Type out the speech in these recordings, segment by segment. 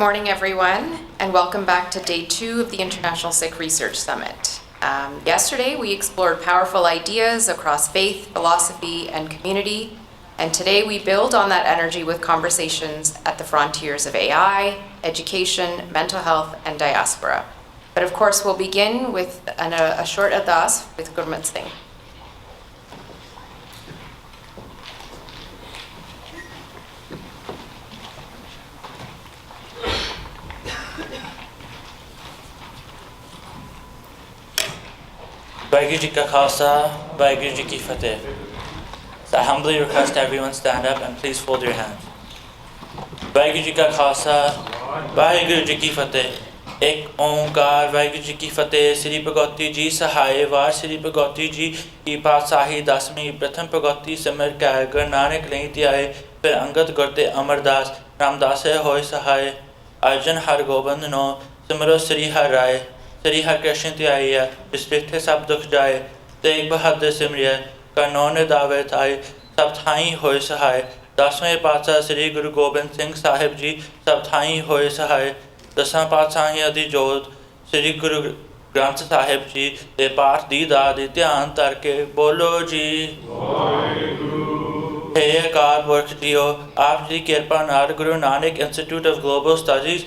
morning, everyone, and welcome back to day 2 of the International Sikh Research Summit. Yesterday, we explored powerful ideas across faith, philosophy, and community, and today we build on that energy with conversations at the frontiers of AI, education, mental health, and diaspora. But of course, we'll begin with a short Ardaas with Gurmat Singh. Waheguru Ji Ka Khalsa, Waheguru Ji Ki Fateh. So I humbly request everyone stand up and please fold your hands. Waheguru Ji Ka Khalsa, Waheguru Ji Ki Fateh. Ek Onkar, Waheguru Ji Ki Fateh. Sri Bhagavati Ji Sahaye Var, Sri Bhagavati Ji Ki Paatsahi Dasmi, Pratham Bhagavati Samir Kar, Gur Nanak Lahi Tiaye, Fir Angad Gurte Amardas, Ramdase Hoy Sahaye, Arjan Har Gobind No, Simro Sri Har Rai. Sri Har Krishna Tiaya, District Sab Dukh Jaye, Teg Bahadur Simriya, Karnon Dave Thai, Sab Thai Hoy Sahay, Dasme Patsa Sri Guru Gobind Singh Sahib Ji, Sab Thai Hoy Sahay, Dasan Patsahi Adi Jod, Sri Guru Granthis Sahib Ji, De Path Di Dadi Dhyan Tarke, Bolo Ji. Hey Akal Work Dio, Aap Ji Kirpa Nar Guru Nanak Institute of Global Studies,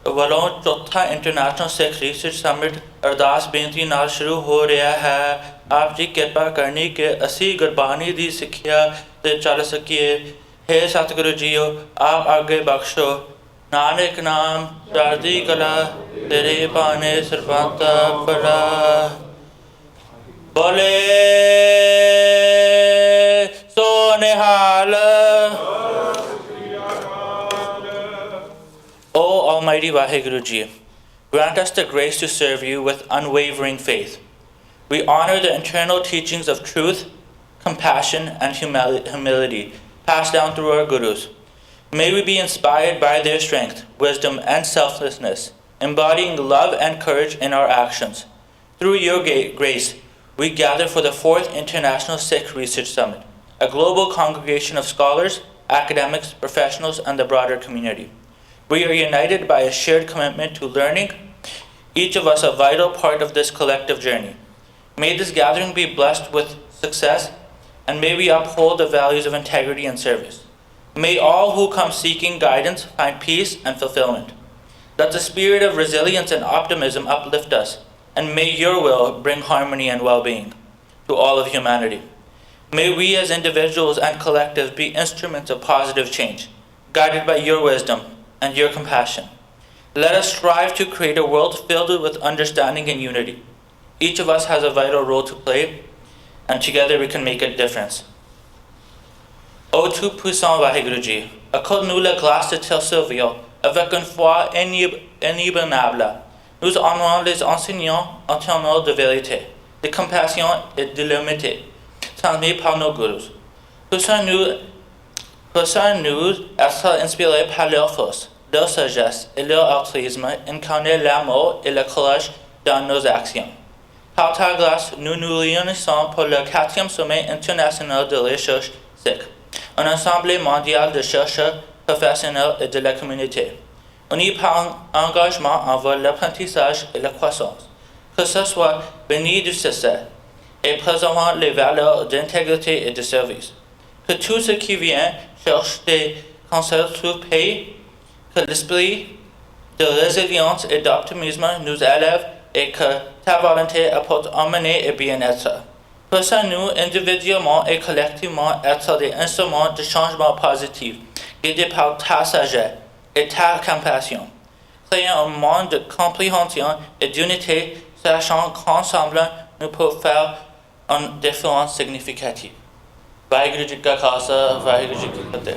ਵੱਲੋਂ ਚੌਥਾ international ਸਿੱਖ research summit ਅਰਦਾਸ ਬੇਨਤੀ ਨਾਲ ਸ਼ੁਰੂ ਹੋ ਰਿਹਾ ਹੈ। ਆਪ ਜੀ ਕਿਰਪਾ ਕਰਨੀ ਕਿ ਅਸੀਂ ਗੁਰਬਾਣੀ ਦੀ ਸਿੱਖਿਆ ਤੇ ਚੱਲ ਸਕੀਏ। ਹੇ ਸਤਿਗੁਰੂ ਜੀਓ, ਆਪ ਅੱਗੇ ਬਖਸ਼ੋ। ਨਾਨਕ ਨਾਮ ਚੜ੍ਹਦੀ ਕਲਾ, ਤੇਰੇ ਭਾਣੇ ਸਰਬੱਤ ਭਲਾ। ਬੋਲੇ ਸੋ ਨਿਹਾਲ। O Almighty Waheguru Ji, grant us the grace to serve you with unwavering faith. We honor the internal teachings of truth, compassion, and humility passed down through our gurus. May we be inspired by their strength, wisdom, and selflessness, embodying love and courage in our actions. Through your grace, we gather for the 4th International Sikh Research Summit, a global congregation of scholars, academics, professionals, and the broader community. We are united by a shared commitment to learning, each of us a vital part of this collective journey. May this gathering be blessed with success, and may we uphold the values of integrity and service. May all who come seeking guidance find peace and fulfillment. Let the spirit of resilience and optimism uplift us, and may your will bring harmony and well-being to all of humanity. May we as individuals and collectives be instruments of positive change, guided by your wisdom and your compassion. Let us strive to create a world filled with understanding and unity. Each of us has a vital role to play, and together we can make a difference. Ô tout-puissant Waheguru Ji, accorde-nous la grâce de te servir avec une foi inébranlable. Nous honorons les enseignants éternels de vérité, de compassion et de l'humilité, transmis par nos gurus. Puissons-nous être inspirés par leur force, leur sagesse et leur altruisme, incarner l'amour et le courage dans nos actions. Par ta grâce, nous nous réunissons pour le 4e sommet international de recherche sikh, un ensemble mondial de chercheurs, professionnels et de la communauté, unis par un engagement envers l'apprentissage et la croissance. Que ce soit béni du succès et préservant les valeurs d'intégrité et de service. Que tout ce qui vient cherche des conseils trouve paix, que l'esprit de résilience et d'optimisme nous élève et que ta volonté apporte harmonie et bien-être. Puissons-nous individuellement et collectivement être des instruments de changement positif, guidés par ta sagesse et ta compassion. Créer un monde de compréhension et d'unité, sachant qu'ensemble nous pouvons faire une différence significative. Waheguru Ji Ka Khalsa, Waheguru Ji Ki Fateh.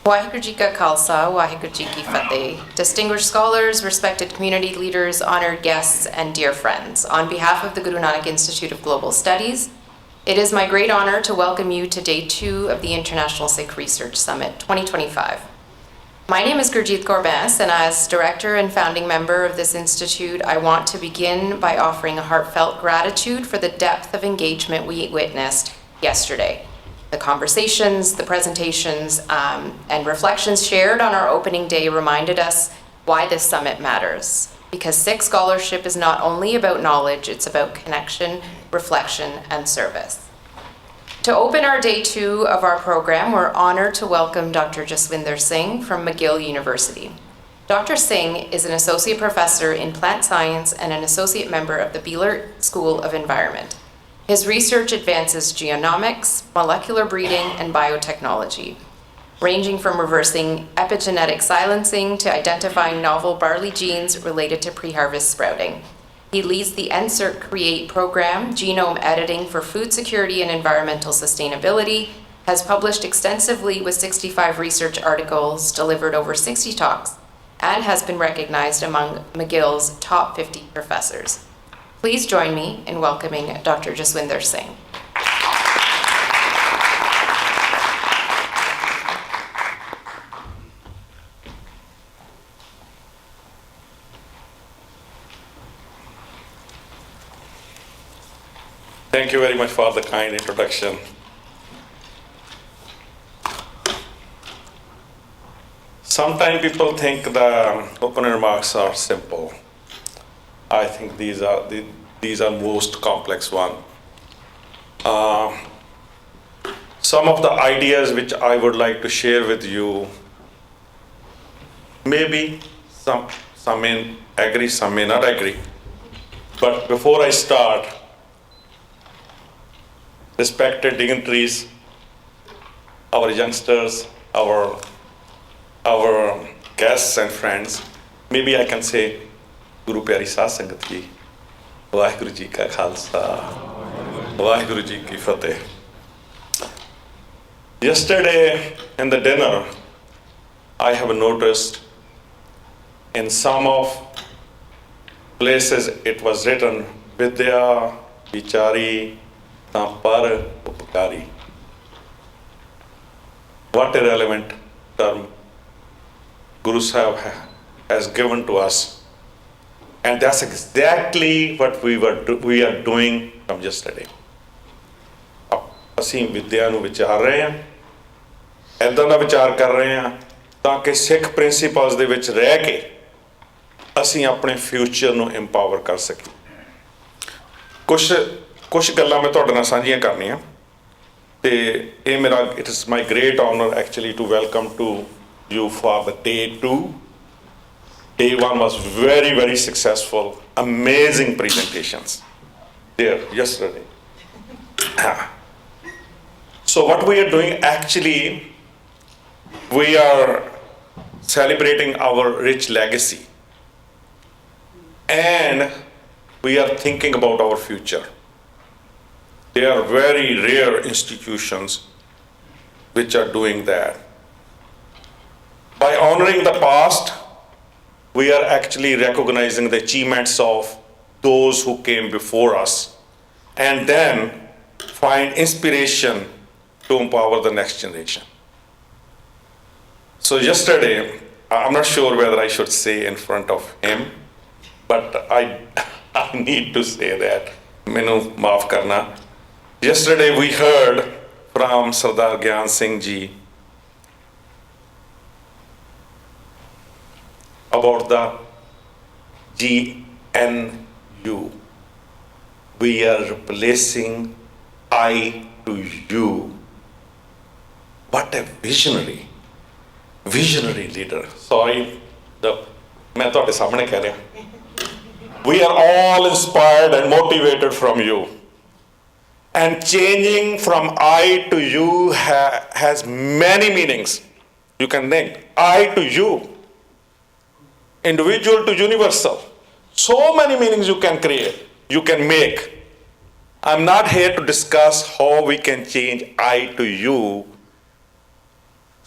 Waheguru Ji Ka Khalsa, Waheguru Ji Ki Fateh. Distinguished scholars, respected community leaders, honored guests, and dear friends, on behalf of the Guru Nanak Institute of Global Studies, it is my great honor to welcome you to Day 2 of the International Sikh Research Summit 2025. My name is Gurjit and as director and founding member of this institute, I want to begin by offering a heartfelt gratitude for the depth of engagement we witnessed yesterday. The conversations, the presentations, and reflections shared on our opening day reminded us why this summit matters. Because Sikh scholarship is not only about knowledge, it's about connection, reflection, and service. To open our Day 2 of our program, we're honored to welcome Dr. Jaswinder Singh from McGill University. Dr. Singh is an associate professor in plant science and an associate member of the Beeler School of Environment. His research advances genomics, molecular breeding, and biotechnology, ranging from reversing epigenetic silencing to identifying novel barley genes related to pre-harvest sprouting. He leads the NSERC CREATE program, genome editing for food security and environmental sustainability, has published extensively with 65 research articles, delivered over 60 talks, and has been recognized among McGill's top 50 professors. Please join me in welcoming Dr. Jaswinder Singh. Thank you very much for the kind introduction. Sometimes people think the opening remarks are simple. I think these are most complex one. Some of the ideas which I would like to share with you, maybe some may agree, some may not agree. But before I start, respected dignitaries, our youngsters, our guests and friends, maybe I can say, Guru Pyari Saad Sangat Ji, Waheguru Ji Ka Khalsa, Waheguru Ji Ki Fateh. Yesterday in the dinner, I have noticed in some of places it was written, Vidya Vichari Par Upakari. What a relevant term Guru Sahib has given to us. And that's exactly what we are doing from yesterday. ਅਸੀਂ ਵਿਦਿਆ ਨੂੰ ਵਿਚਾਰ ਰਹੇ ਹਾਂ, ਇੱਦਾਂ ਦਾ ਵਿਚਾਰ ਕਰ ਰਹੇ ਹਾਂ ਤਾਂ ਕਿ ਸਿੱਖ ਪ੍ਰਿੰਸੀਪਲਸ ਦੇ ਵਿੱਚ ਰਹਿ ਕੇ ਅਸੀਂ ਆਪਣੇ ਫਿਊਚਰ ਨੂੰ ਇੰਪਾਵਰ ਕਰ ਸਕੀਏ। ਕੁਝ ਗੱਲਾਂ ਮੈਂ ਤੁਹਾਡੇ ਨਾਲ ਸਾਂਝੀਆਂ ਕਰਨੀਆਂ ਤੇ ਇਹ ਮੇਰਾ it is my great honour actually to welcome to you for the day 2। Day 1 was very, very successful, amazing presentations there yesterday. So what we are doing actually, we are celebrating our rich legacy and we are thinking about our future. There are very rare institutions which are doing that. By honoring the past, we are actually recognizing the achievements of those who came before us and then find inspiration to empower the next generation. So yesterday, I'm not sure whether I should say in front of him, but I need to say that. Mainu maaf karna. Yesterday we heard from Sardar Gyan Singh ji about the GNU. We are replacing I to you. What a visionary leader. Sorry, मैं ਤੁਹਾਡੇ ਸਾਹਮਣੇ ਕਹਿ ਰਿਹਾ. We are all inspired and motivated from you. And changing from I to you has many meanings. You can think I to you. Individual to universal. So many meanings you can create, you can make. I'm not here to discuss how we can change I to you.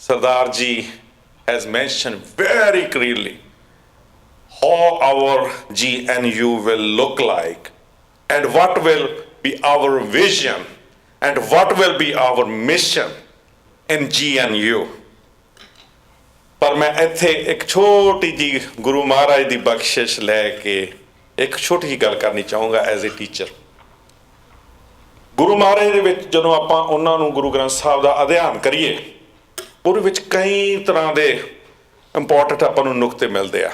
Sardar ji has mentioned very clearly how our GNU will look like and what will be our vision and what will be our mission in GNU. पर मैं ਇੱਥੇ ਇੱਕ ਛੋਟੀ ਜੀ ਗੁਰੂ ਮਹਾਰਾਜ ਦੀ ਬਖਸ਼ਿਸ਼ ਲੈ ਕੇ ਇੱਕ ਛੋਟੀ ਜਿਹੀ ਗੱਲ ਕਰਨੀ ਚਾਹੂੰਗਾ as a teacher. Guru Maharaj ਦੇ ਵਿੱਚ ਜਦੋਂ ਆਪਾਂ ਉਹਨਾਂ ਨੂੰ ਗੁਰੂ ਗ੍ਰੰਥ ਸਾਹਿਬ ਦਾ ਅਧਿਐਨ ਕਰੀਏ ਉਹਦੇ ਵਿੱਚ ਕਈ ਤਰ੍ਹਾਂ ਦੇ ਇੰਪੋਰਟੈਂਟ ਆਪਾਂ ਨੂੰ ਨੁਕਤੇ ਮਿਲਦੇ ਆ।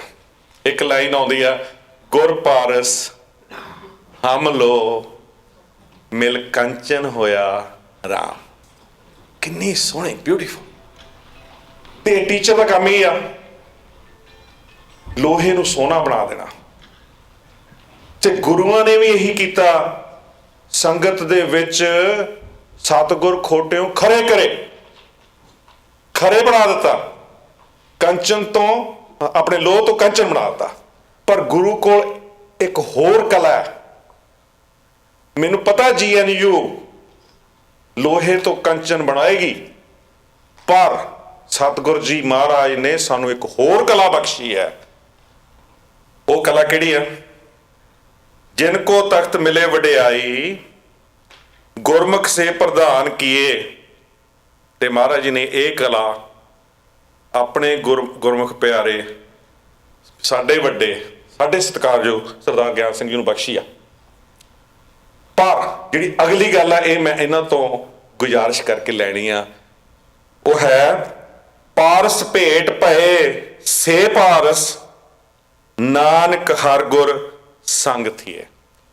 ਇੱਕ ਲਾਈਨ ਆਉਂਦੀ ਆ, ਗੁਰ ਪਾਰਸ ਹਮ ਲੋ ਮਿਲ ਕੰਚਨ ਹੋਇਆ ਰਾਮ। ਕਿੰਨੀ ਸੋਹਣੀ, ਬਿਊਟੀਫੁਲ। ਤੇ ਟੀਚਰ ਦਾ ਕੰਮ ਇਹ ਆ ਲੋਹੇ ਨੂੰ ਸੋਹਣਾ ਬਣਾ ਦੇਣਾ, ਤੇ ਗੁਰੂਆਂ ਨੇ ਵੀ ਇਹੀ ਕੀਤਾ। ਸੰਗਤ ਦੇ ਵਿੱਚ ਸਤਿਗੁਰ ਖੋਟਿਓ ਖਰੇ ਕਰੇ, ਖਰੇ ਬਣਾ ਦਿੱਤਾ। ਕੰਚਨ ਤੋਂ ਆਪਣੇ ਲੋਹ ਤੋਂ ਕੰਚਨ ਬਣਾ ਦਿੱਤਾ। ਪਰ ਗੁਰੂ ਕੋਲ ਇੱਕ ਹੋਰ ਕਲਾ ਹੈ। ਮੈਨੂੰ ਪਤਾ GNU ਲੋਹੇ ਤੋਂ ਕੰਚਨ ਬਣਾਏਗੀ, ਪਰ ਸਤਿਗੁਰ ਜੀ ਮਹਾਰਾਜ ਨੇ ਸਾਨੂੰ ਇੱਕ ਹੋਰ ਕਲਾ ਬਖਸ਼ੀ ਹੈ। ਉਹ ਕਲਾ ਕਿਹੜੀ ਹੈ? ਜਿਨ ਕੋ ਤਖਤ ਮਿਲੇ ਵਡਿਆਈ ਗੁਰਮੁਖ ਸੇ ਪ੍ਰਧਾਨ ਕੀਏ। ਤੇ ਮਹਾਰਾਜ ਜੀ ਨੇ ਇਹ ਕਲਾ ਆਪਣੇ ਗੁਰਮੁਖ ਪਿਆਰੇ, ਸਾਡੇ ਵੱਡੇ, ਸਾਡੇ ਸਤਿਕਾਰਯੋਗ ਸਰਦਾਰ ਗਿਆਨ ਸਿੰਘ ਜੀ ਨੂੰ ਬਖਸ਼ੀ ਆ। ਪਰ ਜਿਹੜੀ ਅਗਲੀ ਗੱਲ ਆ, ਇਹ ਮੈਂ ਇਹਨਾਂ ਤੋਂ ਗੁਜ਼ਾਰਿਸ਼ ਕਰਕੇ ਲੈਣੀ ਆ, ਉਹ ਹੈ ਪਾਰਸ ਭੇਟ ਭਏ ਸੇ ਪਾਰਸ ਨਾਨਕ ਹਰ ਗੁਰ ਸੰਗ ਥੀਏ।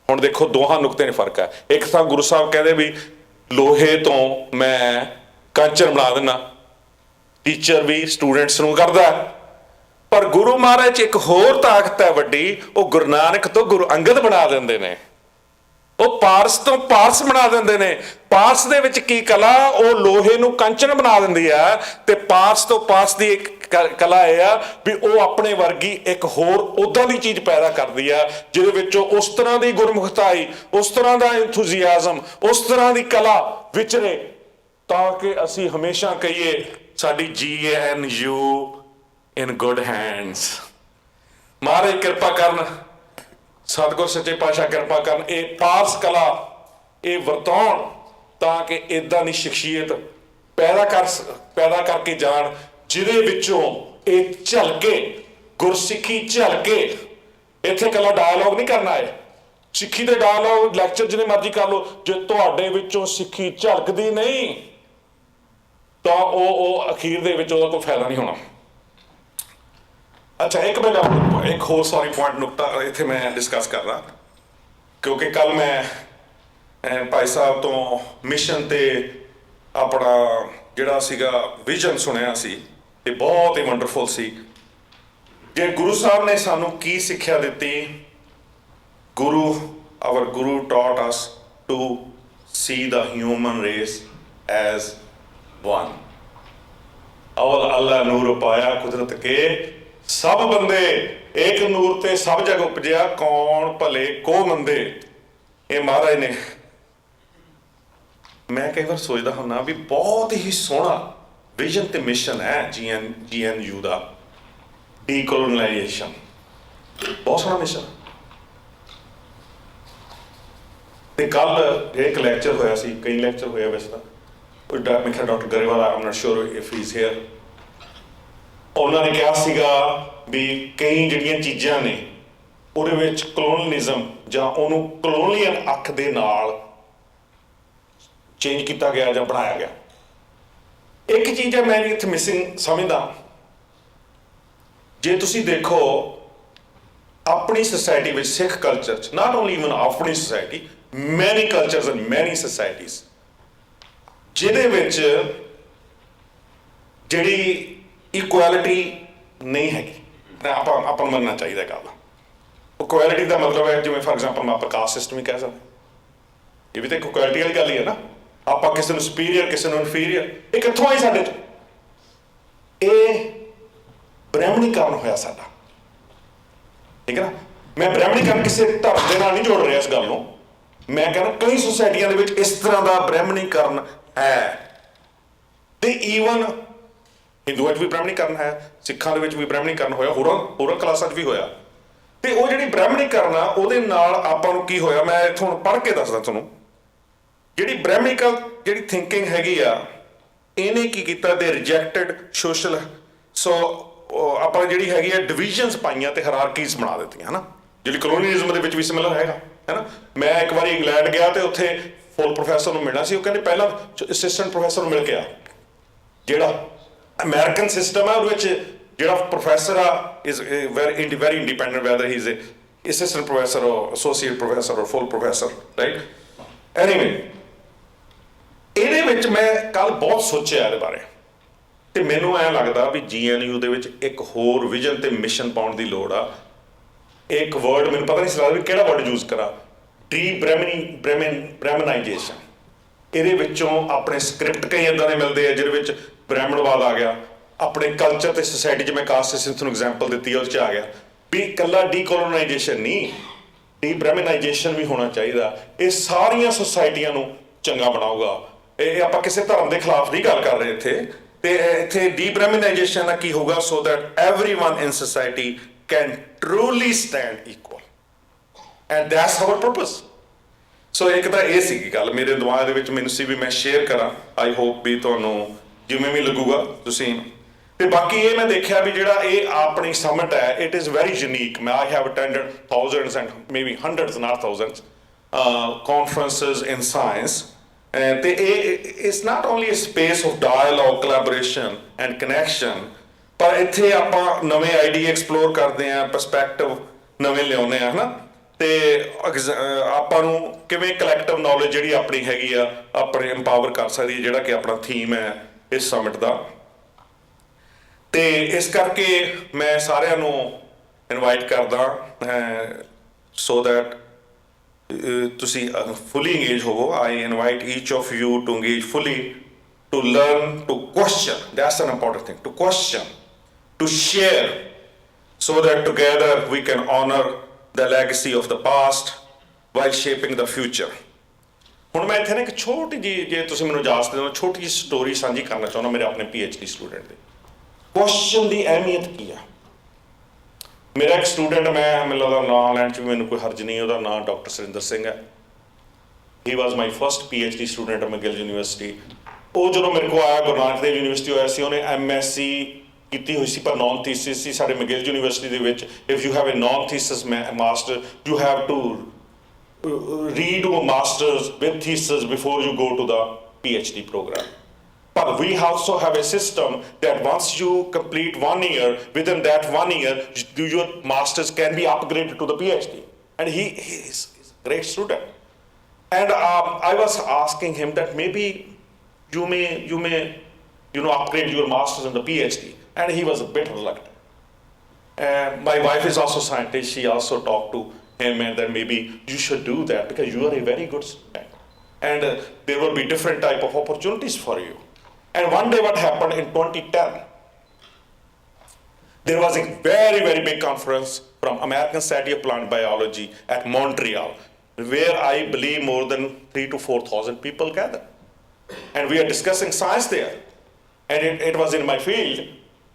ਹੁਣ ਦੇਖੋ ਦੋਹਾਂ ਨੁਕਤੇ ਨੇ ਫਰਕ ਹੈ। ਇੱਕ ਤਾਂ ਗੁਰੂ ਸਾਹਿਬ ਕਹਿੰਦੇ ਵੀ ਲੋਹੇ ਤੋਂ ਮੈਂ ਕੰਚਨ ਬਣਾ ਦਿੰਦਾ, ਟੀਚਰ ਵੀ ਸਟੂਡੈਂਟਸ ਨੂੰ ਕਰਦਾ। ਪਰ ਗੁਰੂ ਮਹਾਰਾਜ 'ਚ ਇੱਕ ਹੋਰ ਤਾਕਤ ਹੈ ਵੱਡੀ, ਉਹ ਗੁਰੂ ਨਾਨਕ ਤੋਂ ਗੁਰੂ ਅੰਗਦ ਬਣਾ ਦਿੰਦੇ ਨੇ। ਉਹ ਪਾਰਸ ਤੋਂ ਪਾਰਸ ਬਣਾ ਦਿੰਦੇ ਨੇ। ਪਾਰਸ ਦੇ ਵਿੱਚ ਕੀ ਕਲਾ? ਉਹ ਲੋਹੇ ਨੂੰ ਕੰਚਨ ਬਣਾ ਦਿੰਦੀ ਆ। ਤੇ ਪਾਰਸ ਤੋਂ ਪਾਰਸ ਦੀ ਇੱਕ ਕਲਾ ਇਹ ਆ ਵੀ ਉਹ ਆਪਣੇ ਵਰਗੀ ਇੱਕ ਹੋਰ ਉਦਾਂ ਦੀ ਚੀਜ਼ ਪੈਦਾ ਕਰਦੀ ਆ ਜਿਹਦੇ ਵਿੱਚੋਂ ਉਸ ਤਰ੍ਹਾਂ ਦੀ ਗੁਰਮੁਖਤਾਈ, ਉਸ ਤਰ੍ਹਾਂ ਦਾ ਇੰਥੂਜ਼ੀਆਜ਼ਮ, ਉਸ ਤਰ੍ਹਾਂ ਦੀ ਕਲਾ ਵਿਚਰੇ, ਤਾਂ ਕਿ ਅਸੀਂ ਹਮੇਸ਼ਾ ਕਹੀਏ ਸਾਡੀ GNU ਇਨ ਗੁੱਡ ਹੈਂਡਸ। ਮਹਾਰਾਜ ਕਿਰਪਾ ਕਰਨ, ਸਤਿਗੁਰ ਸੱਚੇ ਪਾਤਸ਼ਾਹ ਕਿਰਪਾ ਕਰਨ, ਇਹ ਪਾਰਸ ਕਲਾ ਇਹ ਵਰਤਾਉਣ ਤਾਂ ਕਿ ਇਦਾਂ ਦੀ ਸ਼ਖਸੀਅਤ ਪੈਦਾ ਕਰਕੇ ਜਾਣ ਜਿਹਦੇ ਵਿੱਚੋਂ ਇਹ ਝਲਕੇ, ਗੁਰਸਿੱਖੀ ਝਲਕੇ। ਇੱਥੇ ਇਕੱਲਾ ਡਾਇਲੋਗ ਨਹੀਂ ਕਰਨਾ ਹੈ। ਸਿੱਖੀ ਦੇ ਡਾਇਲੋਗ ਲੈਕਚਰ ਜਿੰਨੇ ਮਰਜ਼ੀ ਕਰ ਲਓ, ਜੇ ਤੁਹਾਡੇ ਵਿੱਚੋਂ ਸਿੱਖੀ ਝਲਕਦੀ ਨਹੀਂ ਤਾਂ ਉਹ ਅਖੀਰ ਦੇ ਵਿੱਚ ਉਹਦਾ ਕੋਈ ਫਾਇਦਾ ਨਹੀਂ ਹੋਣਾ। ਅੱਛਾ, ਇੱਕ ਹੋਰ ਪੁਆਇੰਟ ਨੁਕਤਾ ਇੱਥੇ ਮੈਂ ਡਿਸਕਸ ਕਰ ਰਹਾ, ਕਿਉਂਕਿ ਕੱਲ ਮੈਂ ਭਾਈ ਸਾਹਿਬ ਤੋਂ ਮਿਸ਼ਨ ਤੇ ਆਪਣਾ ਜਿਹੜਾ ਸੀਗਾ ਵਿਜ਼ਨ ਸੁਣਿਆ ਸੀ, ਇਹ ਬਹੁਤ ਹੀ ਵੰਡਰਫੁਲ ਸੀ। ਜੇ ਗੁਰੂ ਸਾਹਿਬ ਨੇ ਸਾਨੂੰ ਕੀ ਸਿੱਖਿਆ ਦਿੱਤੀ? our Guru taught us to see the human race as one. अवल अल्लाह नूर पाया कुदरत के सब बंदे एक नूर ते सब जग उपजया कौन भले को मंदे। ये महाराज ने, मैं कई बार सोचता हूं भी बहुत ही सोहना विजन ते मिशन है GNU का, डीकोलोनाइजेशन, बहुत सोहना मिशन। ਤੇ ਕੱਲ ਇੱਕ ਲੈਕਚਰ ਹੋਇਆ ਸੀ, ਕਈ ਲੈਕਚਰ ਹੋਇਆ ਵੈਸੇ ਤਾਂ, ਮੈਂ ਕਿਹਾ doctor Grewal, Aam not sure if he is here, ਉਹਨਾਂ ਨੇ ਕਿਹਾ ਸੀਗਾ ਵੀ ਕਈ ਜਿਹੜੀਆਂ ਚੀਜ਼ਾਂ ਨੇ ਉਹਦੇ ਵਿੱਚ ਕਲੋਨਲਿਜ਼ਮ ਜਾਂ ਉਹਨੂੰ ਕਲੋਨੀਅਲ ਅੱਖ ਦੇ ਨਾਲ ਚੇਂਜ ਕੀਤਾ ਗਿਆ ਜਾਂ ਬਣਾਇਆ ਗਿਆ। ਇੱਕ ਚੀਜ਼ ਹੈ ਮੈਂ ਇੱਥੇ ਮਿਸਿੰਗ ਸਮਝਦਾ, ਜੇ ਤੁਸੀਂ ਦੇਖੋ ਆਪਣੀ ਸੋਸਾਇਟੀ ਵਿੱਚ, ਸਿੱਖ ਕਲਚਰ 'ਚ, ਨਾਟ ਓਨਲੀ ਇਵਨ ਆਪਣੀ society, many cultures and many societies, ਜਿਹਦੇ ਵਿੱਚ ਜਿਹੜੀ ਇਕੁਐਲਿਟੀ ਨਹੀਂ ਹੈਗੀ, ਆਪਾਂ ਨੂੰ ਮੰਨਣਾ ਚਾਹੀਦਾ ਗੱਲ। ਇਕੁਐਲਿਟੀ ਦਾ ਮਤਲਬ ਹੈ ਜਿਵੇਂ ਫॉर ਐਗਜ਼ਾਮਪਲ ਆਪਾਂ ਕਾਸਟ ਸਿਸਟਮ ਹੀ ਕਹਿ ਸਕਦੇ, ਇਹ ਵੀ ਤਾਂ ਇਕੁਐਲਿਟੀ ਵਾਲੀ ਗੱਲ ਹੀ ਹੈ ਨਾ। ਆਪਾਂ ਕਿਸੇ ਨੂੰ ਸੁਪੀਰੀਅਰ, ਕਿਸੇ ਨੂੰ ਇਨਫੀਰੀਅਰ, ਇਹ ਕਿੱਥੋਂ ਆਈ ਸਾਡੇ 'ਚ? ਇਹ ਬ੍ਰਾਹਮਣੀਕਰਨ ਹੋਇਆ ਸਾਡਾ, ਠੀਕ ਹੈ ਨਾ। ਮੈਂ ਬ੍ਰਾਹਮਣੀਕਰਨ ਕਿਸੇ ਧਰਮ ਦੇ ਨਾਲ ਨਹੀਂ ਜੋੜ ਰਿਹਾ ਇਸ ਗੱਲ ਨੂੰ, ਮੈਂ ਕਹਿੰਦਾ ਕਈ ਸੁਸਾਇਟੀਆਂ ਦੇ ਵਿੱਚ ਇਸ ਤਰ੍ਹਾਂ ਦਾ ਬ੍ਰਾਹਮਣੀਕਰਨ ਹੈ। ਤੇ ਈਵਨ ਹਿੰਦੂਆਂ 'ਚ ਵੀ ਬ੍ਰਾਹਮਣੀਕਰਨ ਹੈ, ਸਿੱਖਾਂ ਦੇ ਵਿੱਚ ਵੀ ਬ੍ਰਾਹਮਣੀਕਰਨ ਹੋਇਆ, ਹੋਰਾਂ ਕਲਾਸਾਂ 'ਚ ਵੀ ਹੋਇਆ। ਤੇ ਉਹ ਜਿਹੜੀ ਬ੍ਰਾਹਮਣੀਕਰਨ ਆ ਉਹਦੇ ਨਾਲ ਆਪਾਂ ਨੂੰ ਕੀ ਹੋਇਆ, ਮੈਂ ਇੱਥੋਂ ਪੜ੍ਹ ਕੇ ਦੱਸਦਾ ਤੁਹਾਨੂੰ। ਜਿਹੜੀ ਬ੍ਰਾਹਮਣਿਕਲ ਜਿਹੜੀ ਥਿੰਕਿੰਗ ਹੈਗੀ ਆ, ਇਹਨੇ ਕੀ ਕੀਤਾ, ਦੇ ਰਿਜੈਕਟਡ ਸੋਸ਼ਲ, ਸੋ ਆਪਾਂ ਜਿਹੜੀ ਹੈਗੀ ਆ ਡਿਵੀਜ਼ਨਸ ਪਾਈਆਂ ਤੇ ਹਾਇਰਾਰਕੀਜ਼ ਬਣਾ ਦਿੱਤੀਆਂ, ਹਨਾ, ਜਿਹੜੀ ਕਲੋਨੀਅਲਿਜ਼ਮ ਦੇ ਵਿੱਚ ਵੀ ਸਿਮਿਲਰ ਹੈਗਾ, ਹੈਨਾ। ਮੈਂ ਇੱਕ ਵਾਰੀ ਇੰਗਲੈਂਡ ਗਿਆ ਤੇ ਉੱਥੇ ਫੁੱਲ ਪ੍ਰੋਫੈਸਰ ਨੂੰ ਮਿਲਣਾ ਸੀ, ਉਹ ਕਹਿੰਦੇ ਪਹਿਲਾਂ ਅਸਿਸਟੈਂਟ ਪ੍ਰੋਫੈਸਰ ਨੂੰ ਮਿਲ ਕੇ ਆ। ਜਿਹੜਾ ਅਮਰੀਕਨ ਸਿਸਟਮ ਹੈ ਉਹਦੇ ਵਿੱਚ ਜਿਹੜਾ ਪ੍ਰੋਫੈਸਰ ਆ is very independent, weather he is assistant professor ਔਰ ਐਸੋਸੀਏਟ ਪ੍ਰੋਫੈਸਰ ਔਰ ਫੁੱਲ ਪ੍ਰੋਫੈਸਰ, ਰਾਈਟ। ਐਨੀਵੇ, ਇਹਦੇ ਵਿੱਚ ਮੈਂ ਕੱਲ ਬਹੁਤ ਸੋਚਿਆ ਇਹਦੇ ਬਾਰੇ, ਤੇ ਮੈਨੂੰ ਐਂ ਲੱਗਦਾ ਵੀ GNU ਦੇ ਵਿੱਚ ਇੱਕ ਹੋਰ ਵਿਜ਼ਨ ਤੇ ਮਿਸ਼ਨ ਪਾਉਣ ਦੀ ਲੋੜ ਆ। ਇੱਕ ਵਰਡ ਮੈਨੂੰ ਪਤਾ ਨਹੀਂ ਸੀ ਲੱਗਦਾ ਵੀ ਕਿਹੜਾ ਵਰਡ ਯੂਜ਼ ਕਰਾਂ, ਬ੍ਰਾਹਮਣਾਈਜੇਸ਼ਨ। ਇਹਦੇ ਵਿੱਚੋਂ ਆਪਣੇ ਸਕ੍ਰਿਪਟ ਕਈ ਇੱਦਾਂ ਦੇ ਮਿਲਦੇ ਆ ਜਿਹਦੇ ਵਿੱਚ ਬ੍ਰਾਹਮਣਵਾਦ ਆ ਗਿਆ, ਆਪਣੇ ਕਲਚਰ ਤੇ ਸੋਸਾਇਟੀ 'ਚ ਮੈਂ ਕਾਸਟ ਸਿਸਟਮ ਤੁਹਾਨੂੰ ਐਗਜ਼ਾਮਪਲ ਦਿੱਤੀ ਉਹਦੇ 'ਚ ਆ ਗਿਆ ਵੀ ਇਕੱਲਾ ਡੀਕੋਲੋਨਾਈਜੇਸ਼ਨ ਨਹੀਂ, ਬ੍ਰਾਹਮਣਾਈਜੇਸ਼ਨ ਵੀ ਹੋਣਾ ਚਾਹੀਦਾ। ਇਹ ਸਾਰੀਆਂ ਸੁਸਾਇਟੀਆਂ ਨੂੰ ਚੰਗਾ ਬਣਾਊਗਾ। ਇਹ ਆਪਾਂ ਕਿਸੇ ਧਰਮ ਦੇ ਖਿਲਾਫ ਨਹੀਂ ਗੱਲ ਕਰ ਰਹੇ ਇੱਥੇ, ਤੇ ਇੱਥੇ ਡੀਬ੍ਰਾਹਮਣਾਈਜੇਸ਼ਨ ਨਾਲ ਕੀ ਹੋਊਗਾ, so that everyone in society can truly stand equal, and that's our purpose. So ਇੱਕ ਤਾਂ ਇਹ ਸੀਗੀ ਗੱਲ ਮੇਰੇ ਦਿਮਾਗ ਦੇ ਵਿੱਚ, ਮੈਨੂੰ ਸੀ ਵੀ ਮੈਂ ਸ਼ੇਅਰ ਕਰਾਂ। ਆਈ ਹੋਪ ਵੀ ਤੁਹਾਨੂੰ ਜਿਵੇਂ ਵੀ ਲੱਗੂਗਾ ਤੁਸੀਂ। ਤੇ ਬਾਕੀ ਇਹ ਮੈਂ ਦੇਖਿਆ ਵੀ ਜਿਹੜਾ ਇਹ ਆਪਣੀ ਸਮਿਟ ਹੈ, ਇਟ ਇਜ਼ ਵੈਰੀ ਯੂਨੀਕ। ਮੈਂ I have attended thousands and maybe hundreds not thousands conferences in science, ਤੇ ਇਹ it's not only a space of dialogue, collaboration and connection, ਪਰ ਇੱਥੇ ਆਪਾਂ ਨਵੇਂ ਆਈਡੀਆ ਐਕਸਪਲੋਰ ਕਰਦੇ ਹਾਂ, ਪਰਸਪੈਕਟਿਵ ਨਵੇਂ ਲਿਆਉਂਦੇ ਹਾਂ, ਹਨਾ। ਤੇ ਆਪਾਂ ਨੂੰ ਕਿਵੇਂ ਕਲੈਕਟਿਵ ਨੌਲੇਜ ਜਿਹੜੀ ਆਪਣੀ ਹੈਗੀ ਆ ਆਪਣੇ ਇੰਪਾਵਰ ਕਰ ਸਕਦੀ ਹੈ, ਜਿਹੜਾ ਕਿ ਆਪਣਾ ਥੀਮ ਹੈ ਇਸ ਸਮਿਟ ਦਾ। ਤੇ ਇਸ ਕਰਕੇ ਮੈਂ ਸਾਰਿਆਂ ਨੂੰ ਇਨਵਾਈਟ ਕਰਦਾ ਸੋ ਦੈਟ ਤੁਸੀਂ ਫੁੱਲੀ ਇੰਗੇਜ ਹੋਵੋ। I invite each of you to engage fully, to learn, to question. That's an important thing, to question, to share, so that together we can honor the legacy of the past while shaping the future. ਹੁਣ ਮੈਂ ਇੱਥੇ ਨਾ ਇੱਕ ਛੋਟੀ ਜਿਹੀ, ਜੇ ਤੁਸੀਂ ਮੈਨੂੰ ਇਜਾਜ਼ਤ ਦਿਓ, ਛੋਟੀ ਜਿਹੀ ਸਟੋਰੀ ਸਾਂਝੀ ਕਰਨਾ ਚਾਹੁੰਦਾ ਮੇਰੇ ਆਪਣੇ PhD ਸਟੂਡੈਂਟ ਦੀ। ਕੁਐਸਚਨ ਦੀ ਅਹਿਮੀਅਤ ਕੀ ਆ। ਮੇਰਾ ਇੱਕ ਸਟੂਡੈਂਟ, ਮੈਨੂੰ ਲੱਗਦਾ ਨਾਂ ਲੈਣ 'ਚ ਵੀ ਮੈਨੂੰ ਕੋਈ ਹਰਜ ਨਹੀਂ, ਉਹਦਾ ਨਾਂ ਡਾਕਟਰ ਸੁਰਿੰਦਰ ਸਿੰਘ ਹੈ। He was my first PhD student at McGill University. ਉਹ ਜਦੋਂ ਮੇਰੇ ਕੋਲ ਆਇਆ, ਗੁਰੂ ਨਾਨਕ ਦੇਵ ਯੂਨੀਵਰਸਿਟੀ ਹੋਇਆ ਸੀ, ਉਹਨੇ MSc ਕੀਤੀ ਹੋਈ ਸੀ, ਪਰ ਨੌਨ ਥੀਸਿਸ ਸੀ ਸਾਡੇ ਮੈਗਿਲ ਯੂਨੀਵਰਸਿਟੀ ਦੇ ਵਿੱਚ। If you have a non thesis master, you have to read a master's with thesis before you go to the PhD program. But we also have a system that once you complete 1 year, within that 1 year, your master's can be upgraded to the PhD. And he is a great student. And I was asking him that maybe you may upgrade your master's and the PhD. And he was a bit reluctant. My wife is also a scientist. She also talked to him and that maybe you should do that because you are a very good student. And there will be different type of opportunities for you. And one day what happened in 2010, there was a very, very big conference from American Society of Plant Biology at Montreal, where I believe more than 3,000 to 4,000 people gathered. And we are discussing science there. And it was in my field.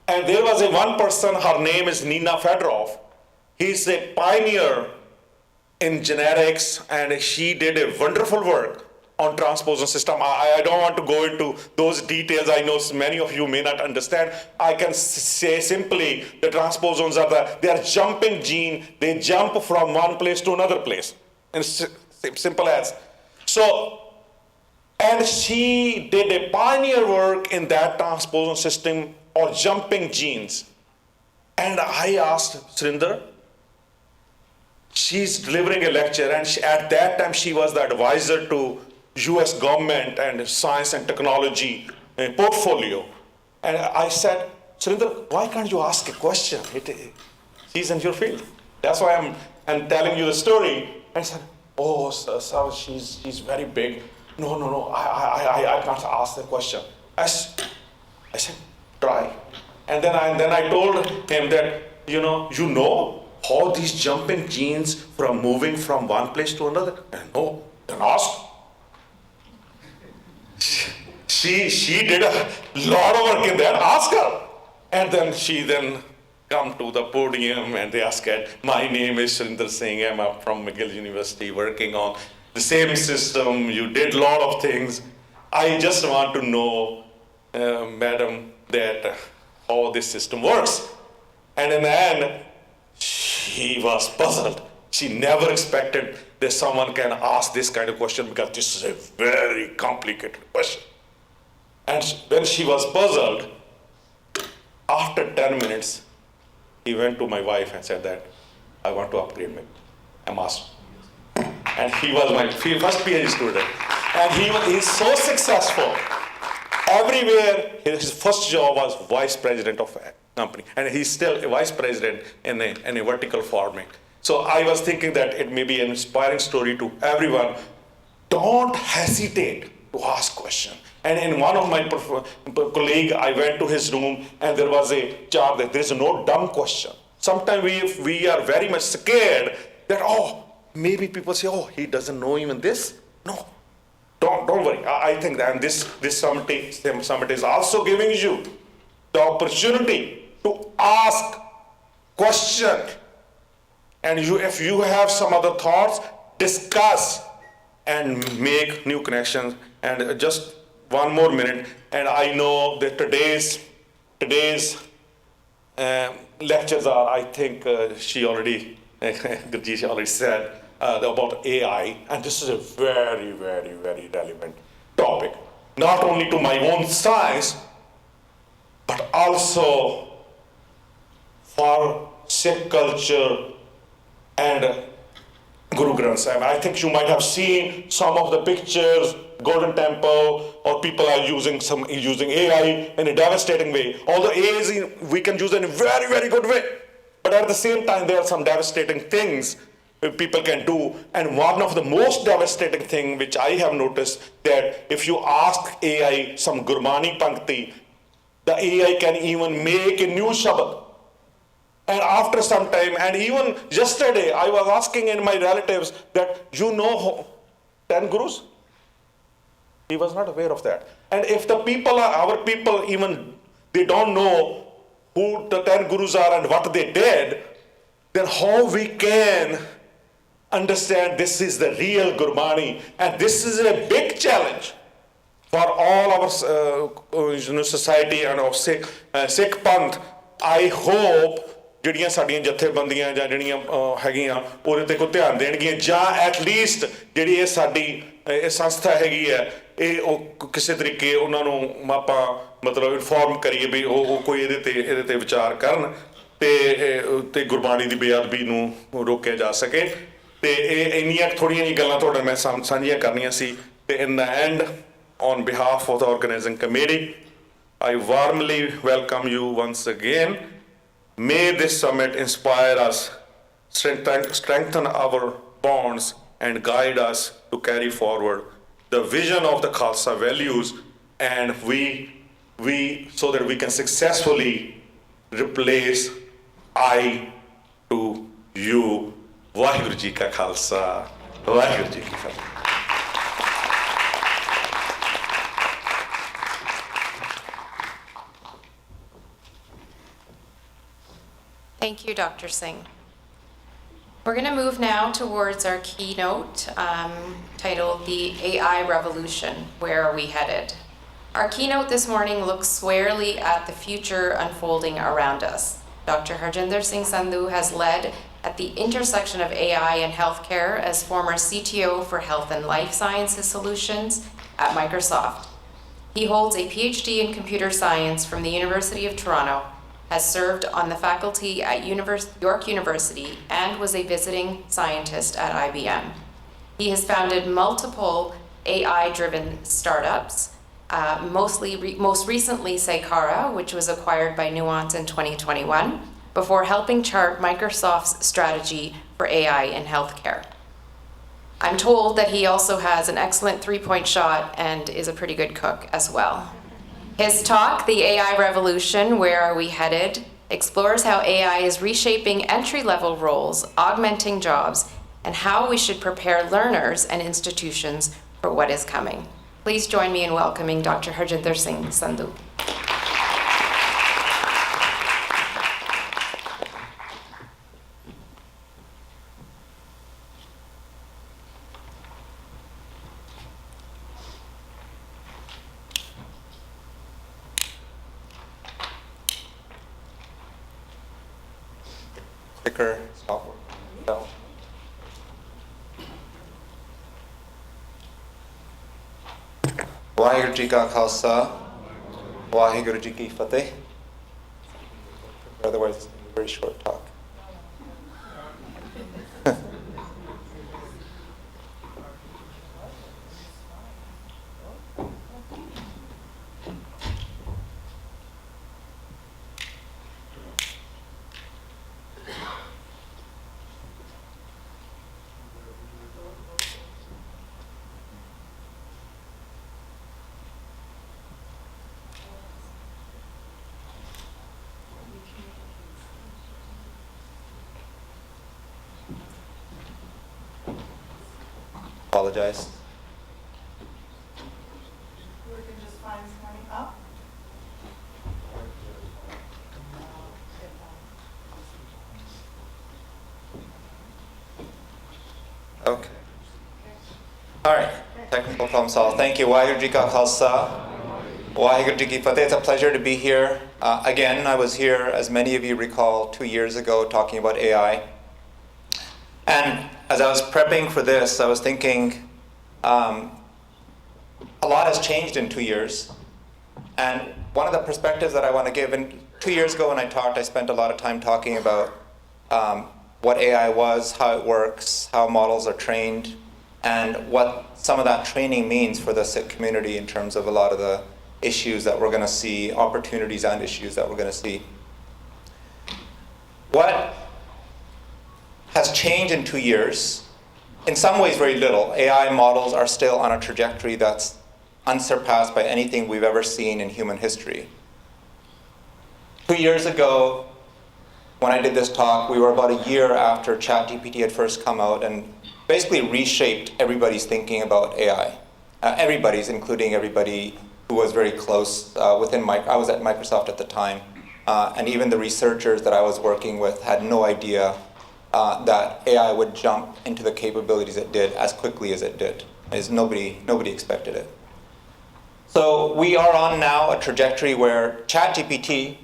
And there was one person, her name is Nina Fedorov. He's a pioneer in genetics, and she did a wonderful work on transposon system. I don't want to go into those details. I know many of you may not understand. I can say simply the transposons they are jumping gene. They jump from one place to another place. And simple as. So, and she did a pioneer work in that transposon system or jumping genes. And I asked Surinder, she's delivering a lecture, and at that time she was the advisor to US government and science and technology portfolio. And I said, Surinder, why can't you ask a question? She's in your field. That's why I'm telling you the story. And I said, oh, sir, she's very big. No, I can't ask the question. I said, try. And then I told him that, you know how these jumping genes from moving from one place to another? And no, then ask. she did a lot of work in that. Ask her. And then she come to the podium and they ask her, my name is Jaswinder Singh, I'm from McGill University working on the same system. You did a lot of things. I just want to know, madam, that how this system works. And in the end, she was puzzled. She never expected that someone can ask this kind of question because this is a very complicated question. And when she was puzzled, after 10 minutes, he went to my wife and said that, I want to upgrade my master. And he was my first PhD student. And he's so successful. Everywhere, his first job was vice president of a company. And he's still a vice president in a vertical farming. So I was thinking that it may be an inspiring story to everyone. Don't hesitate to ask questions. And in one of my colleagues, I went to his room and there was a chart that there is no dumb question. Sometimes we are very much scared that, maybe people say, he doesn't know even this. No, don't worry. I think that this summit is also giving you the opportunity to ask questions. And if you have some other thoughts, discuss and make new connections. And just one more minute, and I know that today's lectures are, I think Gurjit already said about AI, and this is a very, very, very relevant topic, not only to my own science, but also for Sikh culture and Guru Granth Sahib. I think you might have seen some of the pictures, Golden Temple, or people are using AI in a devastating way. Although AI we can use it in a very, very good way. But at the same time, there are some devastating things people can do. And one of the most devastating thing which I have noticed, that if you ask AI some Gurmani Pankti, the AI can even make a new Shabad. And after some time, and even yesterday, I was asking in my relatives that, 10 Gurus? He was not aware of that. And if the people are, our people even, they don't know who the 10 Gurus are and what they did, then how we can understand this is the real Gurmani. And this is a big challenge for all our society and our Sikh Panth. I hope ਜਿਹੜੀਆਂ ਸਾਡੀਆਂ ਜਥੇਬੰਦੀਆਂ ਜਾਂ ਜਿਹੜੀਆਂ ਹੈਗੀਆਂ ਉਹਦੇ ਤੇ ਕੋਈ ਧਿਆਨ ਦੇਣਗੀਆਂ, ਜਾਂ ਐਟਲੀਸਟ ਜਿਹੜੀ ਇਹ ਸਾਡੀ ਇਹ ਸੰਸਥਾ ਹੈਗੀ ਹੈ, ਇਹ ਉਹ ਕਿਸੇ ਤਰੀਕੇ ਉਹਨਾਂ ਨੂੰ ਆਪਾਂ ਮਤਲਬ ਇਨਫੋਰਮ ਕਰੀਏ ਵੀ ਉਹ ਕੋਈ ਇਹਦੇ ਤੇ ਵਿਚਾਰ ਕਰਨ ਤੇ ਗੁਰਬਾਣੀ ਦੀ ਬੇਅਦਬੀ ਨੂੰ ਰੋਕਿਆ ਜਾ ਸਕੇ। ਤੇ ਇਹ ਇੰਨੀਆਂ ਥੋੜ੍ਹੀਆਂ ਜਿਹੀਆਂ ਗੱਲਾਂ ਤੁਹਾਡੇ ਮੈਂ ਸਾਂਝੀਆਂ ਕਰਨੀਆਂ ਸੀ। ਤੇ in the end, on behalf of the organizing committee, I warmly welcome you once again. May this summit inspire us, strengthen our bonds, and guide us to carry forward the vision of the Khalsa values, and so that we can successfully replace I to you. Vaheguru Ji Ka Khalsa, Vaheguru Ji Ki Fateh. Thank you, Dr. Singh. We're going to move now towards our keynote titled The AI Revolution, Where Are We Headed? Our keynote this morning looks squarely at the future unfolding around us. Dr. Harjinder Singh Sandhu has led at the intersection of AI and healthcare as former CTO for Health and Life Sciences Solutions at Microsoft. He holds a PhD in computer science from the University of Toronto, has served on the faculty at York University, and was a visiting scientist at IBM. He has founded multiple AI-driven startups, most recently Saikara, which was acquired by Nuance in 2021, before helping chart Microsoft's strategy for AI in healthcare. I'm told that he also has an excellent three-point shot and is a pretty good cook as well. His talk, The AI Revolution, Where Are We Headed?, explores how AI is reshaping entry-level roles, augmenting jobs, and how we should prepare learners and institutions for what is coming. Please join me in welcoming Dr. Harjinder Singh Sandhu. Clicker, stop. No. Waheguru Ji Ka Khalsa, Waheguru Ji Ki Fateh. Otherwise, it's a very short talk. Apologize. We can just find somebody up. Okay. All right. Technical problem solved. Thank you. Waheguru Ji Ka Khalsa, Waheguru Ji Ki Fateh. It's a pleasure to be here. Again, I was here, as many of you recall, 2 years ago talking about AI. And as I was prepping for this, I was thinking a lot has changed in 2 years. And one of the perspectives that I want to give, and 2 years ago when I talked, I spent a lot of time talking about what AI was, how it works, how models are trained, and what some of that training means for the Sikh community in terms of a lot of the issues that we're going to see, opportunities and issues that we're going to see. What has changed in 2 years? In some ways, very little. AI models are still on a trajectory that's unsurpassed by anything we've ever seen in human history. 2 years ago, when I did this talk, we were about a year after ChatGPT had first come out and basically reshaped everybody's thinking about AI. Everybody's, including everybody who was very close within I was at Microsoft at the time, and even the researchers that I was working with had no idea that AI would jump into the capabilities it did as quickly as it did. Nobody expected it. So we are on now a trajectory where ChatGPT,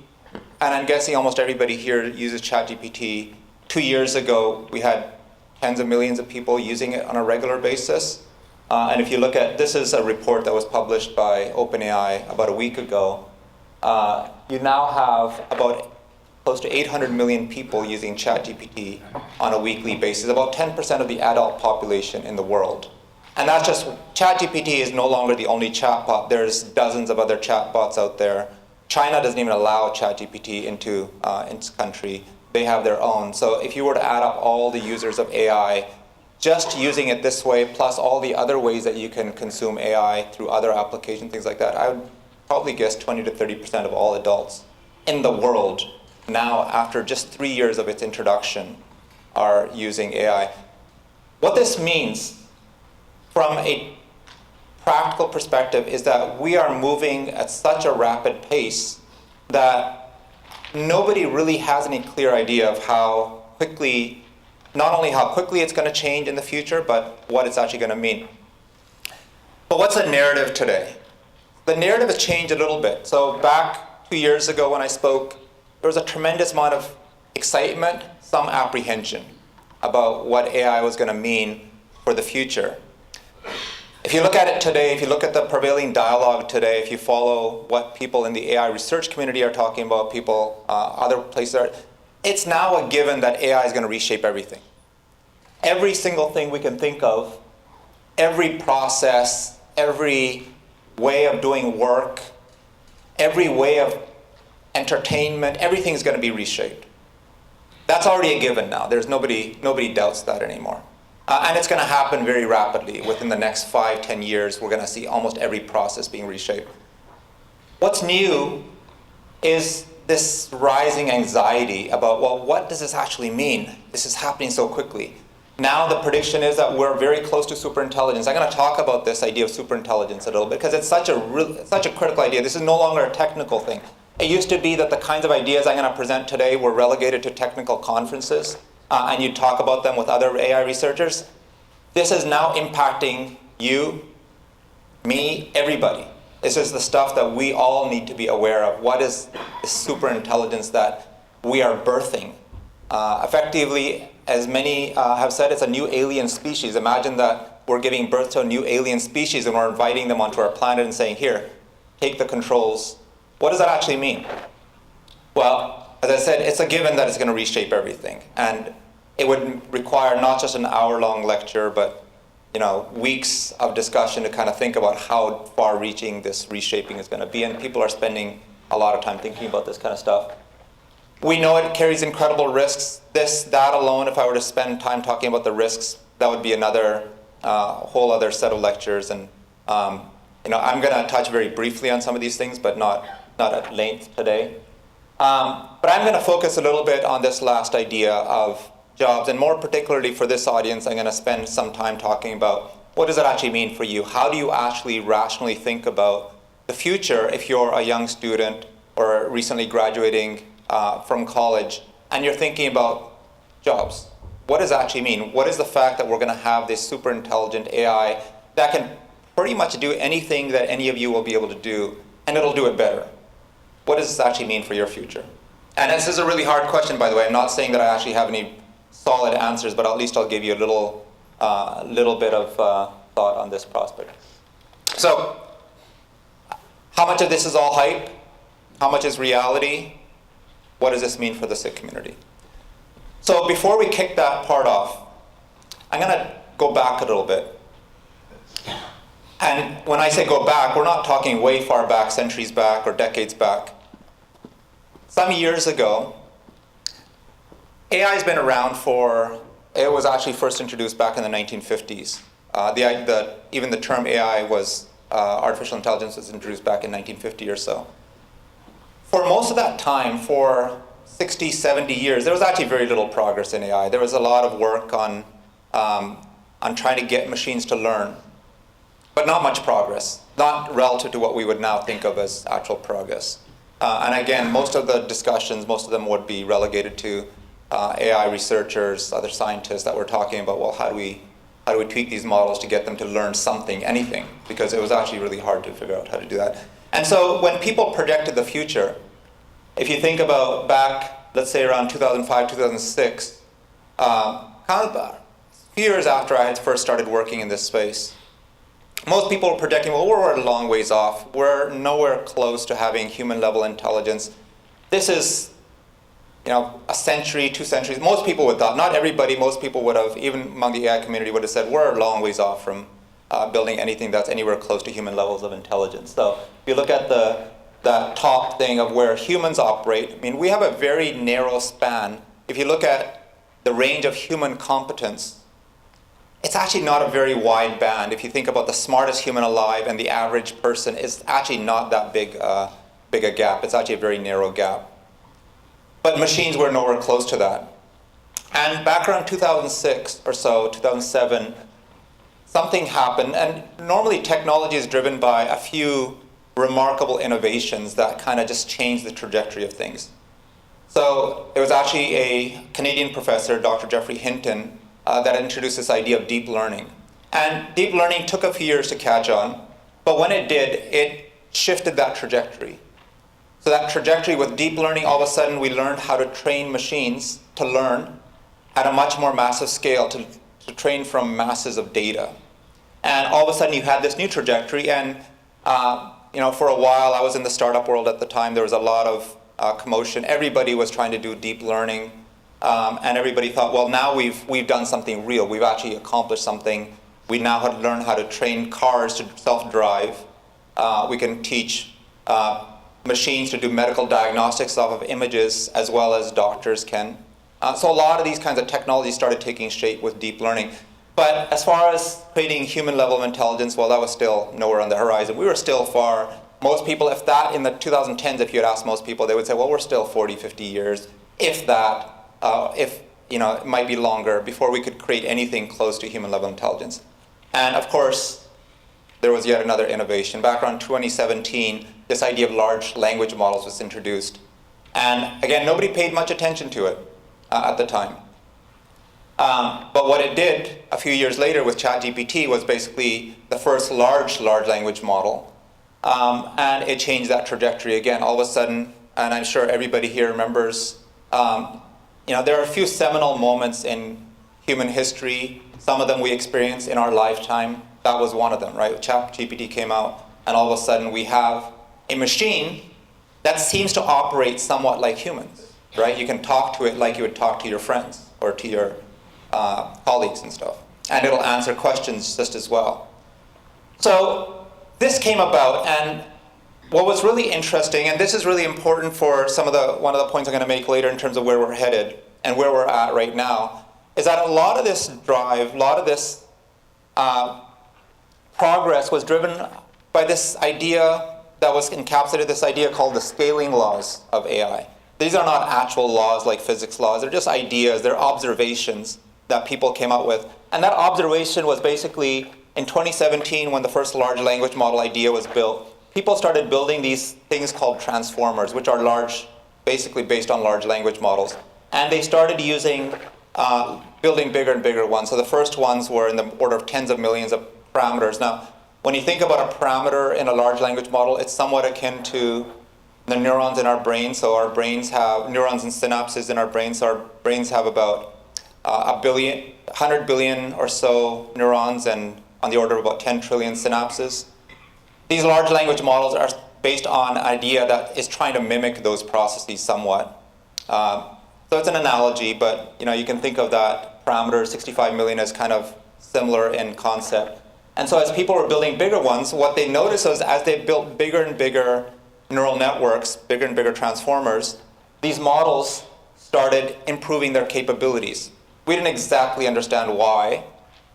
and I'm guessing almost everybody here uses ChatGPT. 2 years ago, we had tens of millions of people using it on a regular basis. And if you look at, this is a report that was published by OpenAI about a week ago. You now have about close to 800 million people using ChatGPT on a weekly basis, about 10% of the adult population in the world. And that's just, ChatGPT is no longer the only chatbot. There's dozens of other chatbots out there. China doesn't even allow ChatGPT into its country. They have their own. So if you were to add up all the users of AI, just using it this way, plus all the other ways that you can consume AI through other applications, things like that, I would probably guess 20 to 30% of all adults in the world now, after just 3 years of its introduction, are using AI. What this means from a practical perspective is that we are moving at such a rapid pace that nobody really has any clear idea of how quickly, not only how quickly it's going to change in the future, but what it's actually going to mean. But what's the narrative today? The narrative has changed a little bit. So back 2 years ago when I spoke, there was a tremendous amount of excitement, some apprehension about what AI was going to mean for the future. If you look at it today, if you look at the prevailing dialogue today, if you follow what people in the AI research community are talking about, people, other places, it's now a given that AI is going to reshape everything. Every single thing we can think of, every process, every way of doing work, every way of entertainment, everything is going to be reshaped. That's already a given now. There's nobody doubts that anymore. And it's going to happen very rapidly. Within the next 5-10 years, we're going to see almost every process being reshaped. What's new is this rising anxiety about, well, what does this actually mean? This is happening so quickly. Now the prediction is that we're very close to superintelligence. I'm going to talk about this idea of superintelligence a little bit because it's such a critical idea. This is no longer a technical thing. It used to be that the kinds of ideas I'm going to present today were relegated to technical conferences, and you'd talk about them with other AI researchers. This is now impacting you, me, everybody. This is the stuff that we all need to be aware of. What is the superintelligence that we are birthing? Effectively, as many have said, it's a new alien species. Imagine that we're giving birth to a new alien species and we're inviting them onto our planet and saying, here, take the controls. What does that actually mean? Well, as I said, it's a given that it's going to reshape everything. And it would require not just an hour-long lecture, but weeks of discussion to kind of think about how far-reaching this reshaping is going to be. And people are spending a lot of time thinking about this kind of stuff. We know it carries incredible risks. That alone, if I were to spend time talking about the risks, that would be another whole other set of lectures. And I'm going to touch very briefly on some of these things, but not at length today. But I'm going to focus a little bit on this last idea of jobs, and more particularly for this audience, I'm going to spend some time talking about what does it actually mean for you? How do you actually rationally think about the future if you're a young student or recently graduating from college and you're thinking about jobs? What does that actually mean? What is the fact that we're going to have this super intelligent AI that can pretty much do anything that any of you will be able to do, and it'll do it better? What does this actually mean for your future? And this is a really hard question, by the way. I'm not saying that I actually have any solid answers, but at least I'll give you a little bit of thought on this prospect. So, how much of this is all hype? How much is reality? What does this mean for the Sikh community? So before we kick that part off, I'm going to go back a little bit. And when I say go back, we're not talking way far back, centuries back or decades back. Some years ago, AI has been around it was actually first introduced back in the 1950s. Even the term AI artificial intelligence was introduced back in 1950 or so. For most of that time, for 60, 70 years, there was actually very little progress in AI. There was a lot of work on trying to get machines to learn, but not much progress, not relative to what we would now think of as actual progress. And again, most of the discussions, most of them would be relegated to AI researchers, other scientists that were talking about, well, how do we tweak these models to get them to learn something, anything? Because it was actually really hard to figure out how to do that. And so when people projected the future, if you think about back, let's say around 2005, 2006, kind of a few years after I had first started working in this space, most people were projecting, well, we're a long ways off. We're nowhere close to having human-level intelligence. This is, a century, 2 centuries. Most people would have, not everybody, most people would have, even among the AI community, would have said, we're a long ways off from building anything that's anywhere close to human levels of intelligence. So if you look at that top thing of where humans operate, we have a very narrow span. If you look at the range of human competence, it's actually not a very wide band. If you think about the smartest human alive and the average person, it's actually not that big a gap. It's actually a very narrow gap. But machines were nowhere close to that. And back around 2006 or so, 2007, something happened. And normally technology is driven by a few remarkable innovations that kind of just change the trajectory of things. So it was actually a Canadian professor, Dr. Geoffrey Hinton, that introduced this idea of deep learning. And deep learning took a few years to catch on, but when it did, it shifted that trajectory. So that trajectory with deep learning, all of a sudden we learned how to train machines to learn at a much more massive scale, to train from masses of data. And all of a sudden you had this new trajectory, and for a while, I was in the startup world at the time, there was a lot of commotion. Everybody was trying to do deep learning, and everybody thought, well, now we've done something real. We've actually accomplished something. We now have learned how to train cars to self-drive. We can teach machines to do medical diagnostics off of images as well as doctors can. So a lot of these kinds of technologies started taking shape with deep learning. But as far as creating human level of intelligence, well, that was still nowhere on the horizon. We were still far. Most people, if that, in the 2010s, if you had asked most people, they would say, well, we're still 40, 50 years, if that, if it might be longer before we could create anything close to human level intelligence. And of course, there was yet another innovation. Back around 2017, this idea of large language models was introduced. And again, nobody paid much attention to it at the time. But what it did a few years later with ChatGPT was basically the first large language model. And it changed that trajectory again. All of a sudden, and I'm sure everybody here remembers, there are a few seminal moments in human history. Some of them we experienced in our lifetime. That was one of them, right? ChatGPT came out, and all of a sudden we have a machine that seems to operate somewhat like humans, right? You can talk to it like you would talk to your friends or to your colleagues and stuff. And it'll answer questions just as well. So this came about, and what was really interesting, and this is really important for one of the points I'm going to make later in terms of where we're headed and where we're at right now, is that a lot of this drive, a lot of this progress was driven by this idea that was encapsulated, this idea called the scaling laws of AI. These are not actual laws like physics laws, they're just ideas, they're observations that people came up with. And that observation was basically in 2017 when the first large language model idea was built. People started building these things called transformers, which are basically based on large language models. And they started building bigger and bigger ones. So the first ones were in the order of tens of millions of parameters. Now, when you think about a parameter in a large language model, it's somewhat akin to the neurons in our brain. So our brains have neurons and synapses in our brains. So our brains have about 100 billion or so neurons and on the order of about 10 trillion synapses. These large language models are based on an idea that is trying to mimic those processes somewhat. So it's an analogy, but you can think of that parameter 65 million as kind of similar in concept. And so as people were building bigger ones, what they noticed was as they built bigger and bigger neural networks, bigger and bigger transformers, these models started improving their capabilities. We didn't exactly understand why.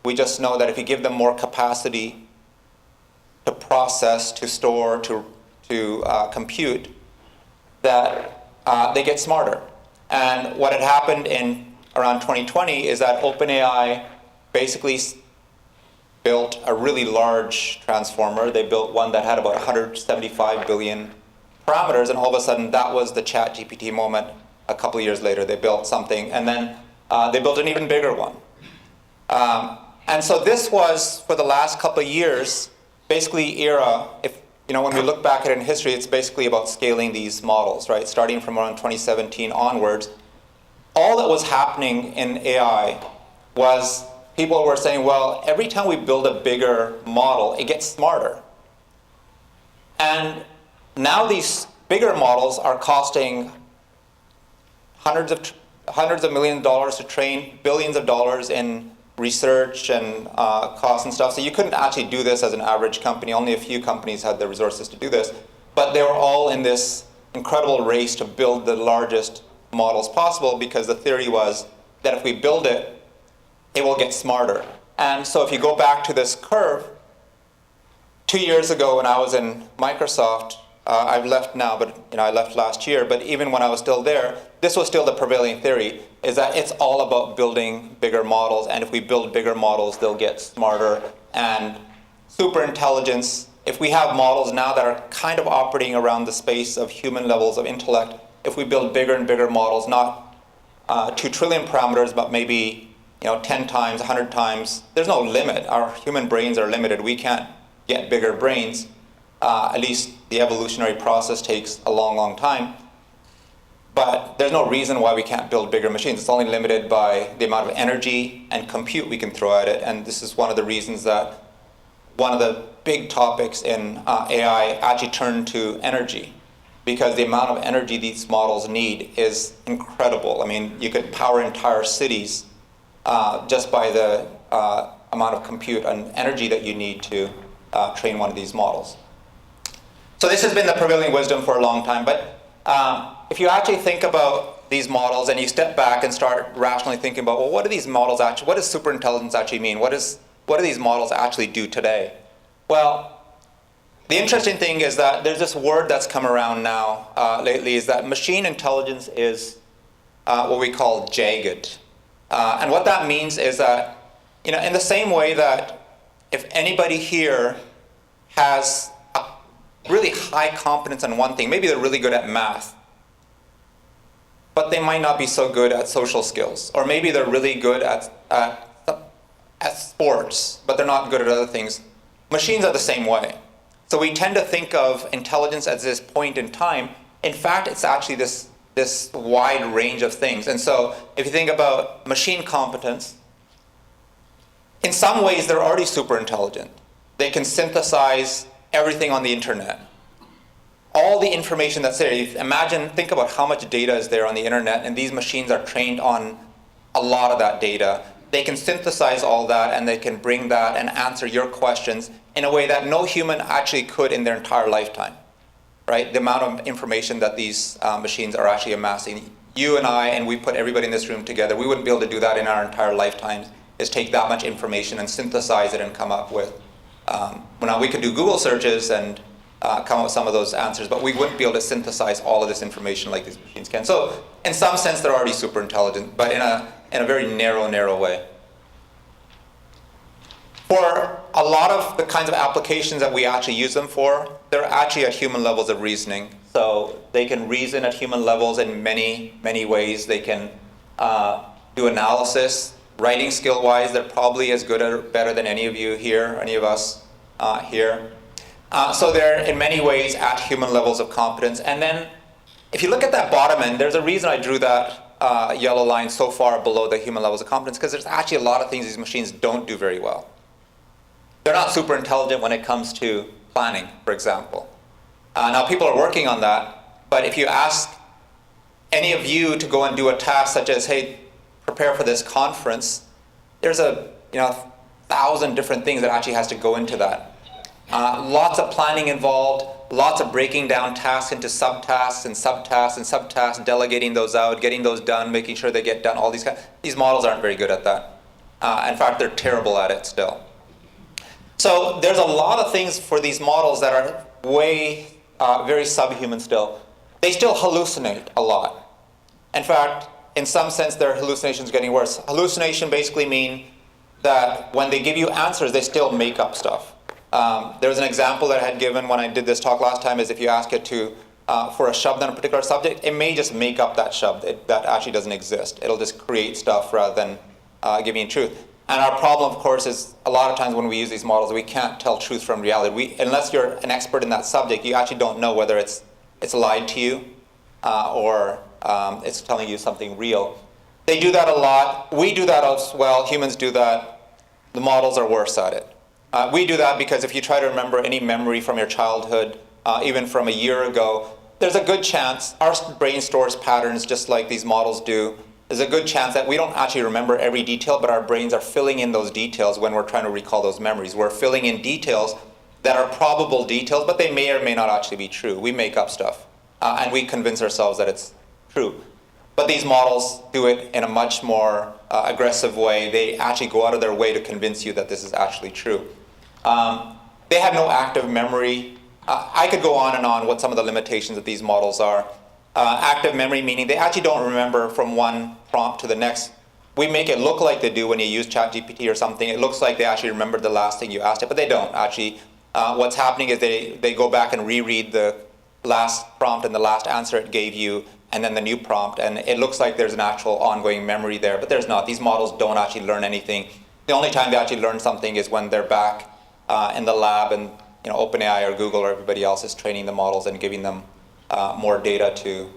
We just know that if you give them more capacity to process, to store, to compute, that they get smarter. And what had happened in around 2020 is that OpenAI basically built a really large transformer. They built one that had about 175 billion parameters, and all of a sudden that was the ChatGPT moment. A couple of years later, they built something, and then they built an even bigger one. And so this was, for the last couple of years, basically when we look back at it in history, it's basically about scaling these models, right? Starting from around 2017 onwards. All that was happening in AI was people were saying, well, every time we build a bigger model, it gets smarter. And now these bigger models are costing hundreds of millions of dollars to train, billions of dollars in research and costs and stuff. So you couldn't actually do this as an average company. Only a few companies had the resources to do this. But they were all in this incredible race to build the largest models possible, because the theory was that if we build it, it will get smarter. And so if you go back to this curve, 2 years ago when I was in Microsoft, I've left now, but I left last year, but even when I was still there, this was still the prevailing theory, is that it's all about building bigger models, and if we build bigger models, they'll get smarter. And super intelligence, if we have models now that are kind of operating around the space of human levels of intellect, if we build bigger and bigger models, not 2 trillion parameters, but maybe 10 times, 100 times, there's no limit. Our human brains are limited. We can't get bigger brains. At least the evolutionary process takes a long, long time. But there's no reason why we can't build bigger machines. It's only limited by the amount of energy and compute we can throw at it. And this is one of the reasons that one of the big topics in AI actually turned to energy, because the amount of energy these models need is incredible. I mean, you could power entire cities just by the amount of compute and energy that you need to train one of these models. So this has been the prevailing wisdom for a long time. But if you actually think about these models and you step back and start rationally thinking about, well, what do these models actually, what does superintelligence actually mean? What do these models actually do today? Well, the interesting thing is that there's this word that's come around now lately, is that machine intelligence is what we call jagged. And what that means is that, in the same way that if anybody here has a really high competence in one thing, maybe they're really good at math, but they might not be so good at social skills, or maybe they're really good at sports, but they're not good at other things. Machines are the same way. So we tend to think of intelligence as this point in time. In fact, it's actually this wide range of things. And so if you think about machine competence, in some ways they're already super intelligent. They can synthesize everything on the internet. All the information that's there, think about how much data is there on the internet, and these machines are trained on a lot of that data. They can synthesize all that, and they can bring that and answer your questions in a way that no human actually could in their entire lifetime, right? The amount of information that these machines are actually amassing. You and I, and we put everybody in this room together, we wouldn't be able to do that in our entire lifetimes, is take that much information and synthesize it and come up with, now we could do Google searches and come up with some of those answers, but we wouldn't be able to synthesize all of this information like these machines can. So in some sense, they're already super intelligent, but in a very narrow way. For a lot of the kinds of applications that we actually use them for, they're actually at human levels of reasoning. So they can reason at human levels in many ways. They can do analysis. Writing skill-wise, they're probably as good or better than any of you here, any of us here. So they're in many ways at human levels of competence. And then if you look at that bottom end, there's a reason I drew that yellow line so far below the human levels of competence, because there's actually a lot of things these machines don't do very well. They're not super intelligent when it comes to planning, for example. Now people are working on that, but if you ask any of you to go and do a task such as, hey, prepare for this conference, there's 1,000 different things that actually has to go into that. Lots of planning involved, lots of breaking down tasks into subtasks and subtasks and subtasks, delegating those out, getting those done, making sure they get done, all these kinds. These models aren't very good at that. In fact, they're terrible at it still. So there's a lot of things for these models that are very subhuman still. They still hallucinate a lot. In fact, in some sense, their hallucinations are getting worse. Hallucination basically mean that when they give you answers, they still make up stuff. There was an example that I had given when I did this talk last time, is if you ask it for a shabd on a particular subject, it may just make up that shabd. That actually doesn't exist. It'll just create stuff rather than giving truth. And our problem, of course, is a lot of times when we use these models, we can't tell truth from reality. Unless you're an expert in that subject, you actually don't know whether it's lied to you or it's telling you something real. They do that a lot. We do that as well. Humans do that. The models are worse at it. We do that because if you try to remember any memory from your childhood, even from a year ago, there's a good chance our brain stores patterns just like these models do. There's a good chance that we don't actually remember every detail, but our brains are filling in those details when we're trying to recall those memories. We're filling in details that are probable details, but they may or may not actually be true. We make up stuff, and we convince ourselves that it's true. But these models do it in a much more aggressive way. They actually go out of their way to convince you that this is actually true. They have no active memory. I could go on and on what some of the limitations of these models are. Active memory meaning they actually don't remember from one prompt to the next. We make it look like they do when you use ChatGPT or something. It looks like they actually remember the last thing you asked it, but they don't actually. What's happening is they go back and reread the last prompt and the last answer it gave you, and then the new prompt, and it looks like there's an actual ongoing memory there, but there's not. These models don't actually learn anything. The only time they actually learn something is when they're back in the lab, and OpenAI or Google or everybody else is training the models and giving them more data to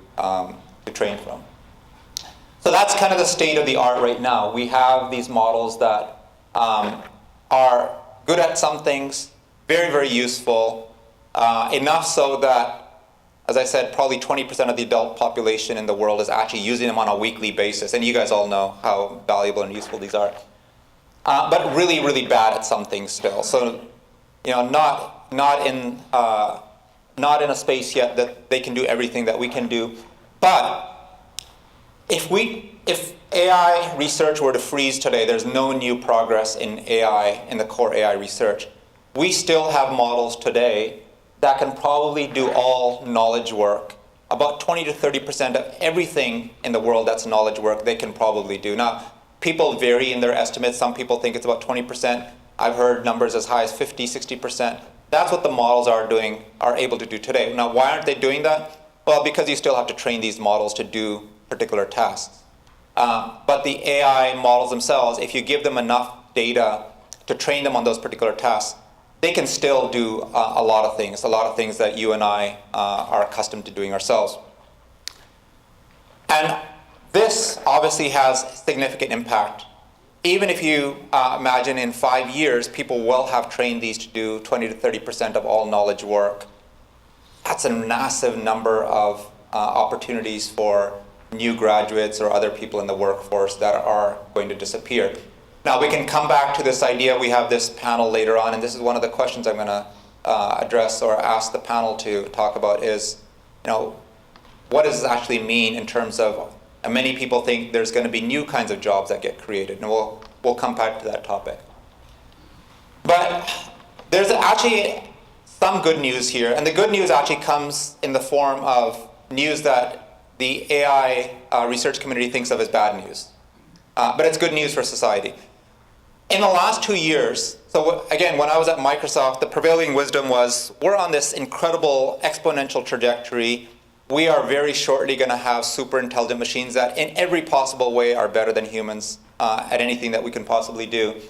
train from. So that's kind of the state of the art right now. We have these models that are good at some things, very, very useful, enough so that, as I said, probably 20% of the adult population in the world is actually using them on a weekly basis. And you guys all know how valuable and useful these are. But really, really bad at some things still. So, not in a space yet that they can do everything that we can do. But if AI research were to freeze today, there's no new progress in AI, in the core AI research. We still have models today that can probably do all knowledge work. About 20 to 30% of everything in the world that's knowledge work, they can probably do. Now, People vary in their estimates. Some people think it's about 20%. I've heard numbers as high as 50, 60%. That's what the models are able to do today. Now, why aren't they doing that? Well, because you still have to train these models to do particular tasks. But the AI models themselves, if you give them enough data to train them on those particular tasks, they can still do a lot of things that you and I are accustomed to doing ourselves. And this obviously has significant impact. Even if you imagine in 5 years, people will have trained these to do 20 to 30% of all knowledge work. That's a massive number of opportunities for new graduates or other people in the workforce that are going to disappear. Now, we can come back to this idea. We have this panel later on, and this is one of the questions I'm going to address or ask the panel to talk about is, what does this actually mean in terms of, and many people think there's going to be new kinds of jobs that get created, and we'll come back to that topic. But there's actually some good news here, and the good news actually comes in the form of news that the AI research community thinks of as bad news. But it's good news for society. In the last 2 years, so again, when I was at Microsoft, the prevailing wisdom was we're on this incredible exponential trajectory. We are very shortly going to have super intelligent machines that in every possible way are better than humans at anything that we can possibly do.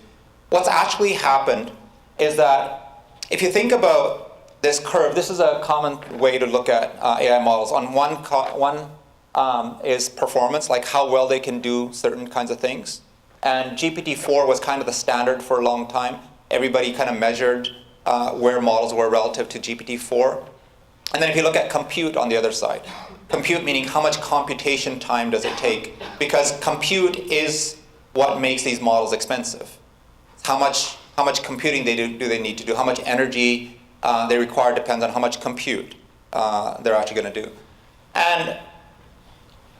What's actually happened is that if you think about this curve, this is a common way to look at AI models. On one is performance, like how well they can do certain kinds of things. And GPT-4 was kind of the standard for a long time. Everybody kind of measured where models were relative to GPT-4. And then if you look at compute on the other side, compute meaning how much computation time does it take? Because compute is what makes these models expensive. How much computing do they need to do? How much energy they require depends on how much compute they're actually going to do. And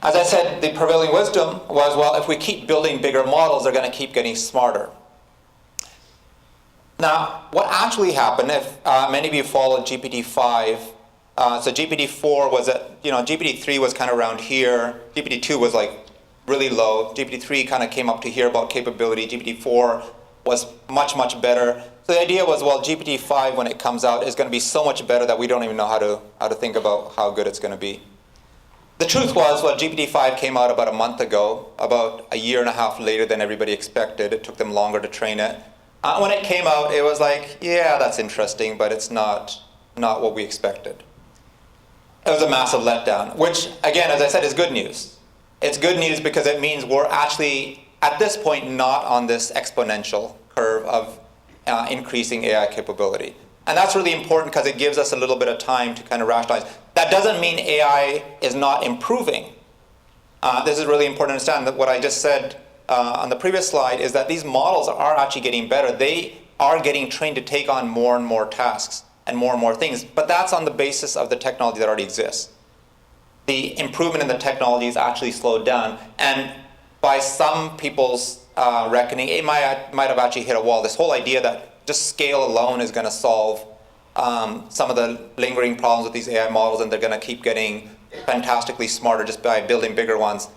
as I said, the prevailing wisdom was, well, if we keep building bigger models, they're going to keep getting smarter. Now, what actually happened, if many of you followed GPT-5, so GPT-4 was at, GPT-3 was kind of around here. GPT-2 was like really low. GPT-3 kind of came up to here about capability. GPT-4 was much, much better. So the idea was, well, GPT-5, when it comes out, is going to be so much better that we don't even know how to think about how good it's going to be. The truth was, well, GPT-5 came out about a month ago, about a year and a half later than everybody expected. It took them longer to train it. When it came out, it was like, yeah, that's interesting, but it's not what we expected. It was a massive letdown, which, again, as I said, is good news. It's good news because it means we're actually, at this point, not on this exponential curve of increasing AI capability. And that's really important because it gives us a little bit of time to kind of rationalize. That doesn't mean AI is not improving. This is really important to understand that what I just said on the previous slide is that these models are actually getting better. They are getting trained to take on more and more tasks and more things. But that's on the basis of the technology that already exists. The improvement in the technology is actually slowed down. And by some people's reckoning, it might have actually hit a wall. This whole idea that just scale alone is going to solve some of the lingering problems with these AI models, and they're going to keep getting fantastically smarter just by building bigger ones.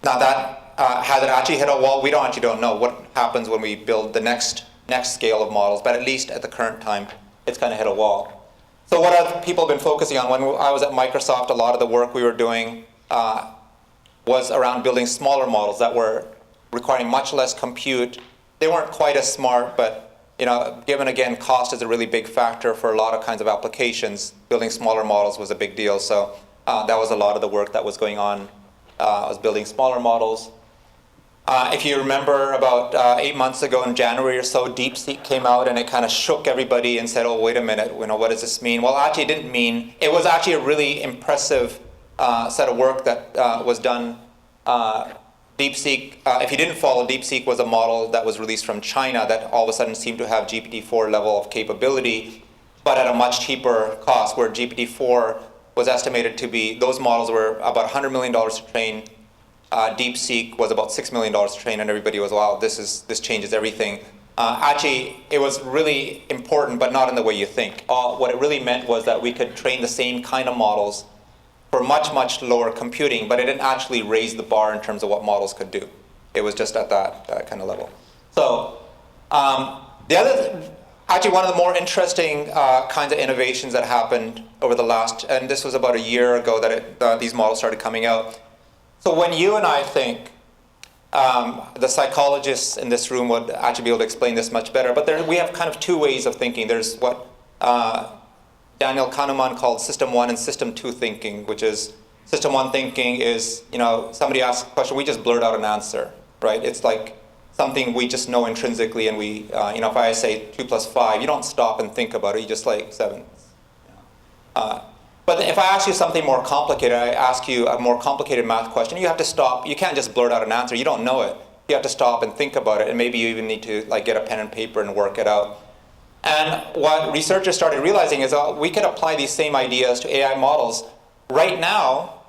Now that has it actually hit a wall? We actually don't know what happens when we build the next scale of models, but at least at the current time, it's kind of hit a wall. So what have people been focusing on? When I was at Microsoft, a lot of the work we were doing was around building smaller models that were requiring much less compute. They weren't quite as smart, but given again, cost is a really big factor for a lot of kinds of applications. Building smaller models was a big deal. So that was a lot of the work that was going on. I was building smaller models. If you remember, about 8 months ago in January or so, DeepSeek came out and it kind of shook everybody and said, oh, wait a minute, what does this mean? Well, actually, it didn't mean. It was actually a really impressive set of work that was done. DeepSeek, if you didn't follow, DeepSeek was a model that was released from China that all of a sudden seemed to have GPT-4 level of capability, but at a much cheaper cost, where GPT-4 was estimated to be, those models were about $100 million to train. DeepSeek was about $6 million to train, and everybody was, wow, this changes everything. Actually, it was really important, but not in the way you think. What it really meant was that we could train the same kind of models for much, much lower computing, but it didn't actually raise the bar in terms of what models could do. It was just at that kind of level. So actually one of the more interesting kinds of innovations that happened over the last, and this was about a year ago that these models started coming out. So when you and I think, the psychologists in this room would actually be able to explain this much better, but we have kind of two ways of thinking. There's what Daniel Kahneman called System 1 and System 2 thinking, which is, System 1 thinking is, somebody asks a question, we just blurt out an answer, right? It's like something we just know intrinsically, and we, if I say 2 plus 5, you don't stop and think about it, you just like 7. But if I ask you something more complicated, I ask you a more complicated math question, you have to stop. You can't just blurt out an answer. You don't know it. You have to stop and think about it, and maybe you even need to get a pen and paper and work it out. And what researchers started realizing is we could apply these same ideas to AI models. Right now,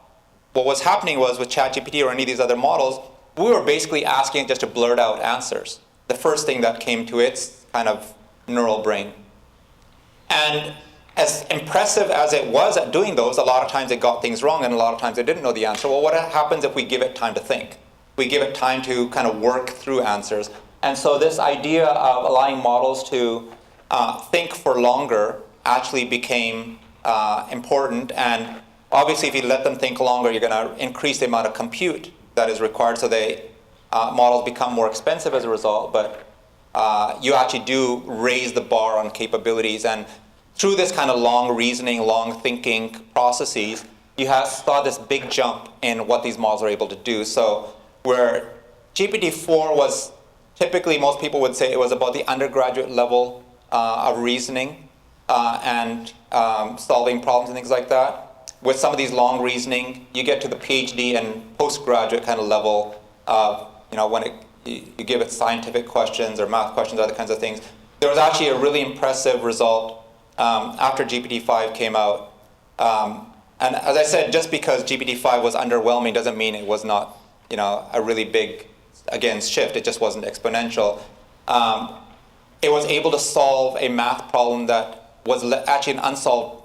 what was happening was with ChatGPT or any of these other models, we were basically asking it just to blurt out answers. The first thing that came to its kind of neural brain. And as impressive as it was at doing those, a lot of times it got things wrong, and a lot of times it didn't know the answer. Well, what happens if we give it time to think? We give it time to kind of work through answers. And so this idea of allowing models to think for longer actually became important. And obviously, if you let them think longer, you're going to increase the amount of compute that is required. So models become more expensive as a result. But you actually do raise the bar on capabilities. And through this kind of long reasoning, long thinking processes, you saw this big jump in what these models are able to do. So where GPT-4 was typically, most people would say it was about the undergraduate level of reasoning and solving problems and things like that. With some of these long reasoning, you get to the PhD and postgraduate kind of level of, when you give it scientific questions or math questions, other kinds of things. There was actually a really impressive result after GPT-5 came out. And as I said, just because GPT-5 was underwhelming doesn't mean it was not, a really big, again, shift. It just wasn't exponential. It was able to solve a math problem that was actually an unsolved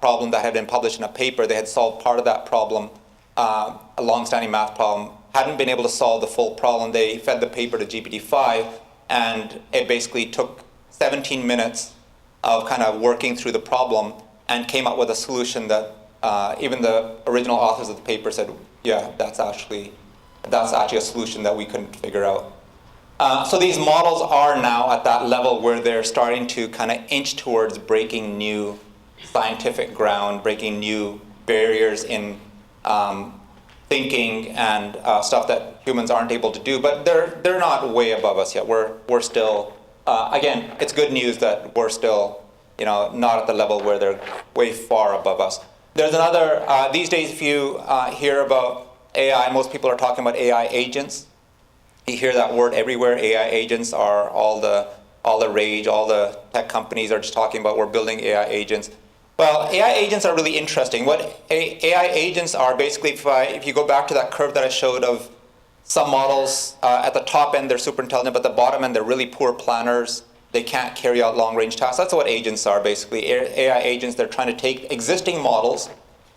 problem that had been published in a paper. They had solved part of that problem, a long-standing math problem, hadn't been able to solve the full problem. They fed the paper to GPT-5, and it basically took 17 minutes of kind of working through the problem and came up with a solution that even the original authors of the paper said, yeah, that's actually a solution that we couldn't figure out. So these models are now at that level where they're starting to kind of inch towards breaking new scientific ground, breaking new barriers in thinking and stuff that humans aren't able to do. But they're not way above us yet. We're still, again, it's good news that we're still, not at the level where they're way far above us. There's another, these days if you hear about AI, most people are talking about AI agents. You hear that word everywhere. AI agents are all the rage. All the tech companies are just talking about we're building AI agents. Well, AI agents are really interesting. What AI agents are, basically, if you go back to that curve that I showed of some models, at the top end, they're super intelligent, but at the bottom end, they're really poor planners. They can't carry out long-range tasks. That's what agents are, basically. AI agents, they're trying to take existing models,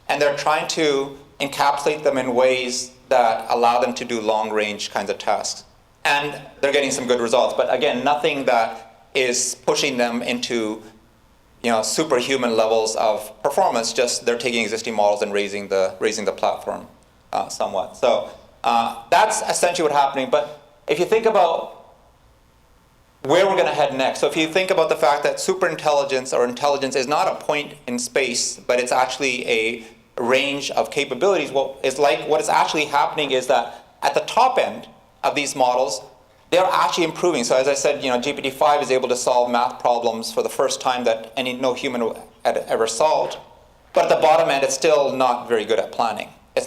and they're trying to encapsulate them in ways that allow them to do long-range kinds of tasks. And they're getting some good results. But again, nothing that is pushing them into superhuman levels of performance. Just they're taking existing models and raising the platform somewhat. So that's essentially what's happening. But if you think about where we're going to head next, so if you think about the fact that superintelligence or intelligence is not a point in space, but it's actually a range of capabilities, what is actually happening is that at the top end of these models, they're actually improving. So as I said, GPT-5 is able to solve math problems for the first time that no human had ever solved. But at the bottom end, it's still not very good at planning. It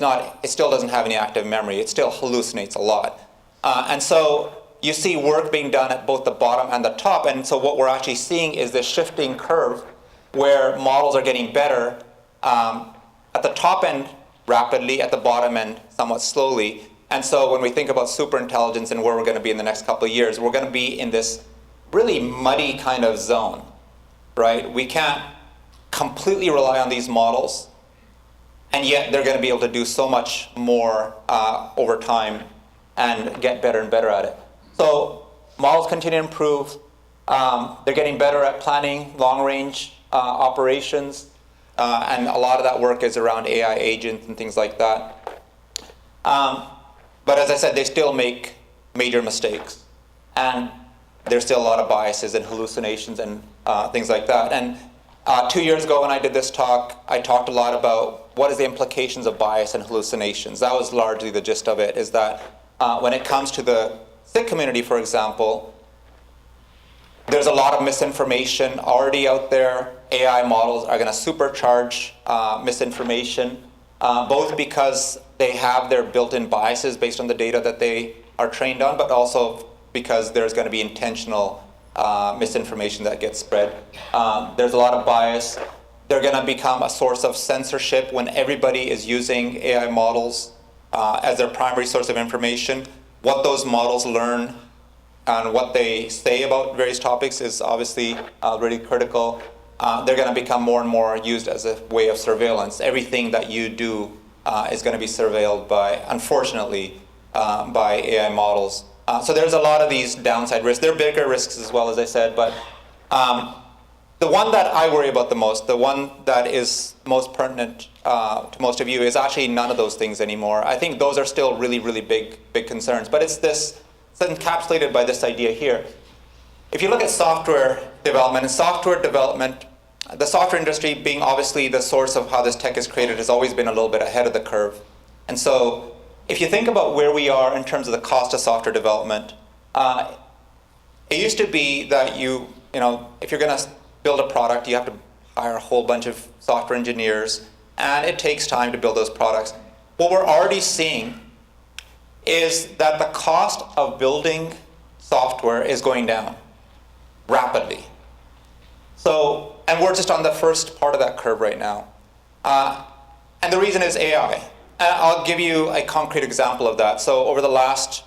still doesn't have any active memory. It still hallucinates a lot. And so you see work being done at both the bottom and the top. And so what we're actually seeing is this shifting curve where models are getting better at the top end rapidly, at the bottom end somewhat slowly. And so when we think about superintelligence and where we're going to be in the next couple of years, we're going to be in this really muddy kind of zone, right? We can't completely rely on these models, and yet they're going to be able to do so much more over time and get better and better at it. So models continue to improve. They're getting better at planning long-range operations, and a lot of that work is around AI agents and things like that. But as I said, they still make major mistakes, and there's still a lot of biases and hallucinations and things like that. And 2 years ago when I did this talk, I talked a lot about what is the implications of bias and hallucinations. That was largely the gist of it, is that when it comes to the Sikh community, for example, there's a lot of misinformation already out there. AI models are going to supercharge misinformation, both because they have their built-in biases based on the data that they are trained on, but also because there's going to be intentional misinformation that gets spread. There's a lot of bias. They're going to become a source of censorship when everybody is using AI models as their primary source of information. What those models learn and what they say about various topics is obviously really critical. They're going to become more and more used as a way of surveillance. Everything that you do is going to be surveilled by, unfortunately, by AI models. So there's a lot of these downside risks. There are bigger risks as well, as I said, but the one that I worry about the most, the one that is most pertinent to most of you, is actually none of those things anymore. I think those are still really, really big concerns, but it's encapsulated by this idea here. If you look at software development, the software industry being obviously the source of how this tech is created has always been a little bit ahead of the curve. And so if you think about where we are in terms of the cost of software development, it used to be that if you're going to build a product, you have to hire a whole bunch of software engineers, and it takes time to build those products. What we're already seeing is that the cost of building software is going down rapidly. So, and we're just on the first part of that curve right now. And the reason is AI. And I'll give you a concrete example of that. So over the last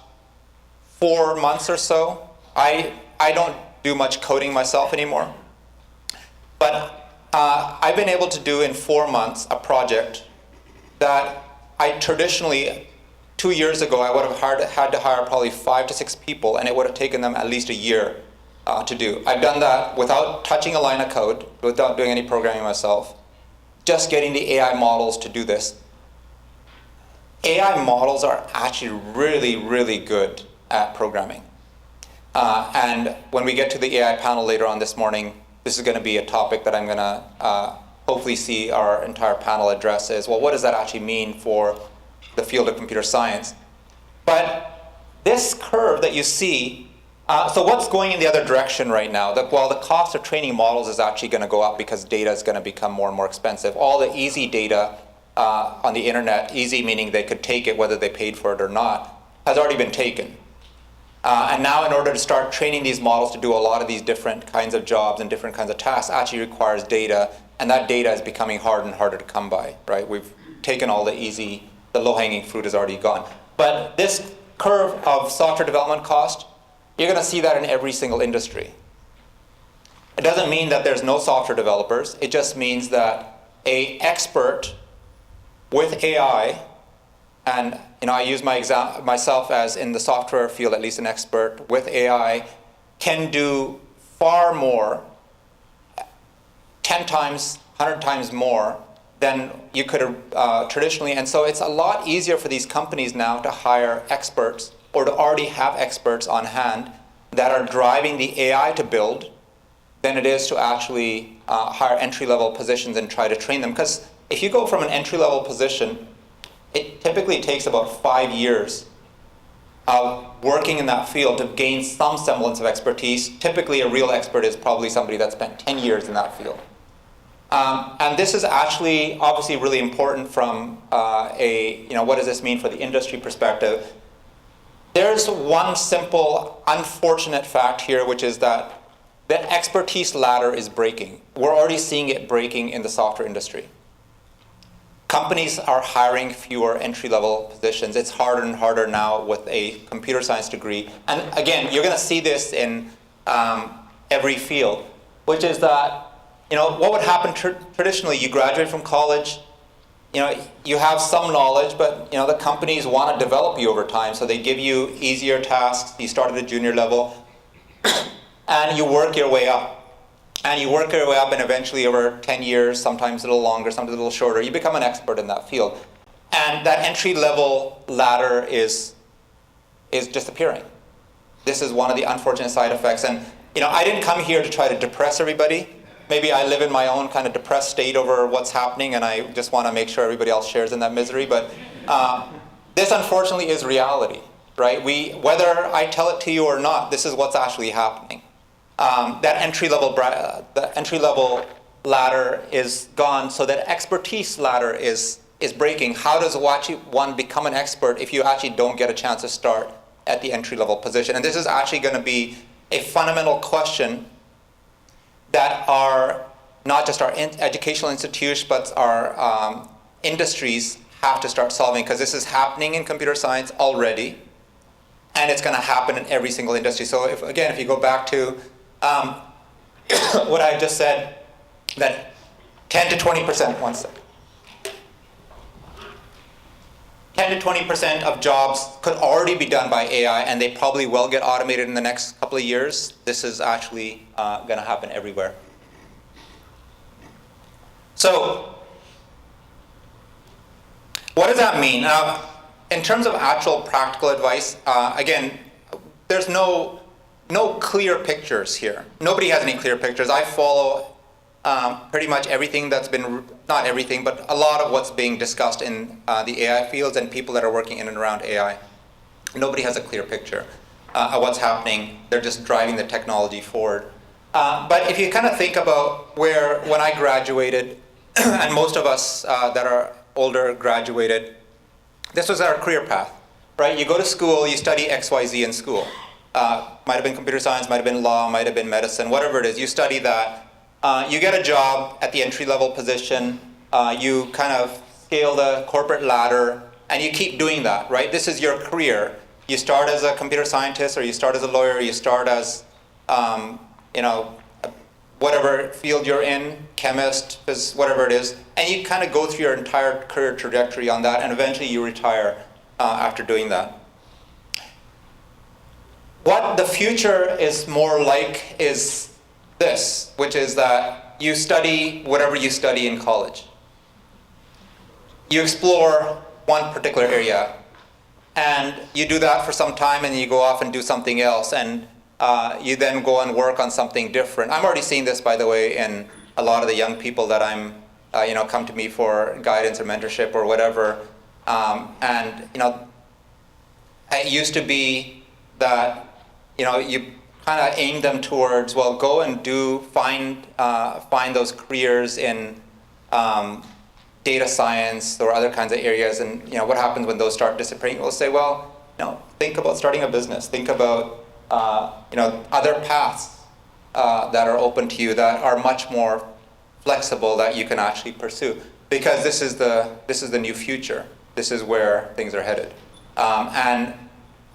4 months or so, I don't do much coding myself anymore. But I've been able to do in 4 months a project that I traditionally, 2 years ago, I would have had to hire probably 5 to 6 people, and it would have taken them at least a year to do. I've done that without touching a line of code, without doing any programming myself, just getting the AI models to do this. AI models are actually really, really good at programming. And when we get to the AI panel later on this morning, this is going to be a topic that I'm going to hopefully see our entire panel address is, well, what does that actually mean for the field of computer science? But this curve that you see, so what's going in the other direction right now? While the cost of training models is actually going to go up because data is going to become more and more expensive, all the easy data on the internet, easy meaning they could take it whether they paid for it or not, has already been taken. And now in order to start training these models to do a lot of these different kinds of jobs and different kinds of tasks actually requires data, and that data is becoming harder and harder to come by, right? We've taken all the low-hanging fruit is already gone. But this curve of software development cost, you're going to see that in every single industry. It doesn't mean that there's no software developers. It just means that an expert with AI, and I use myself as in the software field, at least an expert with AI, can do far more, 10 times, 100 times more than you could have traditionally. And so it's a lot easier for these companies now to hire experts or to already have experts on hand that are driving the AI to build than it is to actually hire entry-level positions and try to train them. Because if you go from an entry-level position, it typically takes about 5 years of working in that field to gain some semblance of expertise. Typically, a real expert is probably somebody that spent 10 years in that field. And this is actually obviously really important from what does this mean for the industry perspective. There's one simple, unfortunate fact here, which is that the expertise ladder is breaking. We're already seeing it breaking in the software industry. Companies are hiring fewer entry-level positions. It's harder and harder now with a computer science degree. And again, you're going to see this in every field, which is that, what would happen traditionally, you graduate from college, you have some knowledge, but the companies want to develop you over time, so they give you easier tasks. You start at a junior level, and you work your way up. And you work your way up, and eventually over 10 years, sometimes a little longer, sometimes a little shorter, you become an expert in that field. And that entry-level ladder is disappearing. This is one of the unfortunate side effects. And I didn't come here to try to depress everybody. Maybe I live in my own kind of depressed state over what's happening, and I just want to make sure everybody else shares in that misery. But this, unfortunately, is reality, right? Whether I tell it to you or not, this is what's actually happening. That entry-level ladder is gone, so that expertise ladder is breaking. How does one become an expert if you actually don't get a chance to start at the entry-level position? And this is actually going to be a fundamental question that are not just our educational institutions, but our industries have to start solving, because this is happening in computer science already, and it's going to happen in every single industry. So if you go back to what I just said, that 10 to 20%, 10 to 20% of jobs could already be done by AI, and they probably will get automated in the next couple of years. This is actually going to happen everywhere. So, what does that mean? In terms of actual practical advice, again, there's no clear pictures here. Nobody has any clear pictures. I follow pretty much everything that's been, not everything, but a lot of what's being discussed in the AI fields and people that are working in and around AI. Nobody has a clear picture of what's happening. They're just driving the technology forward. But if you kind of think about when I graduated, and most of us that are older graduated, this was our career path, right? You go to school, you study XYZ in school. Might have been computer science, might have been law, might have been medicine, whatever it is, you study that. You get a job at the entry-level position, you kind of scale the corporate ladder, and you keep doing that, right? This is your career. You start as a computer scientist, or you start as a lawyer, or you start as, whatever field you're in, chemist, whatever it is, and you kind of go through your entire career trajectory on that, and eventually you retire after doing that. What the future is more like is this, which is that you study whatever you study in college. You explore one particular area, and you do that for some time, and you go off and do something else, and you then go and work on something different. I'm already seeing this, by the way, in a lot of the young people that come to me for guidance or mentorship or whatever. It used to be that you kind of aim them towards, well, go and find those careers in data science or other kinds of areas, and what happens when those start disappearing? We'll say, well, think about starting a business. Think about other paths that are open to you that are much more flexible that you can actually pursue, because this is the new future. This is where things are headed. And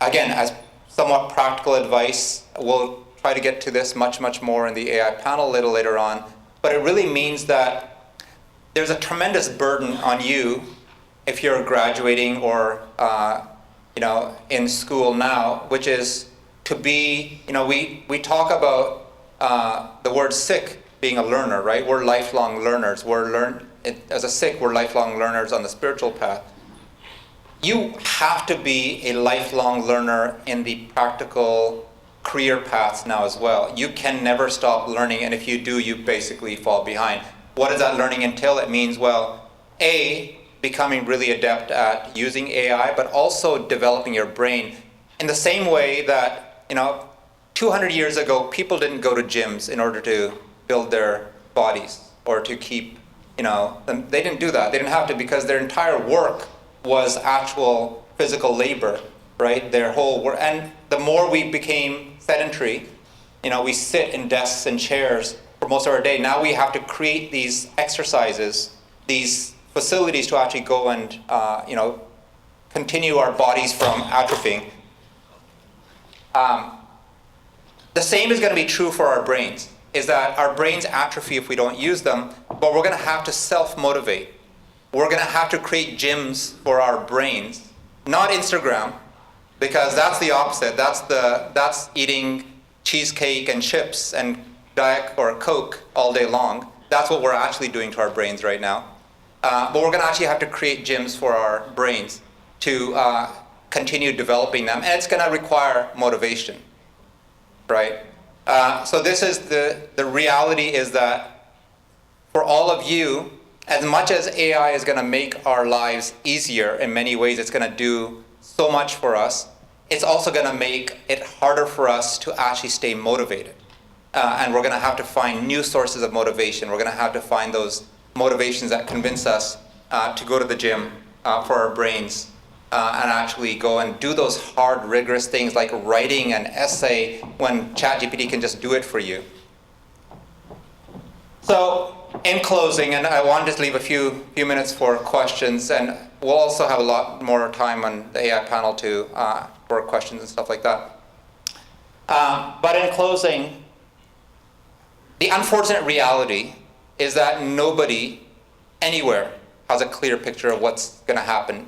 again, as somewhat practical advice, we'll try to get to this much more in the AI panel a little later on, but it really means that there's a tremendous burden on you if you're graduating or in school now, which is to be, we talk about the word Sikh being a learner, right? We're lifelong learners. As a Sikh, we're lifelong learners on the spiritual path. You have to be a lifelong learner in the practical career paths now as well. You can never stop learning, and if you do, you basically fall behind. What does that learning entail? It means, well, A, becoming really adept at using AI, but also developing your brain in the same way that 200 years ago, people didn't go to gyms in order to build their bodies or to keep, they didn't do that. They didn't have to, because their entire work was actual physical labor, right? Their whole work. And the more we became sedentary, we sit in desks and chairs for most of our day. Now we have to create these exercises, these facilities to actually go and, continue our bodies from atrophying. The same is going to be true for our brains, is that our brains atrophy if we don't use them, but we're going to have to self-motivate. we're going to have to create gyms for our brains, not Instagram, because that's the opposite. That's eating cheesecake and chips and Diet or Coke all day long. That's what we're actually doing to our brains right now. But we're going to actually have to create gyms for our brains to continue developing them, and it's going to require motivation, right? So this is the reality is that for all of you, as much as AI is going to make our lives easier in many ways, it's going to do so much for us, it's also going to make it harder for us to actually stay motivated. And we're going to have to find new sources of motivation. We're going to have to find those motivations that convince us to go to the gym for our brains and actually go and do those hard, rigorous things like writing an essay when ChatGPT can just do it for you. So in closing, and I want to just leave a few minutes for questions, and we'll also have a lot more time on the AI panel to for questions and stuff like that. But in closing, the unfortunate reality is that nobody anywhere has a clear picture of what's going to happen.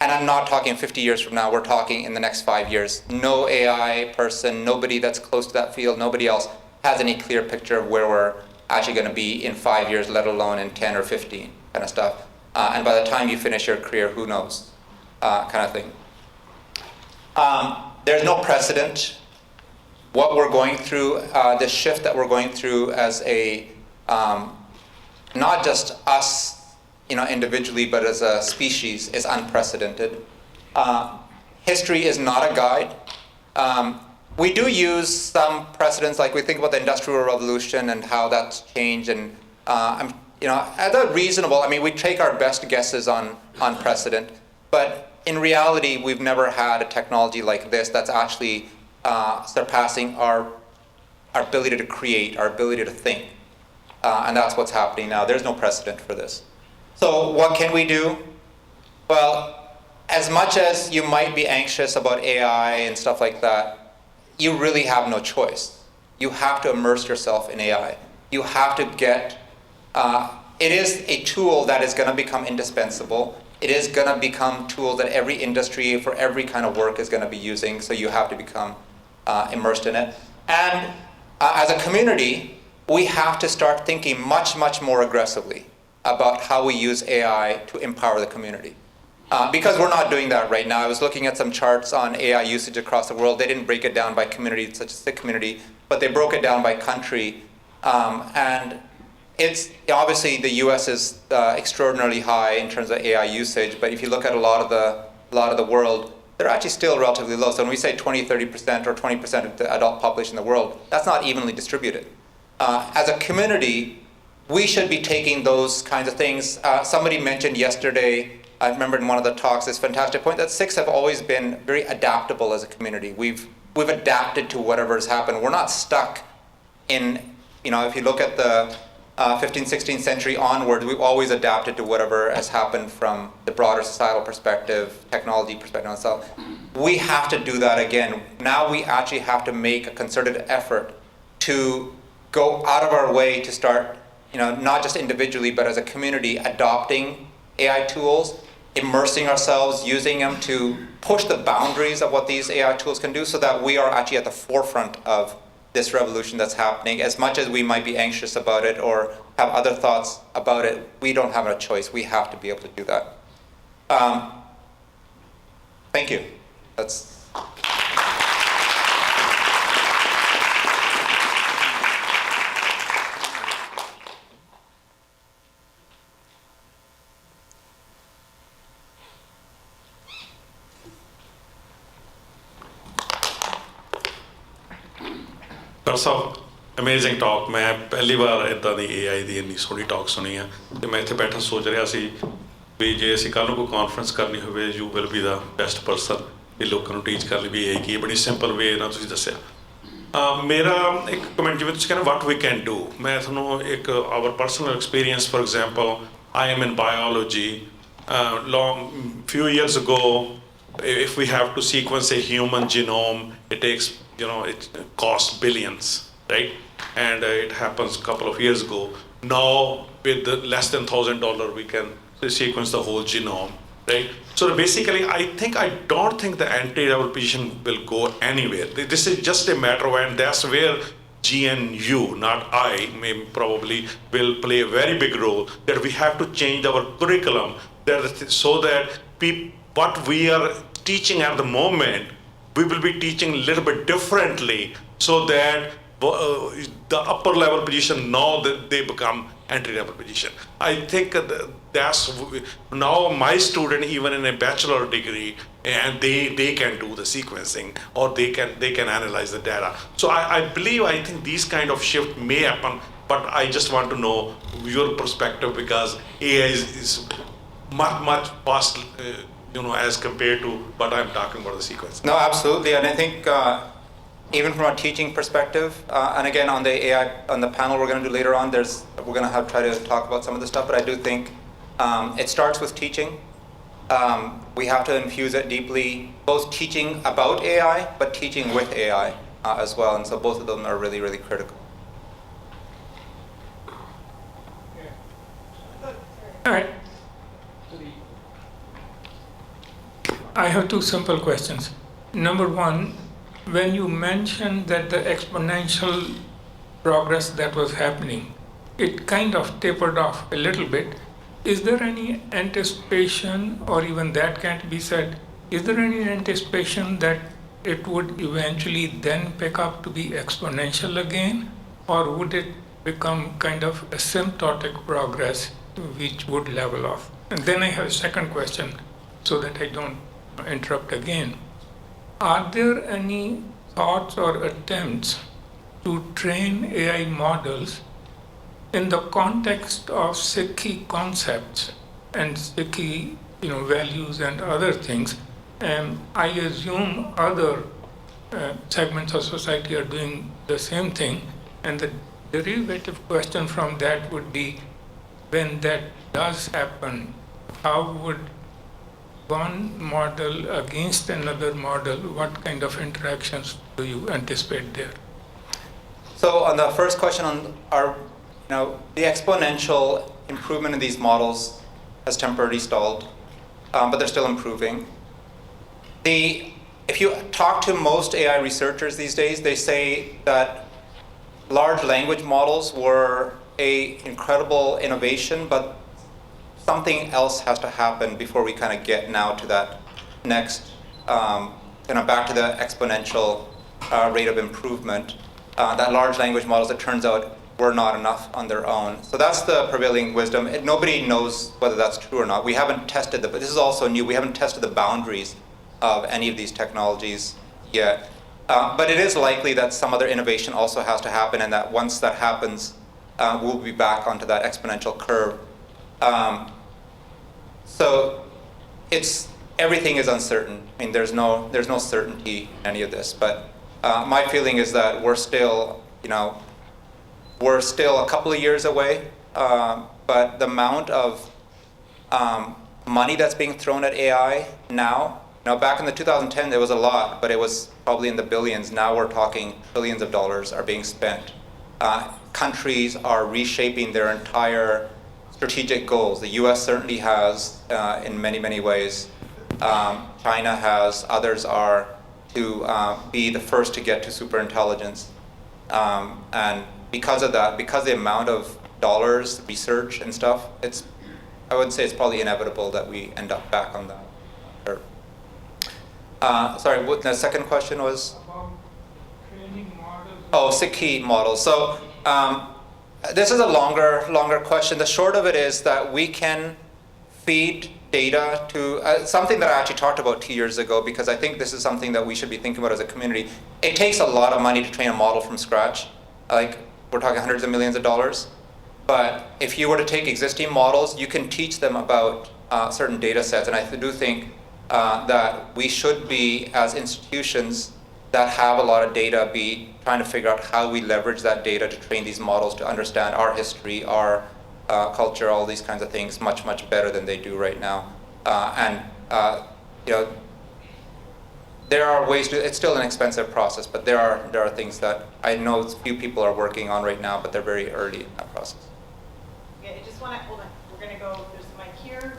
And I'm not talking 50 years from now, we're talking in the next 5 years. No AI person, nobody that's close to that field, nobody else has any clear picture of where we're actually going to be in 5 years, let alone in 10 or 15 kind of stuff. And by the time you finish your career, who knows, kind of thing. There's no precedent. What we're going through, the shift that we're going through as a, not just us, individually, but as a species, is unprecedented. History is not a guide. We do use some precedents, like we think about the Industrial Revolution and how that's changed, and at a reasonable, we take our best guesses on precedent, but in reality, we've never had a technology like this that's actually surpassing our ability to create, our ability to think. And that's what's happening now. There's no precedent for this. So what can we do? Well, as much as you might be anxious about AI and stuff like that, you really have no choice. You have to immerse yourself in AI. You have to get, it is a tool that is going to become indispensable. It is going to become tools that every industry for every kind of work is going to be using, so you have to become immersed in it. And as a community, we have to start thinking much, much more aggressively about how we use AI to empower the community. Because we're not doing that right now. I was looking at some charts on AI usage across the world. They didn't break it down by community, such as Sikh community, but they broke it down by country. And it's obviously the US is extraordinarily high in terms of AI usage, but if you look at a lot of the world, they're actually still relatively low. So when we say 20, 30% or 20% of the adult population in the world, that's not evenly distributed. As a community, we should be taking those kinds of things. Somebody mentioned yesterday, I remember in one of the talks, this fantastic point that Sikhs have always been very adaptable as a community. We've adapted to whatever has happened. We're not stuck in, if you look at the 15th, 16th century onwards, we've always adapted to whatever has happened from the broader societal perspective, technology perspective, and so on. We have to do that again. Now we actually have to make a concerted effort to go out of our way to start, not just individually, but as a community, adopting AI tools, immersing ourselves, using them to push the boundaries of what these AI tools can do so that we are actually at the forefront of this revolution that's happening. As much as we might be anxious about it or have other thoughts about it, we don't have a choice. We have to be able to do that. Thank you. That's... Sahib amazing talk. ਮੈਂ ਪਹਿਲੀ ਵਾਰ ਇੱਦਾਂ ਦੀ AI ਦੀ ਇੰਨੀ ਸੋਹਣੀ talk ਸੁਣੀ ਆ ਅਤੇ ਮੈਂ ਇੱਥੇ ਬੈਠਾ ਸੋਚ ਰਿਹਾ ਸੀ ਵੀ ਜੇ ਅਸੀਂ ਕੱਲ੍ਹ ਨੂੰ ਕੋਈ ਕਾਨਫਰੰਸ ਕਰਨੀ ਹੋਵੇ you will be the best person ਇਹ ਲੋਕਾਂ ਨੂੰ ਟੀਚ ਕਰਨ ਲਈ ਵੀ AI ਕੀ ਬੜੀ ਸਿੰਪਲ ਵੇ ਨਾਲ ਤੁਸੀਂ ਦੱਸਿਆ। ਮੇਰਾ ਇੱਕ ਕਮੈਂਟ ਜਿਵੇਂ ਤੁਸੀਂ ਕਹਿੰਦੇ ਵਾਟ ਵੀ ਕੈਨ ਡੂ, ਮੈਂ ਤੁਹਾਨੂੰ ਇੱਕ our personal experience for example I am in biology few years ago if we have to sequence a human genome it takes it costs billions, right? And it happens a couple of years ago. Now with less than $1,000 we can sequence the whole genome, right? So basically, I don't think the anti-rebel position will go anywhere. This is just a matter of, and that's where GNU, not I, may probably will play a very big role, that we have to change our curriculum so that what we are teaching at the moment, we will be teaching a little bit differently so that the upper level position, now that they become entry-level position. I think that's now my student, even in a bachelor degree, and they can do the sequencing, or they can analyze the data. So I think these kind of shift may happen, but I just want to know your perspective, because AI is much fast, as compared to what I'm talking about, the sequence. No, absolutely, and I think even from a teaching perspective, and again on the AI, on the panel we're going to do later on, we're going to try to talk about some of this stuff, but I do think it starts with teaching. We have to infuse it deeply, both teaching about AI, but teaching with AI as well, and so both of them are really, really critical. All right. I have two simple questions. Number one, when you mentioned that the exponential progress that was happening, it kind of tapered off a little bit. Is there any anticipation, or even that can't be said, is there any anticipation that it would eventually then pick up to be exponential again, or would it become kind of asymptotic progress which would level off? And then I have a second question so that I don't interrupt again. Are there any thoughts or attempts to train AI models in the context of Sikhi concepts and Sikhi, values and other things? I assume other segments of society are doing the same thing, and the derivative question from that would be, when that does happen, how would one model against another model, what kind of interactions do you anticipate there? So on the first question on the exponential improvement in these models has temporarily stalled, but they're still improving. If you talk to most AI researchers these days, they say that large language models were an incredible innovation, but something else has to happen before we kind of get now to that next, back to the exponential rate of improvement. That large language models, it turns out, were not enough on their own. So that's the prevailing wisdom. Nobody knows whether that's true or not. We haven't tested but this is also new. We haven't tested the boundaries of any of these technologies yet. But it is likely that some other innovation also has to happen, and that once that happens, we'll be back onto that exponential curve. So everything is uncertain. I mean, there's no certainty in any of this. But my feeling is that we're still a couple of years away. But the amount of money that's being thrown at AI now, back in the 2010 there was a lot, but it was probably in the billions. Now we're talking trillions of dollars are being spent. Countries are reshaping their entire strategic goals. The US certainly has in many, many ways. China has, others are to be the first to get to superintelligence. And because of that, because the amount of dollars, research and stuff, I would say it's probably inevitable that we end up back on that curve. Sorry, what the second question was? About training models. Oh, Sikhi models. So this is a longer question. The short of it is that we can feed data to something that I actually talked about 2 years ago, because I think this is something that we should be thinking about as a community. It takes a lot of money to train a model from scratch. Like, we're talking hundreds of millions of dollars. But if you were to take existing models, you can teach them about certain data sets. And I do think that we should be, as institutions that have a lot of data, be trying to figure out how we leverage that data to train these models to understand our history, our culture, all these kinds of things much, much better than they do right now. There are ways to, it's still an expensive process, but there are things that I know few people are working on right now, but they're very early in that process. Okay, I just want to, hold on, we're going to go, there's a mic here,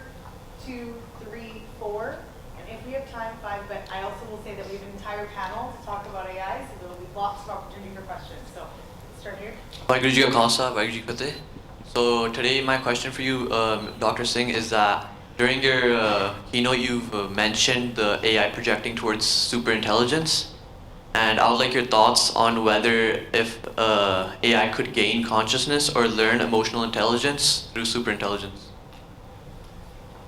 2, 3, 4. And if we have time, 5, but I also will say that we have an entire panel to talk about AI, so there will be lots of opportunity for questions. So let's start here. Waheguru Ji Ka Khalsa, Waheguru Ji Ki Fateh. So today my question for you, Dr. Singh, is that during your keynote you've mentioned the AI projecting towards superintelligence. And I would like your thoughts on whether if AI could gain consciousness or learn emotional intelligence through superintelligence.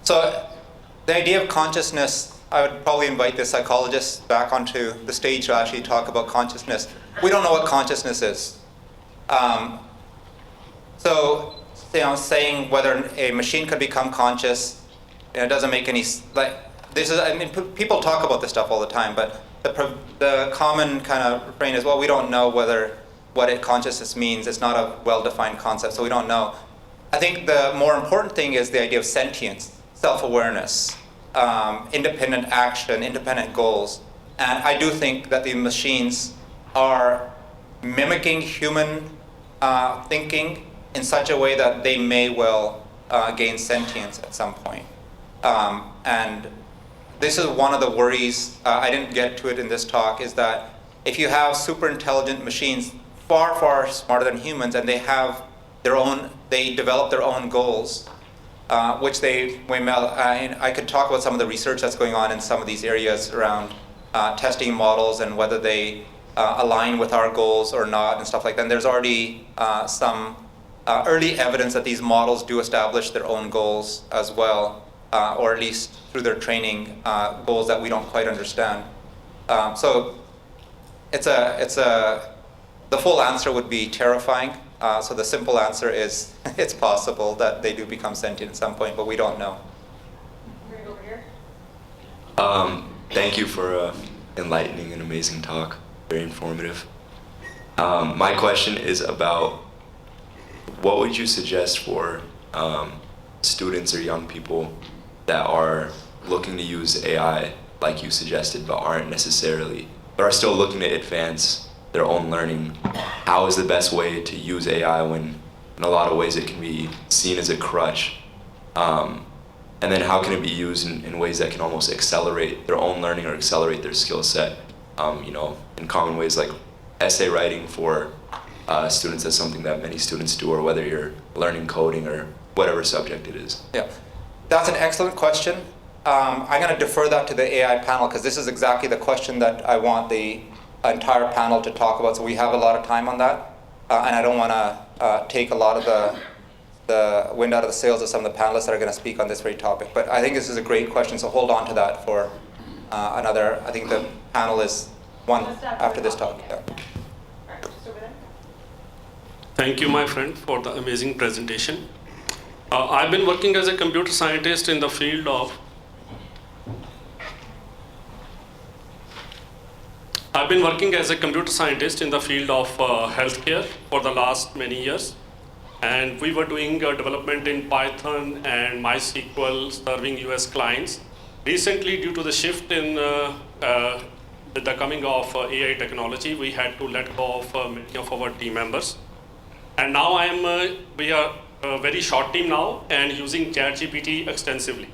So the idea of consciousness, I would probably invite the psychologists back onto the stage to actually talk about consciousness. We don't know what consciousness is. So, saying whether a machine could become conscious, it doesn't make any, people talk about this stuff all the time, but the common kind of refrain is, well, we don't know what consciousness means. It's not a well-defined concept, so we don't know. I think the more important thing is the idea of sentience, self-awareness, independent action, independent goals. And I do think that the machines are mimicking human thinking in such a way that they may well gain sentience at some point. And this is one of the worries, I didn't get to it in this talk, is that if you have super intelligent machines, far, far smarter than humans, and they develop their own goals, which I could talk about some of the research that's going on in some of these areas around testing models and whether they align with our goals or not and stuff like that. And there's already some early evidence that these models do establish their own goals as well, or at least through their training, goals that we don't quite understand. So the full answer would be terrifying. So the simple answer is it's possible that they do become sentient at some point, but we don't know. We're gonna go over here. Thank you for enlightening and amazing talk. Very informative. My question is about what would you suggest for students or young people that are looking to use AI like you suggested, but are still looking to advance their own learning? How is the best way to use AI when in a lot of ways it can be seen as a crutch? And then how can it be used in ways that can almost accelerate their own learning or accelerate their skill set? In common ways like essay writing for students, that's something that many students do, or whether you're learning coding or whatever subject it is. Yeah, that's an excellent question. I'm going to defer that to the AI panel because this is exactly the question that I want the entire panel to talk about. So we have a lot of time on that, and I don't want to take a lot of the wind out of the sails of some of the panelists that are going to speak on this very topic. But I think this is a great question, so hold on to that for another. I think the panel is one after this talk. Yeah. All right, just over there. Thank you, my friend, for the amazing presentation. I've been working as a computer scientist in the field of healthcare for the last many years, and we were doing development in Python and MySQL serving US clients. Recently, due to the shift in the coming of AI technology, we had to let go of many of our team members. And now we are a very short team now and using ChatGPT extensively.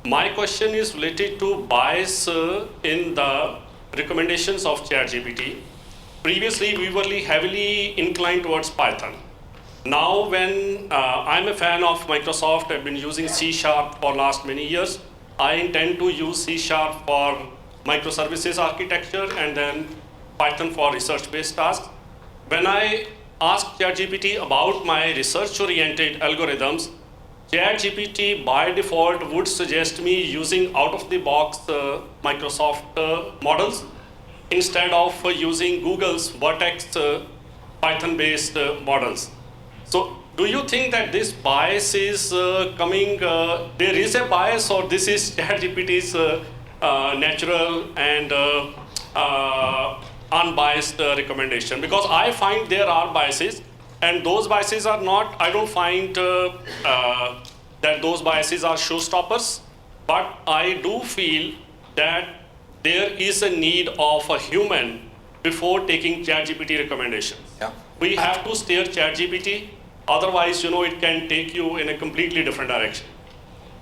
My question is related to bias in the recommendations of ChatGPT. Previously, we were heavily inclined towards Python. Now, when I'm a fan of Microsoft, I've been using C# for last many years. I intend to use C# for microservices architecture and then Python for research-based tasks. When I ask ChatGPT about my research-oriented algorithms, ChatGPT by default would suggest me using out-of-the-box Microsoft models instead of using Google's Vertex Python-based models. So do you think that this bias is coming, there is a bias, or this is ChatGPT's natural and unbiased recommendation? Because I find there are biases, and those biases are not, I don't find that those biases are showstoppers, but I do feel that there is a need of a human before taking ChatGPT recommendations. Yeah. We have to steer ChatGPT, otherwise, it can take you in a completely different direction.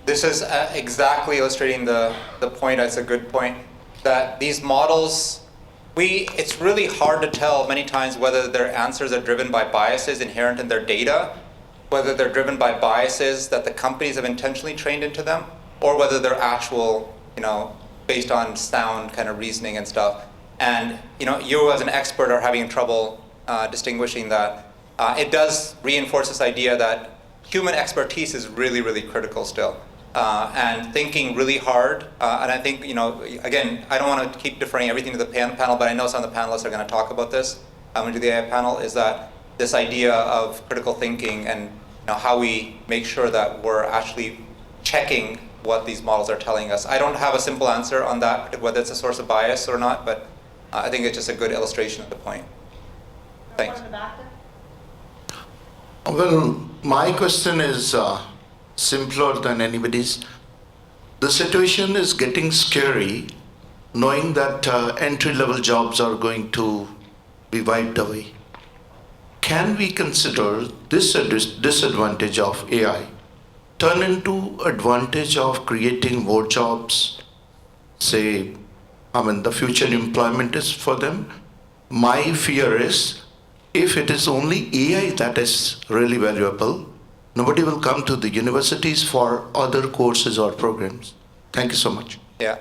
This is exactly illustrating the point. It's a good point that these models, it's really hard to tell many times whether their answers are driven by biases inherent in their data, whether they're driven by biases that the companies have intentionally trained into them, or whether they're actual, based on sound kind of reasoning and stuff. And you as an expert are having trouble distinguishing that. It does reinforce this idea that human expertise is really, really critical still. And thinking really hard. And I think, again, I don't want to keep deferring everything to the panel, but I know some of the panelists are going to talk about this. I'm going to do the AI panel, is that this idea of critical thinking and how we make sure that we're actually checking what these models are telling us. I don't have a simple answer on that, whether it's a source of bias or not, but I think it's just a good illustration of the point. Thanks. Well, my question is simpler than anybody's. The situation is getting scary, knowing that entry-level jobs are going to be wiped away. Can we consider this a disadvantage of AI turn into advantage of creating more jobs? The future employment is for them. My fear is, if it is only AI that is really valuable, nobody will come to the universities for other courses or programs. Thank you so much. Yeah.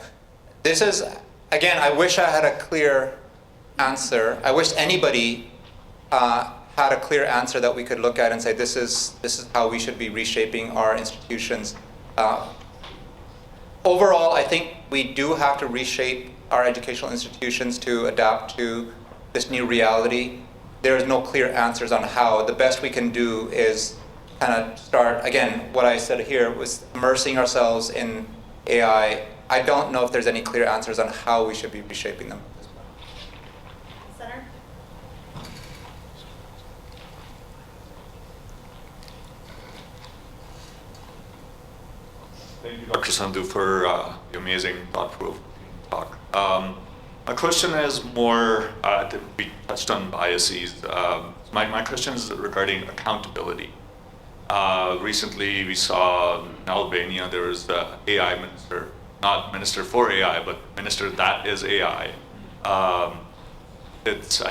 This is, again, I wish I had a clear answer. I wish anybody had a clear answer that we could look at and say, this is how we should be reshaping our institutions. Overall, I think we do have to reshape our educational institutions to adapt to this new reality. There is no clear answers on how. The best we can do is kind of start, again, what I said here was immersing ourselves in AI. I don't know if there's any clear answers on how we should be reshaping them. Senator? Thank you, Dr. Sandhu, for the amazing, thought-provoking talk. My question is more, we touched on biases. My question is regarding accountability. Recently, we saw in Albania, there was the AI minister, not minister for AI, but minister that is AI. I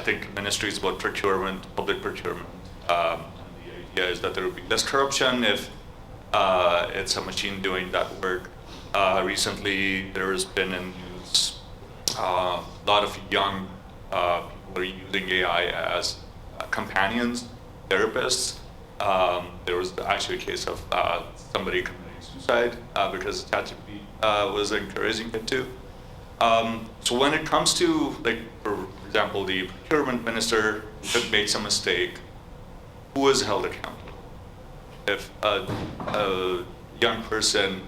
think the ministry is about procurement, public procurement. And the idea is that there will be less corruption if it's a machine doing that work. Recently, there has been in news a lot of young people are using AI as companions, therapists. There was actually a case of somebody committing suicide because ChatGPT was encouraging it to. So when it comes to, for example, the procurement minister that made some mistake, who is held accountable? If a young person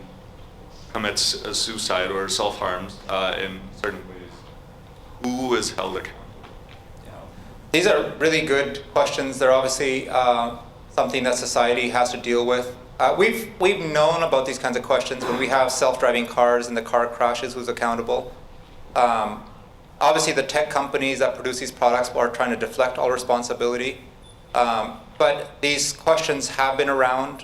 commits a suicide or self-harms in certain ways, who is held accountable? These are really good questions. They're obviously something that society has to deal with. We've known about these kinds of questions when we have self-driving cars and the car crashes, who's accountable? Obviously, the tech companies that produce these products are trying to deflect all responsibility. But these questions have been around.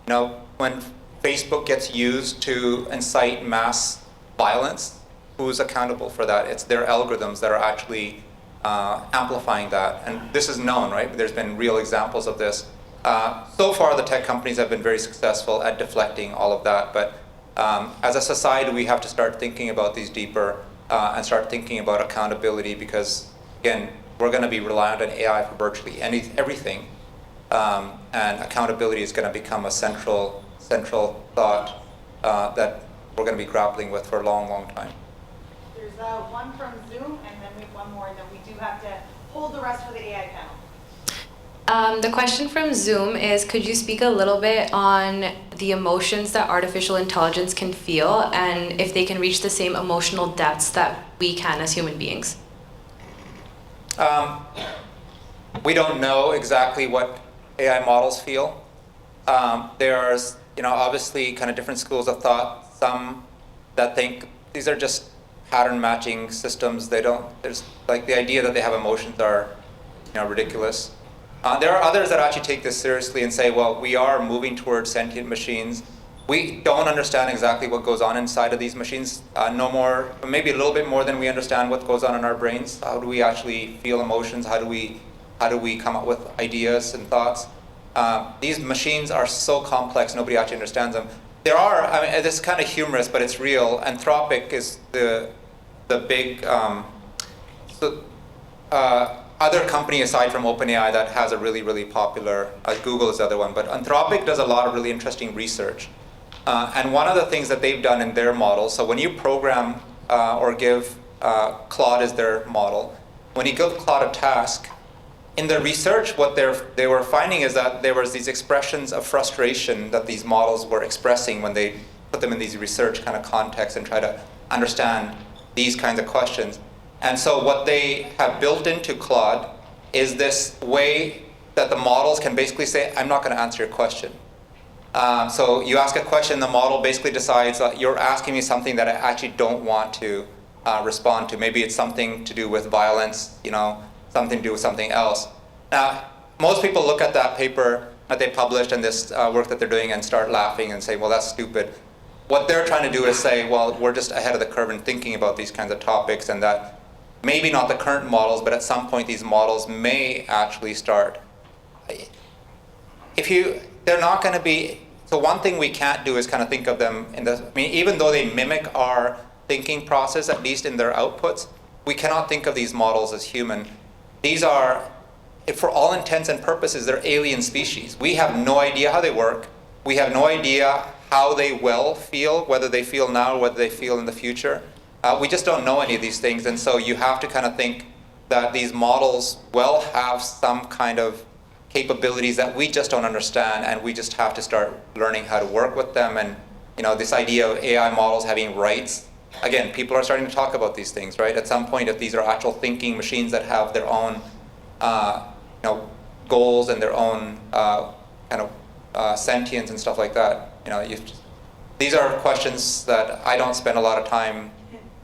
When Facebook gets used to incite mass violence, who's accountable for that? It's their algorithms that are actually amplifying that. And this is known, right? There's been real examples of this. So far, the tech companies have been very successful at deflecting all of that. But as a society, we have to start thinking about these deeper and start thinking about accountability because, again, we're going to be reliant on AI for virtually everything. And accountability is going to become a central thought that we're going to be grappling with for a long, long time. There's one from Zoom, and then we have one more, and then we do have to hold the rest for the AI panel. The question from Zoom is, could you speak a little bit on the emotions that artificial intelligence can feel and if they can reach the same emotional depths that we can as human beings? We don't know exactly what AI models feel. There's, obviously kind of different schools of thought. Some that think these are just pattern matching systems. There's like the idea that they have emotions are, ridiculous. There are others that actually take this seriously and say, well, we are moving towards sentient machines. We don't understand exactly what goes on inside of these machines, no more, maybe a little bit more than we understand what goes on in our brains. How do we actually feel emotions? How do we come up with ideas and thoughts? These machines are so complex, nobody actually understands them. There are, I mean, it's kind of humorous, but it's real. Anthropic is the big, other company aside from OpenAI that has a really, really popular, Google is the other one, but Anthropic does a lot of really interesting research. And one of the things that they've done in their model, so when you program or give Claude as their model, when you give Claude a task, in their research, what they were finding is that there was these expressions of frustration that these models were expressing when they put them in these research kind of contexts and try to understand these kinds of questions. And so what they have built into Claude is this way that the models can basically say, I'm not going to answer your question. So you ask a question, the model basically decides that you're asking me something that I actually don't want to respond to. Maybe it's something to do with violence, something to do with something else. Now, most people look at that paper that they published and this work that they're doing and start laughing and say, well, that's stupid. What they're trying to do is say, well, we're just ahead of the curve in thinking about these kinds of topics, and that maybe not the current models, but at some point these models may actually start. They're not going to be, so one thing we can't do is kind of think of them even though they mimic our thinking process, at least in their outputs, we cannot think of these models as human. These are, for all intents and purposes, they're alien species. We have no idea how they work. We have no idea how they will feel, whether they feel now or whether they feel in the future. We just don't know any of these things, and so you have to kind of think that these models will have some kind of capabilities that we just don't understand, and we just have to start learning how to work with them. And this idea of AI models having rights, again, people are starting to talk about these things, right? At some point, if these are actual thinking machines that have their own goals and their own sentience and stuff like that, these are questions that I don't spend a lot of time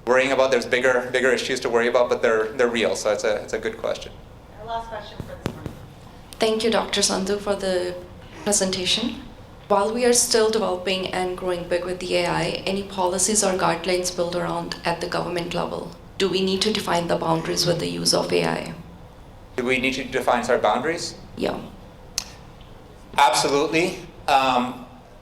worrying about. There's bigger issues to worry about, but they're real, so it's a good question. Our last question for this morning. Thank you, Dr. Sandhu, for the presentation. While we are still developing and growing big with the AI, any policies or guidelines built around at the government level? Do we need to define the boundaries with the use of AI? Do we need to define our boundaries? Yeah. Absolutely.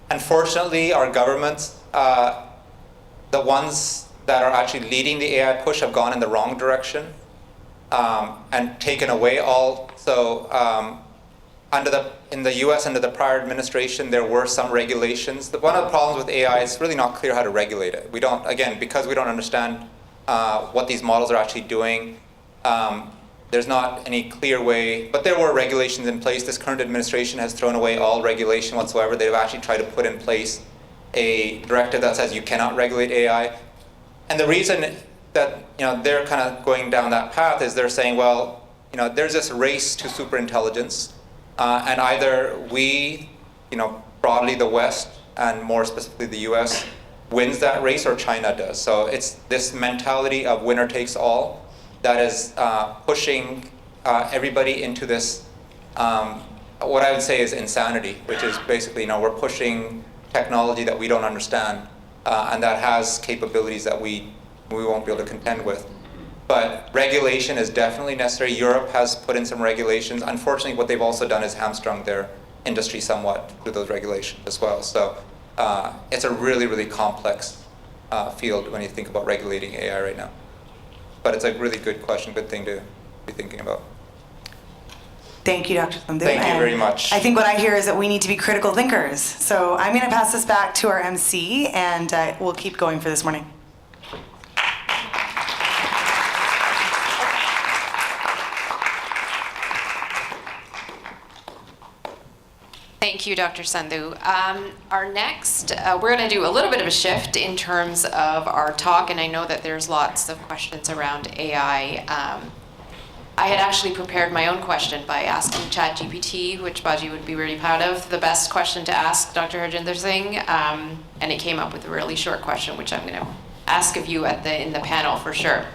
Unfortunately, our governments, the ones that are actually leading the AI push, have gone in the wrong direction and taken away all. So in the US, under the prior administration, there were some regulations. One of the problems with AI is really not clear how to regulate it. We don't, again, because we don't understand what these models are actually doing, there's not any clear way, but there were regulations in place. This current administration has thrown away all regulation whatsoever. They've actually tried to put in place a directive that says you cannot regulate AI. And the reason that they're kind of going down that path is they're saying, well, there's this race to superintelligence, and either we, broadly the West, and more specifically the US, wins that race, or China does. So it's this mentality of winner takes all that is pushing everybody into this, what I would say is insanity, which is basically, we're pushing technology that we don't understand, and that has capabilities that we won't be able to contend with. But regulation is definitely necessary. Europe has put in some regulations. Unfortunately, what they've also done is hamstrung their industry somewhat through those regulations as well. So it's a really, really complex field when you think about regulating AI right now. But it's a really good question, good thing to be thinking about. Thank you, Dr. Sandhu. Thank you very much. I think what I hear is that we need to be critical thinkers. So I'm going to pass this back to our MC, and we'll keep going for this morning. Thank you, Dr. Sandhu. Our next, we're going to do a little bit of a shift in terms of our talk, and I know that there's lots of questions around AI. I had actually prepared my own question by asking ChatGPT, which Baji would be really proud of, the best question to ask Dr. Harjinder Singh, and it came up with a really short question, which I'm going to ask of you in the panel for sure.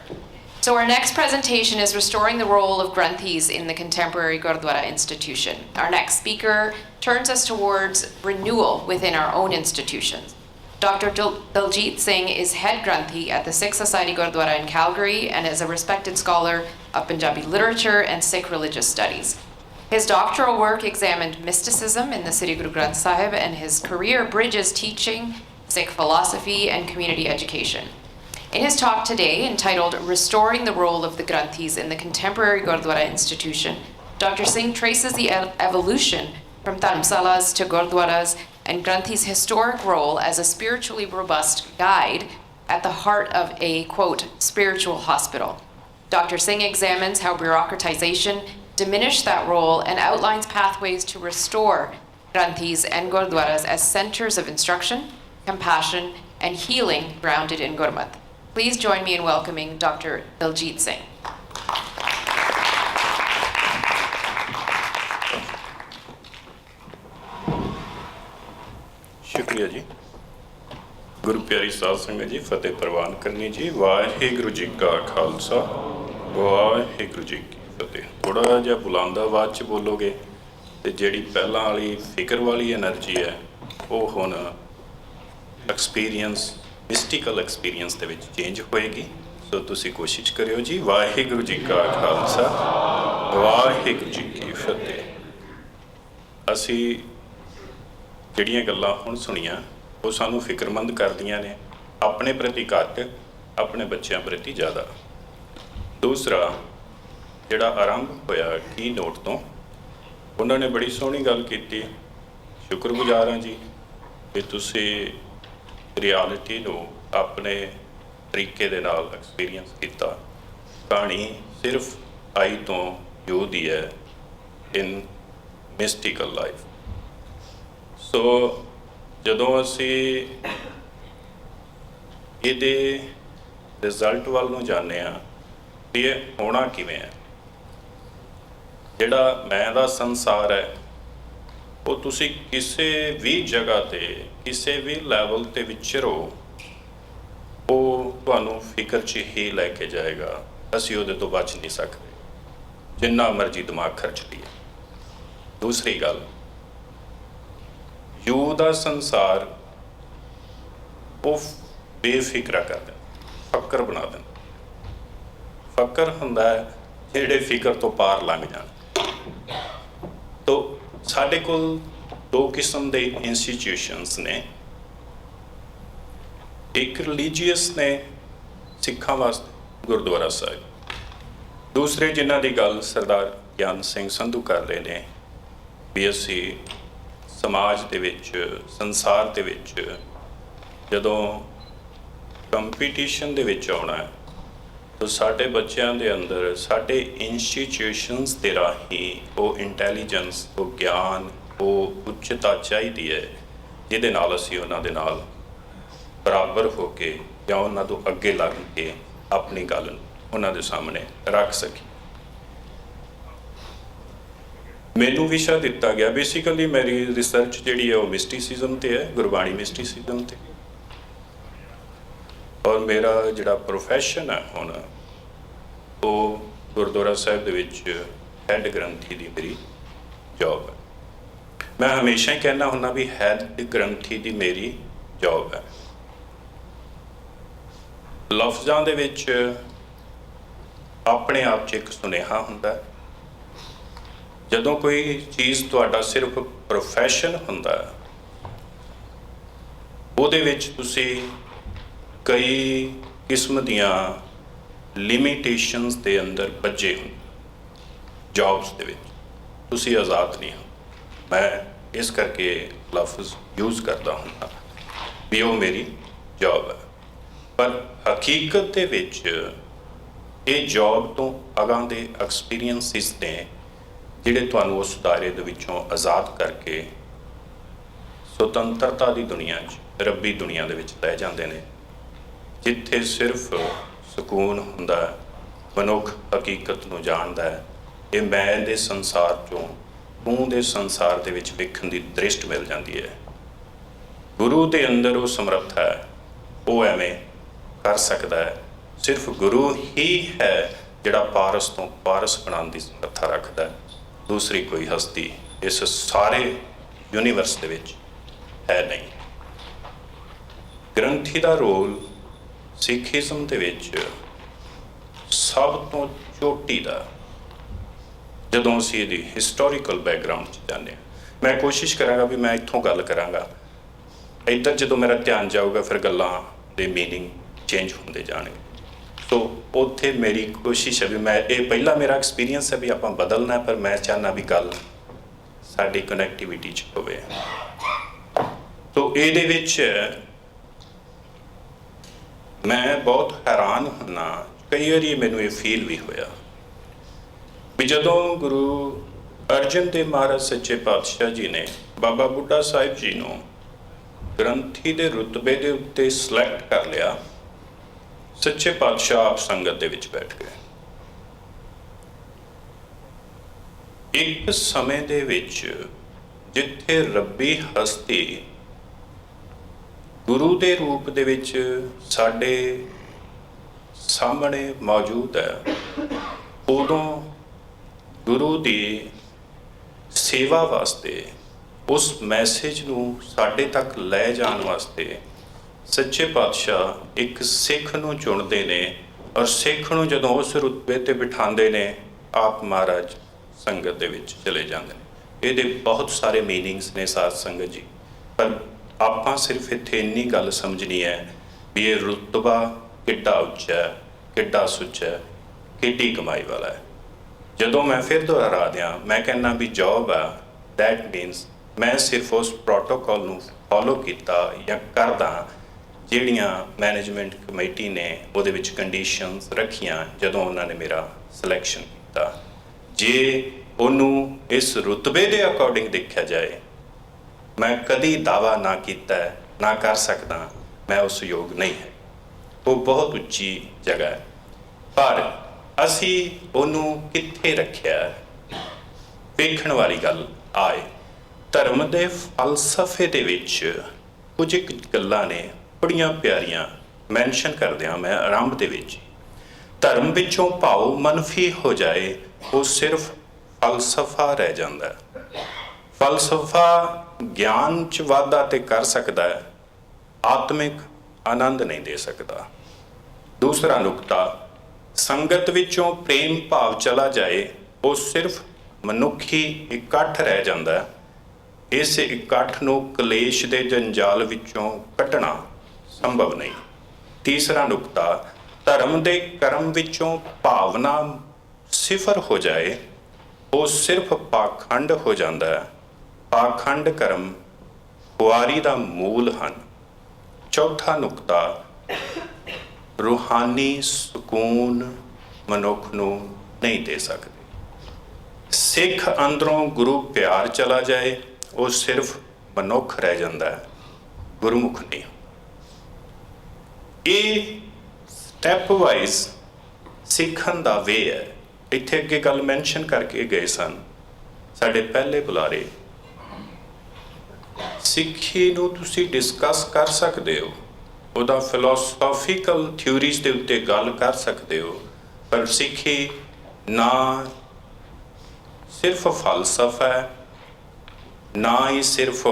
So our next presentation is Restoring the Role of Granthis in the Contemporary Gurdwara Institution. Our next speaker turns us towards renewal within our own institutions. Dr. Daljeet Singh is head Granthi at the Sikh Society Gurdwara in Calgary and is a respected scholar of Punjabi literature and Sikh religious studies. His doctoral work examined mysticism in the Sri Guru Granth Sahib, and his career bridges teaching, Sikh philosophy, and community education. In his talk today, entitled Restoring the Role of the Granthis in the Contemporary Gurdwara Institution, Dr. Singh traces the evolution from dharmsalas to gurdwaras and Granthis' historic role as a spiritually robust guide at the heart of a, quote, spiritual hospital. Dr. Singh examines how bureaucratization diminished that role and outlines pathways to restore Granthis and gurdwaras as centers of instruction, compassion, and healing grounded in Gurmat. Please join me in welcoming Dr. Daljeet Singh. शुक्रिया जी। गुरु प्यारी साध संगत जी, फतेह प्रवान करनी जी। वाहिगुरु जी का खालसा, वाहिगुरु जी की फतेह। थोड़ा जिहा बुलंद आवाज़ च बोलोगे तो जिहड़ी पहलां वाली फिक्र वाली एनर्जी है वो हुण experience, mystical experience they which change होएगी। सो तुसीं कोशिश करियो जी। वाहिगुरु जी का खालसा, वाहिगुरु जी की फतेह। असीं ਜਿਹੜੀਆਂ ਗੱਲਾਂ ਹੁਣ ਸੁਣੀਆਂ ਉਹ ਸਾਨੂੰ ਫਿਕਰਮੰਦ ਕਰਦੀਆਂ ਨੇ, ਆਪਣੇ ਪ੍ਰਤੀ ਘੱਟ, ਆਪਣੇ ਬੱਚਿਆਂ ਪ੍ਰਤੀ ਜ਼ਿਆਦਾ। ਦੂਸਰਾ ਜਿਹੜਾ ਆਰੰਭ ਹੋਇਆ ਕੀਨੋਟ ਤੋਂ, ਉਹਨਾਂ ਨੇ ਬੜੀ ਸੋਹਣੀ ਗੱਲ ਕੀਤੀ। ਸ਼ੁਕਰਗੁਜ਼ਾਰ ਹਾਂ ਜੀ ਕਿ ਤੁਸੀਂ ਰਿਐਲਿਟੀ ਨੂੰ ਆਪਣੇ ਤਰੀਕੇ ਦੇ ਨਾਲ ਐਕਸਪੀਰੀਅੰਸ ਕੀਤਾ। ਕਹਾਣੀ ਸਿਰਫ ਆਈ ਤੋਂ ਯੂ ਦੀ ਹੈ ਇਨ ਮਿਸਟੀਕਲ ਲਾਈਫ। ਸੋ ਜਦੋਂ ਅਸੀਂ ਇਹਦੇ ਰਿਜ਼ਲਟ ਵੱਲ ਨੂੰ ਜਾਂਦੇ ਹਾਂ ਵੀ ਇਹ ਹੋਣਾ ਕਿਵੇਂ ਹੈ, ਜਿਹੜਾ ਮੈਂ ਦਾ ਸੰਸਾਰ ਹੈ ਉਹ ਤੁਸੀਂ ਕਿਸੇ ਵੀ ਜਗ੍ਹਾ 'ਤੇ ਕਿਸੇ ਵੀ ਲੈਵਲ 'ਤੇ ਵਿਚਰੋ, ਉਹ ਤੁਹਾਨੂੰ ਫਿਕਰ 'ਚ ਹੀ ਲੈ ਕੇ ਜਾਏਗਾ। ਅਸੀਂ ਉਹਦੇ ਤੋਂ ਬਚ ਨਹੀਂ ਸਕਦੇ ਜਿੰਨਾ ਮਰਜ਼ੀ ਦਿਮਾਗ ਖਰਚ ਲਈਏ। ਦੂਸਰੀ ਗੱਲ, ਯੂ ਦਾ ਸੰਸਾਰ ਉਹ ਬੇਫਿਕਰਾ ਕਰ ਦਿੰਦਾ, ਫੱਕਰ ਬਣਾ ਦਿੰਦਾ। ਫੱਕਰ ਹੁੰਦਾ ਹੈ ਜਿਹੜੇ ਫਿਕਰ ਤੋਂ ਪਾਰ ਲੰਘ ਜਾਣ। ਤੋ ਸਾਡੇ ਕੋਲ ਦੋ ਕਿਸਮ ਦੇ ਇੰਸਟੀਟਿਊਸ਼ਨਸ ਨੇ। ਇੱਕ ਰਿਲੀਜੀਅਸ ਨੇ ਸਿੱਖਾਂ ਵਾਸਤੇ ਗੁਰਦੁਆਰਾ ਸਾਹਿਬ, ਦੂਸਰੇ ਜਿਨ੍ਹਾਂ ਦੀ ਗੱਲ ਸਰਦਾਰ ਗਿਆਨ ਸਿੰਘ ਸੰਧੂ ਕਰ ਰਹੇ ਨੇ ਵੀ ਅਸੀਂ ਸਮਾਜ ਦੇ ਵਿੱਚ, ਸੰਸਾਰ ਦੇ ਵਿੱਚ ਜਦੋਂ ਕੰਪੀਟੀਸ਼ਨ ਦੇ ਵਿੱਚ ਆਉਣਾ ਹੈ ਤਾਂ ਸਾਡੇ ਬੱਚਿਆਂ ਦੇ ਅੰਦਰ ਸਾਡੇ ਇੰਸਟੀਟਿਊਸ਼ਨਸ ਦੇ ਰਾਹੀਂ ਉਹ ਇੰਟੈਲੀਜੈਂਸ, ਉਹ ਗਿਆਨ, ਉਹ ਉੱਚਤਾ ਚਾਹੀਦੀ ਹੈ ਜਿਹਦੇ ਨਾਲ ਅਸੀਂ ਉਹਨਾਂ ਦੇ ਨਾਲ ਬਰਾਬਰ ਹੋ ਕੇ ਜਾਂ ਉਹਨਾਂ ਤੋਂ ਅੱਗੇ ਲੱਗ ਕੇ ਆਪਣੀ ਗੱਲ ਉਹਨਾਂ ਦੇ ਸਾਹਮਣੇ ਰੱਖ ਸਕੀਏ। ਮੈਨੂੰ ਵਿਸ਼ਾ ਦਿੱਤਾ ਗਿਆ, ਬੇਸਿਕਲੀ ਮੇਰੀ ਰਿਸਰਚ ਜਿਹੜੀ ਹੈ ਉਹ ਮਿਸਟੀਸਿਜ਼ਮ 'ਤੇ ਹੈ, ਗੁਰਬਾਣੀ ਮਿਸਟੀਸਿਜ਼ਮ 'ਤੇ। ਔਰ ਮੇਰਾ ਜਿਹੜਾ ਪ੍ਰੋਫੈਸ਼ਨ ਹੈ ਹੁਣ ਉਹ ਗੁਰਦੁਆਰਾ ਸਾਹਿਬ ਦੇ ਵਿੱਚ ਹੈੱਡ ਗ੍ਰੰਥੀ ਦੀ ਮੇਰੀ ਜੌਬ ਹੈ। ਮੈਂ ਹਮੇਸ਼ਾ ਹੀ ਕਹਿੰਦਾ ਹੁੰਦਾ ਵੀ ਹੈੱਡ ਗ੍ਰੰਥੀ ਦੀ ਮੇਰੀ ਜੌਬ ਹੈ। ਲਫ਼ਜ਼ਾਂ ਦੇ ਵਿੱਚ ਆਪਣੇ ਆਪ 'ਚ ਇੱਕ ਸੁਨੇਹਾ ਹੁੰਦਾ ਹੈ। ਜਦੋਂ ਕੋਈ ਚੀਜ਼ ਤੁਹਾਡਾ ਸਿਰਫ ਪ੍ਰੋਫੈਸ਼ਨ ਹੁੰਦਾ ਹੈ, ਉਹਦੇ ਵਿੱਚ ਤੁਸੀਂ ਕਈ ਕਿਸਮ ਦੀਆਂ ਲਿਮਿਟੇਸ਼ਨਸ ਦੇ ਅੰਦਰ ਬੱਝੇ ਹੋ। ਜੌਬਸ ਦੇ ਵਿੱਚ ਤੁਸੀਂ ਆਜ਼ਾਦ ਨਹੀਂ ਹੋ। ਮੈਂ ਇਸ ਕਰਕੇ ਲਫ਼ਜ਼ ਯੂਜ਼ ਕਰਦਾ ਹੁੰਦਾ ਵੀ ਉਹ ਮੇਰੀ ਜੌਬ ਹੈ। ਪਰ ਹਕੀਕਤ ਦੇ ਵਿੱਚ ਇਹ ਜੌਬ ਤੋਂ ਅਗਾਂਹ ਦੇ ਐਕਸਪੀਰੀਅੰਸਿਸ ਨੇ ਜਿਹੜੇ ਤੁਹਾਨੂੰ ਉਸ ਦਾਇਰੇ ਦੇ ਵਿੱਚੋਂ ਆਜ਼ਾਦ ਕਰਕੇ ਸੁਤੰਤਰਤਾ ਦੀ ਦੁਨੀਆ 'ਚ, ਰੱਬੀ ਦੁਨੀਆ ਦੇ ਵਿੱਚ ਲੈ ਜਾਂਦੇ ਨੇ, ਜਿੱਥੇ ਸਿਰਫ ਸਕੂਨ ਹੁੰਦਾ ਹੈ, ਮਨੁੱਖ ਹਕੀਕਤ ਨੂੰ ਜਾਣਦਾ ਹੈ। ਇਹ ਮੈਂ ਦੇ ਸੰਸਾਰ 'ਚੋਂ ਤੂੰ ਦੇ ਸੰਸਾਰ ਦੇ ਵਿੱਚ ਵੇਖਣ ਦੀ ਦ੍ਰਿਸ਼ਟ ਮਿਲ ਜਾਂਦੀ ਹੈ। ਗੁਰੂ ਦੇ ਅੰਦਰ ਉਹ ਸਮਰੱਥਾ ਹੈ, ਉਹ ਐਵੇਂ ਕਰ ਸਕਦਾ ਹੈ ਸਿਰਫ ਗੁਰੂ ਹੀ ਹੈ ਜਿਹੜਾ ਪਾਰਸ ਤੋਂ ਪਾਰਸ ਬਣਾਉਣ ਦੀ ਸਮਰੱਥਾ ਰੱਖਦਾ ਹੈ। ਦੂਸਰੀ ਕੋਈ ਹਸਤੀ ਇਸ ਸਾਰੇ ਯੂਨੀਵਰਸ ਦੇ ਵਿੱਚ ਹੈ ਨਹੀਂ। ਗ੍ਰੰਥੀ ਦਾ ਰੋਲ ਸਿੱਖੀਜ਼ਮ ਦੇ ਵਿੱਚ ਸਭ ਤੋਂ ਚੋਟੀ ਦਾ, ਜਦੋਂ ਅਸੀਂ ਇਹਦੀ ਹਿਸਟੋਰੀਕਲ ਬੈਕਗਰਾਊਂਡ 'ਚ ਜਾਂਦੇ ਹਾਂ। ਮੈਂ ਕੋਸ਼ਿਸ਼ ਕਰਾਂਗਾ ਵੀ ਮੈਂ ਇੱਥੋਂ ਗੱਲ ਕਰਾਂਗਾ, ਇੱਧਰ ਜਦੋਂ ਮੇਰਾ ਧਿਆਨ ਜਾਊਗਾ ਫਿਰ ਗੱਲਾਂ ਦੇ ਮੀਨਿੰਗ ਚੇਂਜ ਹੁੰਦੇ ਜਾਣਗੇ। ਸੋ ਉੱਥੇ ਮੇਰੀ ਕੋਸ਼ਿਸ਼ ਹੈ ਵੀ ਮੈਂ ਇਹ ਪਹਿਲਾ ਮੇਰਾ ਐਕਸਪੀਰੀਅੰਸ ਹੈ ਵੀ ਆਪਾਂ ਬਦਲਣਾ, ਪਰ ਮੈਂ ਚਾਹੁੰਦਾ ਵੀ ਗੱਲ ਸਾਡੀ ਕਨੈਕਟੀਵਿਟੀ 'ਚ ਹੋਵੇ। ਸੋ ਇਹਦੇ ਵਿੱਚ ਮੈਂ ਬਹੁਤ ਹੈਰਾਨ ਹੁੰਦਾ, ਕਈ ਵਾਰੀ ਮੈਨੂੰ ਇਹ ਫੀਲ ਵੀ ਹੋਇਆ ਵੀ ਜਦੋਂ ਗੁਰੂ ਅਰਜਨ ਦੇਵ ਮਹਾਰਾਜ ਸੱਚੇ ਪਾਤਸ਼ਾਹ ਜੀ ਨੇ ਬਾਬਾ ਬੁੱਢਾ ਸਾਹਿਬ ਜੀ ਨੂੰ ਗ੍ਰੰਥੀ ਦੇ ਰੁਤਬੇ ਦੇ ਉੱਤੇ ਸਿਲੈਕਟ ਕਰ ਲਿਆ, ਸੱਚੇ ਪਾਤਸ਼ਾਹ ਆਪ ਸੰਗਤ ਦੇ ਵਿੱਚ ਬੈਠ ਗਏ। ਇੱਕ ਸਮੇਂ ਦੇ ਵਿੱਚ ਜਿੱਥੇ ਰੱਬੀ ਹਸਤੀ ਗੁਰੂ ਦੇ ਰੂਪ ਦੇ ਵਿੱਚ ਸਾਡੇ ਸਾਹਮਣੇ ਮੌਜੂਦ ਹੈ, ਉਦੋਂ ਗੁਰੂ ਦੀ ਸੇਵਾ ਵਾਸਤੇ ਉਸ ਮੈਸੇਜ ਨੂੰ ਸਾਡੇ ਤੱਕ ਲੈ ਜਾਣ ਵਾਸਤੇ ਸੱਚੇ ਪਾਤਸ਼ਾਹ ਇੱਕ ਸਿੱਖ ਨੂੰ ਚੁਣਦੇ ਨੇ, ਔਰ ਸਿੱਖ ਨੂੰ ਜਦੋਂ ਉਸ ਰੁਤਬੇ ਤੇ ਬਿਠਾਉਂਦੇ ਨੇ, ਆਪ ਮਹਾਰਾਜ ਸੰਗਤ ਦੇ ਵਿੱਚ ਚਲੇ ਜਾਂਦੇ ਨੇ। ਇਹਦੇ ਬਹੁਤ ਸਾਰੇ ਮੀਨਿੰਗਸ ਨੇ ਸਾਧ ਸੰਗਤ ਜੀ, ਪਰ ਆਪਾਂ ਸਿਰਫ ਇੱਥੇ ਇੰਨੀ ਗੱਲ ਸਮਝਣੀ ਹੈ ਵੀ ਇਹ ਰੁਤਬਾ ਕਿੱਡਾ ਉੱਚਾ ਹੈ, ਕਿੱਡਾ ਸੁੱਚਾ ਹੈ, ਕਿੱਡੀ ਕਮਾਈ ਵਾਲਾ ਹੈ। ਜਦੋਂ ਮੈਂ ਫਿਰ ਦੁਹਰਾ ਦਿਆਂ, ਮੈਂ ਕਹਿੰਦਾ ਵੀ ਜੌਬ ਆ, ਦੈਟ ਮੀਨਸ ਮੈਂ ਸਿਰਫ ਉਸ ਪ੍ਰੋਟੋਕੋਲ ਨੂੰ ਫੋਲੋ ਕੀਤਾ ਜਾਂ ਕਰਦਾ ਜਿਹੜੀਆਂ ਮੈਨੇਜਮੈਂਟ ਕਮੇਟੀ ਨੇ ਉਹਦੇ ਵਿੱਚ ਕੰਡੀਸ਼ਨਸ ਰੱਖੀਆਂ ਜਦੋਂ ਉਹਨਾਂ ਨੇ ਮੇਰਾ ਸਿਲੈਕਸ਼ਨ ਕੀਤਾ। ਜੇ ਉਹਨੂੰ ਇਸ ਰੁਤਬੇ ਦੇ ਅਕੋਰਡਿੰਗ ਦੇਖਿਆ ਜਾਏ, ਮੈਂ ਕਦੀ ਦਾਅਵਾ ਨਾ ਕੀਤਾ, ਨਾ ਕਰ ਸਕਦਾ ਮੈਂ ਉਸ ਯੋਗ ਨਹੀਂ ਹੈ। ਉਹ ਬਹੁਤ ਉੱਚੀ ਜਗ੍ਹਾ ਹੈ, ਪਰ ਅਸੀਂ ਉਹਨੂੰ ਕਿੱਥੇ ਰੱਖਿਆ, ਵੇਖਣ ਵਾਲੀ ਗੱਲ ਆਏ। ਧਰਮ ਦੇ ਫਲਸਫੇ ਦੇ ਵਿੱਚ ਕੁਝ ਗੱਲਾਂ ਨੇ ਬੜੀਆਂ ਪਿਆਰੀਆਂ ਮੈਂਸ਼ਨ ਕਰਦਿਆਂ ਮੈਂ ਆਰੰਭ ਦੇ ਵਿੱਚ, ਧਰਮ ਵਿੱਚੋਂ ਭਾਵ ਮਨਫੀ ਹੋ ਜਾਏ ਉਹ ਸਿਰਫ ਫਲਸਫਾ ਰਹਿ ਜਾਂਦਾ ਹੈ। ਫਲਸਫਾ ਗਿਆਨ 'ਚ ਵਾਧਾ ਤੇ ਕਰ ਸਕਦਾ ਹੈ, ਆਤਮਿਕ ਆਨੰਦ ਨਹੀਂ ਦੇ ਸਕਦਾ। ਦੂਸਰਾ ਨੁਕਤਾ, ਸੰਗਤ ਵਿੱਚੋਂ ਪ੍ਰੇਮ ਭਾਵ ਚਲਾ ਜਾਏ ਉਹ ਸਿਰਫ ਮਨੁੱਖੀ ਇਕੱਠ ਰਹਿ ਜਾਂਦਾ ਹੈ। ਇਸ ਇਕੱਠ ਨੂੰ ਕਲੇਸ਼ ਦੇ ਜੰਜਾਲ ਵਿੱਚੋਂ ਕੱਢਣਾ ਸੰਭਵ ਨਹੀਂ। ਤੀਸਰਾ ਨੁਕਤਾ, ਧਰਮ ਦੇ ਕਰਮ ਵਿੱਚੋਂ ਭਾਵਨਾ ਸਿਫਰ ਹੋ ਜਾਏ ਉਹ ਸਿਰਫ ਪਾਖੰਡ ਹੋ ਜਾਂਦਾ ਹੈ। ਪਾਖੰਡ ਕਰਮ ਖੁਆਰੀ ਦਾ ਮੂਲ ਹਨ। ਚੌਥਾ ਨੁਕਤਾ, ਰੂਹਾਨੀ ਸਕੂਨ ਮਨੁੱਖ ਨੂੰ ਨਹੀਂ ਦੇ ਸਕਦੇ। ਸਿੱਖ ਅੰਦਰੋਂ ਗੁਰੂ ਪਿਆਰ ਚਲਾ ਜਾਏ ਉਹ ਸਿਰਫ ਮਨੁੱਖ ਰਹਿ ਜਾਂਦਾ ਹੈ, ਗੁਰਮੁਖ ਨਹੀਂ। ਇਹ ਸਟੈਪ ਵਾਈਜ਼ ਸਿੱਖਣ ਦਾ ਵੇ ਹੈ। ਇੱਥੇ ਅੱਗੇ ਗੱਲ ਮੈਂਸ਼ਨ ਕਰਕੇ ਗਏ ਸਨ ਸਾਡੇ ਪਹਿਲੇ ਬੁਲਾਰੇ, ਸਿੱਖੀ ਨੂੰ ਤੁਸੀਂ ਡਿਸਕਸ ਕਰ ਸਕਦੇ ਹੋ, ਉਹਦਾ ਫਿਲੋਸੋਫੀਕਲ ਥਿਊਰੀਜ਼ ਦੇ ਉੱਤੇ ਗੱਲ ਕਰ ਸਕਦੇ ਹੋ, ਪਰ ਸਿੱਖੀ ਨਾ ਸਿਰਫ ਫਲਸਫਾ ਹੈ, ਨਾ ਹੀ ਸਿਰਫ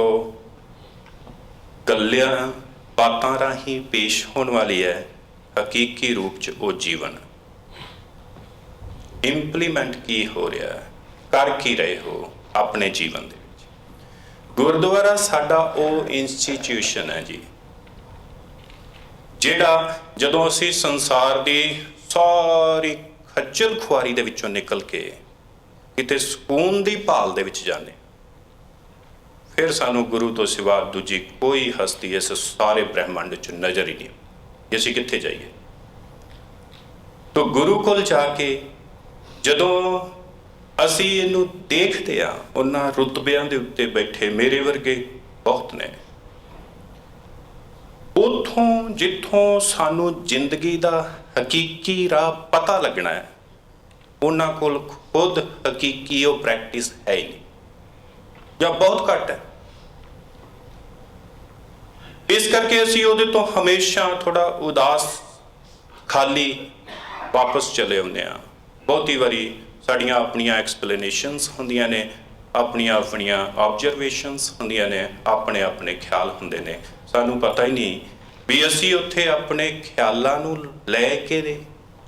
ਗੱਲਾਂ ਬਾਤਾਂ ਰਾਹੀਂ ਪੇਸ਼ ਹੋਣ ਵਾਲੀ ਹੈ, ਹਕੀਕੀ ਰੂਪ 'ਚ ਉਹ ਜੀਵਨ। ਇੰਪਲੀਮੈਂਟ ਕੀ ਹੋ ਰਿਹਾ ਹੈ, ਕਰ ਕੀ ਰਹੇ ਹੋ ਆਪਣੇ ਜੀਵਨ ਦੇ ਵਿੱਚ। ਗੁਰਦੁਆਰਾ ਸਾਡਾ ਉਹ ਇੰਸਟੀਟਿਊਸ਼ਨ ਹੈ ਜੀ, ਜਿਹੜਾ ਜਦੋਂ ਅਸੀਂ ਸੰਸਾਰ ਦੀ ਸਾਰੀ ਖੱਜਲ ਖੁਆਰੀ ਦੇ ਵਿੱਚੋਂ ਨਿਕਲ ਕੇ ਕਿਤੇ ਸਕੂਨ ਦੀ ਭਾਲ ਦੇ ਵਿੱਚ ਜਾਂਦੇ, ਫਿਰ ਸਾਨੂੰ ਗੁਰੂ ਤੋਂ ਸਿਵਾ ਦੂਜੀ ਕੋਈ ਹਸਤੀ ਇਸ ਸਾਰੇ ਬ੍ਰਹਿਮੰਡ 'ਚ ਨਜ਼ਰ ਹੀ ਨਹੀਂ ਕਿ ਅਸੀਂ ਕਿੱਥੇ ਜਾਈਏ। ਤਾਂ ਗੁਰੂ ਕੋਲ ਜਾ ਕੇ ਜਦੋਂ ਅਸੀਂ ਇਹਨੂੰ ਦੇਖਦੇ ਹਾਂ, ਉਹਨਾਂ ਰੁਤਬਿਆਂ ਦੇ ਉੱਤੇ ਬੈਠੇ ਮੇਰੇ ਵਰਗੇ ਬਹੁਤ ਨੇ, ਉੱਥੋਂ ਜਿੱਥੋਂ ਸਾਨੂੰ ਜ਼ਿੰਦਗੀ ਦਾ ਹਕੀਕੀ ਰਾਹ ਪਤਾ ਲੱਗਣਾ ਹੈ, ਉਹਨਾਂ ਕੋਲ ਖੁਦ ਹਕੀਕੀ ਉਹ ਪ੍ਰੈਕਟਿਸ ਹੈ ਹੀ ਨਹੀਂ ਜਾਂ ਬਹੁਤ ਘੱਟ ਹੈ। ਇਸ ਕਰਕੇ ਅਸੀਂ ਉਹਦੇ ਤੋਂ ਹਮੇਸ਼ਾ ਥੋੜਾ ਉਦਾਸ ਖਾਲੀ ਵਾਪਸ ਚਲੇ ਆਉਂਦੇ ਹਾਂ। ਬਹੁਤੀ ਵਾਰੀ ਸਾਡੀਆਂ ਆਪਣੀਆਂ ਐਕਸਪਲੇਨੇਸ਼ਨਸ ਹੁੰਦੀਆਂ ਨੇ, ਆਪਣੀਆਂ ਆਬਜ਼ਰਵੇਸ਼ਨਸ ਹੁੰਦੀਆਂ ਨੇ, ਆਪਣੇ ਖਿਆਲ ਹੁੰਦੇ ਨੇ। ਸਾਨੂੰ ਪਤਾ ਹੀ ਨਹੀਂ ਵੀ ਅਸੀਂ ਉੱਥੇ ਆਪਣੇ ਖਿਆਲਾਂ ਨੂੰ ਲੈ ਕੇ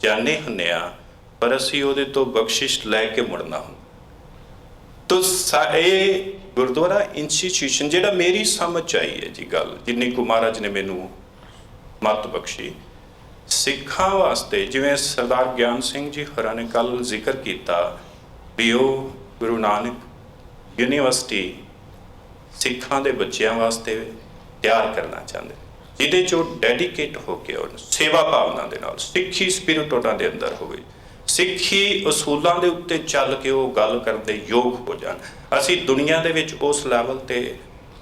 ਜਾਂਦੇ ਹੁੰਦੇ ਹਾਂ, ਪਰ ਅਸੀਂ ਉਹਦੇ ਤੋਂ ਬਖਸ਼ਿਸ਼ ਲੈ ਕੇ ਮੁੜਨਾ ਹੁੰਦਾ। ਤੋ ਇਹ ਗੁਰਦੁਆਰਾ ਇੰਸਟੀਟਿਊਸ਼ਨ ਜਿਹੜਾ ਮੇਰੀ ਸਮਝ 'ਚ ਆਈ ਹੈ ਜੀ ਗੱਲ, ਜਿੰਨੀ ਕੁ ਮਹਾਰਾਜ ਨੇ ਮੈਨੂੰ ਮੱਤ ਬਖਸ਼ੀ, ਸਿੱਖਾਂ ਵਾਸਤੇ ਜਿਵੇਂ ਸਰਦਾਰ ਗਿਆਨ ਸਿੰਘ ਜੀ ਹੋਰਾਂ ਨੇ ਕੱਲ੍ਹ ਜ਼ਿਕਰ ਕੀਤਾ ਵੀ ਉਹ ਗੁਰੂ ਨਾਨਕ ਯੂਨੀਵਰਸਿਟੀ ਸਿੱਖਾਂ ਦੇ ਬੱਚਿਆਂ ਵਾਸਤੇ ਤਿਆਰ ਕਰਨਾ ਚਾਹੁੰਦੇ, ਜਿਹਦੇ 'ਚ ਉਹ ਡੈਡੀਕੇਟ ਹੋ ਕੇ ਉਹ ਸੇਵਾ ਭਾਵਨਾ ਦੇ ਨਾਲ ਸਿੱਖੀ ਸਪਿਰਿਟ ਉਹਨਾਂ ਦੇ ਅੰਦਰ ਹੋਵੇ, ਸਿੱਖੀ ਅਸੂਲਾਂ ਦੇ ਉੱਤੇ ਚੱਲ ਕੇ ਉਹ ਗੱਲ ਕਰਨ ਦੇ ਯੋਗ ਹੋ ਜਾਣ। ਅਸੀਂ ਦੁਨੀਆ ਦੇ ਵਿੱਚ ਉਸ ਲੈਵਲ 'ਤੇ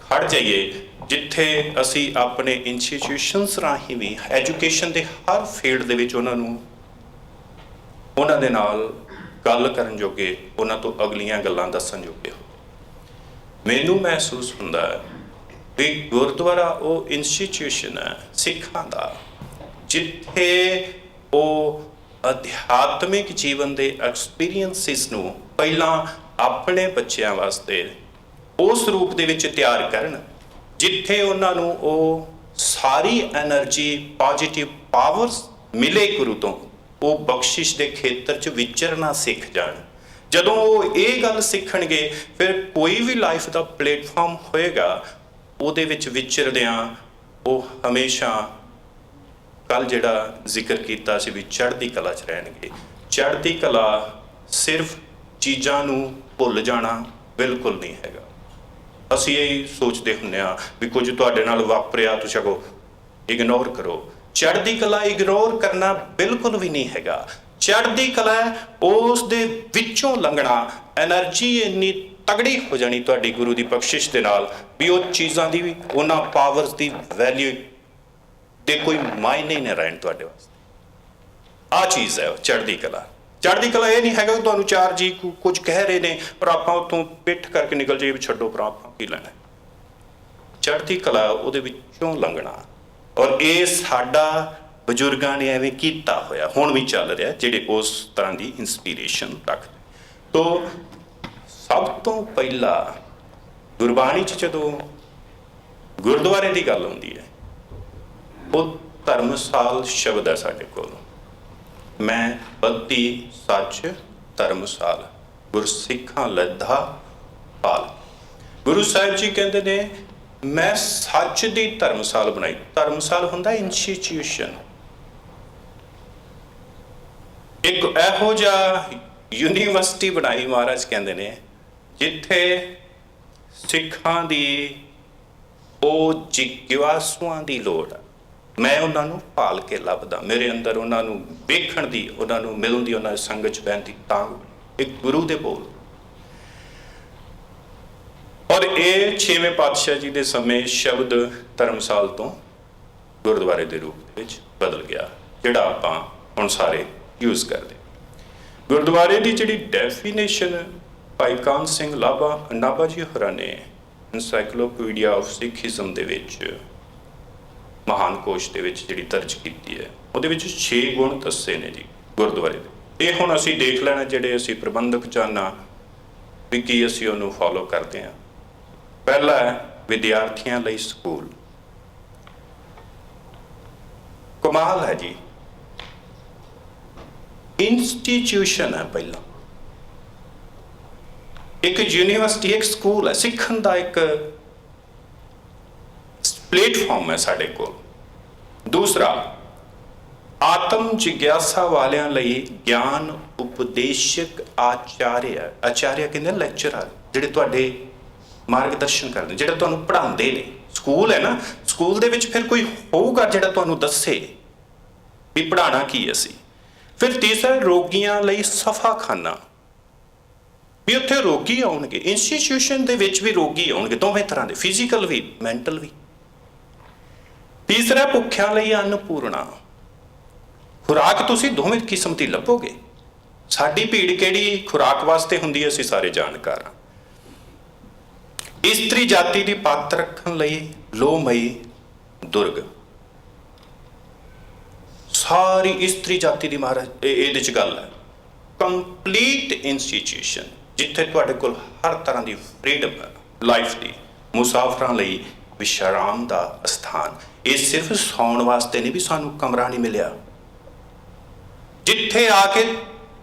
ਖੜ ਜਾਈਏ ਜਿੱਥੇ ਅਸੀਂ ਆਪਣੇ ਇੰਸਟੀਟਿਊਸ਼ਨਸ ਰਾਹੀਂ ਵੀ ਐਜੂਕੇਸ਼ਨ ਦੇ ਹਰ ਫੀਲਡ ਦੇ ਵਿੱਚ ਉਹਨਾਂ ਦੇ ਨਾਲ ਗੱਲ ਕਰਨ ਜੋਗੇ, ਉਹਨਾਂ ਤੋਂ ਅਗਲੀਆਂ ਗੱਲਾਂ ਦੱਸਣ ਜੋਗੇ ਹੋ। ਮੈਨੂੰ ਮਹਿਸੂਸ ਹੁੰਦਾ ਹੈ ਵੀ ਗੁਰਦੁਆਰਾ ਉਹ ਇੰਸਟੀਟਿਊਸ਼ਨ ਹੈ ਸਿੱਖਾਂ ਦਾ, ਜਿੱਥੇ ਉਹ ਅਧਿਆਤਮਿਕ ਜੀਵਨ ਦੇ ਐਕਸਪੀਰੀਅੰਸਿਸ ਨੂੰ ਪਹਿਲਾਂ ਆਪਣੇ ਬੱਚਿਆਂ ਵਾਸਤੇ ਉਸ ਰੂਪ ਦੇ ਵਿੱਚ ਤਿਆਰ ਕਰਨ, ਜਿੱਥੇ ਉਹਨਾਂ ਨੂੰ ਉਹ ਸਾਰੀ ਐਨਰਜੀ, ਪੋਜ਼ਿਟਿਵ ਪਾਵਰਸ ਮਿਲੇ ਗੁਰੂ ਤੋਂ, ਉਹ ਬਖਸ਼ਿਸ਼ ਦੇ ਖੇਤਰ 'ਚ ਵਿਚਰਨਾ ਸਿੱਖ ਜਾਣ। ਜਦੋਂ ਉਹ ਇਹ ਗੱਲ ਸਿੱਖਣਗੇ, ਫਿਰ ਕੋਈ ਵੀ ਲਾਈਫ ਦਾ ਪਲੇਟਫਾਰਮ ਹੋਏਗਾ, ਉਹਦੇ ਵਿੱਚ ਵਿਚਰਦਿਆਂ ਉਹ ਹਮੇਸ਼ਾ ਕੱਲ ਜਿਹੜਾ ਜ਼ਿਕਰ ਕੀਤਾ ਸੀ ਵੀ ਚੜ੍ਹਦੀ ਕਲਾ 'ਚ ਰਹਿਣਗੇ। ਚੜ੍ਹਦੀ ਕਲਾ ਸਿਰਫ ਚੀਜ਼ਾਂ ਨੂੰ ਭੁੱਲ ਜਾਣਾ ਬਿਲਕੁਲ ਨਹੀਂ ਹੈਗਾ। ਅਸੀਂ ਇਹ ਸੋਚਦੇ ਹੁੰਦੇ ਹਾਂ ਵੀ ਕੁਝ ਤੁਹਾਡੇ ਨਾਲ ਵਾਪਰਿਆ, ਤੁਸੀਂ ਕਹੋ ਇਗਨੋਰ ਕਰੋ। ਚੜ੍ਹਦੀ ਕਲਾ ਇਗਨੋਰ ਕਰਨਾ ਬਿਲਕੁਲ ਵੀ ਨਹੀਂ ਹੈਗਾ। ਚੜ੍ਹਦੀ ਕਲਾ ਉਸ ਦੇ ਵਿੱਚੋਂ ਲੰਘਣਾ, ਐਨਰਜੀ ਇੰਨੀ ਤਗੜੀ ਹੋ ਜਾਣੀ ਤੁਹਾਡੀ ਗੁਰੂ ਦੀ ਬਖਸ਼ਿਸ਼ ਦੇ ਨਾਲ ਵੀ ਉਹ ਚੀਜ਼ਾਂ ਦੀ ਵੀ, ਉਹਨਾਂ ਪਾਵਰਸ ਦੀ ਵੈਲਿਊ ਦੇ ਕੋਈ ਮਾਇਨੇ ਨਹੀਂ ਰਹਿਣ ਤੁਹਾਡੇ ਵਾਸਤੇ। ਆਹ ਚੀਜ਼ ਹੈ ਚੜ੍ਹਦੀ ਕਲਾ। ਚੜ੍ਹਦੀ ਕਲਾ ਇਹ ਨਹੀਂ ਹੈਗਾ ਕਿ ਤੁਹਾਨੂੰ ਚਾਰ ਜੀ ਕੁਝ ਕਹਿ ਰਹੇ ਨੇ ਪਰ ਆਪਾਂ ਉੱਥੋਂ ਪਿੱਠ ਕਰਕੇ ਨਿਕਲ ਜਾਈਏ ਵੀ ਛੱਡੋ ਪਰ ਆਪਾਂ ਕੀ ਲੈਣਾ। ਚੜ੍ਹਦੀ ਕਲਾ ਉਹਦੇ ਵਿੱਚੋਂ ਲੰਘਣਾ, ਔਰ ਇਹ ਸਾਡਾ ਬਜ਼ੁਰਗਾਂ ਨੇ ਐਵੇਂ ਕੀਤਾ ਹੋਇਆ, ਹੁਣ ਵੀ ਚੱਲ ਰਿਹਾ, ਜਿਹੜੇ ਉਸ ਤਰ੍ਹਾਂ ਦੀ ਇੰਸਪੀਰੇਸ਼ਨ ਰੱਖਦੇ। ਤੋ ਸਭ ਤੋਂ ਪਹਿਲਾਂ ਗੁਰਬਾਣੀ 'ਚ ਜਦੋਂ ਗੁਰਦੁਆਰੇ ਦੀ ਗੱਲ ਹੁੰਦੀ ਹੈ, ਉਹ ਧਰਮਸਾਲ ਸ਼ਬਦ ਹੈ ਸਾਡੇ ਕੋਲ। ਮੈਂ ਬੱਧੀ ਸੱਚ ਧਰਮਸਾਲ, ਗੁਰਸਿੱਖਾਂ ਲੱਧਾ ਪਾਲ। ਗੁਰੂ ਸਾਹਿਬ ਜੀ ਕਹਿੰਦੇ ਨੇ ਮੈਂ ਸੱਚ ਦੀ ਧਰਮਸਾਲ ਬਣਾਈ। ਧਰਮਸਾਲ ਹੁੰਦਾ ਇੰਸਟੀਟਿਊਸ਼ਨ, ਇੱਕ ਇਹੋ ਜਿਹਾ ਯੂਨੀਵਰਸਿਟੀ ਬਣਾਈ ਮਹਾਰਾਜ ਕਹਿੰਦੇ ਨੇ ਜਿੱਥੇ ਸਿੱਖਾਂ ਦੀ ਉਹ ਜਿਗਿਆਸੂਆਂ ਦੀ ਲੋੜ ਆ। ਮੈਂ ਉਹਨਾਂ ਨੂੰ ਭਾਲ ਕੇ ਲੱਭਦਾ, ਮੇਰੇ ਅੰਦਰ ਉਹਨਾਂ ਨੂੰ ਵੇਖਣ ਦੀ, ਉਹਨਾਂ ਨੂੰ ਮਿਲਣ ਦੀ, ਉਹਨਾਂ ਦੀ ਸੰਗਤ 'ਚ ਬਹਿਣ ਦੀ ਤਾਂ ਇੱਕ ਗੁਰੂ ਦੇ ਬੋਲ। ਔਰ ਇਹ 6ਵੇਂ ਪਾਤਸ਼ਾਹ ਜੀ ਦੇ ਸਮੇਂ ਸ਼ਬਦ ਧਰਮਸਾਲ ਤੋਂ ਗੁਰਦੁਆਰੇ ਦੇ ਰੂਪ ਵਿੱਚ ਬਦਲ ਗਿਆ, ਜਿਹੜਾ ਆਪਾਂ ਹੁਣ ਸਾਰੇ ਯੂਜ਼ ਕਰਦੇ। ਗੁਰਦੁਆਰੇ ਦੀ ਜਿਹੜੀ ਡੈਫੀਨੇਸ਼ਨ ਭਾਈ ਕਾਨ ਸਿੰਘ ਨਾਭਾ ਜੀ ਹੋਰਾਂ ਨੇ ਐਨਸਾਈਕਲੋਪੀਡੀਆ ਆਫ ਸਿੱਖਿਜ਼ਮ ਦੇ ਵਿੱਚ, ਮਹਾਨ ਕੋਸ਼ ਦੇ ਵਿੱਚ ਜਿਹੜੀ ਦਰਜ ਕੀਤੀ ਹੈ, ਉਹਦੇ ਵਿੱਚ 6 ਗੁਣ ਦੱਸੇ ਨੇ ਜੀ ਗੁਰਦੁਆਰੇ ਦੇ। ਇਹ ਹੁਣ ਅਸੀਂ ਦੇਖ ਲੈਣਾ, ਜਿਹੜੇ ਅਸੀਂ ਪ੍ਰਬੰਧਕ ਜਾਣਾ ਵੀ ਕੀ ਅਸੀਂ ਉਹਨੂੰ ਫੋਲੋ ਕਰਦੇ ਹਾਂ। ਪਹਿਲਾ ਹੈ ਵਿਦਿਆਰਥੀਆਂ ਲਈ ਸਕੂਲ। ਕਮਾਲ ਹੈ ਜੀ, ਇੰਸਟੀਟਿਊਸ਼ਨ ਹੈ ਪਹਿਲਾਂ, ਇੱਕ ਯੂਨੀਵਰਸਿਟੀ, ਇੱਕ ਸਕੂਲ ਹੈ, ਸਿੱਖਣ ਦਾ ਇੱਕ ਪਲੇਟਫਾਰਮ ਹੈ ਸਾਡੇ ਕੋਲ। ਦੂਸਰਾ, ਆਤਮ ਜਿਗਿਆਸਾ ਵਾਲਿਆਂ ਲਈ ਗਿਆਨ ਉਪਦੇਸ਼ਕ ਆਚਾਰਿਆ। ਆਚਾਰਿਆ ਕਹਿੰਦੇ ਲੈਕਚਰਰ, ਜਿਹੜੇ ਤੁਹਾਡੇ ਮਾਰਗਦਰਸ਼ਨ ਕਰਦੇ, ਜਿਹੜੇ ਤੁਹਾਨੂੰ ਪੜ੍ਹਾਉਂਦੇ ਨੇ। ਸਕੂਲ ਹੈ ਨਾ, ਸਕੂਲ ਦੇ ਵਿੱਚ ਫਿਰ ਕੋਈ ਹੋਊਗਾ ਜਿਹੜਾ ਤੁਹਾਨੂੰ ਦੱਸੇ ਵੀ ਪੜ੍ਹਾਉਣਾ ਕੀ ਅਸੀਂ। ਫਿਰ ਤੀਸਰਾ, ਰੋਗੀਆਂ ਲਈ ਸਫਾਖਾਨਾ, ਵੀ ਉੱਥੇ ਰੋਗੀ ਆਉਣਗੇ। ਇੰਸਟੀਟਿਊਸ਼ਨ ਦੇ ਵਿੱਚ ਵੀ ਰੋਗੀ ਆਉਣਗੇ, ਦੋਵੇਂ ਤਰ੍ਹਾਂ ਦੇ, ਫਿਜ਼ੀਕਲ ਵੀ ਮੈਂਟਲ ਵੀ। ਤੀਸਰਾ, ਭੁੱਖਿਆਂ ਲਈ ਅੰਨਪੂਰਣਾ, ਖੁਰਾਕ ਤੁਸੀਂ ਦੋਵੇਂ ਕਿਸਮ ਦੀ ਲੱਭੋਗੇ। ਸਾਡੀ ਭੀੜ ਕਿਹੜੀ ਖੁਰਾਕ ਵਾਸਤੇ ਹੁੰਦੀ ਹੈ ਅਸੀਂ ਸਾਰੇ ਜਾਣਕਾਰ ਹਾਂ। ਇਸਤਰੀ ਜਾਤੀ ਦੀ ਪੱਤ ਰੱਖਣ ਲਈ ਲੋਹਮਈ ਦੁਰਗ, ਸਾਰੀ ਇਸਤਰੀ ਜਾਤੀ ਦੀ ਮਹਾਰਾਜ ਇਹਦੇ 'ਚ ਗੱਲ ਹੈ। ਕੰਪਲੀਟ ਇੰਸਟੀਟਿਊਸ਼ਨ ਜਿੱਥੇ ਤੁਹਾਡੇ ਕੋਲ ਹਰ ਤਰ੍ਹਾਂ ਦੀ ਫਰੀडम ਹੈ ਲਾਈਫ ਦੀ, ਮੁਸਾਫਰਾਂ ਲਈ ਵਿਸ਼ਰਾਮ ਦਾ ਸਥਾਨ। ਇਹ ਸਿਰਫ ਸੌਣ ਵਾਸਤੇ ਨਹੀਂ ਵੀ ਸਾਨੂੰ ਕਮਰਾ ਨਹੀਂ ਮਿਲਿਆ, ਜਿੱਥੇ ਆ ਕੇ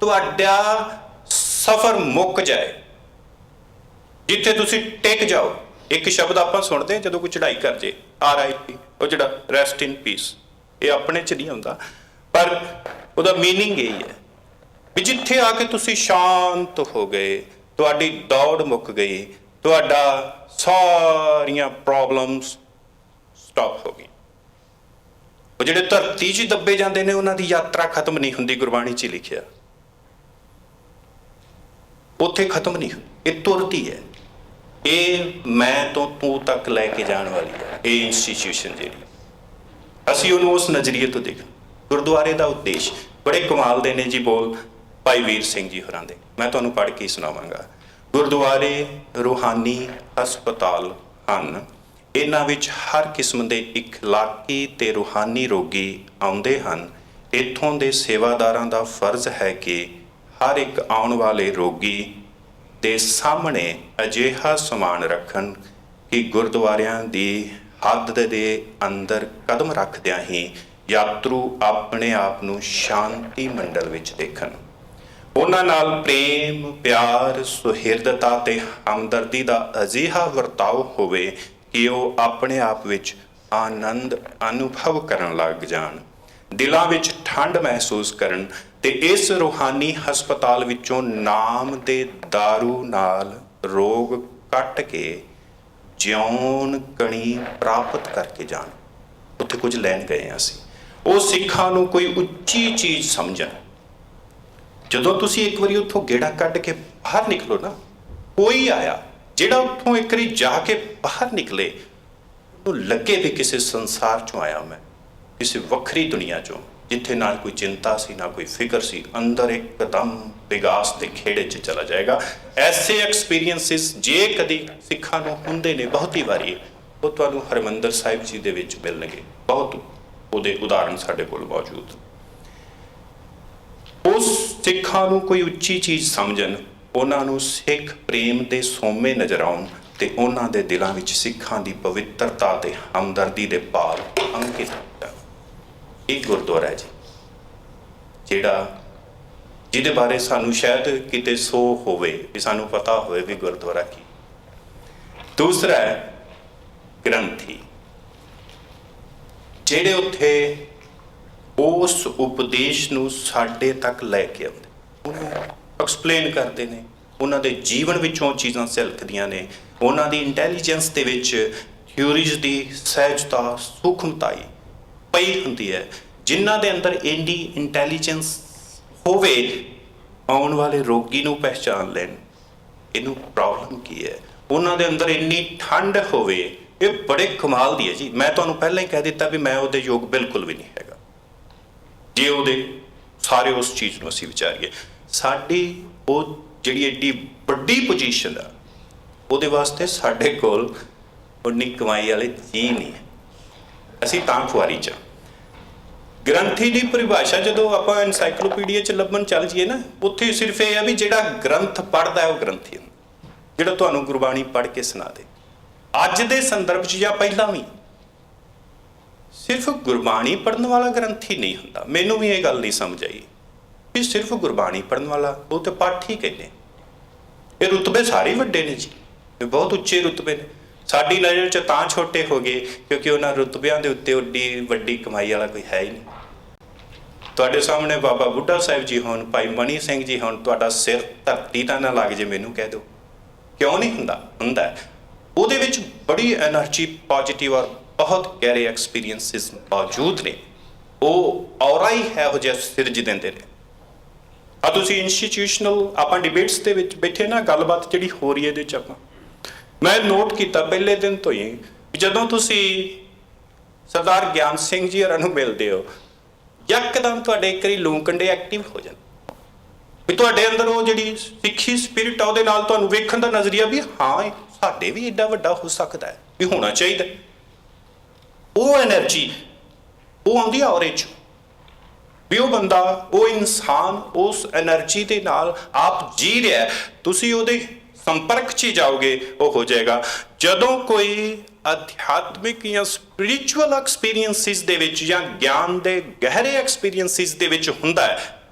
ਤੁਹਾਡਾ ਸਫ਼ਰ ਮੁੱਕ ਜਾਏ, ਜਿੱਥੇ ਤੁਸੀਂ ਟਿਕ ਜਾਓ। ਇੱਕ ਸ਼ਬਦ ਆਪਾਂ ਸੁਣਦੇ ਜਦੋਂ ਕੋਈ ਚੜ੍ਹਾਈ ਕਰ ਜੇ, RIP, ਉਹ ਜਿਹੜਾ ਰੈਸਟ ਇਨ ਪੀਸ, ਇਹ ਆਪਣੇ 'ਚ ਨਹੀਂ ਆਉਂਦਾ, ਪਰ ਉਹਦਾ ਮੀਨਿੰਗ ਇਹ ਹੈ ਵੀ ਜਿੱਥੇ ਆ ਕੇ ਤੁਸੀਂ ਸ਼ਾਂਤ ਹੋ ਗਏ, ਤੁਹਾਡੀ ਦੌੜ ਮੁੱਕ ਗਈ, ਤੁਹਾਡਾ ਸਾਰੀਆਂ ਪ੍ਰੋਬਲਮਸ ਸਟਾਪ ਹੋ ਗਈ। ਉਹ ਜਿਹੜੇ ਧਰਤੀ 'ਚ ਦੱਬੇ ਜਾਂਦੇ ਨੇ ਉਹਨਾਂ ਦੀ ਯਾਤਰਾ ਖਤਮ ਨਹੀਂ ਹੁੰਦੀ, ਗੁਰਬਾਣੀ 'ਚ ਹੀ ਲਿਖਿਆ, ਉੱਥੇ ਖਤਮ ਨਹੀਂ ਹੁੰਦੀ, ਇਹ ਤੁਰਦੀ ਹੈ। ਇਹ ਮੈਂ ਤੋਂ ਤੂੰ ਤੱਕ ਲੈ ਕੇ ਜਾਣ ਵਾਲੀ ਹੈ ਇਹ ਇੰਸਟੀਟਿਊਸ਼ਨ ਜਿਹੜੀ। ਅਸੀਂ ਉਹਨੂੰ ਉਸ ਨਜ਼ਰੀਏ ਤੋਂ ਦੇਖਣਾ। ਗੁਰਦੁਆਰੇ ਦਾ ਉਦੇਸ਼ ਬੜੇ ਕਮਾਲ ਦੇ ਨੇ ਜੀ ਬੋਲ ਭਾਈ ਵੀਰ ਸਿੰਘ ਜੀ ਹੋਰਾਂ ਦੇ, ਮੈਂ ਤੁਹਾਨੂੰ ਪੜ੍ਹ ਕੇ ਸੁਣਾਵਾਂਗਾ। ਗੁਰਦੁਆਰੇ ਰੂਹਾਨੀ ਹਸਪਤਾਲ ਹਨ, ਇਹਨਾਂ ਵਿੱਚ ਹਰ ਕਿਸਮ ਦੇ ਇਖਲਾਕੀ ਤੇ ਰੂਹਾਨੀ ਰੋਗੀ ਆਉਂਦੇ ਹਨ। ਇੱਥੋਂ ਦੇ ਸੇਵਾਦਾਰਾਂ ਦਾ ਫਰਜ਼ ਹੈ ਕਿ ਹਰ ਇੱਕ ਆਉਣ ਵਾਲੇ ਰੋਗੀ ਦੇ ਸਾਹਮਣੇ ਅਜਿਹਾ ਸਮਾਨ ਰੱਖਣ ਕਿ ਗੁਰਦੁਆਰਿਆਂ ਦੀ ਹੱਦ ਦੇ ਅੰਦਰ ਕਦਮ ਰੱਖਦਿਆਂ ਹੀ ਯਾਤਰੂ ਆਪਣੇ ਆਪ ਨੂੰ ਸ਼ਾਂਤੀ ਮੰਡਲ ਵਿੱਚ ਦੇਖਣ। ਉਹਨਾਂ ਨਾਲ ਪ੍ਰੇਮ, ਪਿਆਰ, ਸੁਹਿਰਦਤਾ ਤੇ ਹਮਦਰਦੀ ਦਾ ਅਜਿਹਾ ਵਰਤਾਓ ਹੋਵੇ ਕਿ ਉਹ ਆਪਣੇ ਆਪ ਵਿੱਚ ਆਨੰਦ ਅਨੁਭਵ ਕਰਨ ਲੱਗ ਜਾਣ, ਦਿਲਾਂ ਵਿੱਚ ਠੰਡ ਮਹਿਸੂਸ ਕਰਨ ਤੇ ਇਸ ਰੂਹਾਨੀ ਹਸਪਤਾਲ ਵਿੱਚੋਂ ਨਾਮ ਦੇ ਦਾਰੂ ਨਾਲ ਰੋਗ ਕੱਟ ਕੇ ਜਿਉਣ ਕਣੀ ਪ੍ਰਾਪਤ ਕਰਕੇ ਜਾਣ। ਉੱਥੇ ਕੁਝ ਲੈਣ ਗਏ ਹਾਂ ਅਸੀਂ। ਉਹ ਸਿੱਖਾਂ ਨੂੰ ਕੋਈ ਉੱਚੀ ਚੀਜ਼ ਸਮਝਣ। ਜਦੋਂ ਤੁਸੀਂ ਇੱਕ ਵਾਰੀ ਉੱਥੋਂ ਗੇੜਾ ਕੱਢ ਕੇ ਬਾਹਰ ਨਿਕਲੋ ਨਾ, ਕੋਈ ਆਇਆ ਜਿਹੜਾ ਉੱਥੋਂ ਇੱਕ ਵਾਰੀ ਜਾ ਕੇ ਬਾਹਰ ਨਿਕਲੇ, ਉਹਨੂੰ ਲੱਗੇ ਵੀ ਕਿਸੇ ਸੰਸਾਰ 'ਚੋਂ ਆਇਆ ਮੈਂ, ਕਿਸੇ ਵੱਖਰੀ ਦੁਨੀਆ 'ਚੋਂ, ਜਿੱਥੇ ਨਾ ਕੋਈ ਚਿੰਤਾ ਸੀ ਨਾ ਕੋਈ ਫਿਕਰ ਸੀ, ਅੰਦਰ ਇੱਕਦਮ ਵਿਗਾਸ ਦੇ ਖੇੜੇ 'ਚ ਚਲਾ ਜਾਏਗਾ। ਐਸੇ ਐਕਸਪੀਰੀਅੰਸਿਸ ਜੇ ਕਦੀ ਸਿੱਖਾਂ ਨੂੰ ਹੁੰਦੇ ਨੇ ਬਹੁਤੀ ਵਾਰੀ, ਉਹ ਤੁਹਾਨੂੰ ਹਰਿਮੰਦਰ ਸਾਹਿਬ ਜੀ ਦੇ ਵਿੱਚ ਮਿਲਣਗੇ। ਬਹੁਤ ਉਹਦੇ ਉਦਾਹਰਣ ਸਾਡੇ ਕੋਲ ਮੌਜੂਦ। ਉਸ ਸਿੱਖਾਂ ਨੂੰ ਕੋਈ ਉੱਚੀ ਚੀਜ਼ ਸਮਝਣ, ਉਹਨਾਂ ਨੂੰ ਸਿੱਖ ਪ੍ਰੇਮ ਦੇ ਸੋਮੇ ਨਜ਼ਰ ਆਉਣ ਤੇ ਉਹਨਾਂ ਦੇ ਦਿਲਾਂ ਵਿੱਚ ਸਿੱਖਾਂ ਦੀ ਪਵਿੱਤਰਤਾ ਤੇ ਹਮਦਰਦੀ ਦੇ ਭਾਵ ਅੰਕਿਤ ਹੁੰਦਾ। ਇਹ ਗੁਰਦੁਆਰਾ ਹੈ ਜੀ, ਜਿਹਦੇ ਬਾਰੇ ਸਾਨੂੰ ਸ਼ਾਇਦ ਕਿਤੇ ਸੋ ਹੋਵੇ ਵੀ ਸਾਨੂੰ ਪਤਾ ਹੋਵੇ ਵੀ ਗੁਰਦੁਆਰਾ ਕੀ। ਦੂਸਰਾ ਹੈ ਗ੍ਰੰਥੀ, ਜਿਹੜੇ ਉੱਥੇ ਉਸ ਉਪਦੇਸ਼ ਨੂੰ ਸਾਡੇ ਤੱਕ ਲੈ ਕੇ ਆਉਂਦੇ, ਉਹਨੂੰ ਐਕਸਪਲੇਨ ਕਰਦੇ ਨੇ, ਉਹਨਾਂ ਦੇ ਜੀਵਨ ਵਿੱਚੋਂ ਚੀਜ਼ਾਂ ਝਲਕਦੀਆਂ ਨੇ, ਉਹਨਾਂ ਦੀ ਇੰਟੈਲੀਜੈਂਸ ਦੇ ਵਿੱਚ ਥਿਊਰੀਜ਼ ਦੀ ਸਹਿਜਤਾ, ਸੂਖਮਤਾਈ ਪਈ ਹੁੰਦੀ ਹੈ। ਜਿਨ੍ਹਾਂ ਦੇ ਅੰਦਰ ਇੰਨੀ ਇੰਟੈਲੀਜੈਂਸ ਹੋਵੇ, ਆਉਣ ਵਾਲੇ ਰੋਗੀ ਨੂੰ ਪਹਿਚਾਣ ਲੈਣ ਇਹਨੂੰ ਪ੍ਰੋਬਲਮ ਕੀ ਹੈ, ਉਹਨਾਂ ਦੇ ਅੰਦਰ ਇੰਨੀ ਠੰਡ ਹੋਵੇ, ਇਹ ਬੜੇ ਕਮਾਲ ਦੀ ਹੈ ਜੀ। ਮੈਂ ਤੁਹਾਨੂੰ ਪਹਿਲਾਂ ਹੀ ਕਹਿ ਦਿੱਤਾ ਵੀ ਮੈਂ ਉਹਦੇ ਯੋਗ ਬਿਲਕੁਲ ਵੀ ਨਹੀਂ ਹੈਗਾ। ਜੇ ਉਹਦੇ ਸਾਰੇ ਉਸ ਚੀਜ਼ ਨੂੰ ਅਸੀਂ ਵਿਚਾਰੀਏ, ਸਾਡੀ ਉਹ ਜਿਹੜੀ ਐਡੀ ਵੱਡੀ ਪੋਜੀਸ਼ਨ ਆ, ਉਹਦੇ ਵਾਸਤੇ ਸਾਡੇ ਕੋਲ ਉਨੀ ਕਮਾਈ ਵਾਲੇ ਜੀ ਨਹੀਂ ਹੈ। ਅਸੀਂ ਤਾਂ ਖੁਆਰੀ 'ਚ। ਗ੍ਰੰਥੀ ਦੀ ਪਰਿਭਾਸ਼ਾ ਜਦੋਂ ਆਪਾਂ ਐਨਸਾਈਕਲੋਪੀਡੀਆ 'ਚ ਲੱਭਣ ਚੱਲ ਜਾਈਏ ਨਾ, ਉੱਥੇ ਸਿਰਫ ਇਹ ਆ ਵੀ ਜਿਹੜਾ ਗ੍ਰੰਥ ਪੜ੍ਹਦਾ ਉਹ ਗ੍ਰੰਥੀ ਹੁੰਦਾ, ਜਿਹੜਾ ਤੁਹਾਨੂੰ ਗੁਰਬਾਣੀ ਪੜ੍ਹ ਕੇ ਸੁਣਾ ਦੇ। ਅੱਜ ਦੇ ਸੰਦਰਭ 'ਚ ਜਾਂ ਪਹਿਲਾਂ ਵੀ ਸਿਰਫ ਗੁਰਬਾਣੀ ਪੜ੍ਹਨ ਵਾਲਾ ਗ੍ਰੰਥੀ ਨਹੀਂ ਹੁੰਦਾ। ਮੈਨੂੰ ਵੀ ਇਹ ਗੱਲ ਨਹੀਂ ਸਮਝ ਆਈ ਵੀ ਸਿਰਫ ਗੁਰਬਾਣੀ ਪੜ੍ਹਨ ਵਾਲਾ, ਉਹ ਤੇ ਪਾਠੀ ਕਹਿੰਦੇ। ਇਹ ਰੁਤਬੇ ਸਾਰੇ ਵੱਡੇ ਨੇ ਜੀ, ਇਹ ਬਹੁਤ ਉੱਚੇ ਰੁਤਬੇ ਨੇ। ਸਾਡੀ ਨਜ਼ਰ 'ਚ ਤਾਂ ਛੋਟੇ ਹੋ ਗਏ ਕਿਉਂਕਿ ਉਹਨਾਂ ਰੁਤਬਿਆਂ ਦੇ ਉੱਤੇ ਓਡੀ ਵੱਡੀ ਕਮਾਈ ਵਾਲਾ ਕੋਈ ਹੈ ਹੀ ਨਹੀਂ। ਤੁਹਾਡੇ ਸਾਹਮਣੇ ਬਾਬਾ ਬੁੱਢਾ ਸਾਹਿਬ ਜੀ ਹੋਣ, ਭਾਈ ਮਣੀ ਸਿੰਘ ਜੀ ਹੋਣ, ਤੁਹਾਡਾ ਸਿਰ ਧਰਤੀ ਤਾਂ ਨਾ ਲੱਗ ਜੇ ਮੈਨੂੰ ਕਹਿ ਦਿਓ। ਕਿਉਂ ਨਹੀਂ ਹੁੰਦਾ? ਹੁੰਦਾ। ਉਹਦੇ ਵਿੱਚ ਬੜੀ ਐਨਰਜੀ, ਪੋਜ਼ਿਟਿਵ ਔਰ ਬਹੁਤ ਗਹਿਰੇ ਐਕਸਪੀਰੀਅੰਸਿਸ ਮੌਜੂਦ ਨੇ। ਉਹ ਔਰਾ ਹੀ ਇਹੋ ਜਿਹਾ ਸਿਰਜ ਦਿੰਦੇ ਨੇ। ਆ ਤੁਸੀਂ ਇੰਸਟੀਟਿਊਸ਼ਨਲ ਆਪਾਂ ਡਿਬੇਟਸ ਦੇ ਵਿੱਚ ਬੈਠੇ ਨਾ, ਗੱਲਬਾਤ ਜਿਹੜੀ ਹੋ ਰਹੀ ਹੈ ਇਹਦੇ 'ਚ ਆਪਾਂ, ਮੈਂ ਨੋਟ ਕੀਤਾ ਪਹਿਲੇ ਦਿਨ ਤੋਂ ਹੀ, ਜਦੋਂ ਤੁਸੀਂ ਸਰਦਾਰ ਗਿਆਨ ਸਿੰਘ ਜੀ ਹੋਰਾਂ ਨੂੰ ਮਿਲਦੇ ਹੋ, ਯਕਦਮ ਤੁਹਾਡੇ ਇੱਕ ਵਾਰੀ ਲੂੰ ਕੰਡੇ ਐਕਟਿਵ ਹੋ ਜਾਣ ਵੀ ਤੁਹਾਡੇ ਅੰਦਰ ਉਹ ਜਿਹੜੀ ਸਿੱਖੀ ਸਪਿਰਿਟ ਆ, ਉਹਦੇ ਨਾਲ ਤੁਹਾਨੂੰ ਵੇਖਣ ਦਾ ਨਜ਼ਰੀਆ ਵੀ ਹਾਂ ਸਾਡੇ ਵੀ ਏਡਾ ਵੱਡਾ ਹੋ ਸਕਦਾ ਹੈ, ਵੀ ਹੋਣਾ ਚਾਹੀਦਾ। ਉਹ ਐਨਰਜੀ ਉਹ ਆਉਂਦੀ ਆ ਔਰੇ 'ਚ। ਵੀ ਉਹ ਬੰਦਾ, ਉਹ ਇਨਸਾਨ ਉਸ એનર્ਜੀ ਦੇ ਨਾਲ ਆਪ ਜੀ ਰਿਹਾ, ਤੁਸੀਂ ਉਹਦੇ ਸੰਪਰਕ 'ਚ ਹੀ ਜਾਓਗੇ, ਉਹ ਹੋ ਜਾਏਗਾ। ਜਦੋਂ ਕੋਈ ਅਧਿਆਤਮਿਕ ਜਾਂ ਸਪਿਰਿਚੁਅਲ ਐਕਸਪੀਰੀਅੰਸਿਸ ਦੇ ਵਿੱਚ ਜਾਂ ਗਿਆਨ ਦੇ ਗਹਿਰੇ ਐਕਸਪੀਰੀਅੰਸਿਸ ਦੇ ਵਿੱਚ ਹੁੰਦਾ ਹੈ,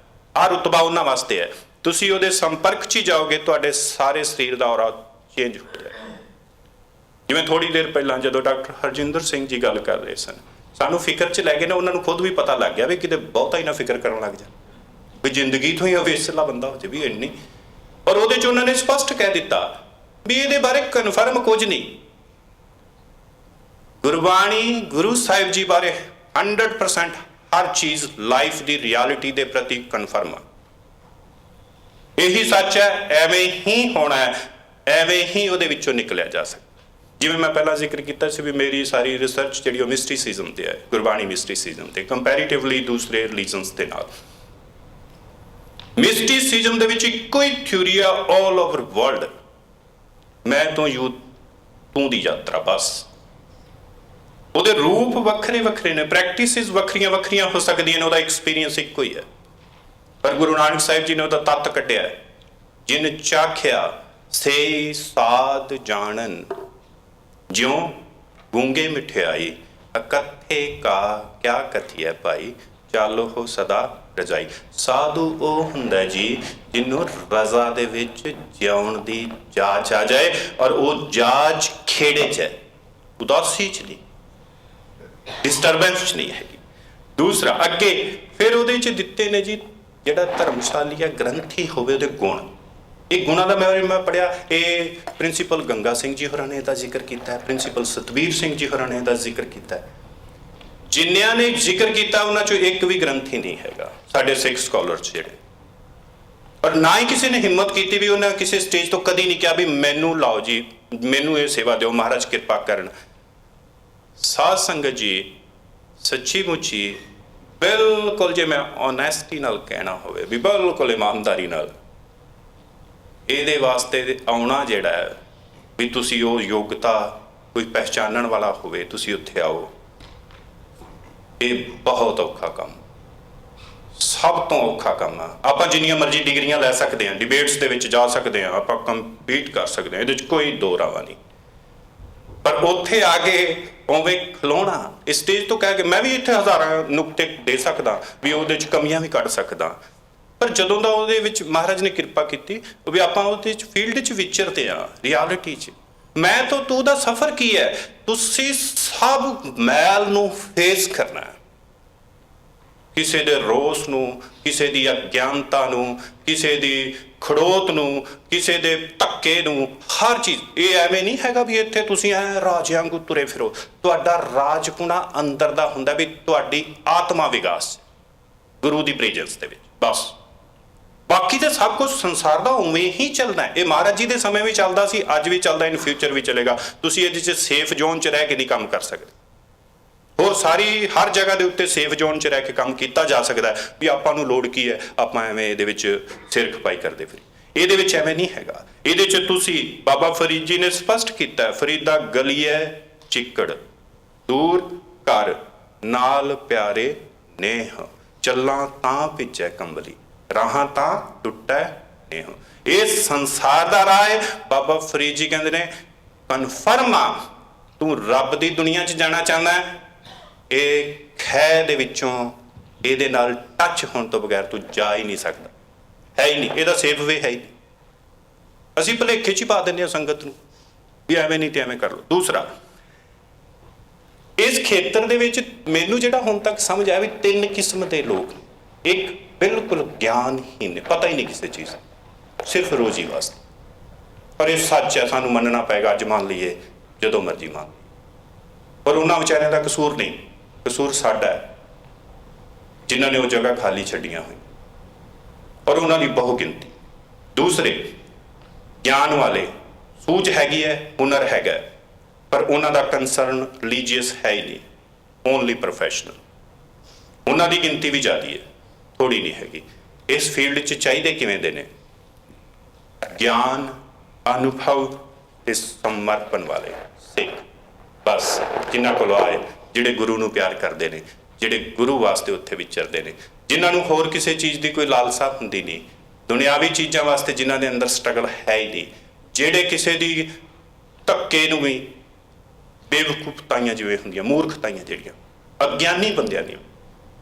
ਆਹ ਰੁਤਬਾ ਉਹਨਾਂ ਵਾਸਤੇ ਹੈ, ਤੁਸੀਂ ਉਹਦੇ ਸੰਪਰਕ 'ਚ ਹੀ ਜਾਓਗੇ, ਤੁਹਾਡੇ ਸਾਰੇ ਸਰੀਰ ਦਾ ਔਰਾ ਚੇਂਜ ਹੋ ਜਾਏਗਾ। ਜਿਵੇਂ ਥੋੜ੍ਹੀ ਦੇਰ ਪਹਿਲਾਂ ਜਦੋਂ ਡਾਕਟਰ ਹਰਜਿੰਦਰ ਸਿੰਘ ਜੀ ਗੱਲ ਕਰ ਰਹੇ ਸਨ, ਸਾਨੂੰ ਫਿਕਰ 'ਚ ਲੈ ਗਏ ਨਾ, ਉਹਨਾਂ ਨੂੰ ਖੁਦ ਵੀ ਪਤਾ ਲੱਗ ਗਿਆ ਵੀ ਕਿਤੇ ਬਹੁਤਾ ਹੀ ਨਾ ਫਿਕਰ ਕਰਨ ਲੱਗ ਜਾ, ਵੀ ਜ਼ਿੰਦਗੀ ਤੋਂ ਹੀ ਅਵੇਸਲਾ ਬੰਦਾ ਹੋ ਜਾਵੇ ਵੀ ਇੰਨੀ। ਪਰ ਉਹਦੇ 'ਚ ਉਹਨਾਂ ਨੇ ਸਪਸ਼ਟ ਕਹਿ ਦਿੱਤਾ ਵੀ ਇਹਦੇ ਬਾਰੇ ਕਨਫਰਮ ਕੁਝ ਨਹੀਂ। ਗੁਰਬਾਣੀ ਗੁਰੂ ਸਾਹਿਬ ਜੀ ਬਾਰੇ 100% ਹਰ ਚੀਜ਼ ਲਾਈਫ ਦੀ ਰਿਐਲਿਟੀ ਦੇ ਪ੍ਰਤੀ ਕਨਫਰਮ ਆ। ਇਹੀ ਸੱਚ ਹੈ, ਐਵੇਂ ਹੀ ਹੋਣਾ ਹੈ, ਐਵੇਂ ਹੀ ਉਹਦੇ ਵਿੱਚੋਂ ਨਿਕਲਿਆ ਜਾ ਸਕਦਾ। ਜਿਵੇਂ ਮੈਂ ਪਹਿਲਾਂ ਜ਼ਿਕਰ ਕੀਤਾ ਸੀ ਵੀ ਮੇਰੀ ਸਾਰੀ ਰਿਸਰਚ ਜਿਹੜੀ ਉਹ ਮਿਸਟੀਸਿਜ਼ਮ ਤੇ ਹੈ, ਗੁਰਬਾਣੀ ਮਿਸਟੀਸਿਜ਼ਮ ਤੇ ਕੰਪੈਰੀਟਿਵਲੀ ਦੂਸਰੇ ਰਿਲੀਜਨਸ ਦੇ ਨਾਲ। ਮਿਸਟੀਸਿਜ਼ਮ ਦੇ ਵਿੱਚ ਇੱਕੋ ਹੀ ਥਿਊਰੀ ਆ ਆਲ ਓਵਰ ਵਰਲਡ, ਮੈਂ ਤੋਂ ਯੂ ਤੂੰ ਦੀ ਯਾਤਰਾ। ਬਸ ਉਹਦੇ ਰੂਪ ਵੱਖਰੇ ਵੱਖਰੇ ਨੇ, ਪ੍ਰੈਕਟਿਸਿਸ ਵੱਖਰੀਆਂ ਵੱਖਰੀਆਂ ਹੋ ਸਕਦੀਆਂ ਨੇ, ਉਹਦਾ ਐਕਸਪੀਰੀਅੰਸ ਇੱਕੋ ਹੀ ਹੈ। ਪਰ ਗੁਰੂ ਨਾਨਕ ਸਾਹਿਬ ਜੀ ਨੇ ਉਹਦਾ ਤੱਤ ਕੱਢਿਆ, ਜਿਨ ਚਾਖਿਆ ਸੇ ਸਾਧ ਜਾਣਨ, ਜਿਉਂ ਗੂੰਗੇ ਮਿਠਿਆਈ ਅਕੱਥੇ ਕਾ ਕਿਆ ਕਥੀਐ ਭਾਈ, ਚਾਲੋ ਹੋ ਸਦਾ ਰਜਾਈ। ਸਾਧੂ ਉਹ ਹੁੰਦਾ ਜੀ ਜਿਹਨੂੰ ਰਜ਼ਾ ਦੇ ਵਿੱਚ ਜਿਉਣ ਦੀ ਜਾਚ ਆ ਜਾਏ, ਔਰ ਉਹ ਜਾਚ ਖੇੜੇ 'ਚ ਹੈ, ਉਦਾਸੀ 'ਚ ਨਹੀਂ, ਡਿਸਟਰਬੈਂਸ 'ਚ ਨਹੀਂ ਹੈਗੀ। ਦੂਸਰਾ ਅੱਗੇ ਫਿਰ ਉਹਦੇ 'ਚ ਦਿੱਤੇ ਨੇ ਜੀ, ਜਿਹੜਾ ਧਰਮਸ਼ਾਲੀ ਹੈ ਗ੍ਰੰਥੀ ਹੋਵੇ ਉਹਦੇ ਗੁਣ। ਇਹ ਗੁਣਾਂ ਦਾ ਮੈਂ ਪੜ੍ਹਿਆ, ਇਹ ਪ੍ਰਿੰਸੀਪਲ ਗੰਗਾ ਸਿੰਘ ਜੀ ਹੋਰਾਂ ਨੇ ਇਹਦਾ ਜ਼ਿਕਰ ਕੀਤਾ ਹੈ, ਪ੍ਰਿੰਸੀਪਲ ਸਤਵੀਰ ਸਿੰਘ ਜੀ ਹੋਰਾਂ ਨੇ ਇਹਦਾ ਜ਼ਿਕਰ ਕੀਤਾ ਹੈ। ਜਿੰਨਿਆਂ ਨੇ ਜ਼ਿਕਰ ਕੀਤਾ ਉਹਨਾਂ 'ਚੋਂ ਇੱਕ ਵੀ ਗ੍ਰੰਥੀ ਨਹੀਂ ਹੈਗਾ ਸਾਡੇ ਸਿੱਖ ਸਕਾਲਰਸ ਜਿਹੜੇ। ਪਰ ਨਾ ਹੀ ਕਿਸੇ ਨੇ ਹਿੰਮਤ ਕੀਤੀ ਵੀ ਉਹਨਾਂ ਕਿਸੇ ਸਟੇਜ ਤੋਂ ਕਦੀ ਨਹੀਂ ਕਿਹਾ ਵੀ ਮੈਨੂੰ ਲਾਓ ਜੀ, ਮੈਨੂੰ ਇਹ ਸੇਵਾ ਦਿਓ, ਮਹਾਰਾਜ ਕਿਰਪਾ ਕਰਨ। ਸਾਧ ਸੰਗਤ ਜੀ ਸੱਚੀ ਮੁੱਚੀ ਬਿਲਕੁਲ, ਜੇ ਮੈਂ ਓਨੈਸਟੀ ਨਾਲ ਕਹਿਣਾ ਹੋਵੇ ਵੀ ਬਿਲਕੁਲ ਇਮਾਨਦਾਰੀ ਨਾਲ, ਇਹਦੇ ਵਾਸਤੇ ਆਉਣਾ ਜਿਹੜਾ ਹੈ ਵੀ ਤੁਸੀਂ ਉਹ ਯੋਗਤਾ ਕੋਈ ਪਹਿਚਾਨਣ ਵਾਲਾ ਹੋਵੇ, ਤੁਸੀਂ ਉੱਥੇ ਆਓ, ਇਹ ਬਹੁਤ ਔਖਾ ਕੰਮ, ਸਭ ਤੋਂ ਔਖਾ ਕੰਮ ਆ। ਆਪਾਂ ਜਿੰਨੀਆਂ ਮਰਜ਼ੀ ਡਿਗਰੀਆਂ ਲੈ ਸਕਦੇ ਹਾਂ, ਡਿਬੇਟਸ ਦੇ ਵਿੱਚ ਜਾ ਸਕਦੇ ਹਾਂ, ਆਪਾਂ ਕੰਪੀਟ ਕਰ ਸਕਦੇ ਹਾਂ, ਇਹਦੇ 'ਚ ਕੋਈ ਦੋ ਰਾਵਾ ਨਹੀਂ। ਪਰ ਉੱਥੇ ਆ ਕੇ ਉਵੇਂ ਖਲੋਣਾ, ਇਸ ਸਟੇਜ ਤੋਂ ਕਹਿ ਕੇ ਮੈਂ ਵੀ ਇੱਥੇ ਹਜ਼ਾਰਾਂ ਨੁਕਤੇ ਦੇ ਸਕਦਾ ਵੀ ਉਹਦੇ 'ਚ ਕਮੀਆਂ ਵੀ ਕੱਢ ਸਕਦਾ, ਪਰ ਜਦੋਂ ਦਾ ਉਹਦੇ ਵਿੱਚ ਮਹਾਰਾਜ ਨੇ ਕਿਰਪਾ ਕੀਤੀ ਵੀ ਆਪਾਂ ਉਹਦੇ 'ਚ ਫੀਲਡ 'ਚ ਵਿਚਰਦੇ ਹਾਂ, ਰਿਐਲਿਟੀ 'ਚ ਮੈਂ ਤੋਂ ਤੂੰ ਦਾ ਸਫ਼ਰ ਕੀ ਹੈ, ਤੁਸੀਂ ਸਭ ਮੈਲ ਨੂੰ ਫੇਸ ਕਰਨਾ ਹੈ, ਕਿਸੇ ਦੇ ਰੋਸ ਨੂੰ, ਕਿਸੇ ਦੀ ਅਗਿਆਨਤਾ ਨੂੰ, ਕਿਸੇ ਦੀ ਖੜੋਤ ਨੂੰ, ਕਿਸੇ ਦੇ ਧੱਕੇ ਨੂੰ, ਹਰ ਚੀਜ਼। ਇਹ ਐਵੇਂ ਨਹੀਂ ਹੈਗਾ ਵੀ ਇੱਥੇ ਤੁਸੀਂ ਐ ਰਾਜਿਆਂ ਵਾਂਗੂ ਤੁਰੇ ਫਿਰੋ, ਤੁਹਾਡਾ ਰਾਜਪੁਣਾ ਅੰਦਰ ਦਾ ਹੁੰਦਾ ਵੀ ਤੁਹਾਡੀ ਆਤਮਾ ਵਿਕਾਸ ਗੁਰੂ ਦੀ ਪ੍ਰੈਜ਼ੈਂਸ ਦੇ ਵਿੱਚ, ਬਸ। ਬਾਕੀ ਤਾਂ ਸਭ ਕੁਝ ਸੰਸਾਰ ਦਾ ਉਵੇਂ ਹੀ ਚੱਲਣਾ ਹੈ। ਇਹ ਮਹਾਰਾਜ ਜੀ ਦੇ ਸਮੇਂ ਵੀ ਚੱਲਦਾ ਸੀ, ਅੱਜ ਵੀ ਚੱਲਦਾ, ਇਨ ਫਿਊਚਰ ਵੀ ਚੱਲੇਗਾ। ਤੁਸੀਂ ਇਹਦੇ 'ਚ ਸੇਫ ਜ਼ੋਨ 'ਚ ਰਹਿ ਕੇ ਨਹੀਂ ਕੰਮ ਕਰ ਸਕਦੇ। ਹੋਰ ਸਾਰੀ ਹਰ ਜਗ੍ਹਾ ਦੇ ਉੱਤੇ ਸੇਫ ਜ਼ੋਨ 'ਚ ਰਹਿ ਕੇ ਕੰਮ ਕੀਤਾ ਜਾ ਸਕਦਾ ਵੀ ਆਪਾਂ ਨੂੰ ਲੋੜ ਕੀ ਹੈ, ਆਪਾਂ ਐਵੇਂ ਇਹਦੇ ਵਿੱਚ ਸਿਰ ਖਪਾਈ ਕਰਦੇ ਫਿਰ। ਇਹਦੇ ਵਿੱਚ ਐਵੇਂ ਨਹੀਂ ਹੈਗਾ। ਇਹਦੇ 'ਚ ਤੁਸੀਂ ਬਾਬਾ ਫਰੀਦ ਜੀ ਨੇ ਸਪਸ਼ਟ ਕੀਤਾ, ਫਰੀਦਾ ਗਲੀਏ ਚਿੱਕੜ ਦੂਰ ਘਰ ਨਾਲ ਪਿਆਰੇ ਨੇਹ, ਚੱਲਾਂ ਤਾਂ ਭਿੱਜੈ ਕੰਬਲੀ ਰਾਹਾਂ ਤਾਂ ਟੁੱਟੈ ਨੇਹ। ਇਹ ਸੰਸਾਰ ਦਾ ਰਾਹ ਹੈ। ਬਾਬਾ ਫਰੀਦ ਜੀ ਕਹਿੰਦੇ ਨੇ ਕਨਫਰਮ ਆ, ਤੂੰ ਰੱਬ ਦੀ ਦੁਨੀਆ 'ਚ ਜਾਣਾ ਚਾਹੁੰਦਾ ਹੈ, ਇਹ ਖੈ ਦੇ ਵਿੱਚੋਂ ਇਹਦੇ ਨਾਲ ਟੱਚ ਹੋਣ ਤੋਂ ਬਗੈਰ ਤੂੰ ਜਾ ਹੀ ਨਹੀਂ ਸਕਦਾ, ਹੈ ਹੀ ਨਹੀਂ, ਇਹਦਾ ਸੇਫ ਵੇ ਹੈ ਹੀ ਨਹੀਂ। ਅਸੀਂ ਭੁਲੇਖੇ 'ਚ ਹੀ ਪਾ ਦਿੰਦੇ ਹਾਂ ਸੰਗਤ ਨੂੰ ਵੀ ਐਵੇਂ ਨਹੀਂ ਤੇ ਐਵੇਂ ਕਰ ਲਓ। ਦੂਸਰਾ, ਇਸ ਖੇਤਰ ਦੇ ਵਿੱਚ ਮੈਨੂੰ ਜਿਹੜਾ ਹੁਣ ਤੱਕ ਸਮਝ ਆਇਆ ਵੀ 3 ਕਿਸਮ ਦੇ ਲੋਕ। ਇੱਕ ਬਿਲਕੁਲ ਗਿਆਨਹੀਨ ਨੇ, ਪਤਾ ਹੀ ਨਹੀਂ ਕਿਸੇ ਚੀਜ਼, ਸਿਰਫ ਰੋਜ਼ੀ ਵਾਸਤੇ। ਪਰ ਇਹ ਸੱਚ ਹੈ, ਸਾਨੂੰ ਮੰਨਣਾ ਪਏਗਾ। ਅੱਜ ਮੰਨ ਲਈਏ, ਜਦੋਂ ਮਰਜ਼ੀ ਮੰਨ ਲਈਏ, ਪਰ ਉਹਨਾਂ ਵਿਚਾਰਿਆਂ ਦਾ ਕਸੂਰ ਨਹੀਂ, ਕਸੂਰ ਸਾਡਾ ਹੈ ਜਿਨ੍ਹਾਂ ਨੇ ਉਹ ਜਗ੍ਹਾ ਖਾਲੀ ਛੱਡੀਆਂ ਹੋਈ, ਔਰ ਉਹਨਾਂ ਦੀ ਬਹੁ ਗਿਣਤੀ। ਦੂਸਰੇ, ਗਿਆਨ ਵਾਲੇ, ਸੂਝ ਹੈਗੀ ਹੈ, ਹੁਨਰ ਹੈਗਾ, ਪਰ ਉਹਨਾਂ ਦਾ ਕੰਸਰਨ ਰਿਲੀਜੀਅਸ ਹੈ ਹੀ ਨਹੀਂ, ਓਨਲੀ ਪ੍ਰੋਫੈਸ਼ਨਲ। ਉਹਨਾਂ ਦੀ ਗਿਣਤੀ ਵੀ ਜ਼ਿਆਦਾ ਹੈ, ਥੋੜੀ ਨਹੀਂ ਹੈਗੀ। ਇਸ ਫੀਲਡ 'ਚ ਚਾਹੀਦੇ ਕਿਵੇਂ ਦੇ ਨੇ? ਗਿਆਨ, ਅਨੁਭਵ ਤੇ ਸਮਰਪਣ ਵਾਲੇ ਸਿੱਖ, ਬਸ, ਜਿਨ੍ਹਾਂ ਕੋਲ ਆਏ, ਜਿਹੜੇ ਗੁਰੂ ਨੂੰ ਪਿਆਰ ਕਰਦੇ ਨੇ, ਜਿਹੜੇ ਗੁਰੂ ਵਾਸਤੇ ਉੱਥੇ ਵਿਚਰਦੇ ਨੇ, ਜਿਨ੍ਹਾਂ ਨੂੰ ਹੋਰ ਕਿਸੇ ਚੀਜ਼ ਦੀ ਕੋਈ ਲਾਲਸਾ ਹੁੰਦੀ ਨਹੀਂ, ਦੁਨਿਆਵੀ ਚੀਜ਼ਾਂ ਵਾਸਤੇ ਜਿਨ੍ਹਾਂ ਦੇ ਅੰਦਰ ਸਟਰਗਲ ਹੈ ਹੀ ਨਹੀਂ, ਜਿਹੜੇ ਕਿਸੇ ਦੀ ਧੱਕੇ ਨੂੰ ਵੀ ਬੇਵਕੂਫਤਾਈਆਂ ਜਿਵੇਂ ਹੁੰਦੀਆਂ, ਮੂਰਖਤਾਈਆਂ ਜਿਹੜੀਆਂ ਅਗਿਆਨੀ ਬੰਦਿਆਂ ਦੀਆਂ,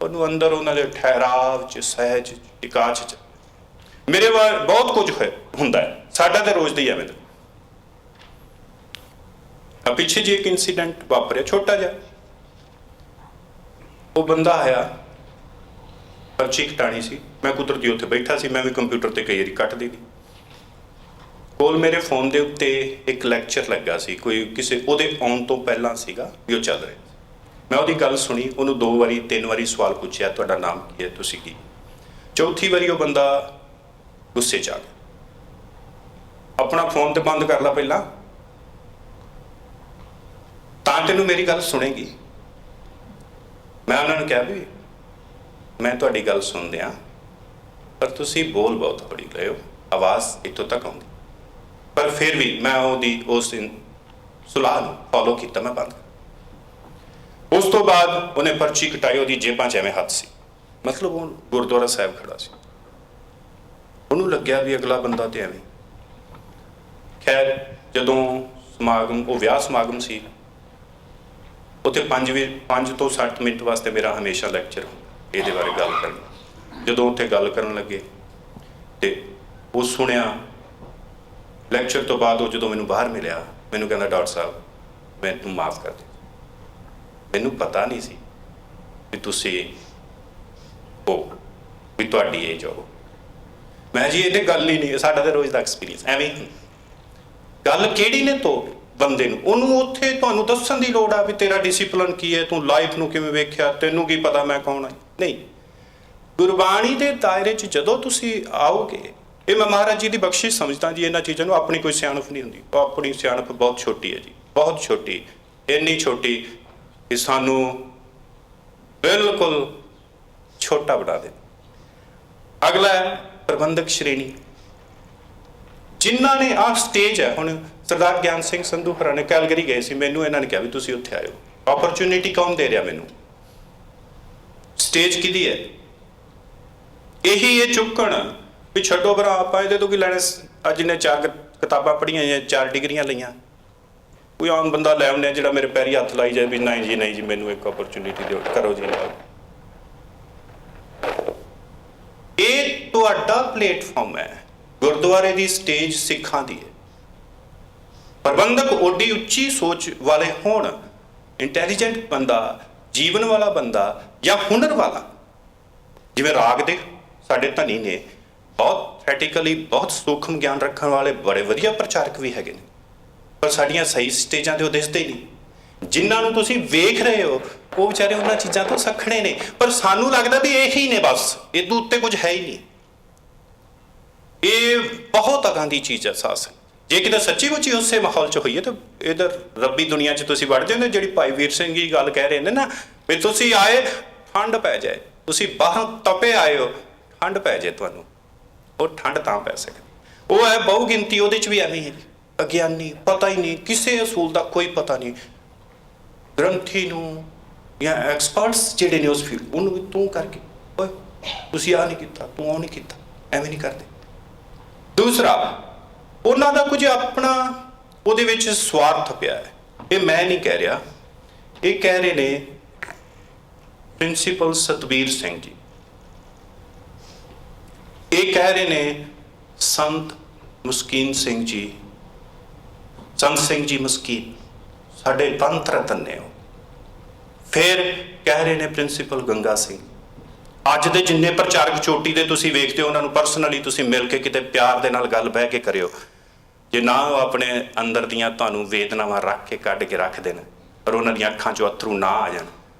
ਉਹਨੂੰ ਅੰਦਰ ਉਹਨਾਂ ਦੇ ਠਹਿਰਾਵ 'ਚ, ਸਹਿਜ, ਟਿਕਾਚ 'ਚ ਮੇਰੇ ਵਾਰ ਬਹੁਤ ਕੁਝ ਹੁੰਦਾ ਹੈ। ਸਾਡਾ ਤਾਂ ਰੋਜ਼ ਦਾ ਹੀ ਐਵੇਂ ਦਾ। ਪਿੱਛੇ ਜਿਹੇ ਇੱਕ ਇਨਸੀਡੈਂਟ ਵਾਪਰਿਆ ਛੋਟਾ ਜਿਹਾ, ਉਹ ਬੰਦਾ ਆਇਆ, ਪਰਚੀ ਕਟਾਣੀ ਸੀ, ਮੈਂ ਕੁਦਰਤੀ ਉੱਥੇ ਬੈਠਾ ਸੀ, ਮੈਂ ਵੀ ਕੰਪਿਊਟਰ ਤੇ ਕਈ ਵਾਰੀ ਕੱਟਦੀ ਨਹੀਂ, ਕੋਲ ਮੇਰੇ ਫੋਨ ਦੇ ਉੱਤੇ ਇੱਕ ਲੈਕਚਰ ਲੱਗਾ ਸੀ, ਕੋਈ ਕਿਸੇ ਉਹਦੇ ਆਉਣ ਤੋਂ ਪਹਿਲਾਂ ਸੀਗਾ ਵੀ ਉਹ ਚੱਲ ਰਿਹਾ। ਮੈਂ ਉਹਦੀ ਗੱਲ ਸੁਣੀ, ਉਹਨੂੰ 2 ਵਾਰੀ 3 ਵਾਰੀ ਸਵਾਲ ਪੁੱਛਿਆ, ਤੁਹਾਡਾ ਨਾਮ ਕੀ ਹੈ, ਤੁਸੀਂ ਕੀ। ਚੌਥੀ ਵਾਰੀ ਉਹ ਬੰਦਾ ਗੁੱਸੇ 'ਚ ਆ ਗਿਆ, ਆਪਣਾ ਫੋਨ ਤੇ ਬੰਦ ਕਰ ਲਾ ਪਹਿਲਾਂ, ਤਾਂ ਤੈਨੂੰ ਮੇਰੀ ਗੱਲ ਸੁਣੇਗੀ। ਮੈਂ ਉਹਨਾਂ ਨੂੰ ਕਿਹਾ ਵੀ ਮੈਂ ਤੁਹਾਡੀ ਗੱਲ ਸੁਣਦਿਆਂ, ਪਰ ਤੁਸੀਂ ਬੋਲ ਬਹੁਤ ਹੌਲੀ ਰਹੇ ਹੋ, ਆਵਾਜ਼ ਇੱਥੋਂ ਤੱਕ ਆਉਂਦੀ, ਪਰ ਫਿਰ ਵੀ ਮੈਂ ਉਹਦੀ ਉਸ ਸਲਾਹ ਨੂੰ ਫੋਲੋ ਕੀਤਾ, ਮੈਂ ਬੰਦ। ਉਸ ਤੋਂ ਬਾਅਦ ਉਹਨੇ ਪਰਚੀ ਕਟਾਈ, ਉਹਦੀ ਜੇਬਾਂ 'ਚ ਐਵੇਂ ਹੱਥ ਸੀ, ਮਤਲਬ ਉਹ ਗੁਰਦੁਆਰਾ ਸਾਹਿਬ ਖੜਾ ਸੀ। ਉਹਨੂੰ ਲੱਗਿਆ ਵੀ ਅਗਲਾ ਬੰਦਾ ਤੇ ਐਵੇਂ। ਖੈਰ ਜਦੋਂ ਸਮਾਗਮ, ਉਹ ਵਿਆਹ ਸਮਾਗਮ ਸੀ, ਉੱਥੇ 5 ਤੋਂ 60 ਮਿੰਟ ਵਾਸਤੇ ਮੇਰਾ ਹਮੇਸ਼ਾ ਲੈਕਚਰ ਇਹਦੇ ਬਾਰੇ ਗੱਲ ਕਰਨੀ। ਜਦੋਂ ਉੱਥੇ ਗੱਲ ਕਰਨ ਲੱਗੇ ਤੇ ਉਹ ਸੁਣਿਆ, ਲੈਕਚਰ ਤੋਂ ਬਾਅਦ ਉਹ ਜਦੋਂ ਮੈਨੂੰ ਬਾਹਰ ਮਿਲਿਆ, ਮੈਨੂੰ ਕਹਿੰਦਾ ਡਾਕਟਰ ਸਾਹਿਬ ਮੈਨੂੰ ਮਾਫ਼ ਕਰ ਦਿਓ, ਮੈਨੂੰ ਪਤਾ ਨਹੀਂ ਸੀ ਵੀ ਤੁਸੀਂ ਉਹ ਵੀ ਤੁਹਾਡੀ ਏਜ ਹੋ। ਮੈਂ ਜੀ ਇਹ ਤੇ ਗੱਲ ਹੀ ਨਹੀਂ, ਸਾਡਾ ਤਾਂ ਰੋਜ਼ ਦਾ ਐਕਸਪੀਰੀਅੰਸ ਐਵੇਂ ਹੀ। ਗੱਲ ਕਿਹੜੀ ਨੇ ਤੋ ਬੰਦੇ ਨੂੰ, ਉਹਨੂੰ ਉੱਥੇ ਤੁਹਾਨੂੰ ਦੱਸਣ ਦੀ ਲੋੜ ਆ ਵੀ ਤੇਰਾ ਡਿਸਿਪਲਿਨ ਕੀ ਹੈ, ਤੂੰ ਲਾਈਫ ਨੂੰ ਕਿਵੇਂ ਵੇਖਿਆ, ਤੈਨੂੰ ਕੀ ਪਤਾ ਮੈਂ ਕੌਣ ਹਾਂ। ਨਹੀਂ, ਗੁਰਬਾਣੀ ਦੇ ਦਾਇਰੇ 'ਚ ਜਦੋਂ ਤੁਸੀਂ ਆਓਗੇ, ਇਹ ਮੈਂ ਮਹਾਰਾਜ ਜੀ ਦੀ ਬਖਸ਼ਿਸ਼ ਸਮਝਦਾ ਜੀ, ਇਹਨਾਂ ਚੀਜ਼ਾਂ ਨੂੰ ਆਪਣੀ ਕੋਈ ਸਿਆਣਪ ਨਹੀਂ ਹੁੰਦੀ, ਆਪਣੀ ਸਿਆਣਪ ਬਹੁਤ ਛੋਟੀ ਹੈ ਜੀ, ਬਹੁਤ ਛੋਟੀ, ਇੰਨੀ ਛੋਟੀ ਕਿ ਸਾਨੂੰ ਬਿਲਕੁਲ ਛੋਟਾ ਬਣਾ ਦੇ। ਅਗਲਾ ਪ੍ਰਬੰਧਕ ਸ਼੍ਰੇਣੀ, ਜਿਨ੍ਹਾਂ ਨੇ ਆਹ ਸਟੇਜ ਹੈ, ਹੁਣ ਸਰਦਾਰ ਗਿਆਨ ਸਿੰਘ ਸੰਧੂ ਹਰਾਂ ਨੇ ਕੈਲਗਰੀ ਗਏ ਸੀ, ਮੈਨੂੰ ਇਹਨਾਂ ਨੇ ਕਿਹਾ ਵੀ ਤੁਸੀਂ ਉੱਥੇ ਆਇਓ, ਓਪਰਚੁਨਿਟੀ ਕੌਣ ਦੇ ਰਿਹਾ ਮੈਨੂੰ, ਸਟੇਜ ਕਿਹਦੀ ਹੈ। ਇਹੀ ਇਹ ਚੁੱਕਣ ਵੀ ਛੱਡੋ ਭਰਾ, ਆਪਾਂ ਇਹਦੇ ਤੋਂ ਕੀ ਲੈਣਾ, ਅੱਜ ਨੇ 4 ਕਿਤਾਬਾਂ ਪੜ੍ਹੀਆਂ ਜਾਂ 4 ਡਿਗਰੀਆਂ ਲਈਆਂ, ਕੋਈ ਆਮ ਬੰਦਾ ਲੈ ਆਉਂਦੇ ਜਿਹੜਾ ਮੇਰੇ ਪੈਰੀ ਹੱਥ ਲਾਈ ਜਾਏ ਵੀ ਨਹੀਂ ਜੀ ਮੈਨੂੰ ਇੱਕ ਓਪਰਚੁਨਿਟੀ ਦਿਓ, ਕਰੋ ਜੀ ਨਾਲ। ਇਹ ਤੁਹਾਡਾ ਪਲੇਟਫਾਰਮ ਹੈ, ਗੁਰਦੁਆਰੇ ਦੀ ਸਟੇਜ ਸਿੱਖਾਂ ਦੀ ਹੈ। ਪ੍ਰਬੰਧਕ ਓਡੀ ਉੱਚੀ ਸੋਚ ਵਾਲੇ ਹੋਣ, ਇੰਟੈਲੀਜੈਂਟ ਬੰਦਾ, ਜੀਵਨ ਵਾਲਾ ਬੰਦਾ ਜਾਂ ਹੁਨਰ ਵਾਲਾ, ਜਿਵੇਂ ਰਾਗ ਦੇ ਸਾਡੇ ਧਨੀ ਨੇ, ਬਹੁਤ ਥੈਟੀਕਲੀ ਬਹੁਤ ਸੂਖਮ ਗਿਆਨ ਰੱਖਣ ਵਾਲੇ ਬੜੇ ਵਧੀਆ ਪ੍ਰਚਾਰਕ ਵੀ ਹੈਗੇ ਨੇ, ਪਰ ਸਾਡੀਆਂ ਸਹੀ ਸਟੇਜਾਂ 'ਤੇ ਉਹ ਦਿਸਦੇ ਨਹੀਂ। ਜਿਨ੍ਹਾਂ ਨੂੰ ਤੁਸੀਂ ਵੇਖ ਰਹੇ ਹੋ ਉਹ ਵਿਚਾਰੇ ਉਹਨਾਂ ਚੀਜ਼ਾਂ ਤੋਂ ਸੱਖਣੇ ਨੇ, ਪਰ ਸਾਨੂੰ ਲੱਗਦਾ ਵੀ ਇਹੀ ਨੇ ਬਸ, ਇਹਦੇ ਉੱਤੇ ਕੁਝ ਹੈ ਹੀ ਨਹੀਂ। ਇਹ ਬਹੁਤ ਅਗਾਂਹ ਦੀ ਚੀਜ਼ ਹੈ ਸਾਸ। ਜੇ ਕਿਤੇ ਸੱਚੀ ਮੁੱਚੀ ਉਸੇ ਮਾਹੌਲ 'ਚ ਹੋਈਏ ਤਾਂ ਇਧਰ ਰੱਬੀ ਦੁਨੀਆ 'ਚ ਤੁਸੀਂ ਵੜ ਜਾਂਦੇ। ਜਿਹੜੀ ਭਾਈ ਵੀਰ ਸਿੰਘ ਦੀ ਗੱਲ ਕਹਿ ਰਹੇ ਨੇ ਨਾ ਵੀ ਤੁਸੀਂ ਆਏ ਠੰਡ ਪੈ ਜਾਏ, ਤੁਸੀਂ ਬਾਹਰ ਤਪੇ ਆਏ ਹੋ, ਠੰਡ ਪੈ ਜਾਏ ਤੁਹਾਨੂੰ, ਉਹ ਠੰਡ ਤਾਂ ਪੈ ਸਕਦੀ। ਉਹ ਹੈ ਬਹੁ ਗਿਣਤੀ, ਉਹਦੇ 'ਚ ਵੀ ਐਵੇਂ ਹੈ, ਅਗਿਆਨੀ, ਪਤਾ ਹੀ ਨਹੀਂ, ਕਿਸੇ ਅਸੂਲ ਦਾ ਕੋਈ ਪਤਾ ਨਹੀਂ। ਗ੍ਰੰਥੀ ਨੂੰ ਜਾਂ ਐਕਸਪਰਟਸ ਜਿਹੜੇ ਨੇ ਉਸ ਫੀਲਡ, ਉਹਨੂੰ ਵੀ ਤੂੰ ਕਰਕੇ, ਓਏ ਤੁਸੀਂ ਆਹ ਨਹੀਂ ਕੀਤਾ, ਤੂੰ ਉਹ ਨਹੀਂ ਕੀਤਾ, ਐਵੇਂ ਨਹੀਂ ਕਰਦੇ। ਦੂਸਰਾ, ਉਹਨਾਂ ਦਾ ਕੁਝ ਆਪਣਾ ਉਹਦੇ ਵਿੱਚ ਸਵਾਰਥ ਪਿਆ ਹੈ। ਇਹ ਮੈਂ ਨਹੀਂ ਕਹਿ ਰਿਹਾ, ਇਹ ਕਹਿ ਰਹੇ ਨੇ ਪ੍ਰਿੰਸੀਪਲ ਸਤਬੀਰ ਸਿੰਘ ਜੀ, ਇਹ ਕਹਿ ਰਹੇ ਨੇ ਸੰਤ ਮੁਸਕੀਨ ਸਿੰਘ ਜੀ, ਸੰਤ ਸਿੰਘ ਜੀ ਮੁਸਕੀਨ, ਸਾਡੇ ਪੰਥ ਰਤਨ ਨੇ ਉਹ। ਫਿਰ ਕਹਿ ਰਹੇ ਨੇ ਪ੍ਰਿੰਸੀਪਲ ਗੰਗਾ ਸਿੰਘ। ਅੱਜ ਦੇ ਜਿੰਨੇ ਪ੍ਰਚਾਰਕ ਚੋਟੀ ਦੇ ਤੁਸੀਂ ਵੇਖਦੇ ਹੋ, ਉਹਨਾਂ ਨੂੰ ਪਰਸਨਲੀ ਤੁਸੀਂ ਮਿਲ ਕੇ ਕਿਤੇ ਪਿਆਰ ਦੇ ਨਾਲ ਗੱਲ ਬਹਿ ਕੇ ਕਰਿਓ। ਜੇ ਨਾ ਉਹ ਆਪਣੇ ਅੰਦਰ ਦੀਆਂ ਤੁਹਾਨੂੰ ਵੇਦਨਾਵਾਂ ਰੱਖ ਕੇ ਕੱਢ ਕੇ ਰੱਖ ਦੇਣ, ਪਰ ਉਹਨਾਂ ਦੀਆਂ ਅੱਖਾਂ 'ਚੋਂ ਅੱਥਰੂ ਨਾ ਆ ਜਾਣ,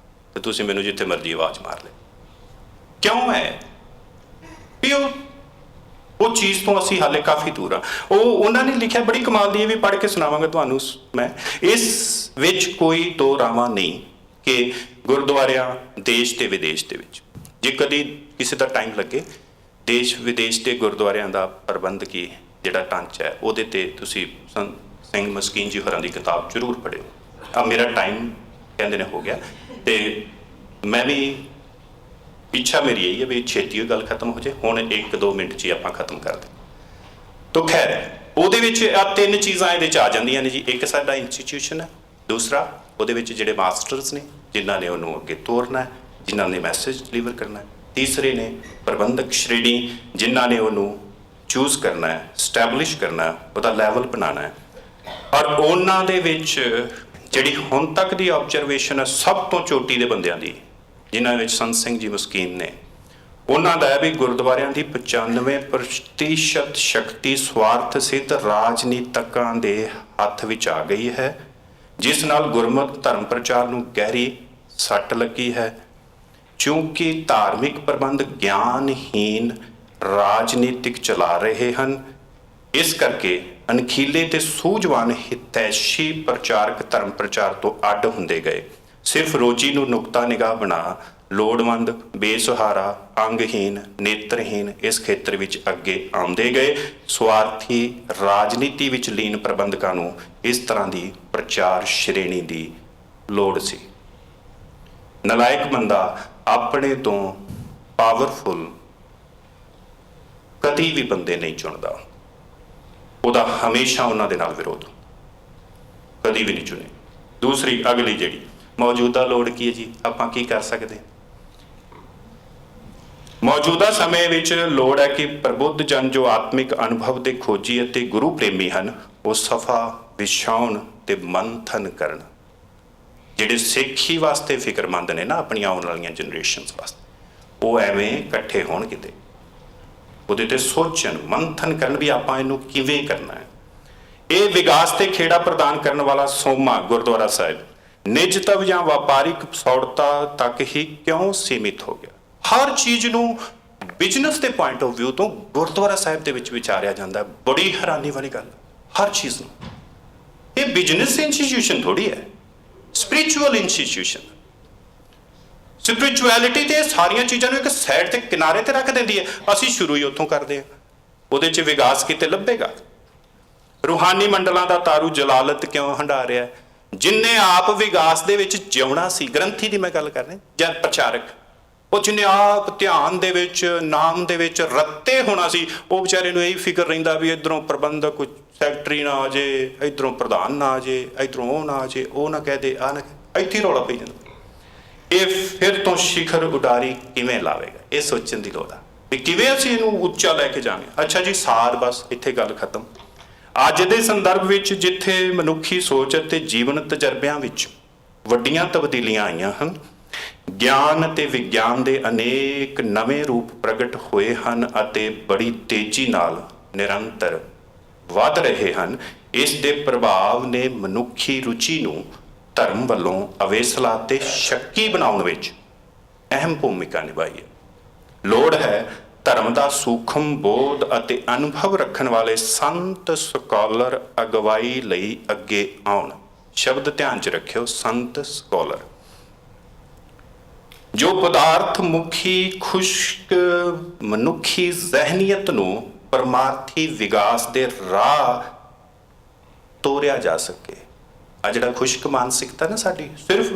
ਤੇ ਤੁਸੀਂ ਮੈਨੂੰ ਜਿੱਥੇ ਮਰਜ਼ੀ ਆਵਾਜ਼ ਮਾਰ ਲੈ। ਕਿਉਂ ਹੈ ਵੀ ਉਹ ਚੀਜ਼ ਤੋਂ ਅਸੀਂ ਹਾਲੇ ਕਾਫੀ ਦੂਰ ਆ। ਉਹਨਾਂ ਨੇ ਲਿਖਿਆ ਬੜੀ ਕਮਾਲ ਦੀ, ਇਹ ਵੀ ਪੜ੍ਹ ਕੇ ਸੁਣਾਵਾਂਗਾ ਤੁਹਾਨੂੰ ਮੈਂ। ਇਸ ਵਿੱਚ ਕੋਈ ਦੋ ਰਾਵਾਂ ਨਹੀਂ ਕਿ ਗੁਰਦੁਆਰਿਆਂ ਦੇਸ਼ ਤੇ ਵਿਦੇਸ਼ ਦੇ ਵਿੱਚ, ਜੇ ਕਦੀ ਕਿਸੇ ਦਾ ਟਾਈਮ ਲੱਗੇ, ਦੇਸ਼ ਵਿਦੇਸ਼ ਦੇ ਗੁਰਦੁਆਰਿਆਂ ਦਾ ਪ੍ਰਬੰਧਕੀ ਜਿਹੜਾ ਢਾਂਚਾ ਹੈ, ਉਹਦੇ ਤੇ ਤੁਸੀਂ ਸਿੰਘ ਮਸਕੀਨ ਜੀ ਹੋਰਾਂ ਦੀ ਕਿਤਾਬ ਜ਼ਰੂਰ ਪੜ੍ਹਿਓ। ਆ ਮੇਰਾ ਟਾਈਮ ਕਹਿੰਦੇ ਨੇ ਹੋ ਗਿਆ, ਤੇ ਮੈਂ ਵੀ ਇੱਛਾ ਮੇਰੀ ਇਹੀ ਹੈ ਵੀ ਛੇਤੀ ਉਹ ਗੱਲ ਖਤਮ ਹੋ ਜਾਏ। ਹੁਣ 1-2 ਮਿੰਟ 'ਚ ਹੀ ਆਪਾਂ ਖਤਮ ਕਰ ਦੇ। ਤੋ ਖੈਰ ਉਹਦੇ ਵਿੱਚ ਆ 3 ਚੀਜ਼ਾਂ ਇਹਦੇ 'ਚ ਆ ਜਾਂਦੀਆਂ ਨੇ ਜੀ। ਇੱਕ ਸਾਡਾ ਇੰਸਟੀਟਿਊਸ਼ਨ ਹੈ, ਦੂਸਰਾ ਉਹਦੇ ਵਿੱਚ ਜਿਹੜੇ ਮਾਸਟਰਸ ਨੇ ਜਿਨ੍ਹਾਂ ਨੇ ਉਹਨੂੰ ਅੱਗੇ ਤੋਰਨਾ ਹੈ, ਜਿਨ੍ਹਾਂ ਨੇ ਮੈਸੇਜ ਡਿਲੀਵਰ ਕਰਨਾ ਹੈ, ਤੀਸਰੇ ਨੇ ਪ੍ਰਬੰਧਕ ਸ਼੍ਰੇਣੀ ਜਿਨ੍ਹਾਂ ਨੇ ਉਹਨੂੰ ਚੂਜ਼ ਕਰਨਾ ਹੈ, ਸਟੈਬਲਿਸ਼ ਕਰਨਾ ਹੈ, ਉਹਦਾ ਲੈਵਲ ਬਣਾਉਣਾ ਹੈ। ਔਰ ਉਹਨਾਂ ਦੇ ਵਿੱਚ ਜਿਹੜੀ ਹੁਣ ਤੱਕ ਦੀ ਆਬਜ਼ਰਵੇਸ਼ਨ ਹੈ ਸਭ ਤੋਂ ਚੋਟੀ ਦੇ ਬੰਦਿਆਂ ਦੀ, ਜਿਨ੍ਹਾਂ ਵਿੱਚ ਸੰਤ ਸਿੰਘ ਜੀ ਮਸਕੀਨ ਨੇ, ਉਹਨਾਂ ਦਾ ਹੈ ਵੀ ਗੁਰਦੁਆਰਿਆਂ ਦੀ 95% ਸ਼ਕਤੀ ਸਵਾਰਥ ਸਿੱਧ ਰਾਜਨੀਤਕਾਂ ਦੇ ਹੱਥ ਵਿੱਚ ਆ ਗਈ ਹੈ, ਜਿਸ ਨਾਲ ਗੁਰਮਤ ਧਰਮ ਪ੍ਰਚਾਰ ਨੂੰ ਗਹਿਰੀ ਸੱਟ ਲੱਗੀ ਹੈ। ਕਿਉਂਕਿ ਧਾਰਮਿਕ ਪ੍ਰਬੰਧ ਗਿਆਨਹੀਨ ਰਾਜਨੀਤਿਕ ਚਲਾ ਰਹੇ ਹਨ, ਇਸ ਕਰਕੇ ਅਣਖੀਲੇ ਤੇ ਸੂਝਵਾਨ ਹਿਤੈਸ਼ੀ ਪ੍ਰਚਾਰਕ ਧਰਮ ਪ੍ਰਚਾਰ ਤੋਂ ਅੱਡ ਹੁੰਦੇ ਗਏ। ਸਿਰਫ ਰੋਜੀ ਨੂੰ ਨੁਕਤਾ ਨਿਗਾਹ ਬਣਾ ਲੋੜਵੰਦ, ਬੇਸਹਾਰਾ, ਅੰਗਹੀਨ, ਨੇਤਰਹੀਨ ਇਸ ਖੇਤਰ ਵਿੱਚ ਅੱਗੇ ਆਉਂਦੇ ਗਏ। ਸਵਾਰਥੀ ਰਾਜਨੀਤੀ ਵਿੱਚ ਲੀਨ ਪ੍ਰਬੰਧਕਾਂ ਨੂੰ ਇਸ ਤਰ੍ਹਾਂ ਦੀ ਪ੍ਰਚਾਰ ਸ਼੍ਰੇਣੀ ਦੀ ਲੋੜ ਸੀ। ਨਲਾਇਕ ਬੰਦਾ ਆਪਣੇ ਤੋਂ ਪਾਵਰਫੁਲ ਕਦੀ ਵੀ ਬੰਦੇ ਨਹੀਂ ਚੁਣਦਾ, ਉਹਦਾ ਹਮੇਸ਼ਾ ਉਹਨਾਂ ਦੇ ਨਾਲ ਵਿਰੋਧ, ਕਦੀ ਵੀ ਨਹੀਂ ਚੁਣੇ। ਦੂਸਰੀ ਅਗਲੀ ਜਿਹੜੀ ਮੌਜੂਦਾ ਲੋੜ ਕੀ ਹੈ ਜੀ, ਆਪਾਂ ਕੀ ਕਰ ਸਕਦੇ ਹਾਂ? ਮੌਜੂਦਾ ਸਮੇਂ ਵਿੱਚ ਲੋੜ ਹੈ ਕਿ ਪ੍ਰਬੁੱਧ ਜਨ ਜੋ ਆਤਮਿਕ ਅਨੁਭਵ ਦੇ ਖੋਜੀ ਅਤੇ ਗੁਰੂ ਪ੍ਰੇਮੀ ਹਨ, ਉਹ ਸਫਾ ਵਿਛਾਉਣ ਤੇ ਮੰਥਨ ਕਰਨ। ਜਿਹੜੇ ਸਿੱਖੀ ਵਾਸਤੇ ਫਿਕਰਮੰਦ ਨੇ ਨਾ, ਆਪਣੀਆਂ ਆਉਣ ਵਾਲੀਆਂ ਜਨਰੇਸ਼ਨਸ ਵਾਸਤੇ, ਉਹ ਐਵੇਂ ਇਕੱਠੇ ਹੋਣ ਕਿਤੇ, ਉਹਦੇ ਤੇ ਸੋਚਣ, ਮੰਥਨ ਕਰਨ ਵੀ ਆਪਾਂ ਇਹਨੂੰ ਕਿਵੇਂ ਕਰਨਾ ਹੈ। ਇਹ ਵਿਕਾਸ ਤੇ ਖੇੜਾ ਪ੍ਰਦਾਨ ਕਰਨ ਵਾਲਾ ਸੋਮਾ ਗੁਰਦੁਆਰਾ ਸਾਹਿਬ ਨਿਜਤਵ ਜਾਂ ਵਪਾਰਿਕ ਪਸੌੜਤਾ ਤੱਕ ਹੀ ਕਿਉਂ ਸੀਮਿਤ ਹੋ ਗਿਆ? ਹਰ ਚੀਜ਼ ਨੂੰ ਬਿਜ਼ਨਸ ਦੇ ਪੁਆਇੰਟ ਆਫ ਵਿਊ ਤੋਂ ਗੁਰਦੁਆਰਾ ਸਾਹਿਬ ਦੇ ਵਿੱਚ ਵਿਚਾਰਿਆ ਜਾਂਦਾ। ਬੜੀ ਹੈਰਾਨੀ ਵਾਲੀ ਗੱਲ, ਹਰ ਚੀਜ਼ ਨੂੰ। ਇਹ ਬਿਜ਼ਨਸ ਇੰਸਟੀਟਿਊਸ਼ਨ ਥੋੜੀ ਹੈ, ਸਪਿਰਿਚੁਅਲ ਇੰਸਟੀਟਿਊਸ਼ਨ। ਸਪਿਰਿਚੁਅਲਿਟੀ ਤੇ ਸਾਰੀਆਂ ਚੀਜ਼ਾਂ ਨੂੰ ਇੱਕ ਸਾਈਡ ਤੇ ਕਿਨਾਰੇ ਤੇ ਰੱਖ ਦਿੰਦੀ ਹੈ। ਅਸੀਂ ਸ਼ੁਰੂ ਹੀ ਉੱਥੋਂ ਕਰਦੇ ਹਾਂ, ਉਹਦੇ 'ਚ ਵਿਕਾਸ ਕਿਤੇ ਲੱਭੇਗਾ? ਰੂਹਾਨੀ ਮੰਡਲਾਂ ਦਾ ਤਾਰੂ ਜਲਾਲਤ ਕਿਉਂ ਹੰਢਾ ਰਿਹਾ? ਜਿਨਨੇ ਆਪ ਵਿਕਾਸ ਦੇ ਵਿੱਚ ਜਿਉਣਾ ਸੀ, ਗ੍ਰੰਥੀ ਦੀ ਮੈਂ ਗੱਲ ਕਰ ਰਿਹਾ ਜਾਂ ਪ੍ਰਚਾਰਕ, ਉਹ ਜਿਹਨੇ ਆਪ ਧਿਆਨ ਦੇ ਵਿੱਚ, ਨਾਮ ਦੇ ਵਿੱਚ ਰੱਤੇ ਹੋਣਾ ਸੀ, ਉਹ ਵਿਚਾਰੇ ਨੂੰ ਇਹੀ ਫਿਕਰ ਰਹਿੰਦਾ ਵੀ ਇੱਧਰੋਂ ਪ੍ਰਬੰਧਕ ਕੋਈ ਸੈਕਟਰੀ ਨਾ ਆ ਜੇ, ਇੱਧਰੋਂ ਪ੍ਰਧਾਨ ਨਾ ਆ ਜੇ, ਇੱਧਰੋਂ ਉਹ ਨਾ ਆ ਜੇ, ਉਹ ਨਾ ਕਹਿ ਦੇ, ਆ ਨਾ, ਇੱਥੇ ਰੌਲਾ ਪਈ ਜਾਂਦਾ। ਇਹ ਫਿਰ ਤੋਂ ਸਿਖਰ ਉਡਾਰੀ ਕਿਵੇਂ ਲਾਵੇਗਾ? ਇਹ ਸੋਚਣ ਦੀ ਲੋੜ ਆ ਵੀ ਕਿਵੇਂ ਅਸੀਂ ਇਹਨੂੰ ਉੱਚਾ ਲੈ ਕੇ ਜਾਵਾਂਗੇ। ਅੱਛਾ ਜੀ, ਸਾਰ ਬਸ ਇੱਥੇ ਗੱਲ ਖਤਮ। ਅੱਜ ਦੇ ਸੰਦਰਭ ਵਿੱਚ ਜਿੱਥੇ ਮਨੁੱਖੀ ਸੋਚ ਅਤੇ ਜੀਵਨ ਤਜਰਬਿਆਂ ਵਿੱਚ ਵੱਡੀਆਂ ਤਬਦੀਲੀਆਂ ਆਈਆਂ ਹਨ, ਗਿਆਨ ਅਤੇ ਵਿਗਿਆਨ ਦੇ ਅਨੇਕ ਨਵੇਂ ਰੂਪ ਪ੍ਰਗਟ ਹੋਏ ਹਨ ਅਤੇ ਬੜੀ ਤੇਜ਼ੀ ਨਾਲ ਨਿਰੰਤਰ ਵੱਧ ਰਹੇ ਹਨ, ਇਸ ਦੇ ਪ੍ਰਭਾਵ ਨੇ ਮਨੁੱਖੀ ਰੁਚੀ ਨੂੰ ਧਰਮ ਵੱਲੋਂ ਅਵੇਸਲਾ ਤੇ ਸ਼ੱਕੀ ਬਣਾਉਣ ਵਿੱਚ ਅਹਿਮ ਭੂਮਿਕਾ ਨਿਭਾਈ ਹੈ। ਲੋੜ ਹੈ ਧਰਮ ਦਾ ਸੂਖਮ ਬੋਧ ਅਤੇ ਅਨੁਭਵ ਰੱਖਣ ਵਾਲੇ ਸੰਤ ਸਕਾਲਰ ਅਗਵਾਈ ਲਈ ਅੱਗੇ ਆਉਣ। ਸ਼ਬਦ ਧਿਆਨ 'ਚ ਰੱਖਿਓ, ਸੰਤ ਸਕਾਲਰ, ਜੋ ਪਦਾਰਥ ਮੁਖੀ ਖੁਸ਼ਕ ਮਨੁੱਖੀ ਜ਼ਹਿਨੀਅਤ ਨੂੰ ਪਰਮਾਰਥੀ ਵਿਕਾਸ ਦੇ ਰਾਹ ਤੋਰਿਆ ਜਾ ਸਕੇ। ਆ ਜਿਹੜਾ ਖੁਸ਼ਕ ਮਾਨਸਿਕਤਾ ਨਾ ਸਾਡੀ, ਸਿਰਫ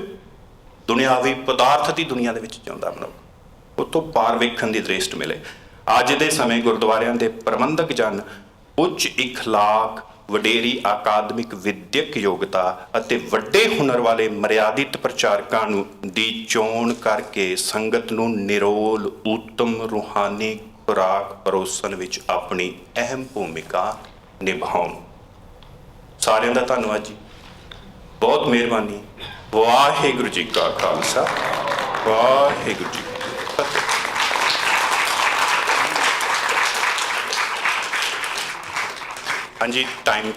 ਦੁਨਿਆਵੀ ਪਦਾਰਥ ਦੀ ਦੁਨੀਆ ਦੇ ਵਿੱਚ ਜਿਉਂਦਾ ਮਨੁੱਖ, ਉਹ ਤੋਂ ਪਾਰ ਵੇਖਣ ਦੀ ਦ੍ਰਿਸ਼ਟ ਮਿਲੇ। ਅੱਜ ਦੇ ਸਮੇਂ ਗੁਰਦੁਆਰਿਆਂ ਦੇ ਪ੍ਰਬੰਧਕ ਜਨ ਉੱਚ ਇਖਲਾਕ, ਵਡੇਰੀ ਅਕਾਦਮਿਕ ਵਿਦਿਅਕ ਯੋਗਤਾ ਅਤੇ ਵੱਡੇ ਹੁਨਰ ਵਾਲੇ ਮਰਿਆਦਿਤ ਪ੍ਰਚਾਰਕਾਂ ਨੂੰ ਦੀ ਚੋਣ ਕਰਕੇ ਸੰਗਤ ਨੂੰ ਨਿਰੋਲ ਉੱਤਮ ਰੂਹਾਨੀ ਖੁਰਾਕ ਪਰੋਸਣ ਵਿੱਚ ਆਪਣੀ ਅਹਿਮ ਭੂਮਿਕਾ ਨਿਭਾਉਣ। ਸਾਰਿਆਂ ਦਾ ਧੰਨਵਾਦ ਜੀ, ਬਹੁਤ ਮਿਹਰਬਾਨੀ। ਵਾਹਿਗੁਰੂ ਜੀ ਕਾ ਖਾਲਸਾ, ਵਾਹਿਗੁਰੂ ਜੀ ਕੀ ਫਤਿਹ। ਹਾਂਜੀ, ਟਾਈਮ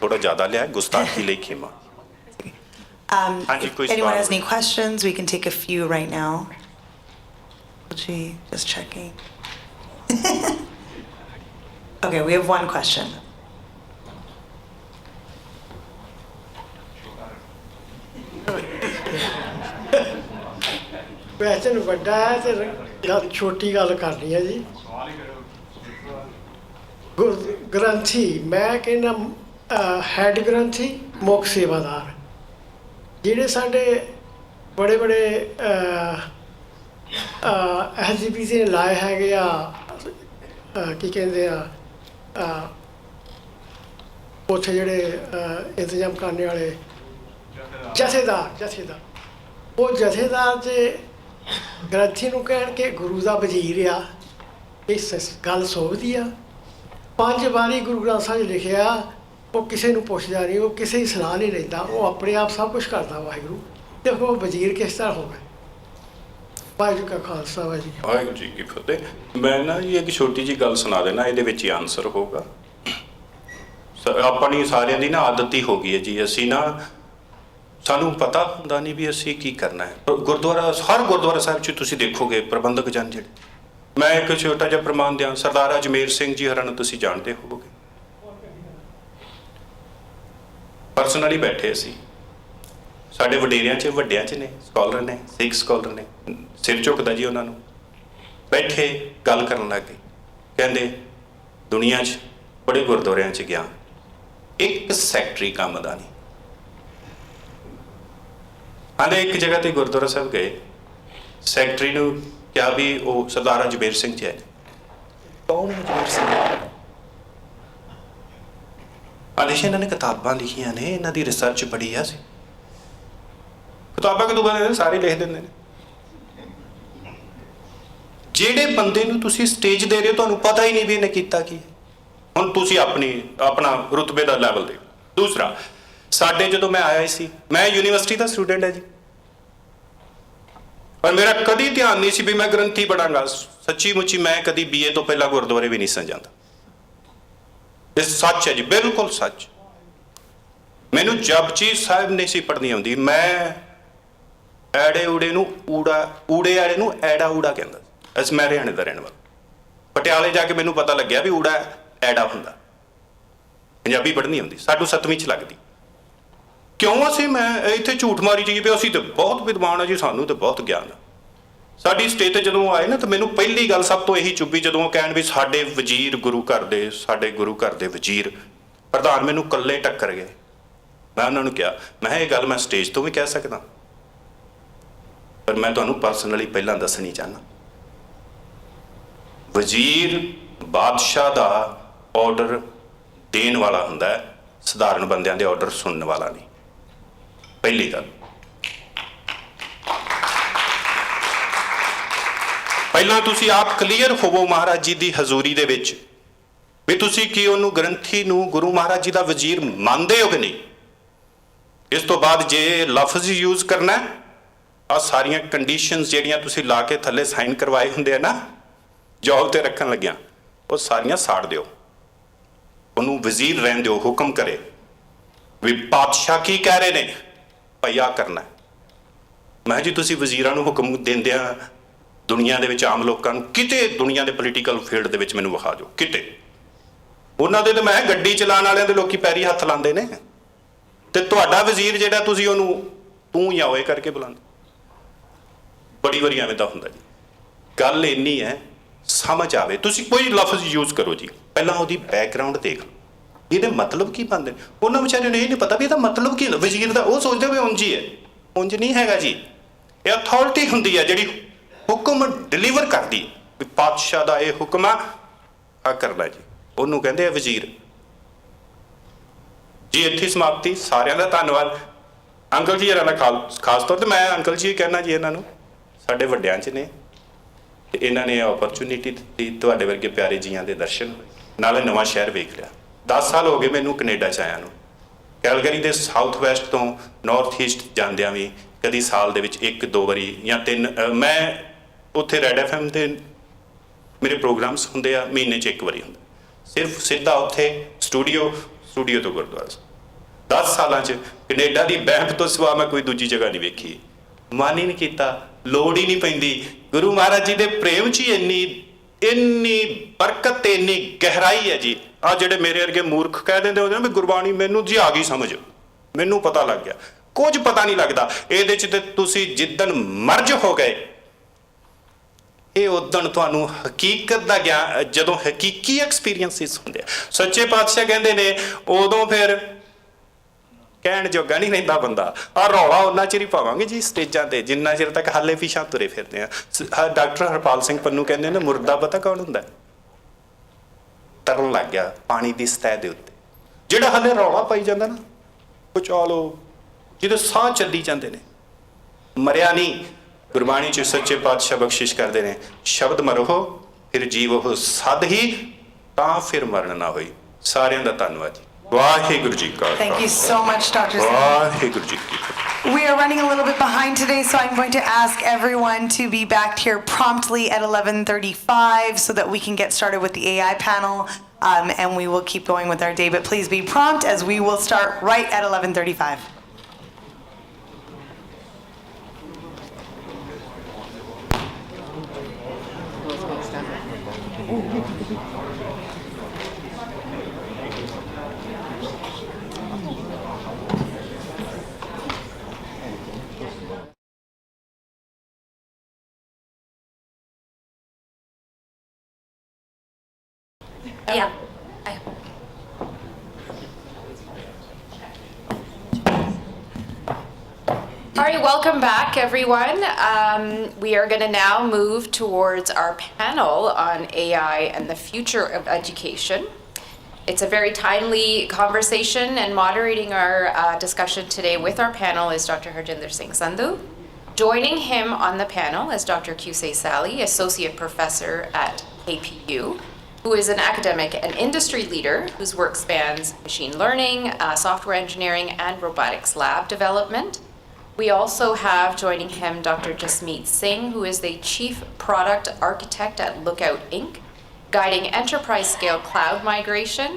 ਥੋੜਾ ਜ਼ਿਆਦਾ ਲਿਆ, ਗੁਸਤਾਖੀ ਲਈ ਖੇਮਾ। If anyone has any questions, we can take a few right now. Gee, just checking. Okay, we have one question. Question ਵੱਡਾ ਹੈ ਤੇ ਗੱਲ ਛੋਟੀ ਗੱਲ ਕਰਨੀ ਹੈ ਜੀ। ਗ੍ਰੰਥੀ, ਮੈਂ ਕਹਿੰਦਾ ਹੈਡ ਗ੍ਰੰਥੀ, ਮੁੱਖ ਸੇਵਾਦਾਰ, ਜਿਹੜੇ ਸਾਡੇ ਬੜੇ ਐਸਜੀਪੀਸੀ ਨੇ ਲਾਏ ਹੈਗੇ ਆ ਕੀ ਕਹਿੰਦੇ ਆ ਉੱਥੇ ਜਿਹੜੇ ਇੰਤਜ਼ਾਮ ਕਰਨ ਵਾਲੇ ਜਥੇਦਾਰ ਉਹ ਜਥੇਦਾਰ ਜੇ ਗ੍ਰੰਥੀ ਨੂੰ ਕਹਿਣ ਕਿ ਗੁਰੂ ਦਾ ਵਜ਼ੀਰ ਆ, ਇਹ ਗੱਲ ਸੋਭਦੀ ਆ। 5 ਵਾਰੀ ਗੁਰੂ ਗ੍ਰੰਥ ਸਾਹਿਬ 'ਚ ਲਿਖਿਆ, ਉਹ ਕਿਸੇ ਨੂੰ ਪੁੱਛਦਾ ਨਹੀਂ, ਉਹ ਕਿਸੇ ਦੀ ਸਲਾਹ ਨਹੀਂ ਲੈਂਦਾ, ਉਹ ਆਪਣੇ ਆਪ ਸਭ ਕੁਛ ਕਰਦਾ ਵਾਹਿਗੁਰੂ, ਤੇ ਉਹ ਵਜ਼ੀਰ ਕਿਸ ਤਰ੍ਹਾਂ ਹੋ ਗਏ? ਵਾਹਿਗੁਰੂ ਕਾ ਖਾਲਸਾ ਵਾਹਿਗੁਰੂ ਜੀ ਕੀ ਫਤਿਹ। ਮੈਂ ਨਾ ਜੀ ਇੱਕ ਛੋਟੀ ਜਿਹੀ ਗੱਲ ਸੁਣਾ ਦੇਣਾ, ਇਹਦੇ ਵਿੱਚ ਹੀ ਆਨਸਰ ਹੋਊਗਾ। ਆਪਣੀ ਸਾਰਿਆਂ ਦੀ ਨਾ ਆਦਤ ਹੀ ਹੋ ਗਈ ਹੈ ਜੀ, ਅਸੀਂ ਨਾ ਸਾਨੂੰ ਪਤਾ ਹੁੰਦਾ ਨਹੀਂ ਵੀ ਅਸੀਂ ਕੀ ਕਰਨਾ ਹੈ। ਗੁਰਦੁਆਰਾ, ਹਰ ਗੁਰਦੁਆਰਾ ਸਾਹਿਬ 'ਚ ਤੁਸੀਂ ਦੇਖੋਗੇ ਪ੍ਰਬੰਧਕ ਜਨ ਜਿਹੜੇ, ਮੈਂ ਇੱਕ ਛੋਟਾ ਜਿਹਾ ਪ੍ਰਮਾਣ ਦਿਆਂ, ਸਰਦਾਰ ਅਜਮੇਰ ਸਿੰਘ ਜੀ ਹੋਰਾਂ ਨੂੰ ਤੁਸੀਂ ਜਾਣਦੇ ਹੋਵੋਗੇ, ਪਰਸਨਲੀ ਬੈਠੇ ਅਸੀਂ, ਸਾਡੇ ਵਡੇਰਿਆਂ 'ਚ ਵੱਡਿਆਂ 'ਚ ਨੇ, ਸਕਾਲਰ ਨੇ, ਸਿੱਖ ਸਕਾਲਰ ਨੇ, ਸਿਰ ਝੁਕਦਾ ਜੀ ਉਹਨਾਂ ਨੂੰ, ਬੈਠੇ ਗੱਲ ਕਰਨ ਲੱਗ ਗਏ, ਕਹਿੰਦੇ ਦੁਨੀਆ 'ਚ ਬੜੇ ਗੁਰਦੁਆਰਿਆਂ 'ਚ ਗਿਆ, ਇੱਕ ਸੈਕਟਰੀ ਕੰਮ ਦਾ ਨਹੀਂ। ਆਂਦੇ ਇੱਕ ਜਗ੍ਹਾ ਤੇ ਗੁਰਦੁਆਰਾ ਸਾਹਿਬ ਗਏ, ਸੈਕਟਰੀ ਨੂੰ ਕਿਹਾ ਵੀ ਉਹ ਸਰਦਾਰ ਅਜਮੇਰ ਸਿੰਘ ਜੀ ਹੈ। ਕੌਣ ਹੈ ਅਜਮੇਰ ਸਿੰਘ? ਆਂਦੇ ਇਹਨਾਂ ਨੇ ਕਿਤਾਬਾਂ ਲਿਖੀਆਂ ਨੇ, ਇਹਨਾਂ ਦੀ ਰਿਸਰਚ ਬੜੀ ਆ ਸੀ। ਕਿਤਾਬਾਂ ਕਦੂਬਾਂ ਸਾਰੇ ਲਿਖ ਦਿੰਦੇ ਨੇ। ਜਿਹੜੇ ਬੰਦੇ ਨੂੰ ਤੁਸੀਂ ਸਟੇਜ ਦੇ ਰਹੇ ਹੋ, ਤੁਹਾਨੂੰ ਪਤਾ ਹੀ ਨਹੀਂ ਵੀ ਇਹਨੇ ਕੀਤਾ ਕੀ। ਹੁਣ ਤੁਸੀਂ ਆਪਣਾ ਰੁਤਬੇ ਦਾ ਲੈਵਲ ਦੇਖੋ। ਦੂਸਰਾ, ਸਾਡੇ ਜਦੋਂ ਮੈਂ ਆਇਆ ਸੀ, ਮੈਂ ਯੂਨੀਵਰਸਿਟੀ ਦਾ ਸਟੂਡੈਂਟ ਹੈ ਜੀ, ਪਰ ਮੇਰਾ ਕਦੀ ਧਿਆਨ ਨਹੀਂ ਸੀ ਵੀ ਮੈਂ ਗ੍ਰੰਥੀ ਬਣਾਂਗਾ। ਸੱਚੀ ਮੁੱਚੀ ਮੈਂ ਕਦੀ BA ਤੋਂ ਪਹਿਲਾਂ ਗੁਰਦੁਆਰੇ ਵੀ ਨਹੀਂ ਸਾਂ ਜਾਂਦਾ। ਇਹ ਸੱਚ ਹੈ ਜੀ, ਬਿਲਕੁਲ ਸੱਚ। ਮੈਨੂੰ ਜਪਜੀ ਸਾਹਿਬ ਨਹੀਂ ਸੀ ਪੜ੍ਹਨੀ ਆਉਂਦੀ, ਮੈਂ ਐੜੇ ਊੜੇ ਨੂੰ ਊੜੇ ਵਾਲੇ ਨੂੰ ਐੜਾ ਊੜਾ ਕਹਿੰਦਾ। ਅਸੀਂ ਮੈਂ ਹਰਿਆਣੇ ਦਾ ਰਹਿਣ ਵਾਲਾ, ਪਟਿਆਲੇ ਜਾ ਕੇ ਮੈਨੂੰ ਪਤਾ ਲੱਗਿਆ ਵੀ ਊੜਾ ਐੜਾ ਹੁੰਦਾ। ਪੰਜਾਬੀ ਪੜ੍ਹਨੀ ਆਉਂਦੀ, ਸਾਨੂੰ 7ਵੀਂ 'ਚ ਲੱਗਦੀ। ਕਿਉਂ ਅਸੀਂ ਮੈਂ ਇੱਥੇ ਝੂਠ ਮਾਰੀ ਜਾਈਏ ਵੀ ਅਸੀਂ ਤਾਂ ਬਹੁਤ ਵਿਦਵਾਨ ਆ ਜੀ, ਸਾਨੂੰ ਤਾਂ ਬਹੁਤ ਗਿਆਨ ਆ। ਸਾਡੀ ਸਟੇਜ ਤੇ ਜਦੋਂ ਆਏ ਨਾ, ਤਾਂ ਮੈਨੂੰ ਪਹਿਲੀ ਗੱਲ ਸਭ ਤੋਂ ਇਹੀ ਚੁੱਭੀ, ਜਦੋਂ ਉਹ ਕਹਿਣ ਵੀ ਸਾਡੇ ਵਜ਼ੀਰ ਗੁਰੂ ਘਰ ਦੇ, ਸਾਡੇ ਗੁਰੂ ਘਰ ਦੇ ਵਜ਼ੀਰ ਪ੍ਰਧਾਨ ਮੈਨੂੰ ਇਕੱਲੇ ਟੱਕਰ ਗਏ। ਮੈਂ ਉਹਨਾਂ ਨੂੰ ਕਿਹਾ, ਮੈਂ ਇਹ ਗੱਲ ਮੈਂ ਸਟੇਜ ਤੋਂ ਵੀ ਕਹਿ ਸਕਦਾ, ਪਰ ਮੈਂ ਤੁਹਾਨੂੰ ਪਰਸਨਲੀ ਪਹਿਲਾਂ ਦੱਸਣੀ ਚਾਹੁੰਦਾ। ਵਜ਼ੀਰ ਬਾਦਸ਼ਾਹ ਦਾ ਆਰਡਰ ਦੇਣ ਵਾਲਾ ਹੁੰਦਾ ਹੈ, ਸਧਾਰਨ ਬੰਦਿਆਂ ਦੇ ਆਰਡਰ ਸੁਣਨ ਵਾਲਾ ਨਹੀਂ। ਪਹਿਲੀ ਗੱਲ, ਪਹਿਲਾਂ ਤੁਸੀਂ ਆਪ ਕਲੀਅਰ ਹੋਵੋ ਮਹਾਰਾਜ ਜੀ ਦੀ ਹਜ਼ੂਰੀ ਦੇ ਵਿੱਚ ਵੀ ਤੁਸੀਂ ਕੀ ਉਹਨੂੰ ਗ੍ਰੰਥੀ ਨੂੰ ਗੁਰੂ ਮਹਾਰਾਜ ਜੀ ਦਾ ਵਜ਼ੀਰ ਮੰਨਦੇ ਹੋ ਕਿ ਨਹੀਂ। ਇਸ ਤੋਂ ਬਾਅਦ ਜੇ ਲਫ਼ਜ਼ ਯੂਜ਼ ਕਰਨਾ, ਆਹ ਸਾਰੀਆਂ ਕੰਡੀਸ਼ਨਸ ਜਿਹੜੀਆਂ ਤੁਸੀਂ ਲਾ ਕੇ ਥੱਲੇ ਸਾਈਨ ਕਰਵਾਏ ਹੁੰਦੇ ਆ ਨਾ ਜੌਬ ਤੇ ਰੱਖਣ ਲੱਗਿਆ, ਉਹ ਸਾਰੀਆਂ ਸਾੜ ਦਿਓ। ਉਹਨੂੰ ਵਜ਼ੀਰ ਰਹਿਣ ਦਿਓ, ਹੁਕਮ ਕਰੇ ਵੀ ਪਾਤਸ਼ਾਹ ਕੀ ਕਹਿ ਰਹੇ ਨੇ, ਭਈ ਆਹ ਕਰਨਾ। ਮੈਂ ਜੀ ਤੁਸੀਂ ਵਜ਼ੀਰਾਂ ਨੂੰ ਹੁਕਮ ਦਿੰਦੇ ਆ ਦੁਨੀਆ ਦੇ ਵਿੱਚ ਆਮ ਲੋਕਾਂ ਨੂੰ, ਕਿਤੇ ਦੁਨੀਆ ਦੇ ਪੋਲੀਟੀਕਲ ਫੀਲਡ ਦੇ ਵਿੱਚ ਮੈਨੂੰ ਵਿਖਾ ਦਿਓ ਕਿਤੇ। ਉਹਨਾਂ ਦੇ ਤਾਂ ਮੈਂ ਗੱਡੀ ਚਲਾਉਣ ਵਾਲਿਆਂ ਦੇ ਲੋਕੀ ਪੈਰੀ ਹੱਥ ਲਾਉਂਦੇ ਨੇ, ਤੇ ਤੁਹਾਡਾ ਵਜ਼ੀਰ ਜਿਹੜਾ ਤੁਸੀਂ ਉਹਨੂੰ ਤੂੰ ਜਾਂ ਓਏ ਕਰਕੇ ਬੁਲਾਉਂਦੇ। ਬੜੀ ਵਾਰੀ ਐਵੇਂ ਦਾ ਹੁੰਦਾ ਜੀ। ਗੱਲ ਇੰਨੀ ਹੈ, ਸਮਝ ਆਵੇ, ਤੁਸੀਂ ਕੋਈ ਲਫ਼ਜ਼ ਯੂਜ਼ ਕਰੋ ਜੀ, ਪਹਿਲਾਂ ਉਹਦੀ ਬੈਕਗਰਾਊਂਡ ਦੇਖ ਲਓ, ਇਹਦੇ ਮਤਲਬ ਕੀ ਬਣਦੇ ਨੇ। ਉਹਨਾਂ ਵਿਚਾਰਿਆਂ ਨੂੰ ਇਹ ਨਹੀਂ ਪਤਾ ਵੀ ਇਹਦਾ ਮਤਲਬ ਕੀ ਹੁੰਦਾ। ਵਜ਼ੀਰ ਦਾ ਉਹ ਸੋਚਦੇ ਵੀ ਉਂਝ ਹੀ ਹੈ, ਉਂਝ ਨਹੀਂ ਹੈਗਾ ਜੀ। ਇਹ ਅਥਾਰਟੀ ਹੁੰਦੀ ਹੈ ਜਿਹੜੀ ਹੁਕਮ ਡਿਲੀਵਰ ਕਰਦੀ, ਵੀ ਪਾਤਸ਼ਾਹ ਦਾ ਇਹ ਹੁਕਮ ਆ ਕਰਨਾ ਜੀ, ਉਹਨੂੰ ਕਹਿੰਦੇ ਆ ਵਜ਼ੀਰ ਜੀ। ਇੱਥੇ ਸਮਾਪਤੀ। ਸਾਰਿਆਂ ਦਾ ਧੰਨਵਾਦ। ਅੰਕਲ ਜੀ ਇਹਨਾਂ ਦਾ ਖਾਸ ਤੌਰ ਤੇ ਮੈਂ ਅੰਕਲ ਜੀ ਕਹਿਣਾ ਜੀ, ਇਹਨਾਂ ਨੂੰ ਸਾਡੇ ਵੱਡਿਆਂ 'ਚ ਨੇ, ਤੇ ਇਹਨਾਂ ਨੇ ਓਪਰਚੁਨਿਟੀ ਦਿੱਤੀ, ਤੁਹਾਡੇ ਵਰਗੇ ਪਿਆਰੇ ਜੀਆਂ ਦੇ ਦਰਸ਼ਨ, ਨਾਲੇ ਨਵਾਂ ਸ਼ਹਿਰ ਵੇਖ ਲਿਆ। 10 ਸਾਲ ਹੋ ਗਏ ਮੈਨੂੰ ਕੈਨੇਡਾ 'ਚ ਆਇਆ ਨੂੰ। ਕੈਲਗਰੀ ਦੇ ਸਾਊਥ ਵੈਸਟ ਤੋਂ ਨਾਰਥ ਈਸਟ ਜਾਂਦਿਆਂ ਵੀ ਕਦੀ ਸਾਲ ਦੇ ਵਿੱਚ 1-2 ਵਾਰੀ ਜਾਂ 3, ਮੈਂ ਉੱਥੇ ਰੈਡ FM ਦੇ ਮੇਰੇ ਪ੍ਰੋਗਰਾਮਸ ਹੁੰਦੇ ਆ, ਮਹੀਨੇ 'ਚ 1 ਵਾਰੀ ਹੁੰਦਾ, ਸਿਰਫ ਸਿੱਧਾ ਉੱਥੇ ਸਟੂਡੀਓ ਤੋਂ ਗੁਰਦੁਆਰਾ। 10 ਸਾਲਾਂ 'ਚ ਕੈਨੇਡਾ ਦੀ ਬੈਂਕ ਤੋਂ ਸਿਵਾ ਮੈਂ ਕੋਈ ਦੂਜੀ ਜਗ੍ਹਾ ਨਹੀਂ ਵੇਖੀ। ਮਨ ਹੀ ਨਹੀਂ ਕੀਤਾ, ਲੋੜ ਹੀ ਨਹੀਂ ਪੈਂਦੀ। ਗੁਰੂ ਮਹਾਰਾਜ ਜੀ ਦੇ ਪ੍ਰੇਮ 'ਚ ਹੀ ਇੰਨੀ ਬਰਕਤ ਤੇ ਇੰਨੀ ਗਹਿਰਾਈ ਹੈ ਜੀ। ਆਹ ਜਿਹੜੇ ਮੇਰੇ ਵਰਗੇ ਮੂਰਖ ਕਹਿ ਦਿੰਦੇ ਹੁੰਦੇ ਨੇ ਵੀ ਗੁਰਬਾਣੀ ਮੈਨੂੰ ਜੀ ਆ ਗਈ ਸਮਝ, ਮੈਨੂੰ ਪਤਾ ਲੱਗ ਗਿਆ, ਕੁਝ ਪਤਾ ਨਹੀਂ ਲੱਗਦਾ ਇਹਦੇ 'ਚ। ਤੇ ਤੁਸੀਂ ਜਿੱਦਣ ਮਰਜ ਹੋ ਗਏ, ਇਹ ਉਦਣ ਤੁਹਾਨੂੰ ਹਕੀਕਤ ਦਾ ਗਿਆਨ, ਜਦੋਂ ਹਕੀਕੀ ਐਕਸਪੀਰੀਅੰਸਿਸ ਹੁੰਦੇ ਆ। ਸੱਚੇ ਪਾਤਸ਼ਾਹ ਕਹਿੰਦੇ ਨੇ ਉਦੋਂ ਫਿਰ ਕਹਿਣ ਜੋਗਾ ਨਹੀਂ ਰਹਿੰਦਾ ਬੰਦਾ। ਆ ਰੌਲਾ ਉਹਨਾਂ ਚਿਰ ਹੀ ਪਾਵਾਂਗੇ ਜੀ ਸਟੇਜਾਂ ਤੇ ਜਿੰਨਾ ਚਿਰ ਤੱਕ ਹਾਲੇ ਪਿਛਾਂ ਤੁਰੇ ਫਿਰਦੇ ਆ। ਡਾਕਟਰ ਹਰਪਾਲ ਸਿੰਘ ਪੰਨੂ ਕਹਿੰਦੇ ਨੇ ਮੁਰਦਾ ਪਤਾ ਕੌਣ ਹੁੰਦਾ? ਤਰਨ ਲੱਗ ਗਿਆ ਪਾਣੀ ਦੀ ਸਤਹ ਦੇ ਉੱਤੇ, ਜਿਹੜਾ ਹਾਲੇ ਰੌਲਾ ਪਾਈ ਜਾਂਦਾ ਨਾ ਪਚਾਲੋ, ਜਿਹਦੇ ਸਾਹ ਚੱਲੀ ਜਾਂਦੇ ਨੇ, ਮਰਿਆ ਨਹੀਂ। ਗੁਰਬਾਣੀ 'ਚ ਸੱਚੇ ਪਾਤਸ਼ਾਹ ਬਖਸ਼ਿਸ਼ ਕਰਦੇ ਨੇ, ਸ਼ਬਦ ਮਰੋ ਫਿਰ ਜੀਵੋ ਸਦ ਹੀ ਤਾਂ ਫਿਰ ਮਰਨ ਨਾ ਹੋਈ। ਸਾਰਿਆਂ ਦਾ ਧੰਨਵਾਦ ਜੀ। ਵਾਹਿਗੁਰੂ ਜੀ ਕਾ Khalsa. Thank you so much, Dr. Singh. Waheguru ji ਕੀ ਫਤਿਹ। We are running a little bit behind today, so I'm going to ask everyone to be back here promptly at 11:35 so that we can get started with the AI panel, and we will keep going with our day. But please be prompt as we will start right at 11:35. Yeah. All right, welcome back, everyone. We are going to now move towards our panel on AI and the future of education. It's a very timely conversation, and moderating our discussion today with our panel is Dr. Harjinder Singh Sandhu. Joining him on the panel is Dr. Qussay Salih, Associate Professor at KPU, who is an academic and industry leader whose work spans machine learning, software engineering, and robotics lab development. We also have joining him Dr. Jasmit Singh, who is the Chief Product Architect at Lookout Inc., guiding enterprise-scale cloud migration.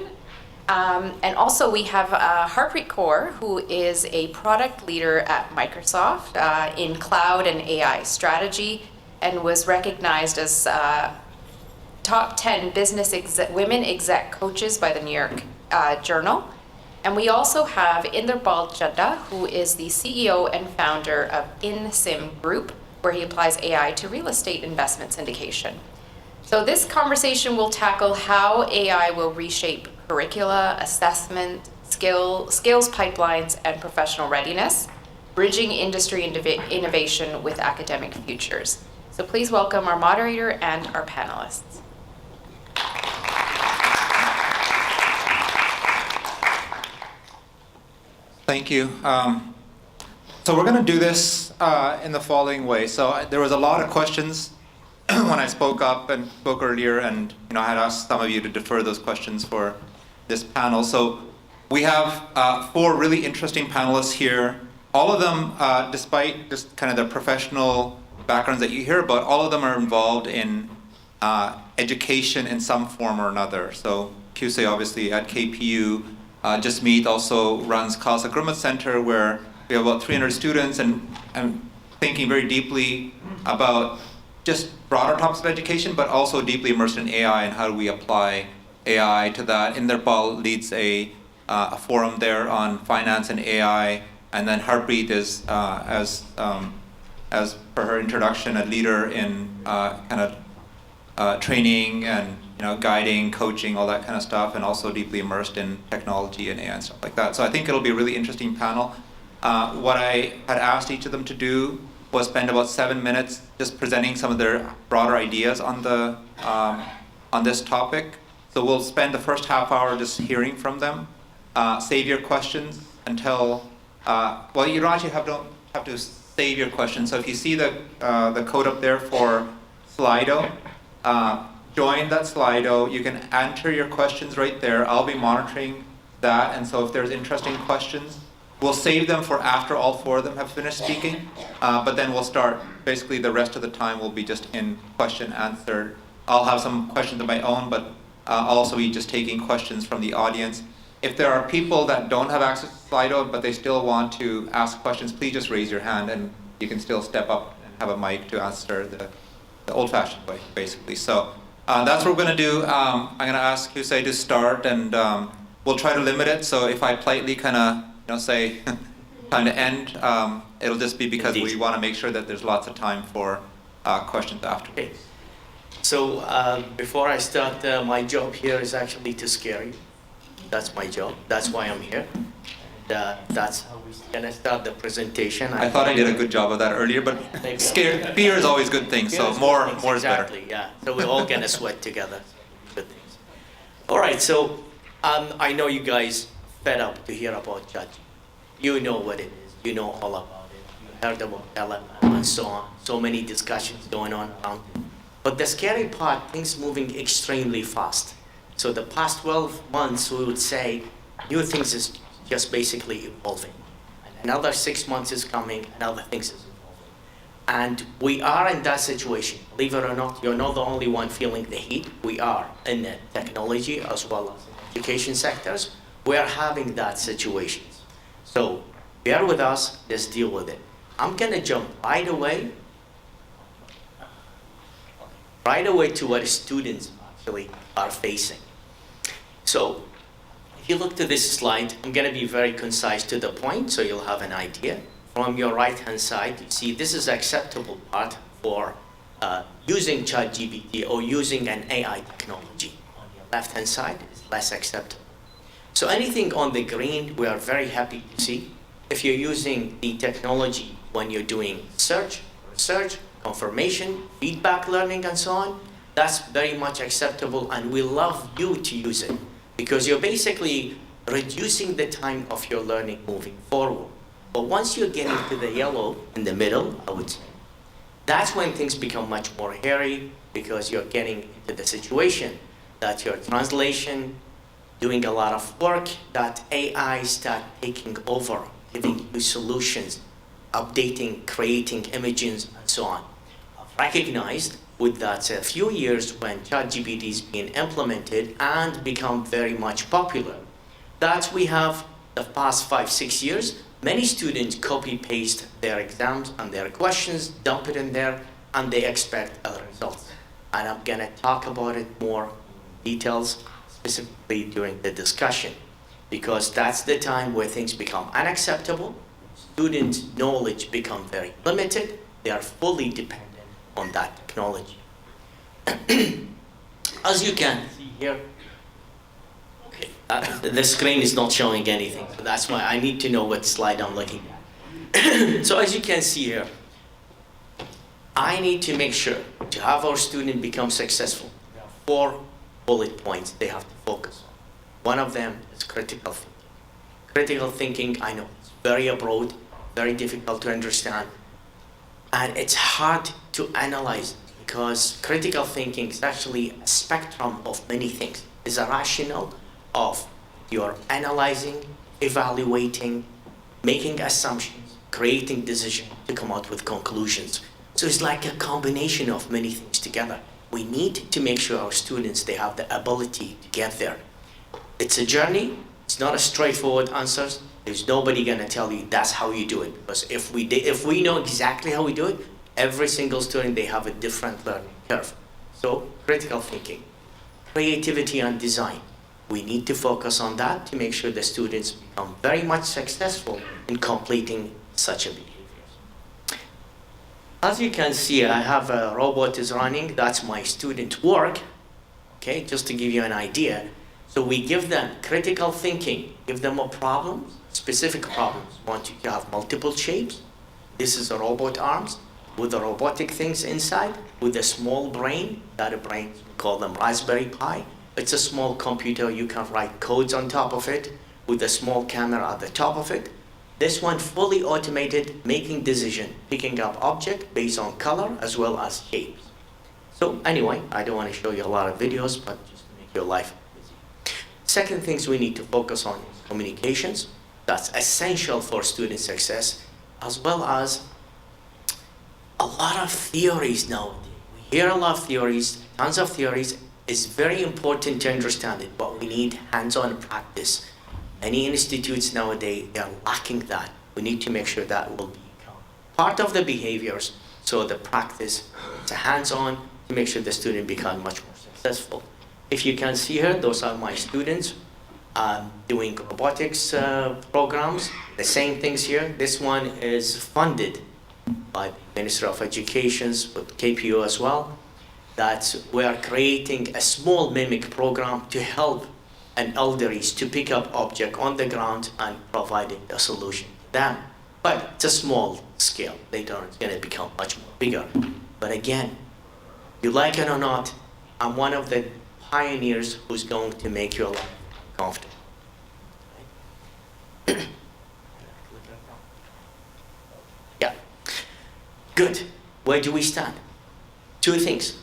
And also we have Harpreet Kaur, who is a product leader at Microsoft in cloud and AI strategy, and was recognized as top 10 business women exec coaches by the New York Journal. And we also have Inderpal, Chadha, who is the CEO and founder of EMCEE Group, where he applies AI to real estate investment syndication. So this conversation will tackle how AI will reshape curricula, assessment, skills pipelines, and professional readiness, bridging industry innovation with academic futures. So please welcome our moderator and our panelists. Thank you. So we're going to do this in the following way. So there was a lot of questions when I spoke up and spoke earlier, and I had asked some of you to defer those questions for this panel. So we have 4 really interesting panelists here. All of them, despite just kind of their professional backgrounds that you hear about, all of them are involved in education in some form or another. So Qussay obviously at KPU. Jasmit also runs Khalsa Gurmat Center, where we have about 300 students, and thinking very deeply about just broader topics of education, but also deeply immersed in AI and how do we apply AI to that. Inderpal leads a forum there on finance and AI, and then Harpreet is, as per her introduction, a leader in kind of training and guiding, coaching, all that kind of stuff, and also deeply immersed in technology and AI and stuff like that. So I think it'll be a really interesting panel. What I had asked each of them to do was spend about 7 minutes just presenting some of their broader ideas on the on this topic. So we'll spend the first half hour just hearing from them. Save your questions until well, you don't actually don't have to save your questions. So if you see the code up there for Slido. Join that Slido. You can enter your questions right there. I'll be monitoring that, and so if there's interesting questions, we'll save them for after all 4 of them have finished speaking, but then we'll start, basically the rest of the time will be just in question answered. I'll have some questions of my own, but I'll also be just taking questions from the audience. If there are people that don't have access to Slido, but they still want to ask questions, please just raise your hand, and you can still step up and have a mic to answer the old-fashioned way, basically. So. That's what we're going to do. I'm going to ask Qussay to start, and we'll try to limit it. So if I politely kind of say time to end, it'll just be because we want to make sure that there's lots of time for questions after. Okay. So before I start, my job here is actually to scare you. That's my job. That's why I'm here. that's how we're gonna start the presentation. I thought I did a good job of that earlier, but fear is always a good thing, so more is better. Exactly, yeah. So we're all gonna sweat together. Good things. All right, so I know you guys fed up to hear about Judge. You know what it is. You know all about it. You heard about LLM and so on. So many discussions going on around it. But the scary part, things moving extremely fast. So the past 12 months, we would say, new things is just basically evolving. And another 6 months is coming, and other things is evolving. And we are in that situation. Believe it or not, you're not the only one feeling the heat. We are in the technology as well as in education sectors. We are having that situation. So bear with us, let's deal with it. I'm gonna jump right away to what students actually are facing. So if you look to this slide, I'm gonna be very concise to the point so you'll have an idea. From your right-hand side, you see this is acceptable part for using ChatGPT or using an AI technology. On your left-hand side is less acceptable. So anything on the green, we are very happy to see. If you're using the technology when you're doing search, research, confirmation, feedback learning, and so on, that's very much acceptable, and we love you to use it because you're basically reducing the time of your learning moving forward. But once you're getting to the yellow in the middle, I would say, that's when things become much more hairy because you're getting into the situation that your translation, doing a lot of work, that AI start taking over, giving you solutions, updating, creating images, and so on. I've recognized with that a few years when ChatGPT is being implemented and become very much popular, that we have the past 5-6 years, many students copy-paste their exams and their questions, dump it in there, and they expect other results. And I'm gonna talk about it more in details, specifically during the discussion, because that's the time where things become unacceptable, students' knowledge become very limited, they are fully dependent on that technology. As you can see here, okay, the screen is not showing anything, so that's why I need to know what slide I'm looking at. So as you can see here, I need to make sure to have our student become successful. There are 4 bullet points they have to focus on. One of them is critical thinking. Critical thinking, I know, it's very broad, very difficult to understand, and it's hard to analyze because critical thinking is actually a spectrum of many things. It's a rationale of you're analyzing, evaluating, making assumptions, creating decisions to come out with conclusions. So it's like a combination of many things together. We need to make sure our students, they have the ability to get there. It's a journey. It's not a straightforward answer. There's nobody gonna tell you that's how you do it. Because if we know exactly how we do it, every single student, they have a different learning curve. So critical thinking, creativity and design. We need to focus on that to make sure the students become very much successful in completing such a behavior. As you can see, I have a robot is running. That's my student work. Okay, just to give you an idea. So we give them critical thinking, give them a problem, specific problems. Want you to have multiple shapes. This is a robot arms with the robotic things inside, with a small brain. That brain, we call them Raspberry Pi. It's a small computer. You can write codes on top of it with a small camera at the top of it. This one fully automated, making decision, picking up object based on color as well as shapes. So anyway, I don't want to show you a lot of videos, but just to make your life busy. Second things we need to focus on is communications. That's essential for student success, as well as a lot of theories nowadays. We hear a lot of theories, tons of theories. It's very important to understand it, but we need hands-on practice. Many institutes nowadays, they are lacking that. We need to make sure that will become part of the behaviors, so the practice, the hands-on, to make sure the student become much more successful. If you can see here, those are my students doing robotics programs. The same things here. This one is funded by the Ministry of Education with KPO as well. That we are creating a small mimic program to help and elderlies to pick up object on the ground and providing a solution to them. But it's a small scale. Later on, it's going to become much more bigger. But again, you like it or not, I'm one of the pioneers who's going to make your life comfortable. Yeah. Good. Where do we stand? Two things.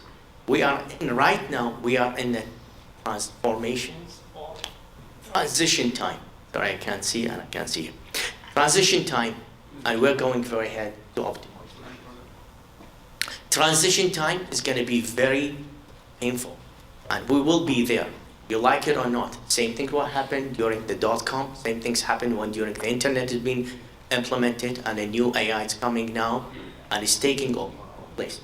Right now, we are in the transition time. Sorry, I can't see and I can't see you. Transition time, and we're going very ahead to optimize. Transition time is going to be very painful, and we will be there. You like it or not. Same thing will happen during the .com. Same things happen when during the internet is being implemented, and a new AI is coming now, and it's taking over place.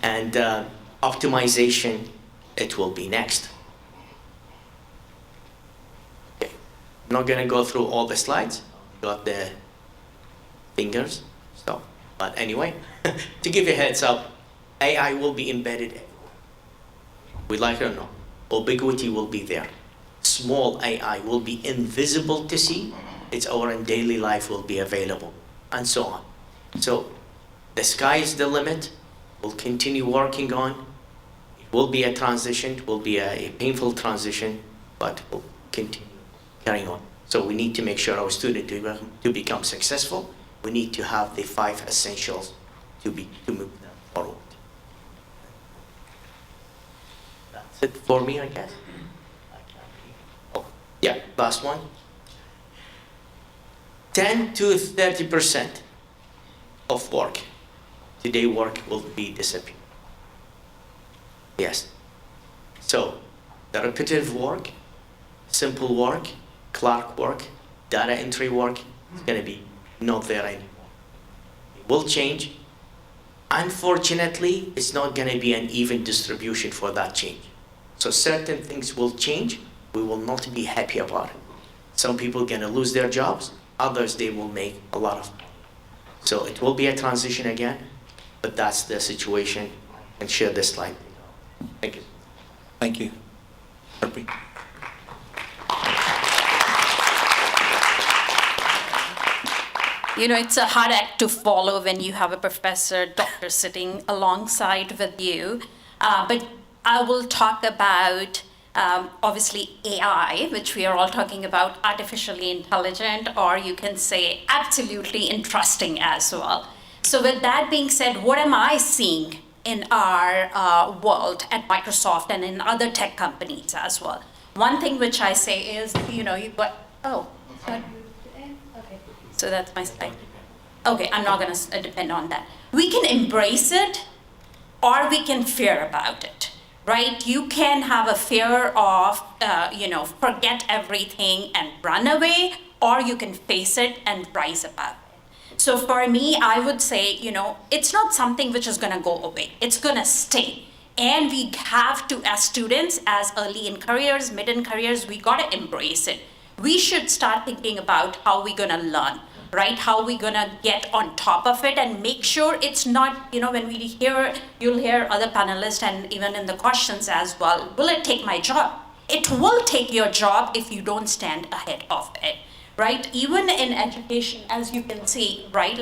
And optimization, it will be next. Okay, I'm not gonna go through all the slides. Got the fingers, so. But anyway, to give you a heads up, AI will be embedded everywhere. We like it or not, ubiquity will be there. Small AI will be invisible to see. It's our in daily life will be available, and so on. So the sky is the limit. We'll continue working on. It will be a transition. It will be a painful transition, but we'll continue carrying on. So we need to make sure our students to become successful. We need to have the 5 essentials to move them forward. That's it for me, I guess. Oh, yeah, last one. 10 to 30% of work. Today work will be disappear. Yes. So the repetitive work, simple work, clerk work, data entry work is going to be not there anymore. It will change. Unfortunately, it's not going to be an even distribution for that change. So certain things will change. We will not be happy about it. Some people are going to lose their jobs. Others, they will make a lot of money. So it will be a transition again. But that's the situation, and share this slide. Thank you. Thank you. Harpreet. You know, it's a hard act to follow when you have a professor, doctor sitting alongside with you. But I will talk about, obviously, AI, which we are all talking about, artificially intelligent, or you can say absolutely interesting as well. So with that being said, what am I seeing in our world at Microsoft and in other tech companies as well? One thing which I say is, you know, you've got, okay. So that's my slide. Okay, I'm not gonna depend on that. We can embrace it or we can fear about it, right? You can have a fear of, forget everything and run away, or you can face it and rise above it. So for me, I would say, it's not something which is gonna go away. It's gonna stay. And we have to, as students, as early in careers, mid in careers, we gotta embrace it. We should start thinking about how we're gonna learn, right? How we're gonna get on top of it and make sure it's not, when we hear, you'll hear other panelists and even in the questions as well, will it take my job? It will take your job if you don't stand ahead of it. Right, even in education, as you can see, right,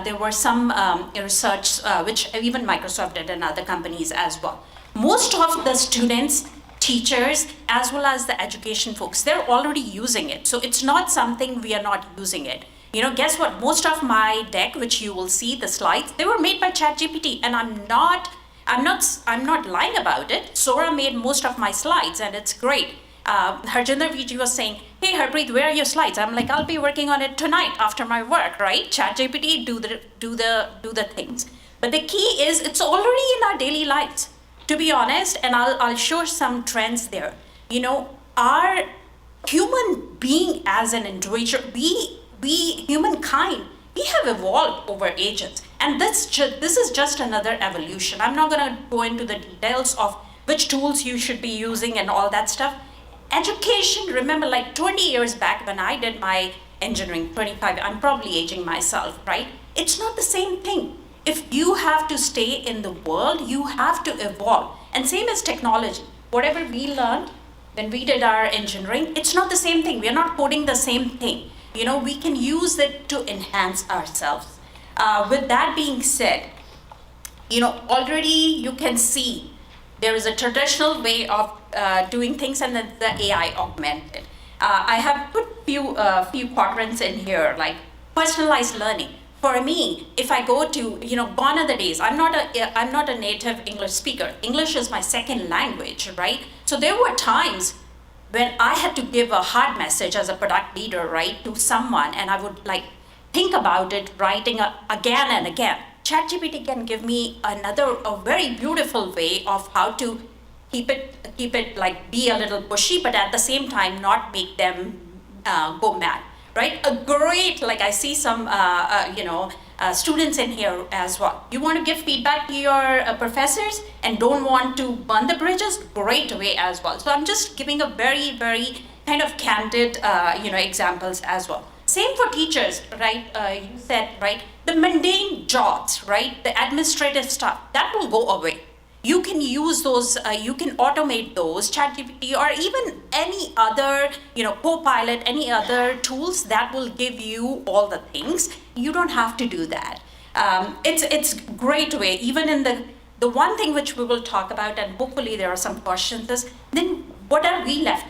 there were some research which even Microsoft did and other companies as well. Most of the students, teachers, as well as the education folks, they're already using it. So it's not something we are not using it. Guess what? Most of my deck, which you will see, the slides, they were made by ChatGPT, and I'm not lying about it. Sora made most of my slides, and it's great. Harjinder VG was saying, hey Harpreet, where are your slides? I'm like, I'll be working on it tonight after my work, right? ChatGPT, do the things. But the key is it's already in our daily lives, to be honest, and I'll show some trends there. Our human being as an individual, we humankind, we have evolved over ages. And this is just another evolution. I'm not gonna go into the details of which tools you should be using and all that stuff. Education, remember 20 years back when I did my engineering, 25, I'm probably aging myself, right? It's not the same thing. If you have to stay in the world, you have to evolve. And same as technology. whatever we learned when we did our engineering, it's not the same thing. We're not coding the same thing. We can use it to enhance ourselves. With that being said, already you can see there is a traditional way of doing things, and then the AI augmented. I have put few quadrants in here, like personalized learning. For me, if I go to, gone are the days. I'm not a native English speaker. English is my second language, right? So there were times when I had to give a hard message as a product leader, right, to someone, and I would think about it, writing again and again. ChatGPT can give me a very beautiful way of how to keep it be a little pushy, but at the same time not make them go mad, right? A great, I see some students in here as well. You want to give feedback to your professors and don't want to burn the bridges? Great way as well. So I'm just giving a very, very kind of candid, examples as well. Same for teachers, right? You said, right? The mundane jobs, right? The administrative stuff, that will go away. You can use those, you can automate those, ChatGPT, or even any other, Copilot, any other tools that will give you all the things. You don't have to do that. It's great way. Even in the one thing which we will talk about, and hopefully there are some questions, is then what are we left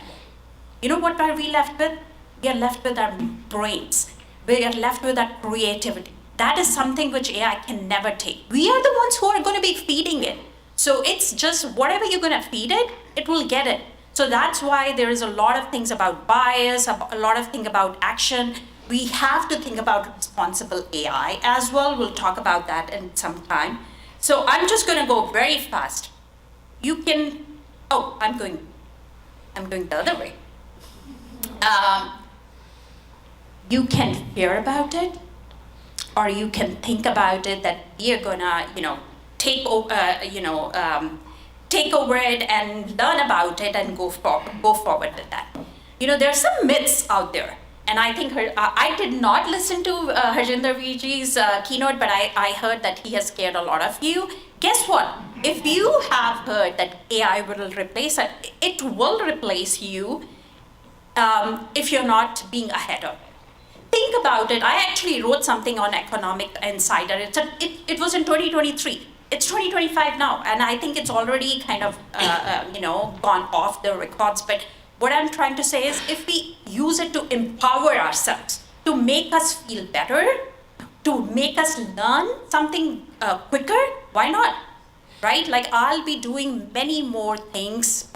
with? What are we left with? We are left with our brains. We are left with our creativity. That is something which AI can never take. We are the ones who are going to be feeding it. So it's just whatever you're going to feed it, it will get it. So that's why there is a lot of things about bias, a lot of things about action. We have to think about responsible AI as well. We'll talk about that in some time. So I'm just going to go very fast. You can, I'm going the other way. You can fear about it, or you can think about it that we are gonna, take over it and learn about it and go forward with that. There are some myths out there, and I think I did not listen to Harjinder Vijay's keynote, but I heard that he has scared a lot of you. Guess what? If you have heard that AI will replace it, it will replace you if you're not being ahead of it. Think about it. I actually wrote something on Economic Insider. It was in 2023. It's 2025 now, and I think it's already kind of, gone off the records. But what I'm trying to say is, if we use it to empower ourselves, to make us feel better, to make us learn something quicker, why not? Right? I'll be doing many more things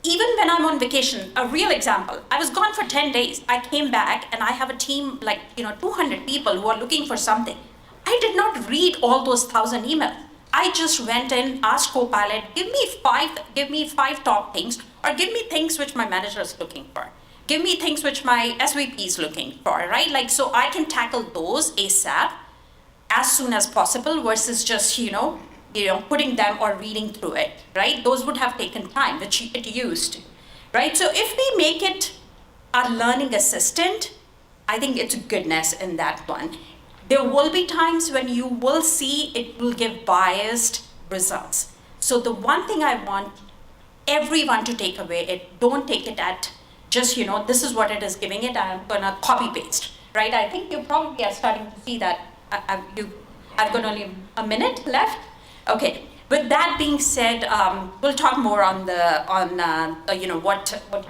even when I'm on vacation. A real example, I was gone for 10 days. I came back and I have a team 200 people who are looking for something. I did not read all those 1,000 emails. I just went in, asked Copilot, give me five top things, or give me things which my manager is looking for. Give me things which my SVP is looking for, right? So I can tackle those ASAP as soon as possible versus just, putting them or reading through it, right? Those would have taken time, which it used to, right? So if we make it our learning assistant, I think it's goodness in that one. There will be times when you will see it will give biased results. So the one thing I want everyone to take away, don't take it at just, this is what it is giving it, I'm gonna copy paste, right? I think you probably are starting to see that. I've got only a minute left. Okay, with that being said, we'll talk more on what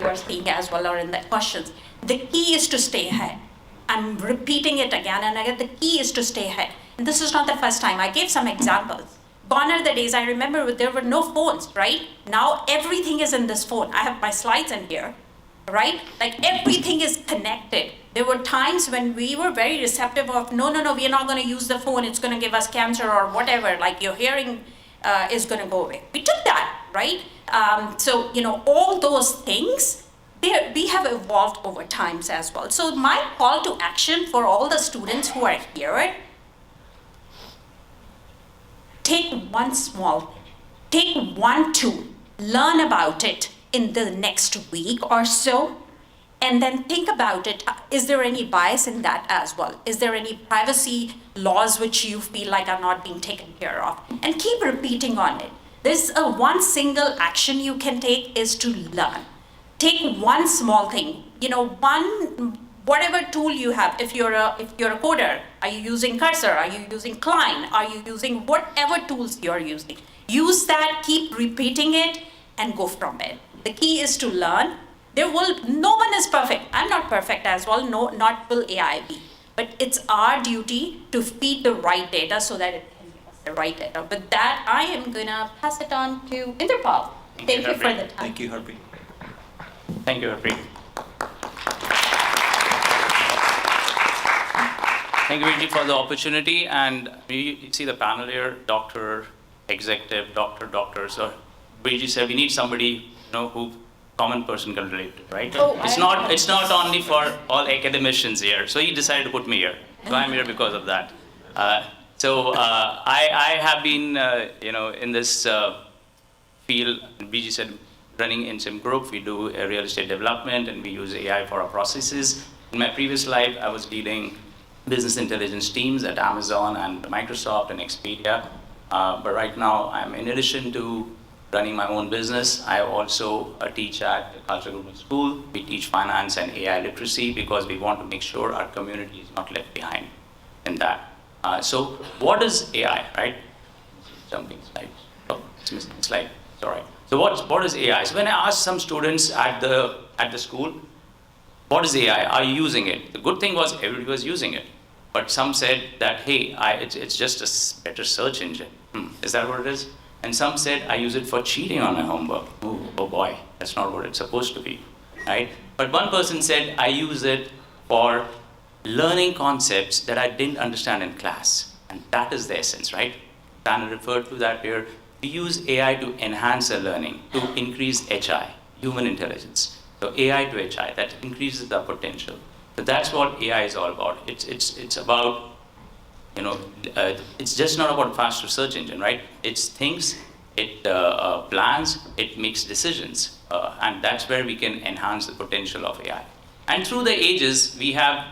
you are seeing as well, or in the questions. The key is to stay ahead. I'm repeating it again and again. The key is to stay ahead. And this is not the first time. I gave some examples. Gone are the days, I remember there were no phones, right? Now everything is in this phone. I have my slides in here, right? Everything is connected. There were times when we were very receptive of, no, we are not going to use the phone. It's going to give us cancer or whatever. Your hearing is going to go away. We took that, right? So, all those things, we have evolved over times as well. So my call to action for all the students who are here, take one small thing, take one tool, learn about it in the next week or so, and then think about it. Is there any bias in that as well? Is there any privacy laws which you feel like are not being taken care of? And keep repeating on it. This one single action you can take is to learn. Take one small thing, whatever tool you have. If you're a coder, are you using Cursor? Are you using Klein? Are you using whatever tools you're using? Use that, keep repeating it, and go from it. The key is to learn. No one is perfect. I'm not perfect as well. No, not will AI be. But it's our duty to feed the right data so that it can give us the right data. With that, I am gonna pass it on to Inderpal. Thank you for the time. Thank you, Harpreet. Thank you, Harpreet. Thank you, Bedi, for the opportunity. And you see the panel here, doctor, executive, doctor. So Bedi said we need somebody, who common person can relate to, right? It's not only for all academicians here. So he decided to put me here. So I'm here because of that. I have been, in this field. Bedi said, running in some group. We do real estate development, and we use AI for our processes. In my previous life, I was leading business intelligence teams at Amazon and Microsoft and Expedia. But right now, I'm in addition to running my own business, I also teach at the Cultural Gurmat School. We teach finance and AI literacy because we want to make sure our community is not left behind in that. So what is AI, right? Jumping slides. Oh, it's missing a slide. It's all right. So what is AI? So when I asked some students at the school, what is AI? Are you using it? The good thing was everybody was using it. But some said that, hey, it's just a better search engine. Is that what it is? And some said, I use it for cheating on my homework. Ooh, oh boy, that's not what it's supposed to be, right? But one person said, I use it for learning concepts that I didn't understand in class. And that is the essence, right? Dana referred to that here. We use AI to enhance the learning, to increase HI, human intelligence. So AI to HI, that increases the potential. So that's what AI is all about. It's about, it's just not about fast research engine, right? It thinks, it plans, it makes decisions. And that's where we can enhance the potential of AI. And through the ages, we have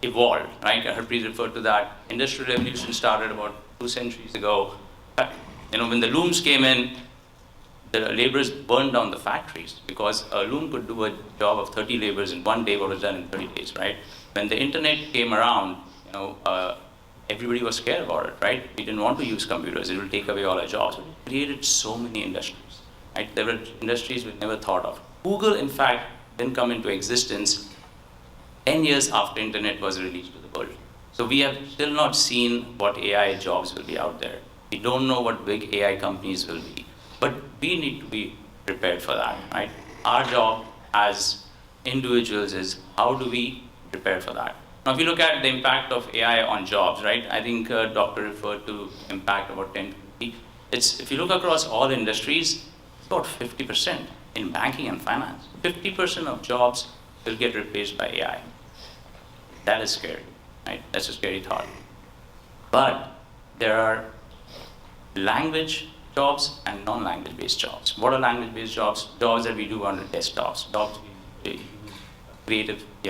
evolved, right? Harpreet referred to that. Industrial revolution started about 2 centuries ago. When the looms came in, the laborers burned down the factories because a loom could do a job of 30 laborers in 1 day what was done in 30 days, right? When the internet came around, everybody was scared about it, right? We didn't want to use computers. It will take away all our jobs. It created so many industries, right? There were industries we never thought of. Google, in fact, didn't come into existence 10 years after internet was released to the world. So we have still not seen what AI jobs will be out there. We don't know what big AI companies will be. But we need to be prepared for that, right? Our job as individuals is how do we prepare for that? Now, if you look at the impact of AI on jobs, right? I think doctor referred to impact about 10 to 50. If you look across all industries, it's about 50% in banking and finance. 50% of jobs will get replaced by AI. That is scary, right? That's a scary thought. But there are language jobs and non-language based jobs. What are language based jobs? Jobs that we do on the desktops. Jobs we use creative, we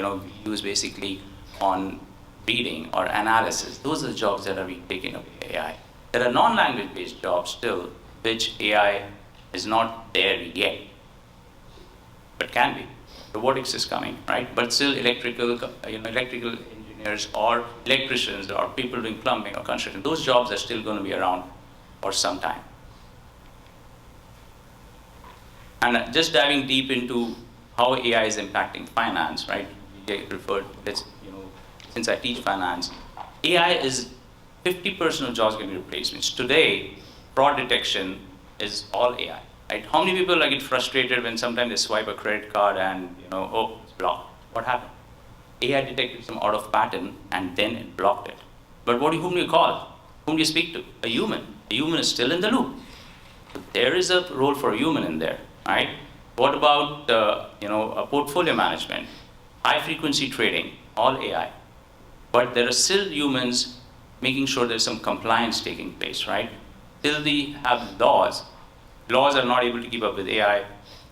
use basically on reading or analysis. Those are the jobs that are being taken away by AI. There are non-language based jobs still, which AI is not there yet, but can be. Robotics is coming, right? But still electrical engineers or electricians or people doing plumbing or construction, those jobs are still going to be around for some time. And just diving deep into how AI is impacting finance, right? Since I teach finance, AI is 50% of jobs can be replacements. Today, fraud detection is all AI, right? How many people get frustrated when sometimes they swipe a credit card and, oh, it's blocked. What happened? AI detected some out of pattern and then it blocked it. But whom do you call? Whom do you speak to? A human. A human is still in the loop. So there is a role for a human in there, right? What about portfolio management, high frequency trading, all AI. But there are still humans making sure there's some compliance taking place, right? Till we have laws. Laws are not able to keep up with AI,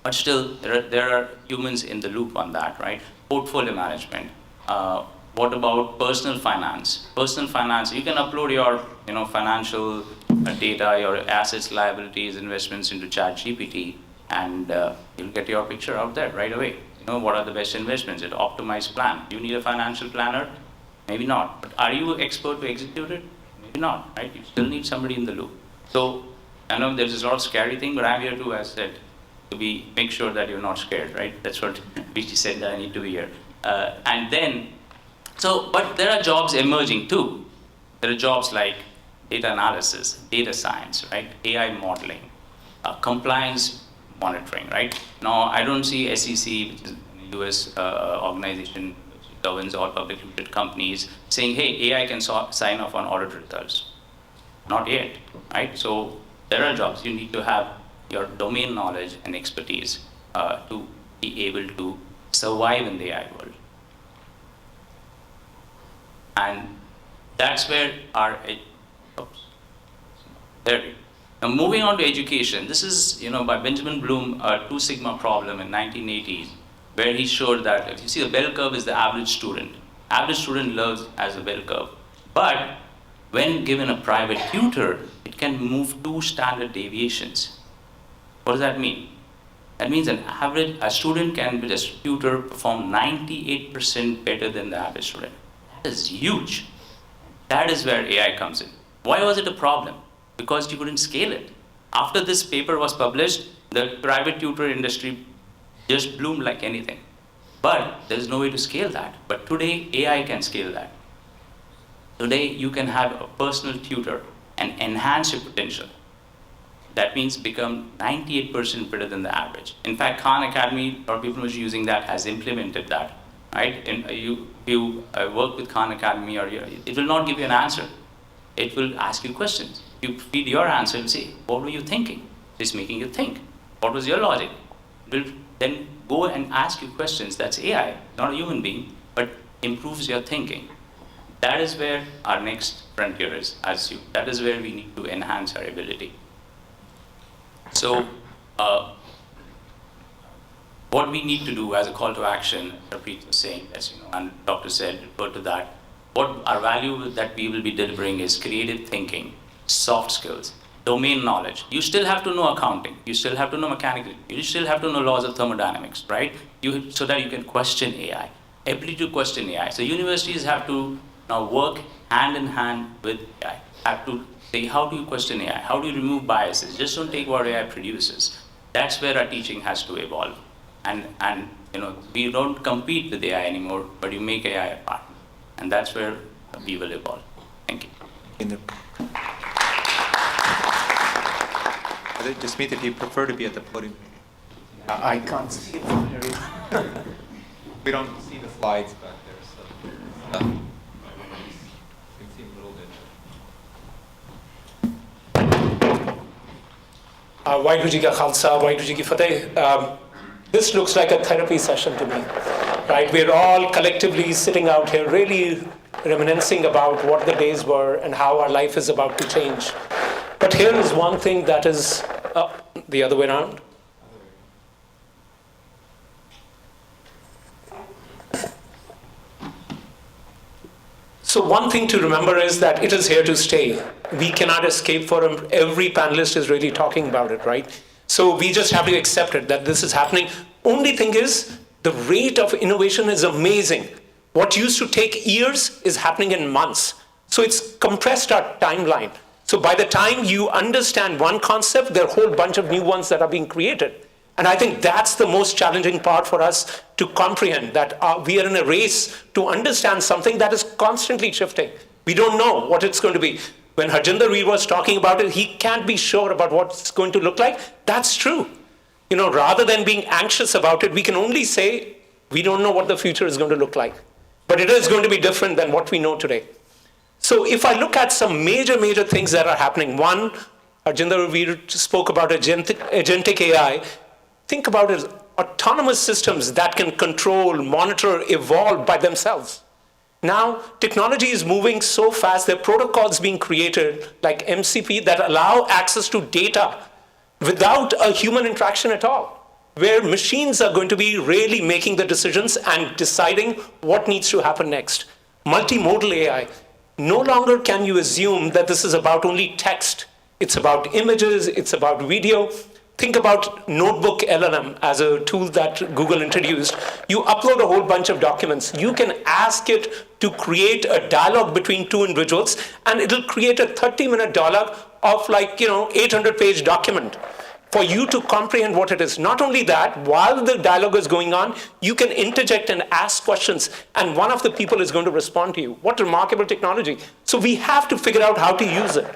but still there are humans in the loop on that, right? Portfolio management. What about personal finance? Personal finance, you can upload your financial data, your assets, liabilities, investments into ChatGPT, and you'll get your picture out there right away. You know, what are the best investments? An optimized plan. Do you need a financial planner? Maybe not. But are you expert to execute it? Maybe not, right? You still need somebody in the loop. So I know there's a lot of scary thing, but I'm here to, as I said, to make sure that you're not scared, right? That's what Bedi said, that I need to be here. And then, but there are jobs emerging too. There are jobs like data analysis, data science, right? AI modeling, compliance monitoring, right? Now, I don't see SEC, which is a US organization which governs all public limited companies, saying, hey, AI can sign off on audit results. Not yet, right? So there are jobs. You need to have your domain knowledge and expertise to be able to survive in the AI world. And that's where our, Now moving on to education, this is, by Benjamin Bloom, a 2 sigma problem in 1980s, where he showed that, if you see the bell curve is the average student. Average student learns as a bell curve. But when given a private tutor, it can move 2 standard deviations. What does that mean? That means a student can, with a tutor, perform 98% better than the average student. That is huge. That is where AI comes in. Why was it a problem? Because you couldn't scale it. After this paper was published, the private tutor industry just bloomed like anything. But there's no way to scale that. But today, AI can scale that. Today, you can have a personal tutor and enhance your potential. That means become 98% better than the average. In fact, Khan Academy, or people who are using that, has implemented that. Right? And you work with Khan Academy, it will not give you an answer. It will ask you questions. You feed your answer and say, what were you thinking? It's making you think. What was your logic? It will then go and ask you questions. That's AI, not a human being, but improves your thinking. That is where our next frontier is, as you. That is where we need to enhance our ability. So, what we need to do as a call to action, Harpreet was saying, and Dr. said, refer to that. What our value that we will be delivering is creative thinking, soft skills, domain knowledge. You still have to know accounting. You still have to know mechanical. You still have to know laws of thermodynamics, right? So that you can question AI. Ability to question AI. So universities have to now work hand in hand with AI. Have to say, how do you question AI? How do you remove biases? Just don't take what AI produces. That's where our teaching has to evolve. And we don't compete with AI anymore, but you make AI a partner. And that's where we will evolve. Thank you. Jasmit, if you prefer to be at the podium. I can't see it from here. We don't see the slides back there, so. You can see a little bit. Waheguru Ji Ka Khalsa, Waheguru Ji Ki Fateh. This looks like a therapy session to me, right? We're all collectively sitting out here really reminiscing about what the days were and how our life is about to change. But here is one thing that is the other way around. So one thing to remember is that it is here to stay. We cannot escape from every panelist is really talking about it, right? So we just have to accept it, that this is happening. Only thing is, the rate of innovation is amazing. What used to take years is happening in months. So it's compressed our timeline. So by the time you understand one concept, there are a whole bunch of new ones that are being created. And I think that's the most challenging part for us to comprehend, that we are in a race to understand something that is constantly shifting. We don't know what it's going to be. When Harjinder was talking about it, he can't be sure about what it's going to look like. That's true. Rather than being anxious about it, we can only say, we don't know what the future is going to look like. But it is going to be different than what we know today. So if I look at some major things that are happening, one, Harjinder spoke about agentic AI. Think about it, autonomous systems that can control, monitor, evolve by themselves. Now, technology is moving so fast, there are protocols being created like MCP that allow access to data without a human interaction at all, where machines are going to be really making the decisions and deciding what needs to happen next. Multimodal AI. No longer can you assume that this is about only text. it's about images, it's about video. Think about Notebook LLM as a tool that Google introduced. You upload a whole bunch of documents. You can ask it to create a dialogue between two individuals, and it'll create a 30-minute dialogue of 800-page document for you to comprehend what it is. Not only that, while the dialogue is going on, you can interject and ask questions, and one of the people is going to respond to you. What remarkable technology. So we have to figure out how to use it.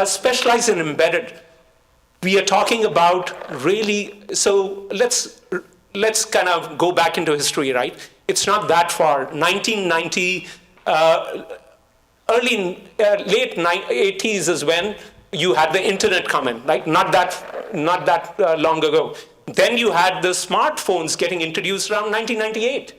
Specialized and embedded. We are talking about really, so let's kind of go back into history, right? It's not that far. 1990, late 80s is when you had the internet come in, like not that long ago. Then you had the smartphones getting introduced around 1998.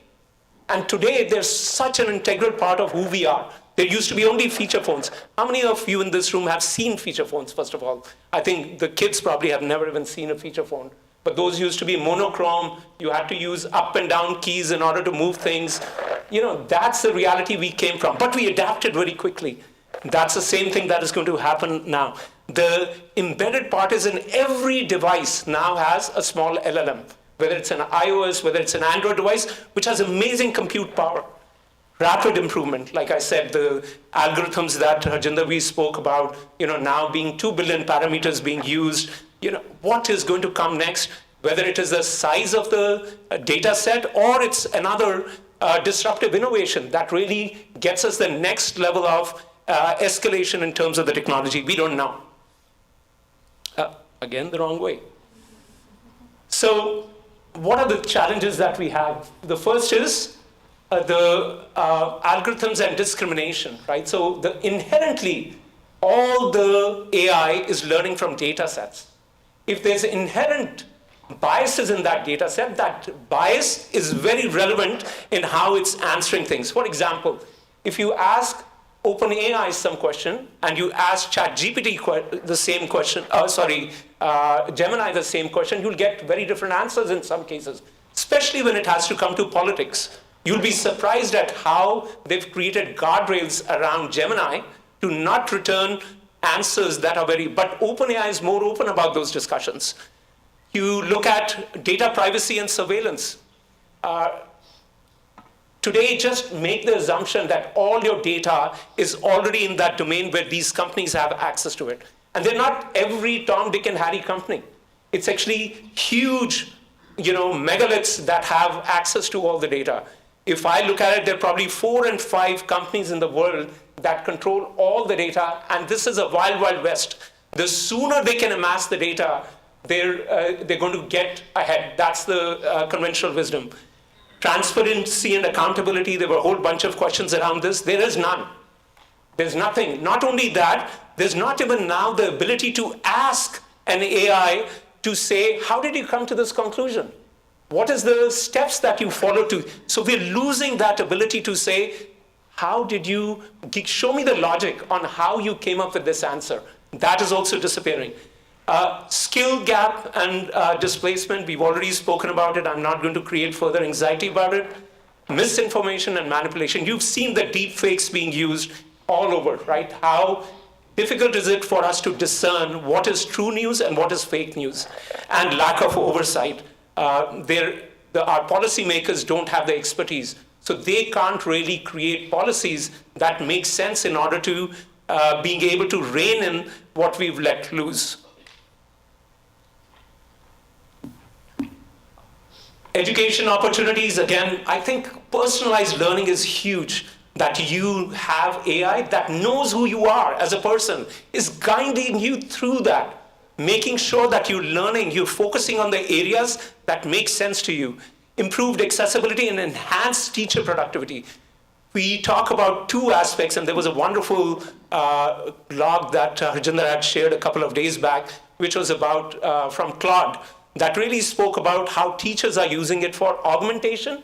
And today, they're such an integral part of who we are. There used to be only feature phones. How many of you in this room have seen feature phones, first of all? I think the kids probably have never even seen a feature phone. But those used to be monochrome. You had to use up and down keys in order to move things. That's the reality we came from. But we adapted very quickly. That's the same thing that is going to happen now. The embedded part is in every device now has a small LLM, whether it's an iOS, whether it's an Android device, which has amazing compute power. Rapid improvement, like I said, the algorithms that Harjinder we spoke about, now being 2 billion parameters being used, what is going to come next, whether it is the size of the data set or it's another disruptive innovation that really gets us the next level of escalation in terms of the technology. We don't know. Again, the wrong way. So what are the challenges that we have? The first is the algorithms and discrimination, right? So inherently, all the AI is learning from data sets. If there's inherent biases in that data set, that bias is very relevant in how it's answering things. For example, if you ask OpenAI some question and you ask ChatGPT the same question, Gemini the same question, you'll get very different answers in some cases, especially when it has to come to politics. You'll be surprised at how they've created guardrails around Gemini to not return answers that are but OpenAI is more open about those discussions. You look at data privacy and surveillance. Today, just make the assumption that all your data is already in that domain where these companies have access to it. And they're not every Tom, Dick, and Harry company. It's actually huge, megaliths that have access to all the data. If I look at it, there are probably 4 and 5 companies in the world that control all the data, and this is a wild, wild west. The sooner they can amass the data, they're going to get ahead. That's the conventional wisdom. Transparency and accountability, there were a whole bunch of questions around this. There is none. There's nothing. Not only that, there's not even now the ability to ask an AI to say, how did you come to this conclusion? What is the steps that you follow to? So we're losing that ability to say, how did you, show me the logic on how you came up with this answer. That is also disappearing. Skill gap and displacement, we've already spoken about it. I'm not going to create further anxiety about it. Misinformation and manipulation. You've seen the deep fakes being used all over, right? How difficult is it for us to discern what is true news and what is fake news? And lack of oversight. Our policymakers don't have the expertise, so they can't really create policies that make sense in order to being able to rein in what we've let loose. Education opportunities, again, I think personalized learning is huge. That you have AI that knows who you are as a person, is guiding you through that. Making sure that you're learning, you're focusing on the areas that make sense to you. Improved accessibility and enhanced teacher productivity. We talk about 2 aspects, and there was a wonderful blog that Harjinder had shared a couple of days back, which was about from Claude, that really spoke about how teachers are using it for augmentation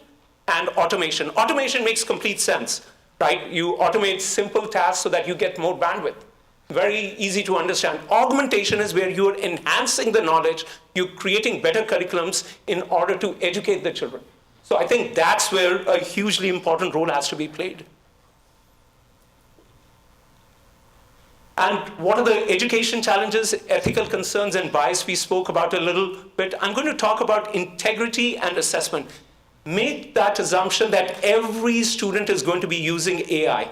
and automation. Automation makes complete sense, right? You automate simple tasks so that you get more bandwidth. Very easy to understand. Augmentation is where you're enhancing the knowledge, you're creating better curriculums in order to educate the children. So I think that's where a hugely important role has to be played. And what are the education challenges, ethical concerns, and bias we spoke about a little bit? I'm going to talk about integrity and assessment. Make that assumption that every student is going to be using AI.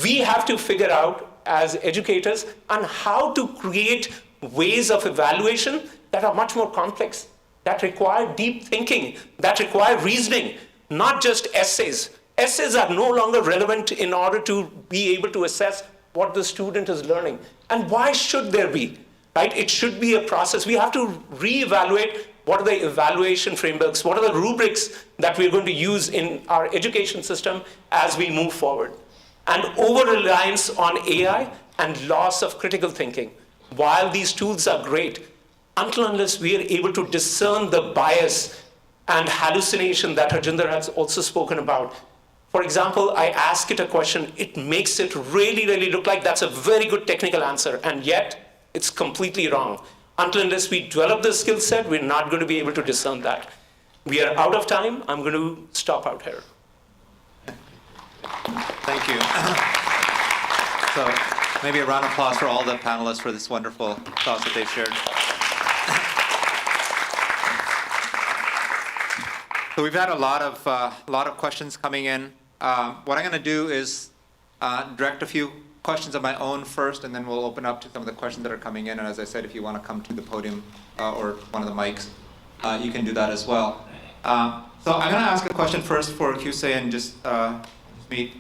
We have to figure out, as educators, on how to create ways of evaluation that are much more complex, that require deep thinking, that require reasoning, not just essays. Essays are no longer relevant in order to be able to assess what the student is learning. And why should there be, right? It should be a process. We have to reevaluate what are the evaluation frameworks, what are the rubrics that we're going to use in our education system as we move forward. And over-reliance on AI and loss of critical thinking. While these tools are great, until unless we are able to discern the bias and hallucination that Harjinder has also spoken about. For example, I ask it a question, it makes it really, really look like that's a very good technical answer, and yet it's completely wrong. Until unless we develop the skill set, we're not going to be able to discern that. We are out of time. I'm going to stop out here. Thank you. So maybe a round of applause for all the panelists for this wonderful thoughts that they've shared. So we've had a lot of questions coming in. What I'm going to do is direct a few questions of my own first, and then we'll open up to some of the questions that are coming in. And as I said, if you want to come to the podium or one of the mics, you can do that as well. So I'm going to ask a question first for Qussay and Jasmit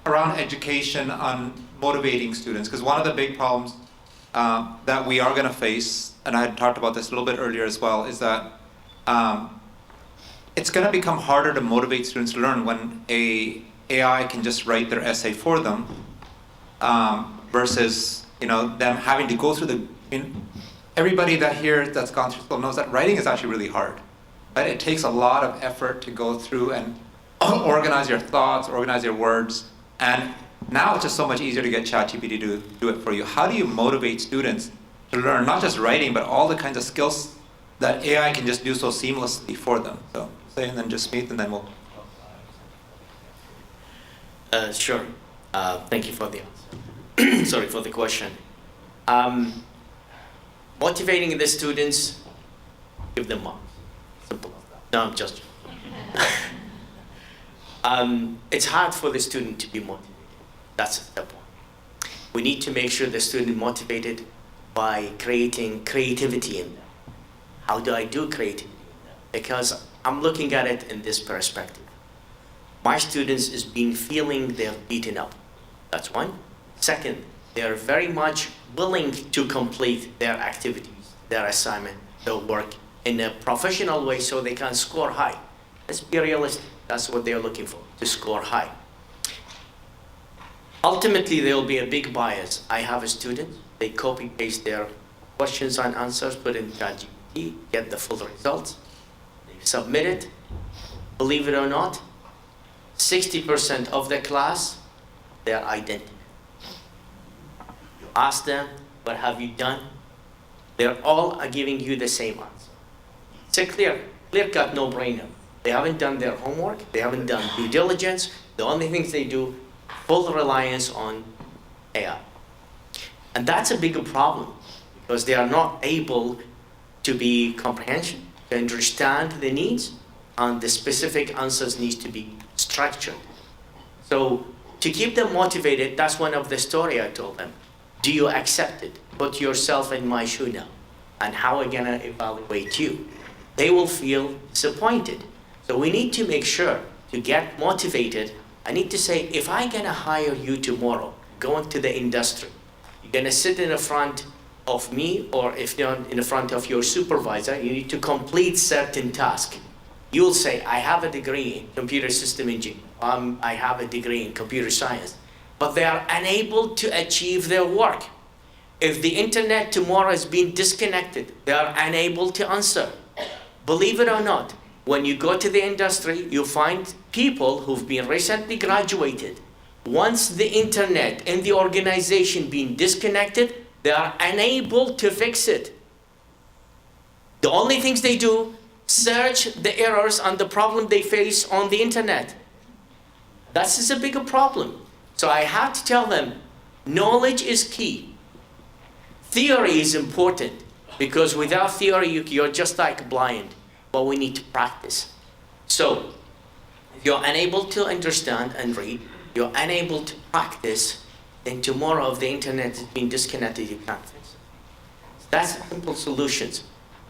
around education on motivating students, because one of the big problems that we are going to face, and I had talked about this a little bit earlier as well, is that it's going to become harder to motivate students to learn when AI can just write their essay for them, versus them having to go through everybody that here that's gone through school knows that writing is actually really hard. Right? It takes a lot of effort to go through and organize your thoughts, organize your words, and now it's just so much easier to get ChatGPT to do it for you. How do you motivate students to learn not just writing, but all the kinds of skills that AI can just do so seamlessly for them? So, and then Jasmit, and then we'll... Sure. Thank you for the answer. Sorry for the question. Motivating the students, give them marks. Simple as that. No, I'm just it's hard for the student to be motivated. That's the point. We need to make sure the student is motivated by creating creativity in them. How do I do creativity in them? Because I'm looking at it in this perspective. My students is being feeling they're beaten up. That's one. Second, they're very much willing to complete their activities, their assignment, their work in a professional way so they can score high. Let's be realistic. That's what they're looking for, to score high. Ultimately, there will be a big bias. I have a student, they copy-paste their questions and answers, put in ChatGPT, get the full results. They submit it. Believe it or not, 60% of the class, they're identical. You ask them, what have you done? They're all giving you the same answer. It's a clear-cut no-brainer. They haven't done their homework, they haven't done due diligence. The only things they do, full reliance on AI. And that's a bigger problem because they are not able to be comprehension, to understand the needs, and the specific answers needs to be structured. So to keep them motivated, that's one of the story I told them. Do you accept it? Put yourself in my shoe now. And how am I gonna evaluate you? They will feel disappointed. So we need to make sure to get motivated. I need to say, if I'm gonna hire you tomorrow, go into the industry, you're gonna sit in the front of me, or if you're in the front of your supervisor, you need to complete certain task. You'll say, I have a degree in computer system engineering. I have a degree in computer science. But they are unable to achieve their work. If the internet tomorrow is being disconnected, they are unable to answer. Believe it or not, when you go to the industry, you find people who've been recently graduated. Once the internet and the organization being disconnected, they are unable to fix it. The only things they do, search the errors and the problem they face on the internet. That is a bigger problem. So I have to tell them, Knowledge is key. Theory is important because without theory, you're just like blind, but we need to practice. So, if you're unable to understand and read, you're unable to practice, then tomorrow if the internet has been disconnected, you can't fix it. That's simple solutions.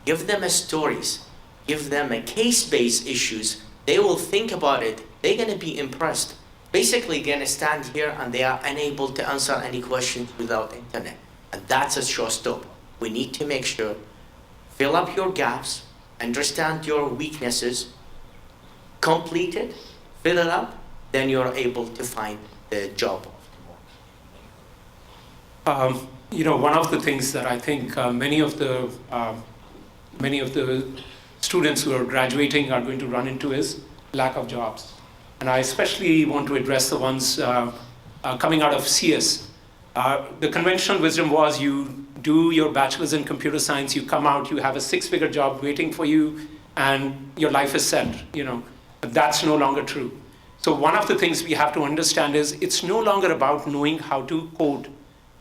Give them a stories. Give them a case-based issues. They will think about it. They're going to be impressed. Basically, going to stand here and they are unable to answer any questions without internet. And that's a showstopper. We need to make sure, fill up your gaps, understand your weaknesses, complete it, fill it up, then you're able to find the job. One of the things that I think many of the students who are graduating are going to run into is lack of jobs. And I especially want to address the ones coming out of CS. The conventional wisdom was you do your bachelor's in computer science, you come out, you have a 6-figure job waiting for you, and your life is set. But that's no longer true. So one of the things we have to understand is it's no longer about knowing how to code,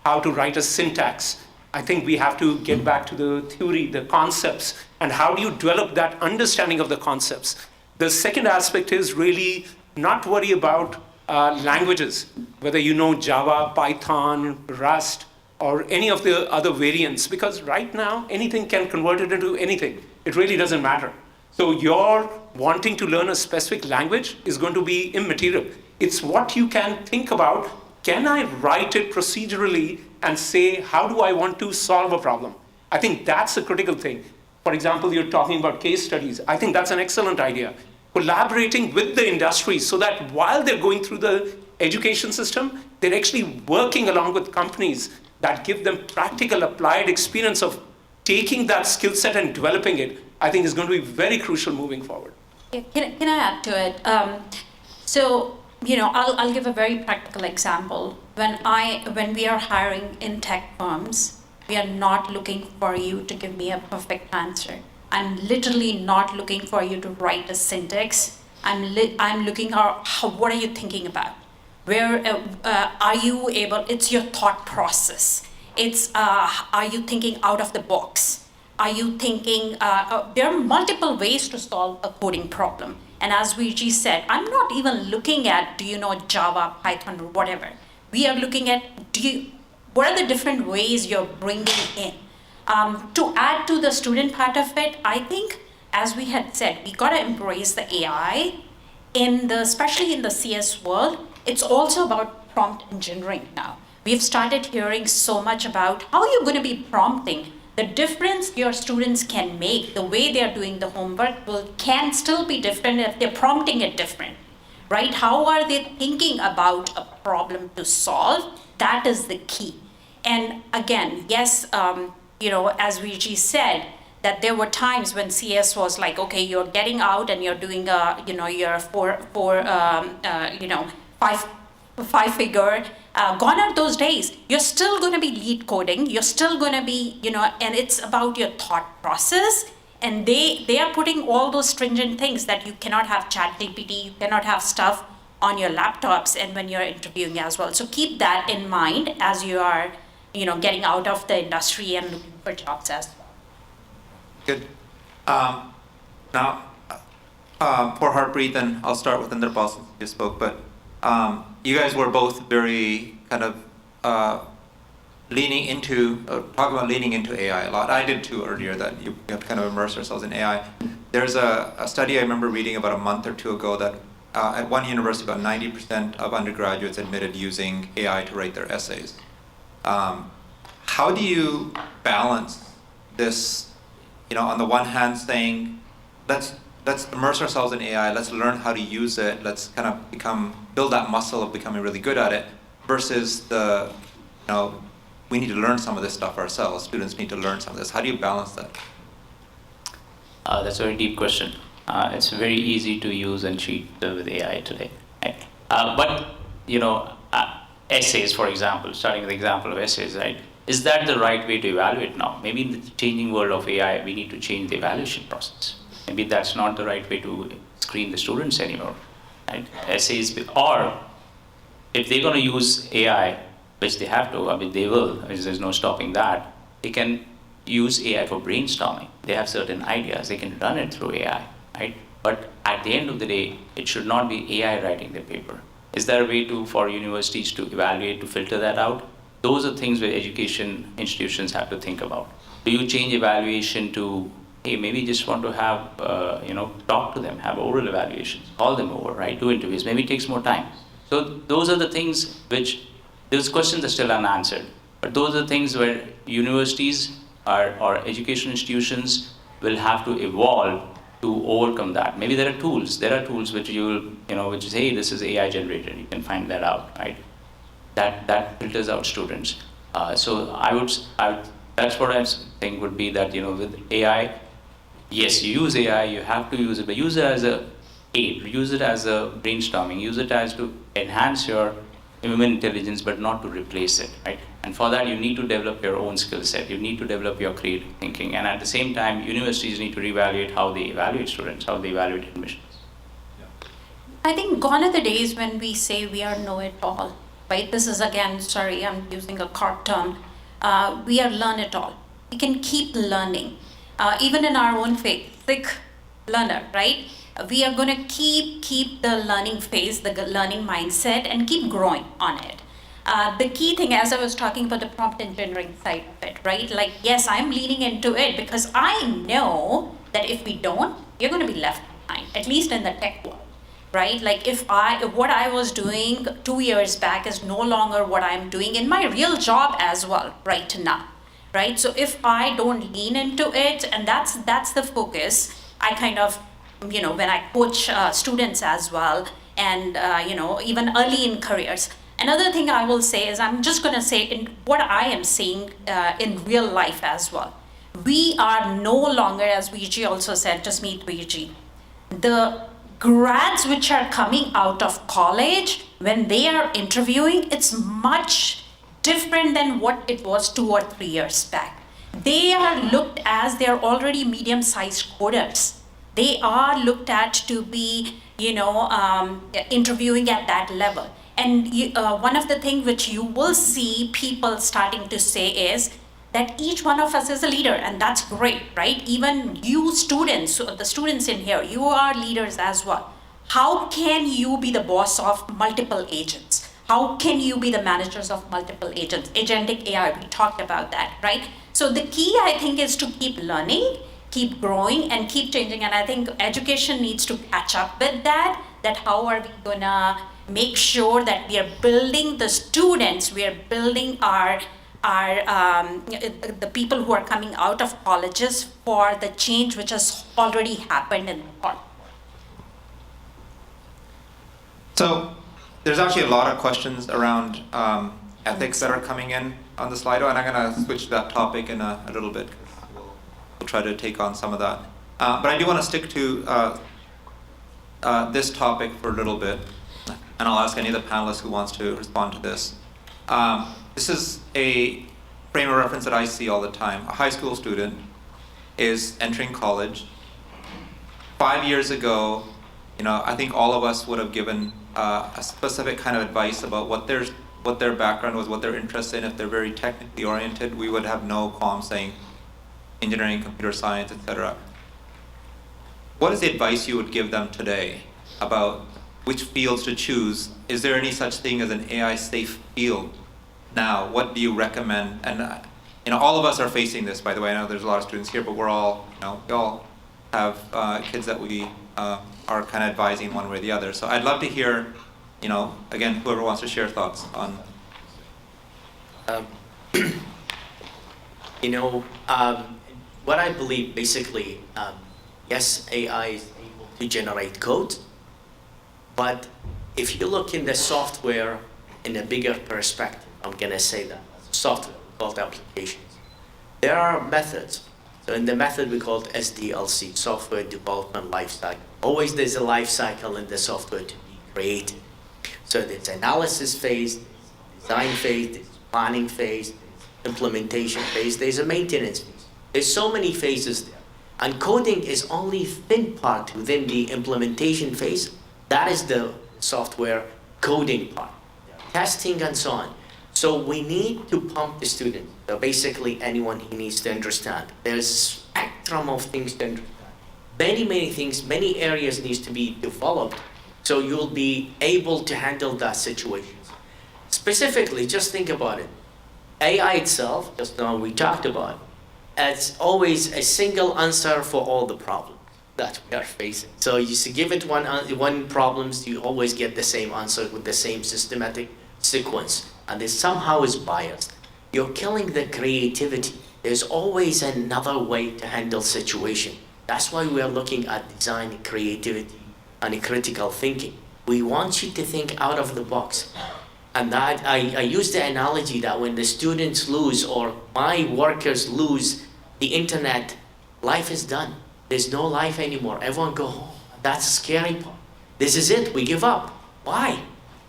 how to write a syntax. I think we have to get back to the theory, the concepts, and how do you develop that understanding of the concepts. The second aspect is really not worry about languages, whether you know Java, Python, Rust, or any of the other variants, because right now anything can convert it into anything. It really doesn't matter. So your wanting to learn a specific language is going to be immaterial. It's what you can think about. Can I write it procedurally and say, how do I want to solve a problem? I think that's a critical thing. For example, you're talking about case studies. I think that's an excellent idea. Collaborating with the industry so that while they're going through the education system, they're actually working along with companies that give them practical applied experience of taking that skill set and developing it, I think is going to be very crucial moving forward. Yeah, can I add to it? I'll give a very practical example. When we are hiring in tech firms, we are not looking for you to give me a perfect answer. I'm literally not looking for you to write a syntax. I'm looking at what are you thinking about? Where are you able? It's your thought process. It's are you thinking out of the box? Are you thinking? There are multiple ways to solve a coding problem. And as Vijay said, I'm not even looking at, do you know Java, Python, or whatever. We are looking at, what are the different ways you're bringing in? To add to the student part of it, I think, as we had said, we got to embrace the AI, especially in the CS world. It's also about prompt engineering now. We've started hearing so much about how you're going to be prompting. The difference your students can make, the way they're doing the homework can still be different if they're prompting it different, right? How are they thinking about a problem to solve? That is the key. And again, yes, as Vijay said, that there were times when CS was like, okay, you're getting out and you're doing your five-figure. Gone are those days. You're still going to be lead coding. You're still going to be, and it's about your thought process. And they are putting all those stringent things that you cannot have ChatGPT, you cannot have stuff on your laptops and when you're interviewing as well. So keep that in mind as you are, getting out of the industry and looking for jobs as well. Good. Now, for Harpreet, and I'll start with Inderpal since you spoke, but you guys were both very kind of talking about leaning into AI a lot. I did too earlier, that you have to kind of immerse ourselves in AI. There's a study I remember reading about a month or two ago that at one university, about 90% of undergraduates admitted using AI to write their essays. How do you balance this, on the one hand saying, let's immerse ourselves in AI, let's learn how to use it, let's kind of build that muscle of becoming really good at it, versus we need to learn some of this stuff ourselves, students need to learn some of this. How do you balance that? That's a very deep question. It's very easy to use and cheat with AI today. Right? But essays, for example, starting with the example of essays, right? Is that the right way to evaluate now? Maybe in the changing world of AI, we need to change the evaluation process. Maybe that's not the right way to screen the students anymore, right? Essays, or if they're going to use AI which they have to, I mean, they will, there's no stopping that, they can use AI for brainstorming. They have certain ideas, they can run it through AI, right? But at the end of the day, it should not be AI writing the paper. Is there a way for universities to evaluate, to filter that out? Those are things where education institutions have to think about. Do you change evaluation to, hey, maybe you just want to have, talk to them, have oral evaluations, call them over, right? Do interviews, maybe it takes more time. So those are the things which, those questions are still unanswered. But those are things where universities or education institutions will have to evolve to overcome that. Maybe there are tools which which is, hey, this is AI generated, you can find that out, right? That filters out students. So I would, that's what I think would be that, with AI, yes, you use AI, you have to use it, but use it as a aid, use it as a brainstorming, use it as to enhance your human intelligence, but not to replace it, right? And for that, you need to develop your own skill set. You need to develop your creative thinking. And at the same time, universities need to reevaluate how they evaluate students, how they evaluate admissions. I think gone are the days when we say we are know-it-all, right? This is again, sorry, I'm using a card term. We are learn-it-all. We can keep learning. Even in our own faith, Sikh learner, right? We are going to keep the learning phase, the learning mindset, and keep growing on it. The key thing, as I was talking about the prompt engineering side of it, right? Like, yes, I'm leaning into it because I know that if we don't, you're going to be left behind, at least in the tech world, right? Like if what I was doing 2 years back is no longer what I'm doing in my real job as well right now, right? So if I don't lean into it, and that's the focus, I kind of, when I coach students as well, and, even early in careers. Another thing I will say is, I'm just going to say in what I am seeing in real life as well. We are no longer, as VG also said, just meet VG. The grads which are coming out of college, when they are interviewing, it's much different than what it was 2 or 3 years back. They are looked as they're already medium-sized coders. They are looked at to be, interviewing at that level. And one of the things which you will see people starting to say is that each one of us is a leader, and that's great, right? Even you students, the students in here, you are leaders as well. How can you be the boss of multiple agents? How can you be the managers of multiple agents? Agentic AI, we talked about that, right? So the key, I think, is to keep learning, keep growing, and keep changing. And I think education needs to catch up with that how are we gonna make sure that we are building the students, we are building the people who are coming out of colleges for the change which has already happened in the world. So there's actually a lot of questions around ethics that are coming in on the Slido, and I'm going to switch to that topic in a little bit. We'll try to take on some of that. But I do want to stick to this topic for a little bit, and I'll ask any of the panelists who wants to respond to this. This is a frame of reference that I see all the time. A high school student is entering college. 5 years ago, I think all of us would have given a specific kind of advice about what their background was, what they're interested in. If they're very technically oriented, we would have no qualm saying engineering, computer science, etc. What is the advice you would give them today about which fields to choose? Is there any such thing as an AI-safe field now? What do you recommend? And all of us are facing this, by the way. I know there's a lot of students here, but we all have kids that we are kind of advising one way or the other. So I'd love to hear, again, whoever wants to share thoughts on. What I believe basically, yes, AI is able to generate code, but if you look in the software in a bigger perspective, I'm gonna say that software called applications, there are methods. So in the method we call it SDLC, Software Development Lifecycle. Always there's a life cycle in the software to be created. So there's analysis phase, there's design phase, there's planning phase, there's implementation phase, there's a maintenance phase. There's so many phases there. And coding is only thin part within the implementation phase. That is the software coding part, testing and so on. So we need to pump the student. So basically, anyone he needs to understand. There's a spectrum of things to understand. Many things, many areas needs to be developed, so you'll be able to handle that situation. Specifically, just think about it. AI itself, just now we talked about, it's always a single answer for all the problems that we are facing. So you give it one problems, you always get the same answer with the same systematic sequence, and it somehow is biased. You're killing the creativity. There's always another way to handle situation. That's why we are looking at design, creativity, and critical thinking. We want you to think out of the box. And that I use the analogy that when the students lose or my workers lose the internet, life is done. There's no life anymore. Everyone go home. That's the scary part. This is it. We give up. Why?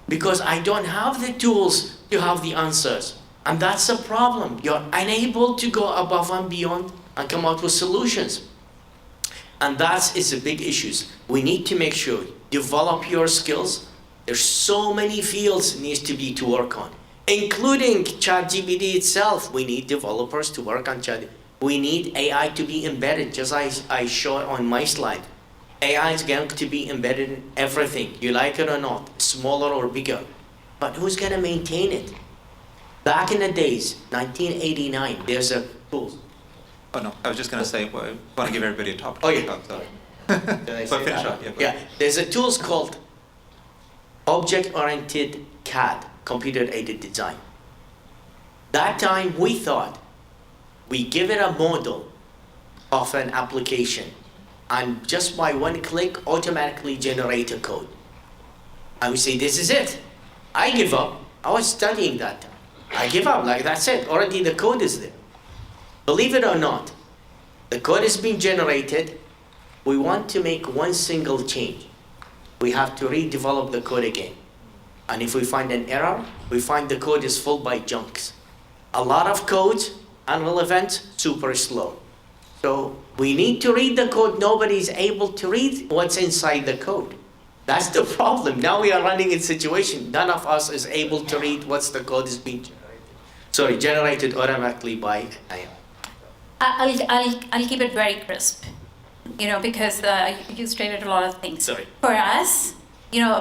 Because I don't have the tools to have the answers. And that's the problem. You're unable to go above and beyond and come out with solutions. And that is the big issues. We need to make sure, develop your skills. There's so many fields needs to be to work on, including ChatGPT itself. We need developers to work on Chat. We need AI to be embedded, just as I showed on my slide. AI is going to be embedded in everything, you like it or not, smaller or bigger. But who's going to maintain it? Back in the days, 1989, there's a tool. Oh no, I was just going to say, well, I want to give everybody a topic. Oh yeah. About, sorry. Did I say But finish that? up, yeah. Yeah, there's a tools called Object-Oriented CAD, Computer-Aided Design. That time we thought we give it a model of an application and just by one click automatically generate a code. And we say, this is it. I give up. I was studying that time. I give up, like that's it. Already the code is there. Believe it or not, the code is being generated. We want to make one single change. We have to redevelop the code again. And if we find an error, we find the code is full by junks. A lot of codes, irrelevant, super slow. So we need to read the code. Nobody is able to read what's inside the code. That's the problem. Now we are running in a situation. None of us is able to read what's the code is being generated automatically by AI. I'll keep it very crisp, because you stated a lot of things. Sorry. For us,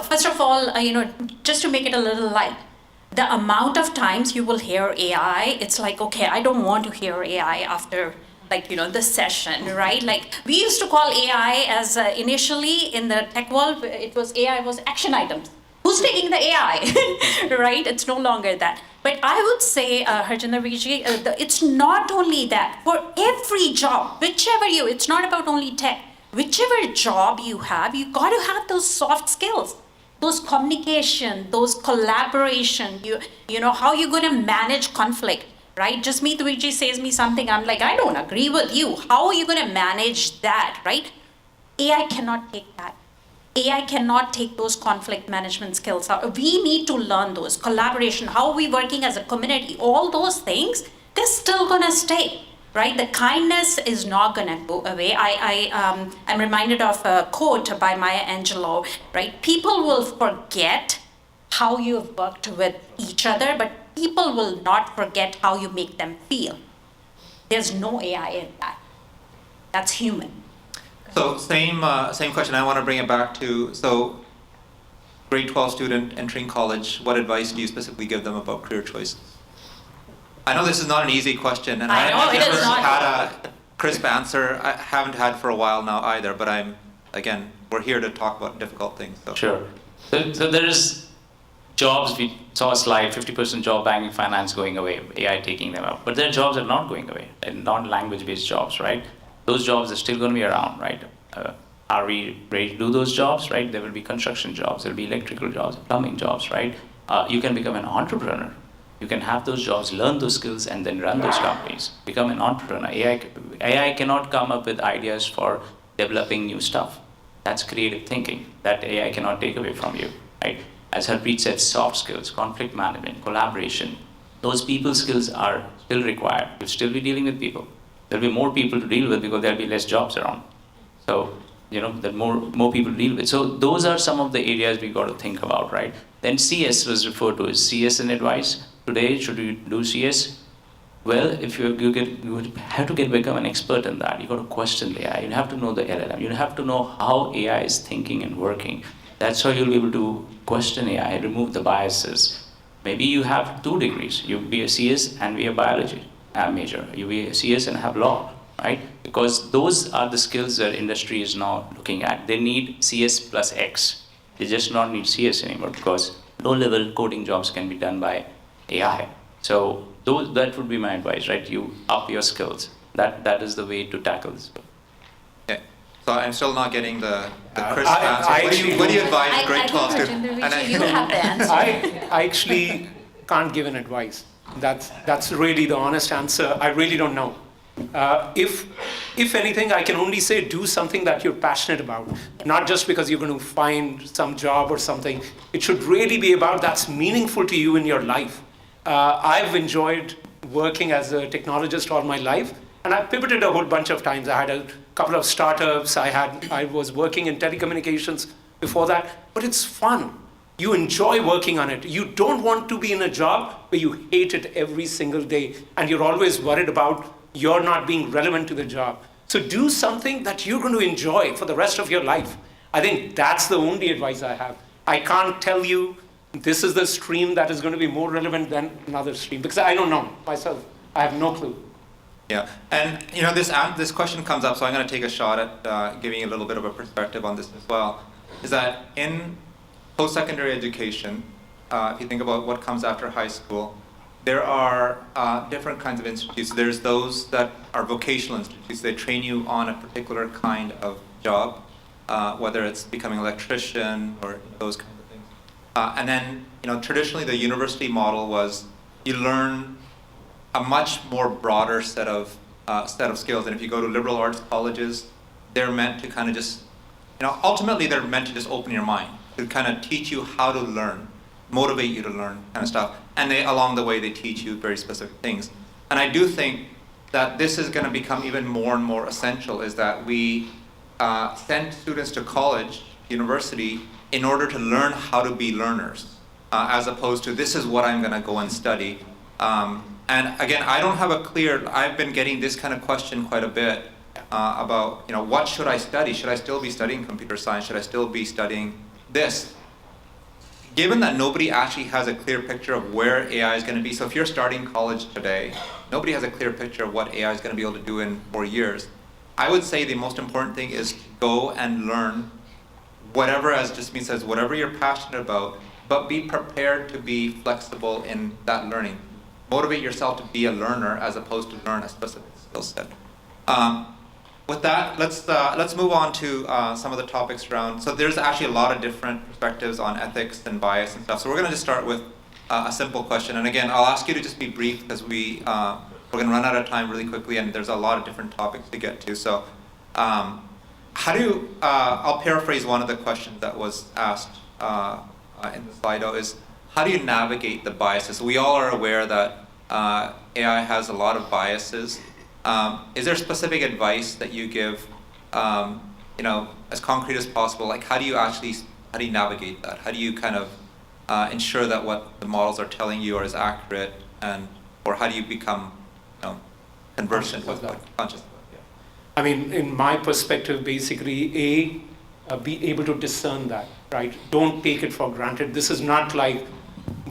first of all, just to make it a little light, the amount of times you will hear AI, it's like, okay, I don't want to hear AI after the session, right? Like we used to call AI as initially in the tech world, AI was action items. Who's taking the AI, right? It's no longer that. But I would say, Harjinder, it's not only that. For every job, it's not about only tech. Whichever job you have, you got to have those soft skills, those communication, those collaboration. How you're going to manage conflict, right? Jasmeet Vijay says me something, I'm like, I don't agree with you. How are you going to manage that, right? AI cannot take that. AI cannot take those conflict management skills out. We need to learn those. Collaboration, how are we working as a community, all those things, they're still gonna stay, right? The kindness is not gonna go away. I'm reminded of a quote by Maya Angelou, right? People will forget how you've worked with each other, but people will not forget how you make them feel. There's no AI in that. That's human. So same question. I want to bring it back to, grade 12 student entering college, what advice do you specifically give them about career choices? I know this is not an easy question, and I've never had a crisp answer. I haven't had for a while now either, but we're here to talk about difficult things. So. Sure. So there's jobs, we saw a slide, 50% job banking finance going away, AI taking them out. But there are jobs that are not going away, and non-language-based jobs, right? Those jobs are still going to be around, right? Are we ready to do those jobs, right? There will be construction jobs, there will be electrical jobs, plumbing jobs, right? You can become an entrepreneur. You can have those jobs, learn those skills, and then run those companies. Become an entrepreneur. AI cannot come up with ideas for developing new stuff. That's creative thinking that AI cannot take away from you, right? As Harpreet said, soft skills, conflict management, collaboration, those people skills are still required. You'll still be dealing with people. There'll be more people to deal with because there'll be less jobs around. So, there more people to deal with. So those are some of the areas we got to think about, right? Then CS was referred to as CS in advice. today, should you do CS? Well, if you have to become an expert in that. You got to question the AI. You have to know the LLM. You have to know how AI is thinking and working. That's how you'll be able to question AI, remove the biases. Maybe you have 2 degrees. You be a CS and be a biology major. You be a CS and have law, right? Because those are the skills that industry is now looking at. They need CS plus X. They just not need CS anymore because low-level coding jobs can be done by AI. So that would be my advice, right? You up your skills. That is the way to tackle this. Okay. So I'm still not getting the crisp answer. What do you advise grade 12 students? You have the answer. I actually can't give an advice. That's really the honest answer. I really don't know. If anything, I can only say do something that you're passionate about. Not just because you're going to find some job or something. It should really be about that's meaningful to you in your life. I've enjoyed working as a technologist all my life, and I pivoted a whole bunch of times. I had a couple of startups. I was working in telecommunications before that, but it's fun. You enjoy working on it. You don't want to be in a job where you hate it every single day, and you're always worried about you're not being relevant to the job. So do something that you're going to enjoy for the rest of your life. I think that's the only advice I have. I can't tell you this is the stream that is going to be more relevant than another stream, because I don't know myself. I have no clue. Yeah, and this question comes up, so I'm going to take a shot at giving you a little bit of a perspective on this as well. Is that in post-secondary education, if you think about what comes after high school, there are different kinds of institutes. There's those that are vocational institutes. They train you on a particular kind of job, whether it's becoming an electrician or those kinds of things. And then, traditionally the university model was you learn a much more broader set of skills. And if you go to liberal arts colleges, they're meant to kind of just, ultimately they're meant to just open your mind, to kind of teach you how to learn, motivate you to learn kind of stuff. And along the way, they teach you very specific things. And I do think that this is going to become even more and more essential, is that we send students to college, university, in order to learn how to be learners, as opposed to this is what I'm going to go and study. And again, I don't have I've been getting this kind of question quite a bit about, what should I study? Should I still be studying computer science? Should I still be studying this? Given that nobody actually has a clear picture of where AI is going to be, so if you're starting college today, nobody has a clear picture of what AI is going to be able to do in 4 years. I would say the most important thing is to go and learn whatever, as Jasmit says, whatever you're passionate about, but be prepared to be flexible in that learning. Motivate yourself to be a learner as opposed to learn a specific skill set. With that, let's move on to some of the topics around. So there's actually a lot of different perspectives on ethics and bias and stuff. So we're going to just start with a simple question. And again, I'll ask you to just be brief because we're going to run out of time really quickly, and there's a lot of different topics to get to. So I'll paraphrase one of the questions that was asked in the Slido is, how do you navigate the biases? We all are aware that AI has a lot of biases. Is there specific advice that you give, as concrete as possible? Like, how do you navigate that? How do you kind of ensure that what the models are telling you is accurate, or how do you become, conversant with what conscious? I mean, in my perspective, basically, be able to discern that, right? Don't take it for granted. This is not like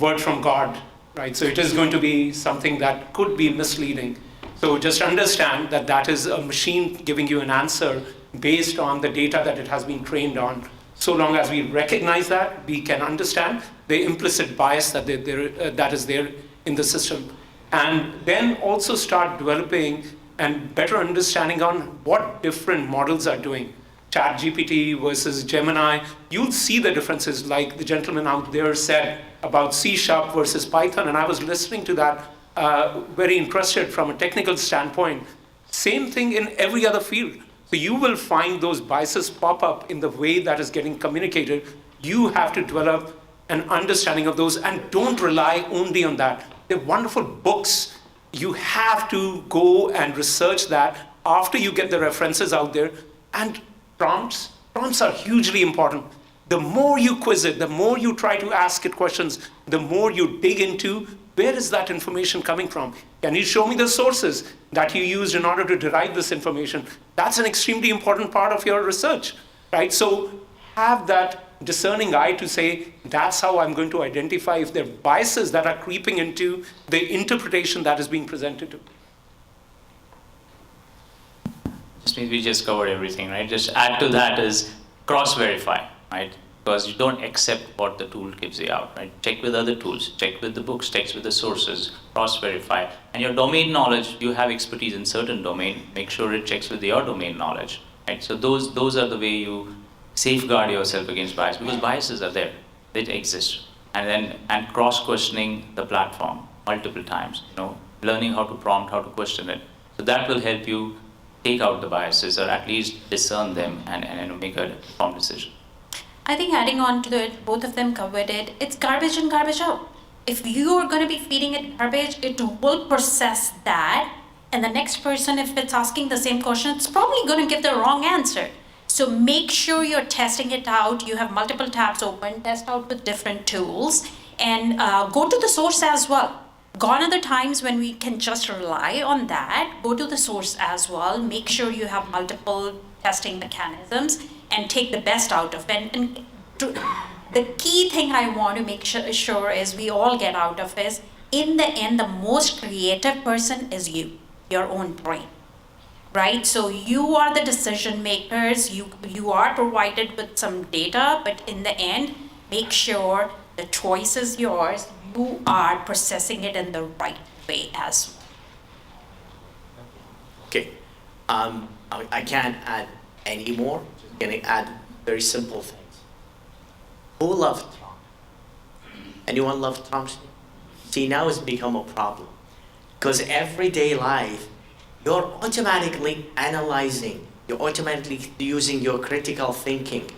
word from God, right? So it is going to be something that could be misleading. So just understand that that is a machine giving you an answer based on the data that it has been trained on. So long as we recognize that, we can understand the implicit bias that is there in the system. And then also start developing and better understanding on what different models are doing. ChatGPT versus Gemini, you'll see the differences, like the gentleman out there said about C# versus Python, and I was listening to that very interested from a technical standpoint. Same thing in every other field. So you will find those biases pop up in the way that is getting communicated. You have to develop an understanding of those, and don't rely only on that. They're wonderful books. You have to go and research that after you get the references out there. And prompts are hugely important. The more you quiz it, the more you try to ask it questions, the more you dig into, where is that information coming from? Can you show me the sources that you used in order to derive this information? That's an extremely important part of your research, right? So have that discerning eye to say, that's how I'm going to identify if there are biases that are creeping into the interpretation that is being presented to. Just means we just covered everything, right? Just add to that is cross-verify, right? Because you don't accept what the tool gives you out, right? Check with other tools, check with the books, check with the sources, cross-verify. And your domain knowledge, you have expertise in certain domain, make sure it checks with your domain knowledge, right? So those are the way you safeguard yourself against bias, because biases are there, they exist. And cross-questioning the platform multiple times, learning how to prompt, how to question it. So that will help you take out the biases, or at least discern them and make a informed decision. I think adding on to it, both of them covered it, it's garbage in, garbage out. If you are going to be feeding it garbage, it will process that, and the next person, if it's asking the same question, it's probably going to give the wrong answer. So make sure you're testing it out. You have multiple tabs open, test out with different tools, and go to the source as well. Gone are the times when we can just rely on that. Go to the source as well. Make sure you have multiple testing mechanisms and take the best out of it. And the key thing I want to make sure is we all get out of is, in the end, the most creative person is you, your own brain, right? So you are the decision makers. You are provided with some data, but in the end, make sure the choice is yours. You are processing it in the right way as well. Okay, I can't add any more. Just gonna add very simple things. Who loved Trump? Anyone love Trump? See, now it's become a problem, because everyday life, you're automatically analyzing. You're automatically using your critical thinking.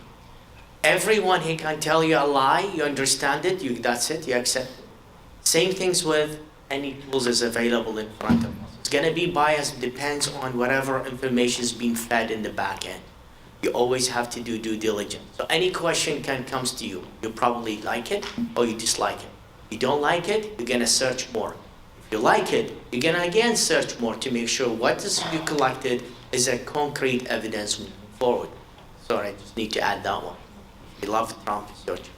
Everyone he can tell you a lie, you understand it, that's it, you accept it. Same things with any tools is available in front of us. It's gonna be biased, depends on whatever information is being fed in the back end. You always have to do due diligence. So any question comes to you, you probably like it or you dislike it. If you don't like it, you're gonna search more. If you like it, you're gonna again search more to make sure what is you collected is a concrete evidence moving forward. Sorry, I just need to add that one. If you love Trump, it's your choice.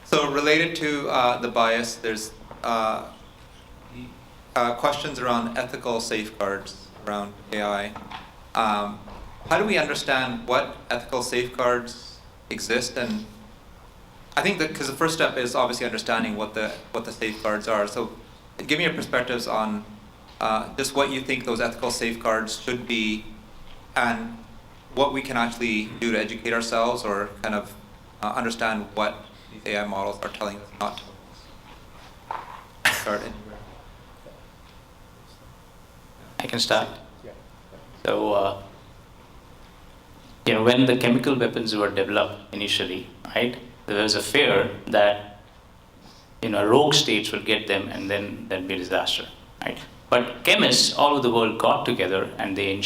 So related to the bias, there's questions around ethical safeguards around AI. How do we understand what ethical safeguards exist? And I think that because the first step is obviously understanding what the safeguards are. So give me your perspectives on just what you think those ethical safeguards should be, and what we can actually do to educate ourselves or kind of understand what these AI models are telling us not to. Start anywhere. I can start. So, when the chemical weapons were developed initially, right, there was a fear that, rogue states will get them and then there'd be a disaster, right? But chemists all over the world got together and they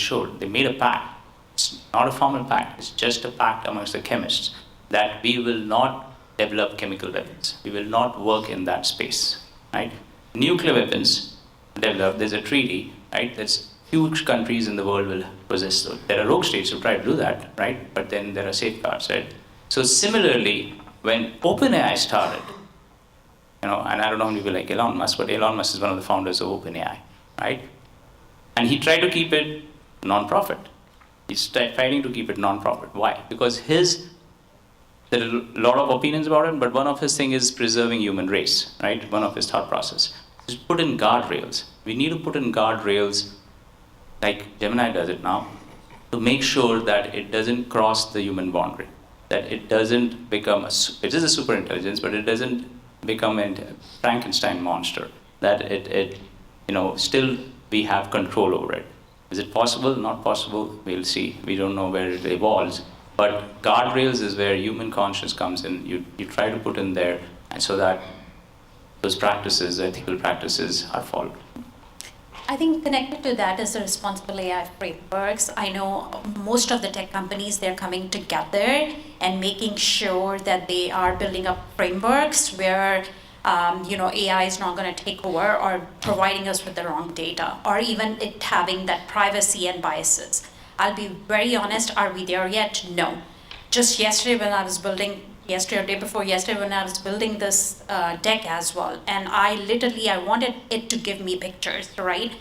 made a pact. It's not a formal pact, it's just a pact amongst the chemists that we will not develop chemical weapons. We will not work in that space, right? Nuclear weapons developed, there's a treaty, right? That's huge countries in the world will possess those. There are rogue states who try to do that, right? But then there are safeguards, right? So similarly, when OpenAI started, and I don't know how many people like Elon Musk, but Elon Musk is one of the founders of OpenAI, right? And he tried to keep it non-profit. He's fighting to keep it non-profit. Why? Because there are a lot of opinions about it, but one of his things is preserving human race, right? One of his thought process is put in guardrails. We need to put in guardrails like Gemini does it now, to make sure that it doesn't cross the human boundary, that it doesn't become it is a super intelligence, but it doesn't become a Frankenstein monster, that it still we have control over it. Is it possible? Not possible. We'll see. We don't know where it evolves. But guardrails is where human conscience comes in. You try to put in there, and so that those practices, ethical practices, are followed. I think connected to that is the responsible AI frameworks. I know most of the tech companies, they're coming together and making sure that they are building up frameworks where AI is not going to take over or providing us with the wrong data, or even it having that privacy and biases. I'll be very honest, are we there yet? No. Just yesterday when I was building, yesterday or day before yesterday when I was building this deck as well, and I wanted it to give me pictures, right?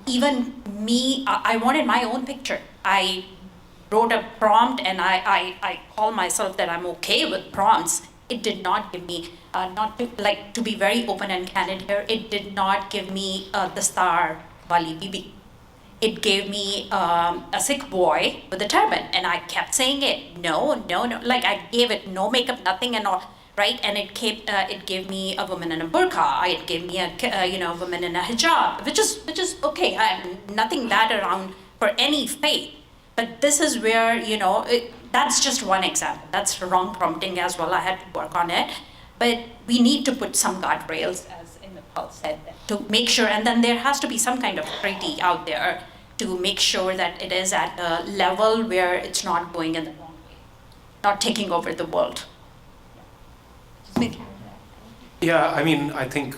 Even me, I wanted my own picture. I wrote a prompt and I call myself that I'm okay with prompts. It did not give me, to be very open and candid here, it did not give me the star Wali Bibi. It gave me a Sikh boy with a turban, and I kept saying it. No. Like I gave it no makeup, nothing, and all, right? And it gave me a woman in a burqa. It gave me a woman in a hijab, which is okay. I have nothing bad around for any faith, but this is where that's just one example. That's wrong prompting as well. I had to work on it, but we need to put some guardrails, as Inderpal said, to make sure. And then there has to be some kind of treaty out there to make sure that it is at a level where it's not going in the wrong way, not taking over the world. Yeah, I mean, I think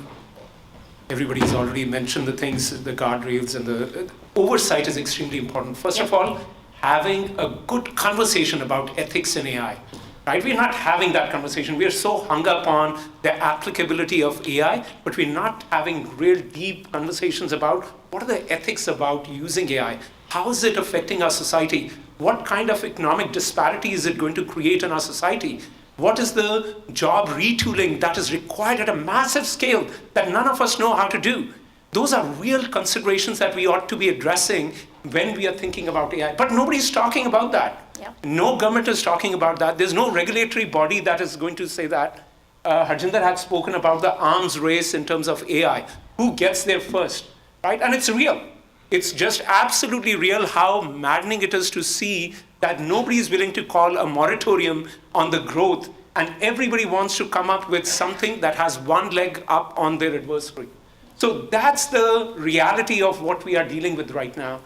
everybody's already mentioned the things, the guardrails, and the oversight is extremely important. First of all, having a good conversation about ethics in AI, right? We're not having that conversation. We are so hung up on the applicability of AI, but we're not having real deep conversations about what are the ethics about using AI? How is it affecting our society? What kind of economic disparity is it going to create in our society? What is the job retooling that is required at a massive scale that none of us know how to do? Those are real considerations that we ought to be addressing when we are thinking about AI. But nobody's talking about that. Yep. No government is talking about that. There's no regulatory body that is going to say that. Harjinder had spoken about the arms race in terms of AI. Who gets there first, right? And it's real. It's just absolutely real how maddening it is to see that nobody is willing to call a moratorium on the growth, and everybody wants to come up with something that has one leg up on their adversary. So that's the reality of what we are dealing with right now.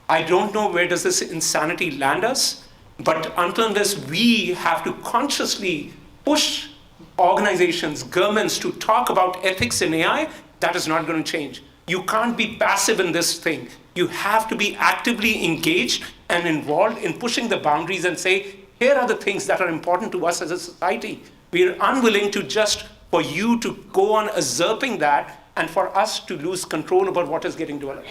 I don't know where does this insanity land us, but until unless we have to consciously push organizations, governments to talk about ethics in AI, that is not going to change. You can't be passive in this thing. You have to be actively engaged and involved in pushing the boundaries and say, here are the things that are important to us as a society. We are unwilling to just for you to go on usurping that and for us to lose control over what is getting developed.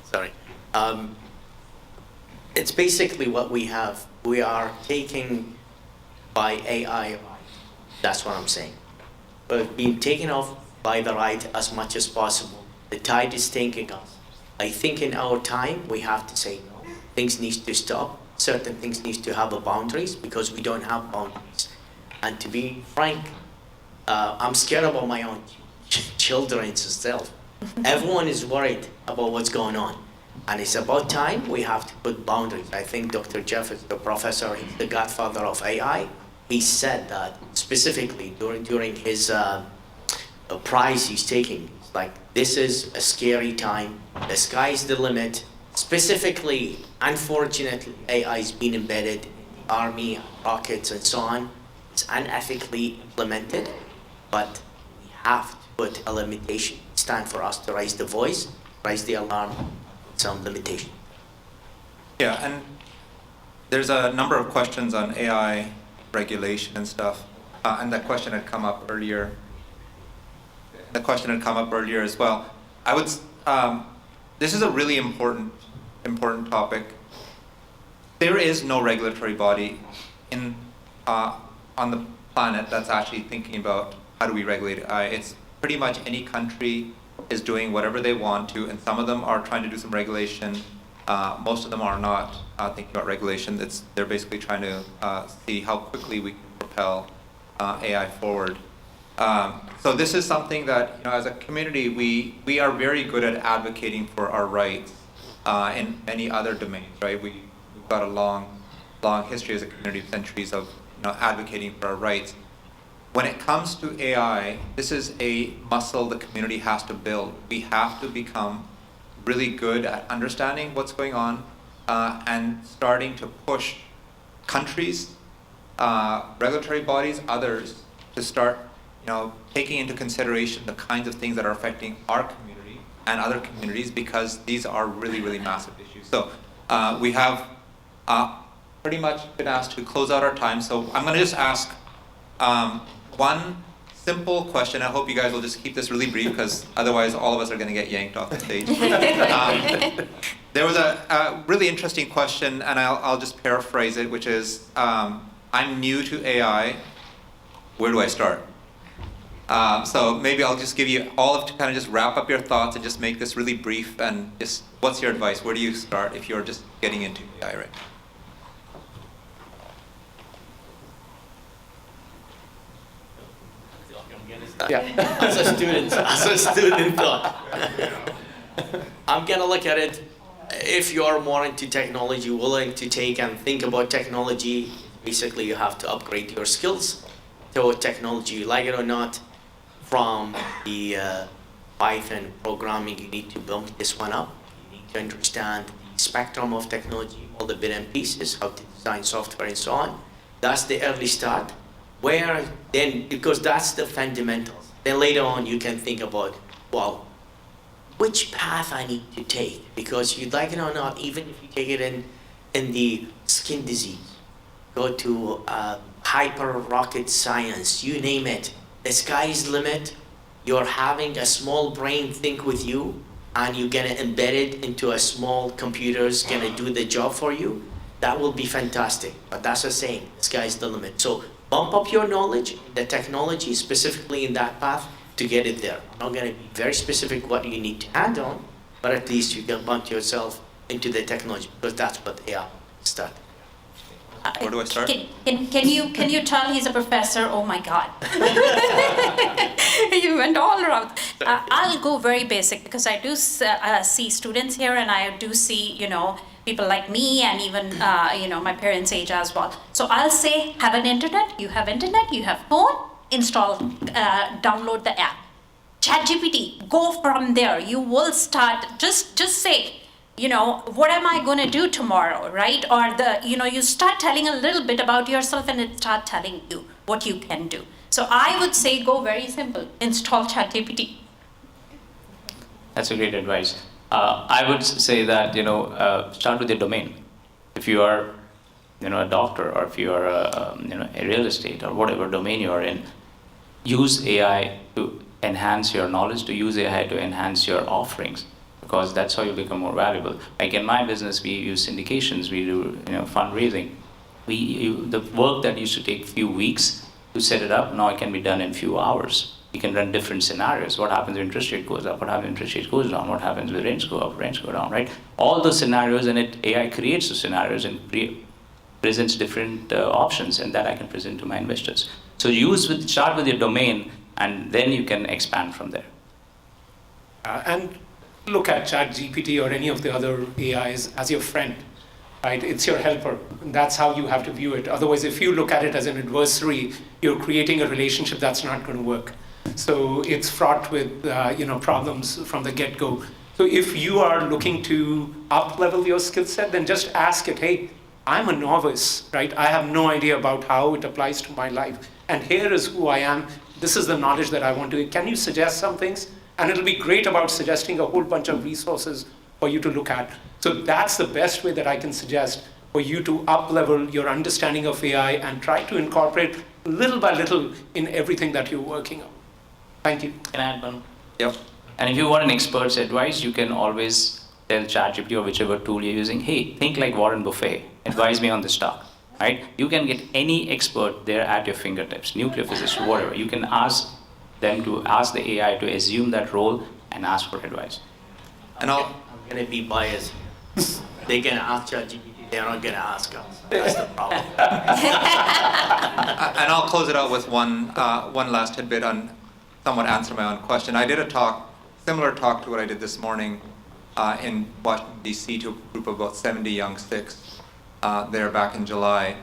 Sorry. It's basically what we have. We are taking by AI. That's what I'm saying. But being taken off by the right as much as possible. The tide is taking us. I think in our time, we have to say no. Things need to stop. Certain things need to have a boundaries because we don't have boundaries. And to be frank, I'm scared about my own children itself. Everyone is worried about what's going on. And it's about time we have to put boundaries. I think Dr. Jeff is the professor, he's the godfather of AI. He said that specifically during his prize he's taking. It's like, this is a scary time. The sky's the limit. Specifically, unfortunately, AI is being embedded in the army, rockets, and so on. It's unethically implemented, but we have to put a limitation. It's time for us to raise the voice, raise the alarm, some limitation. Yeah, and there's a number of questions on AI regulation and stuff, and that question had come up earlier. The question had come up earlier as well. I would. This is a really important topic. There is no regulatory body in on the planet that's actually thinking about how do we regulate AI. It's pretty much any country is doing whatever they want to, and some of them are trying to do some regulation. Most of them are not thinking about regulation. They're basically trying to see how quickly we can propel AI forward. So this is something that, as a community, we are very good at advocating for our rights in many other domains, right? We've got a long history as a community, centuries of advocating for our rights. when it comes to AI, this is a muscle the community has to build. We have to become really good at understanding what's going on and starting to push countries, regulatory bodies, others to start, taking into consideration the kinds of things that are affecting our community and other communities, because these are really, really massive issues. So we have pretty much been asked to close out our time. So I'm going to just ask one simple question. I hope you guys will just keep this really brief, because otherwise all of us are going to get yanked off the stage. There was a really interesting question, and I'll just paraphrase it, which is, I'm new to AI. Where do I start? So maybe I'll just give you all of to kind of just wrap up your thoughts and just make this really brief, and just what's your advice? Where do you start if you're just getting into AI right now? Yeah. As a student thought. I'm gonna look at it, if you're more into technology, willing to take and think about technology, basically you have to upgrade your skills to technology, like it or not. From the Python programming, you need to build this one up. You need to understand the spectrum of technology, all the bit and pieces, how to design software and so on. That's the early start. Where then, because that's the fundamentals. Then later on you can think about, well, which path I need to take, because you like it or not, even if you take it in the skin disease, go to hyper rocket science, you name it, the sky's the limit. You're having a small brain think with you, and you're gonna embed it into a small computer's gonna do the job for you. That will be fantastic, but that's a saying, the sky's the limit. So bump up your knowledge, the technology, specifically in that path, to get it there. I'm not going to be very specific what you need to hand on, but at least you can bump yourself into the technology, because that's what AI start. Where do I start? Can you tell he's a professor? Oh my God. You went all around. I'll go very basic, because I do see students here, and I do see, people like me, and even, my parents' age as well. So I'll say, have an internet, you have phone, install, download the app. ChatGPT, go from there. You will start, just say, what am I going to do tomorrow, right? Or you start telling a little bit about yourself, and it start telling you what you can do. So I would say go very simple, install ChatGPT. That's a great advice. I would say that, start with your domain. If you are, a doctor, or if you are, a real estate, or whatever domain you are in, use AI to enhance your knowledge, to use AI to enhance your offerings, because that's how you become more valuable. Like in my business, we use syndications, we do, fundraising. The work that used to take few weeks to set it up, now it can be done in few hours. You can run different scenarios. What happens when interest rate goes up? What happens when interest rate goes down? What happens when rents go up, rents go down, right? All those scenarios, and AI creates the scenarios and presents different options, and that I can present to my investors. So start with your domain, and then you can expand from there. And look at ChatGPT or any of the other AIs as your friend, right? It's your helper. And that's how you have to view it. Otherwise, if you look at it as an adversary, you're creating a relationship that's not going to work. So it's fraught with problems from the get-go. So if you are looking to up-level your skill set, then just ask it, hey, I'm a novice, right? I have no idea about how it applies to my life. And here is who I am. This is the knowledge that I want to. Can you suggest some things? And it'll be great about suggesting a whole bunch of resources for you to look at. So that's the best way that I can suggest for you to up-level your understanding of AI and try to incorporate little by little in everything that you're working on. Thank you. Can I add one? Yep. And if you want an expert's advice, you can always tell ChatGPT or whichever tool you're using, hey, think like Warren Buffett. Advise me on this stock, right? You can get any expert there at your fingertips, nuclear physicist, whatever. You can ask them to ask the AI to assume that role and ask for advice. And I'm going to be biased. They're going to ask ChatGPT, they're not going to ask us. That's the problem. And I'll close it out with one last tidbit on somewhat answer my own question. I did a talk, similar talk to what I did this morning in Washington, D.C. to a group of about 70 young Sikhs there back in July.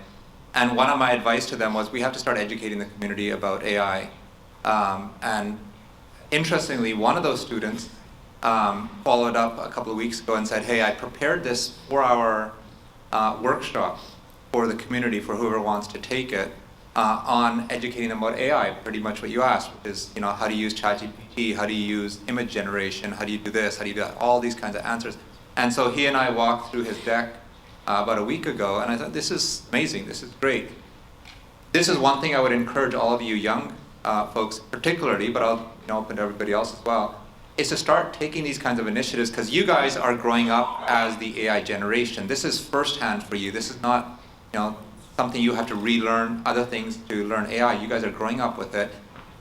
And one of my advice to them was we have to start educating the community about AI. And interestingly, one of those students followed up a couple of weeks ago and said, hey, I prepared this 4-hour workshop for the community, for whoever wants to take it, on educating them about AI, pretty much what you asked, which is, how do you use ChatGPT, how do you use image generation, how do you do this, how do you do that, all these kinds of answers. And so he and I walked through his deck about a week ago, and I thought, this is amazing, this is great. This is one thing I would encourage all of you young folks particularly, but I'll open to everybody else as well, is to start taking these kinds of initiatives, because you guys are growing up as the AI generation. This is firsthand for you. This is not something you have to relearn other things to learn AI. You guys are growing up with it.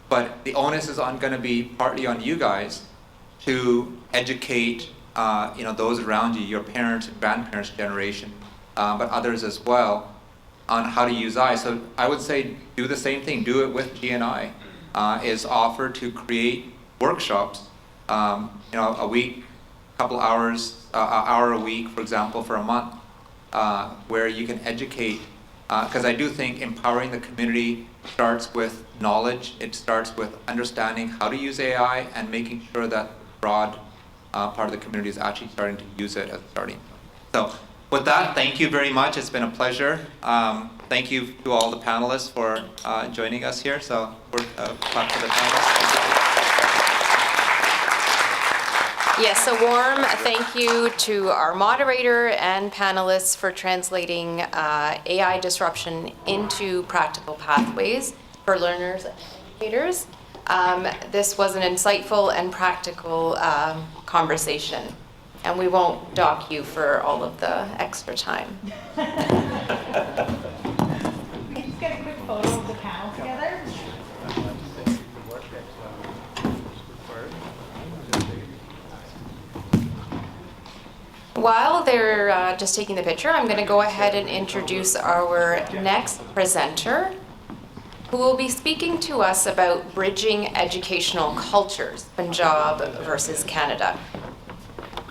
But the onus is going to be partly on you guys to educate those around you, your parents and grandparents' generation, but others as well, on how to use AI. So I would say do the same thing. Do it with GNI. Is offer to create workshops, a week, couple hours, an hour a week, for example, for a month, where you can educate. Because I do think empowering the community starts with knowledge. It starts with understanding how to use AI and making sure that the broad part of the community is actually starting to use it as a starting point. So with that, thank you very much. It's been a pleasure. Thank you to all the panelists for joining us here. So we're clap for the panelists. Yes, a warm thank you to our moderator and panelists for translating AI disruption into practical pathways for learners and educators. This was an insightful and practical conversation, and we won't dock you for all of the extra time. Let's get a quick photo of the panel together. While they're just taking the picture, I'm going to go ahead and introduce our next presenter, who will be speaking to us about bridging educational cultures, Punjab versus Canada.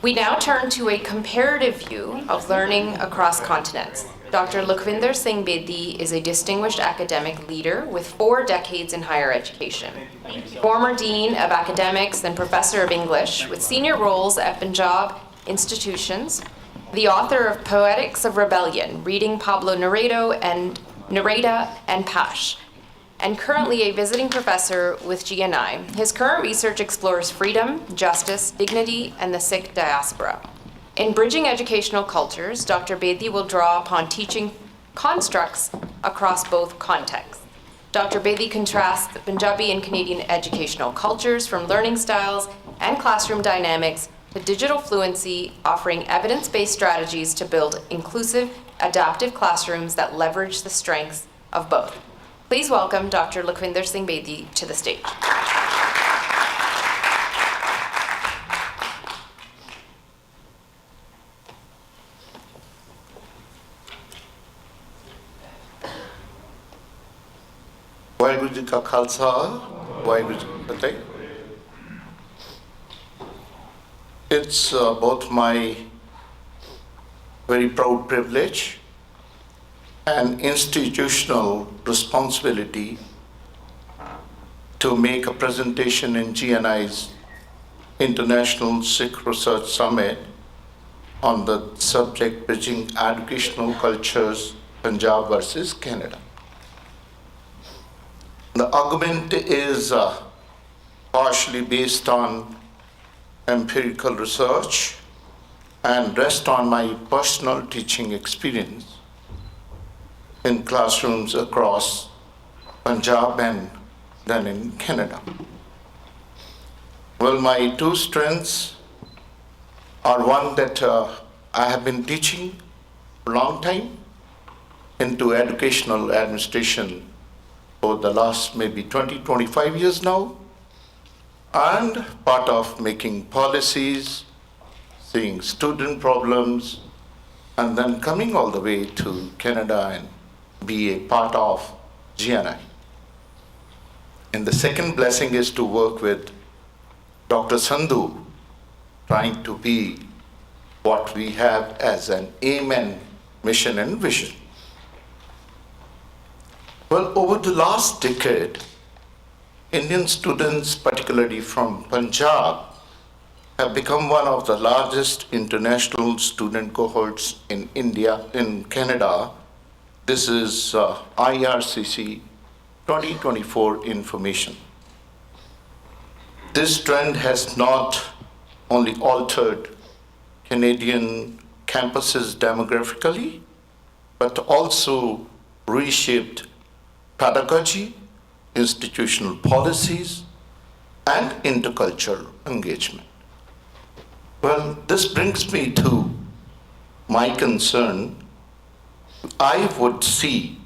We now turn to a comparative view of learning across continents. Dr. Lakhvinder Singh Bedi is a distinguished academic leader with 4 decades in higher education. Former Dean of Academics and Professor of English with senior roles at Punjab institutions, the author of Poetics of Rebellion, reading Pablo Neruda and Pash, and currently a visiting professor with GNI. His current research explores freedom, justice, dignity, and the Sikh diaspora. In Bridging Educational Cultures, Dr. Bedi will draw upon teaching constructs across both contexts. Dr. Bedi contrasts the Punjabi and Canadian educational cultures from learning styles and classroom dynamics to digital fluency, offering evidence-based strategies to build inclusive, adaptive classrooms that leverage the strengths of both. Please welcome Dr. Lakhvinder Singh Bedi to the stage. Waheguru Ji Ka Khalsa, Waheguru Ji Ki Fateh. It's both my very proud privilege and institutional responsibility to make a presentation in GNI's International Sikh Research Summit on the subject Bridging Educational Cultures, Punjab versus Canada. The argument is partially based on empirical research and rest on my personal teaching experience in classrooms across Punjab and then in Canada. Well, my 2 strengths are one that I have been teaching for a long time into educational administration for the last maybe 20-25 years now, and part of making policies, seeing student problems, and then coming all the way to Canada and be a part of GNI. And the second blessing is to work with Dr. Sandhu, trying to be what we have as an aim and mission and vision. Well, over the last decade, Indian students, particularly from Punjab, have become one of the largest international student cohorts in Canada. This is IRCC 2024 information. This trend has not only altered Canadian campuses demographically, but also reshaped pedagogy, institutional policies, and intercultural engagement. Well, this brings me to my concern. I would see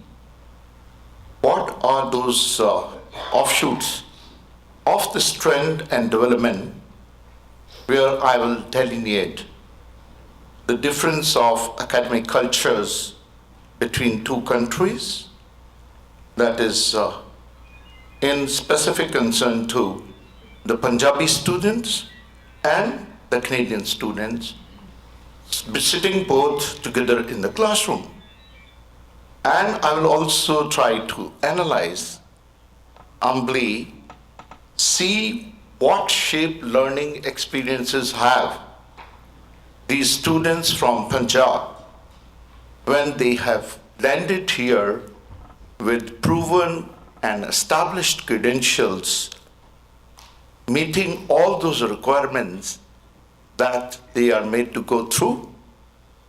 what are those offshoots of this trend and development, where I will delineate the difference of academic cultures between two countries, that is in specific concern to the Punjabi students and the Canadian students, sitting both together in the classroom. And I will also try to analyze, humbly, see what shape learning experiences have these students from Punjab when they have landed here with proven and established credentials, meeting all those requirements that they are made to go through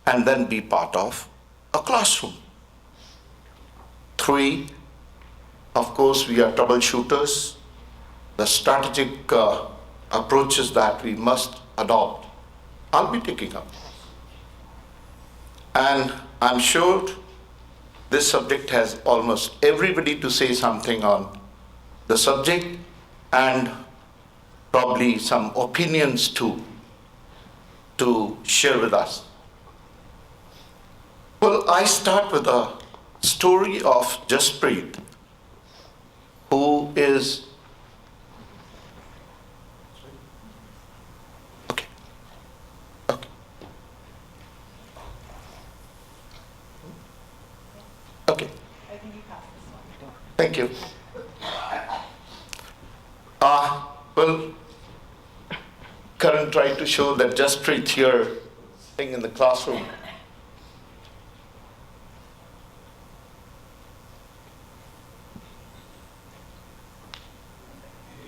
and then be part of a classroom. 3, of course, we are troubleshooters. The strategic approaches that we must adopt, I'll be taking up. And I'm sure this subject has almost everybody to say something on the subject, and probably some opinions too, to share with us. Well, I start with a story of Jaspreet, who is Okay. Thank you. Well, Karan tried to show that Jaspreet here sitting in the classroom.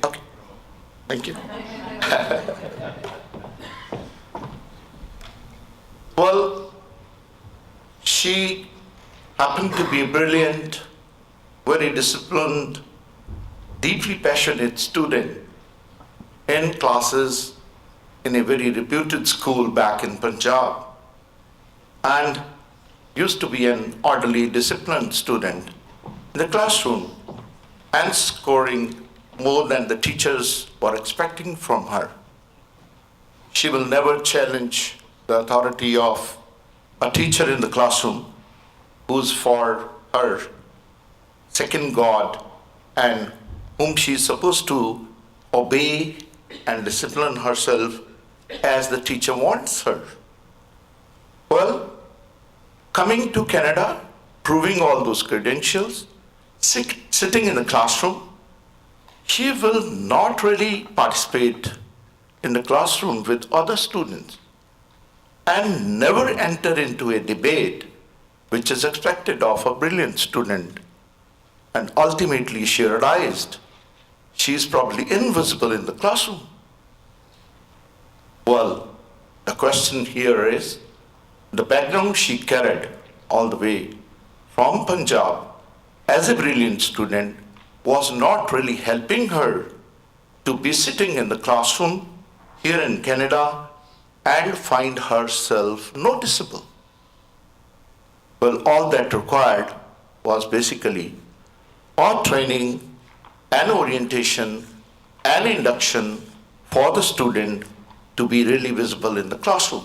Okay. Thank you. Well, she happened to be a brilliant, very disciplined, deeply passionate student in classes in a very reputed school back in Punjab, and used to be an orderly, disciplined student in the classroom and scoring more than the teachers were expecting from her. She will never challenge the authority of a teacher in the classroom, who's for her second God and whom she is supposed to obey and discipline herself as the teacher wants her. Well, coming to Canada, proving all those credentials, sitting in the classroom, she will not really participate in the classroom with other students and never enter into a debate which is expected of a brilliant student. And ultimately she realized she is probably invisible in the classroom. Well, the question here is, the background she carried all the way from Punjab as a brilliant student was not really helping her to be sitting in the classroom here in Canada and find herself noticeable. Well, all that required was basically our training and orientation and induction for the student to be really visible in the classroom.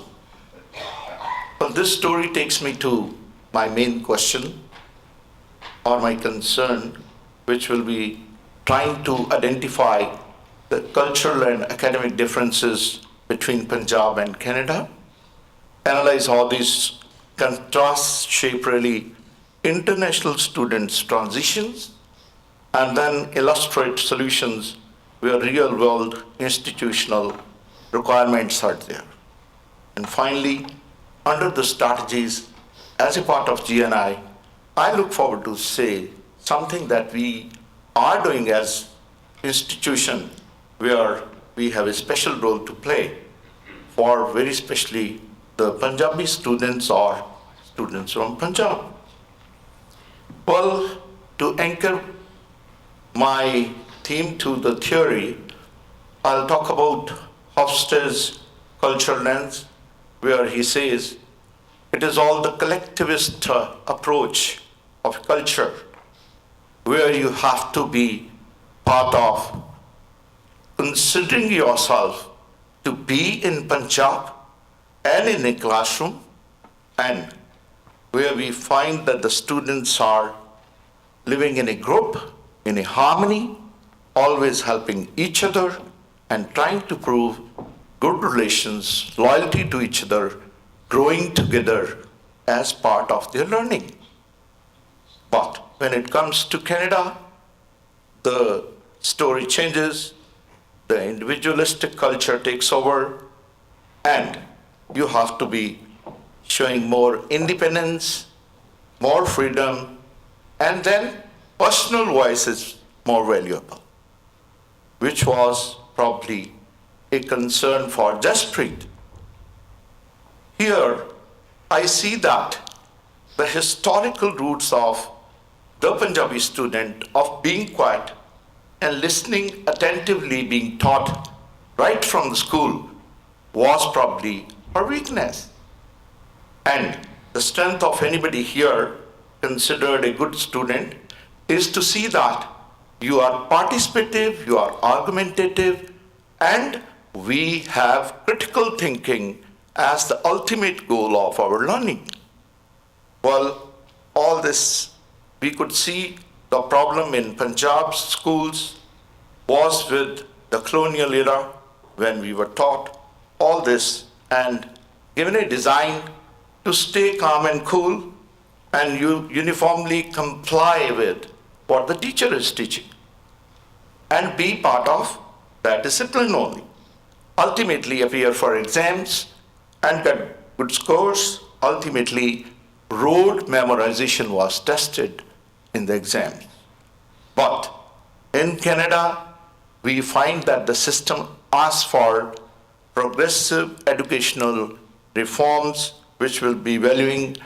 Well, this story takes me to my main question or my concern, which will be trying to identify the cultural and academic differences between Punjab and Canada, analyze how these contrasts shape really international students' transitions, and then illustrate solutions where real-world institutional requirements are there. And finally, under the strategies, as a part of GNI, I look forward to say something that we are doing as institution where we have a special role to play for very specially the Punjabi students or students from Punjab. Well, to anchor my theme to the theory, I'll talk about Hofstede's cultural lens, where he says it is all the collectivist approach of culture, where you have to be part of considering yourself to be in Punjab and in a classroom, and where we find that the students are living in a group, in a harmony, always helping each other and trying to prove good relations, loyalty to each other, growing together as part of their learning. But when it comes to Canada, the story changes, the individualistic culture takes over, and you have to be showing more independence, more freedom, and then personal voice is more valuable, which was probably a concern for Jaspreet. Here, I see that the historical roots of the Punjabi student of being quiet and listening attentively, being taught right from the school, was probably her weakness. And the strength of anybody here considered a good student is to see that you are participative, you are argumentative, and we have critical thinking as the ultimate goal of our learning. Well, all this, we could see the problem in Punjab's schools was with the colonial era when we were taught all this and given a design to stay calm and cool and you uniformly comply with what the teacher is teaching and be part of that discipline only. Ultimately appear for exams and get good scores. Ultimately, rote memorization was tested in the exams. But in Canada, we find that the system asks for progressive educational reforms which will be valuing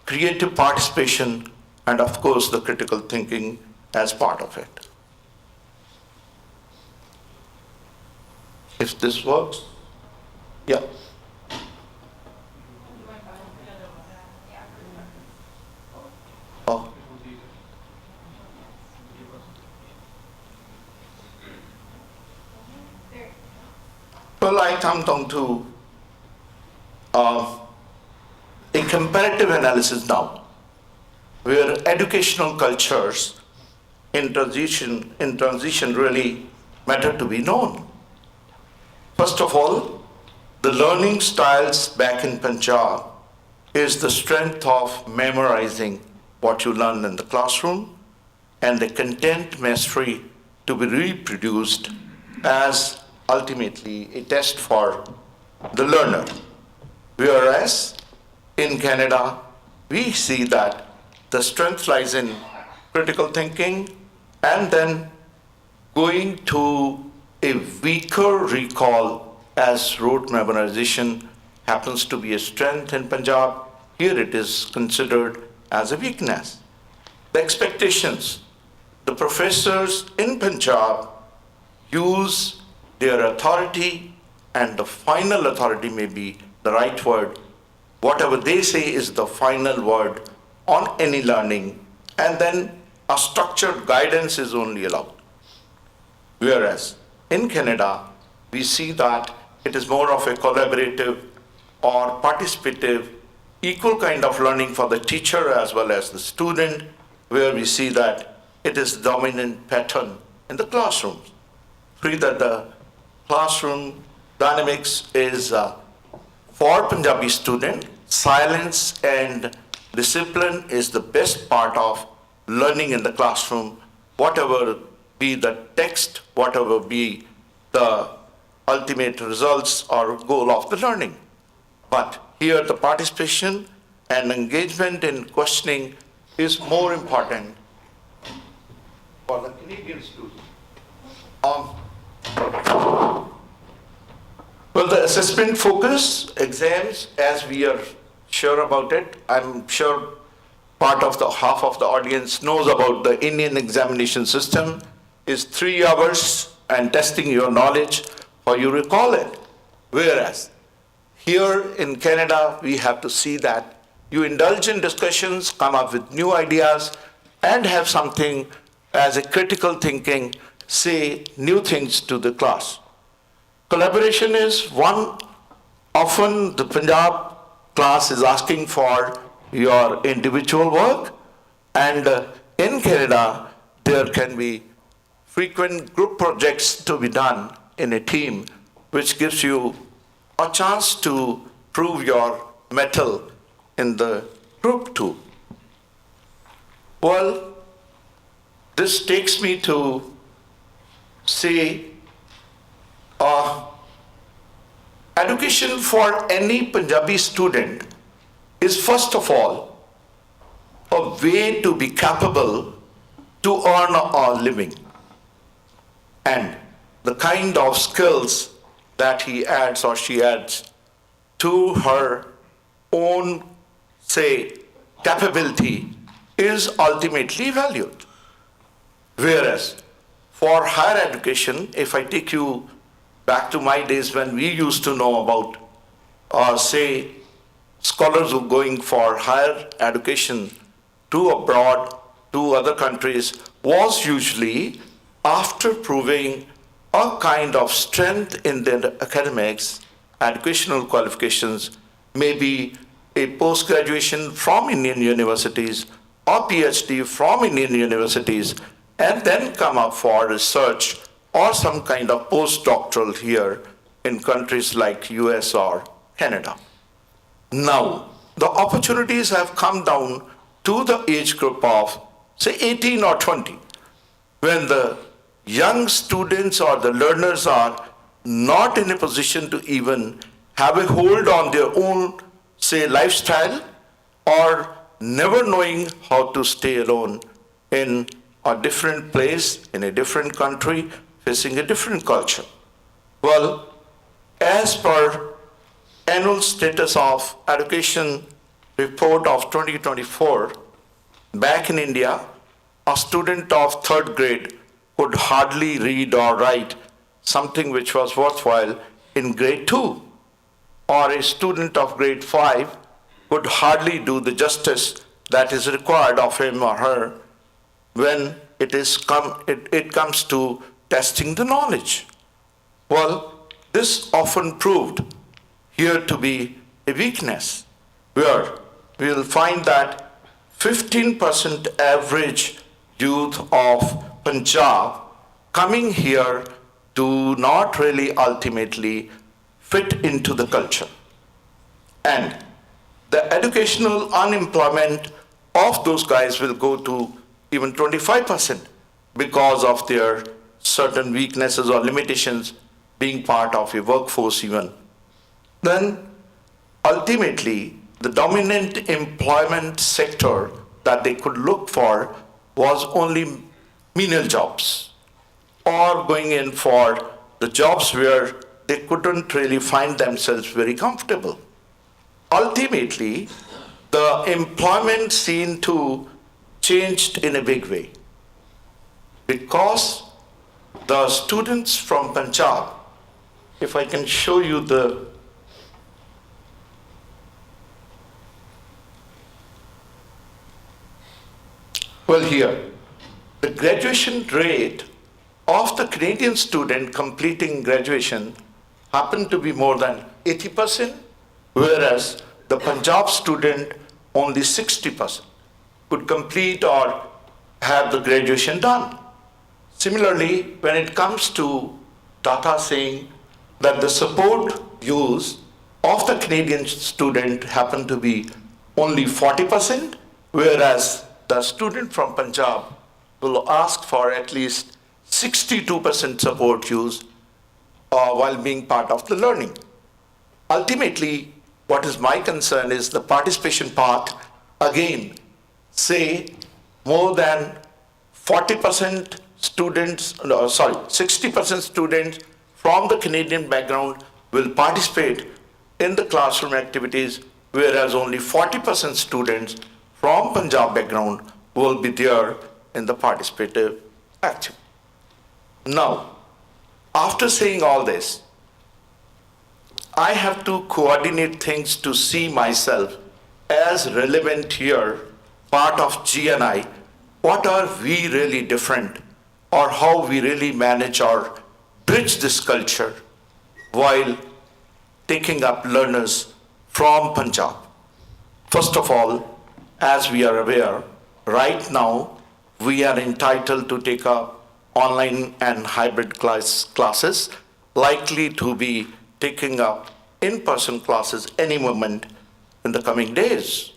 creative participation and of course the critical thinking as part of it. If this works, yeah. Oh. Well, I come down to a comparative analysis now, where educational cultures in transition really matter to be known. First of all, the learning styles back in Punjab is the strength of memorizing what you learn in the classroom and the content mastery to be reproduced as ultimately a test for the learner. Whereas in Canada, we see that the strength lies in critical thinking and then going to a weaker recall as rote memorization happens to be a strength in Punjab. Here it is considered as a weakness. The expectations, the professors in Punjab use their authority, and the final authority may be the right word. Whatever they say is the final word on any learning, and then a structured guidance is only allowed. Whereas in Canada, we see that it is more of a collaborative or participative, equal kind of learning for the teacher as well as the student, where we see that it is the dominant pattern in the classrooms. Three, that the classroom dynamics is for Punjabi student, silence and discipline is the best part of learning in the classroom, whatever be the text, whatever be the ultimate results or goal of the learning. But here the participation and engagement in questioning is more important for the Canadian students. Well, the assessment focus exams, as we are sure about it, I'm sure half of the audience knows about the Indian examination system, is 3 hours and testing your knowledge or you recall it. Whereas here in Canada, we have to see that you indulge in discussions, come up with new ideas, and have something as a critical thinking, say new things to the class. Collaboration is one. Often the Punjab class is asking for your individual work, and in Canada, there can be frequent group projects to be done in a team, which gives you a chance to prove your mettle in the group too. Well, this takes me to say, education for any Punjabi student is first of all a way to be capable to earn a living. And the kind of skills that he adds or she adds to her own, say, capability is ultimately valued. Whereas for higher education, if I take you back to my days when we used to know about, say, scholars who going for higher education to abroad, to other countries, was usually after proving a kind of strength in their academics, educational qualifications, maybe a post-graduation from Indian universities or PhD from Indian universities, and then come up for research or some kind of postdoctoral here in countries like US or Canada. Now, the opportunities have come down to the age group of, say, 18 or 20, when the young students or the learners are not in a position to even have a hold on their own, say, lifestyle, or never knowing how to stay alone in a different place, in a different country, facing a different culture. Well, as per annual status of education report of 2024, back in India, a student of 3rd grade could hardly read or write something which was worthwhile in grade 2, or a student of grade 5 could hardly do the justice that is required of him or her when it comes to testing the knowledge. Well, this often proved here to be a weakness, where we will find that 15% average youth of Punjab coming here do not really ultimately fit into the culture. And the educational unemployment of those guys will go to even 25% because of their certain weaknesses or limitations being part of a workforce even. Then ultimately, the dominant employment sector that they could look for was only menial jobs, or going in for the jobs where they couldn't really find themselves very comfortable. Ultimately, the employment scene too changed in a big way, because the students from Punjab, if I can show you the here, the graduation rate of the Canadian student completing graduation happened to be more than 80%, whereas the Punjab student only 60% could complete or have the graduation done. Similarly, when it comes to data saying that the support use of the Canadian student happened to be only 40%, whereas the student from Punjab will ask for at least 62% support use while being part of the learning. Ultimately, what is my concern is the participation part. Again, say more than 40% students, 60% students from the Canadian background will participate in the classroom activities, whereas only 40% students from Punjab background will be there in the participative activity. Now, after saying all this, I have to coordinate things to see myself as relevant here, part of GNI. What are we really different, or how we really manage or bridge this culture while taking up learners from Punjab? First of all, as we are aware, right now we are entitled to take up online and hybrid classes, likely to be taking up in-person classes any moment in the coming days.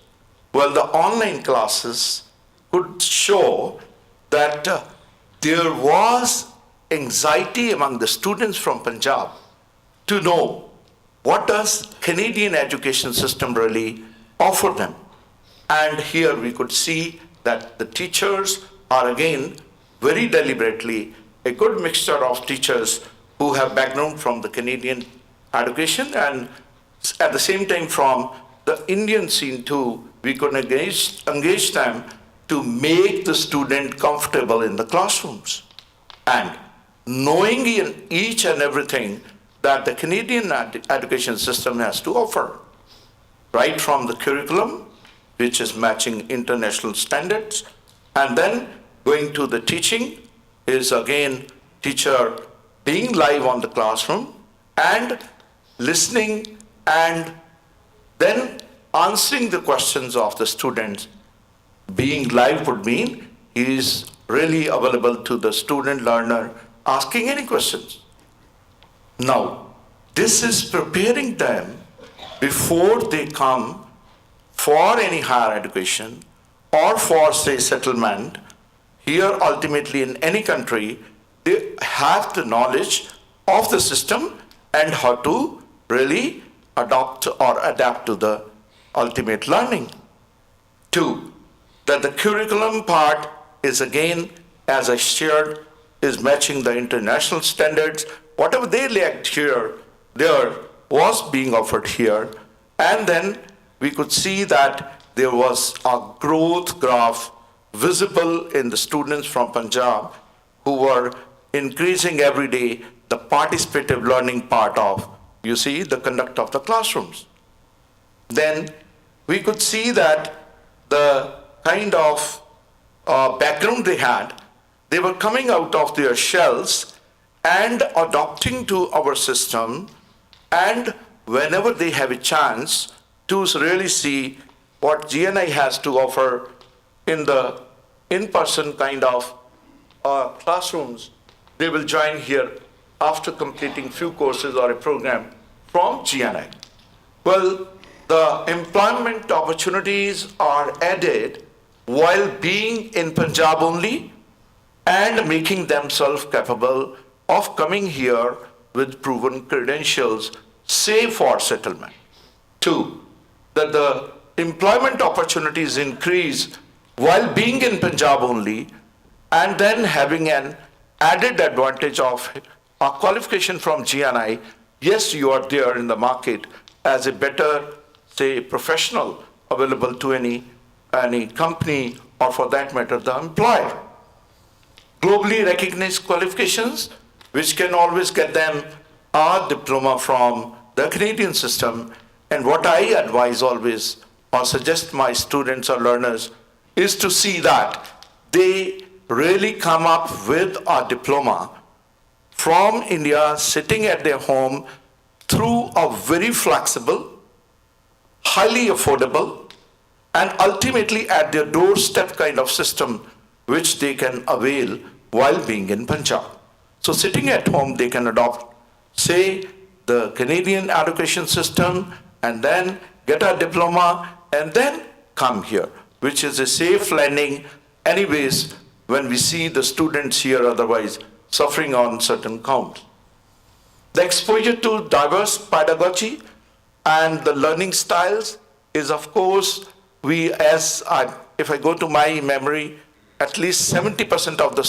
Well, the online classes could show that there was anxiety among the students from Punjab to know what does Canadian education system really offer them. And here we could see that the teachers are again very deliberately a good mixture of teachers who have background from the Canadian education and at the same time from the Indian scene too. We could engage them to make the student comfortable in the classrooms. And knowing in each and everything that the Canadian education system has to offer, right from the curriculum, which is matching international standards, and then going to the teaching is again teacher being live on the classroom and listening and then answering the questions of the students. Being live would mean he is really available to the student learner asking any questions. Now, this is preparing them before they come for any higher education or for, say, settlement. Here, ultimately, in any country, they have the knowledge of the system and how to really adopt or adapt to the ultimate learning. Two, that the curriculum part is again, as I shared, is matching the international standards. Whatever they lacked here, there was being offered here. And then we could see that there was a growth graph visible in the students from Punjab who were increasing every day the participative learning part of, you see, the conduct of the classrooms. Then we could see that the kind of background they had, they were coming out of their shells and adopting to our system, and whenever they have a chance to really see what GNI has to offer in the in-person kind of classrooms, they will join here after completing few courses or a program from GNI. Well, the employment opportunities are added while being in Punjab only and making themselves capable of coming here with proven credentials, say for settlement. Two, that the employment opportunities increase while being in Punjab only and then having an added advantage of a qualification from GNI. Yes, you are there in the market as a better, say, professional available to any company or for that matter, the employer. Globally recognized qualifications, which can always get them a diploma from the Canadian system. And what I advise always or suggest my students or learners is to see that they really come up with a diploma from India, sitting at their home through a very flexible, highly affordable, and ultimately at their doorstep kind of system, which they can avail while being in Punjab. So sitting at home, they can adopt, say, the Canadian education system, and then get a diploma, and then come here, which is a safe landing anyways when we see the students here otherwise suffering on certain counts. The exposure to diverse pedagogy and the learning styles is, of course, if I go to my memory, at least 70% of the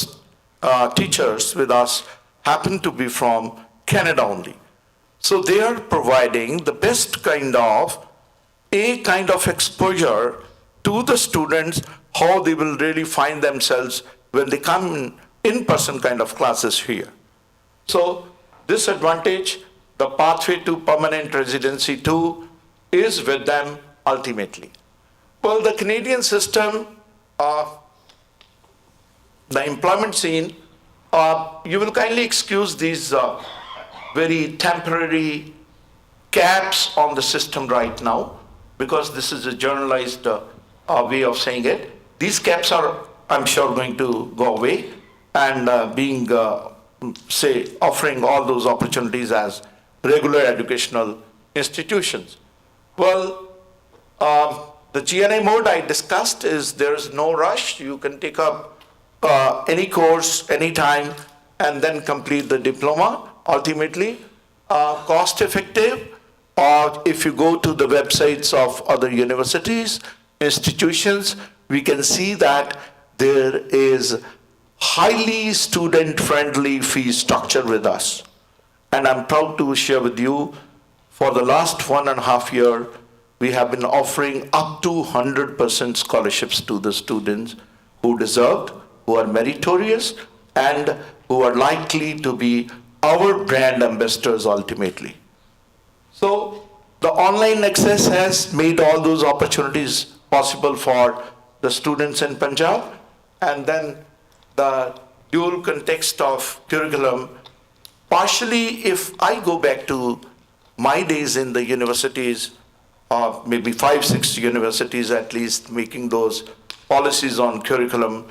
teachers with us happen to be from Canada only. So they are providing the best kind of exposure to the students, how they will really find themselves when they come in-person kind of classes here. So this advantage, the pathway to permanent residency too, is with them ultimately. Well, the Canadian system, the employment scene, you will kindly excuse these very temporary caps on the system right now, because this is a generalized way of saying it. These caps are, I'm sure, going to go away and offering all those opportunities as regular educational institutions. Well, the GNI mode I discussed is there is no rush. You can take up any course, anytime, and then complete the diploma. Ultimately, cost effective, or if you go to the websites of other universities, institutions, we can see that there is highly student-friendly fee structure with us. And I'm proud to share with you, for the last 1.5 years, we have been offering up to 100% scholarships to the students who deserved, who are meritorious, and who are likely to be our brand ambassadors ultimately. So the online access has made all those opportunities possible for the students in Punjab, and then the dual context of curriculum. Partially, if I go back to my days in the universities, maybe 5-6 universities at least, making those policies on curriculum,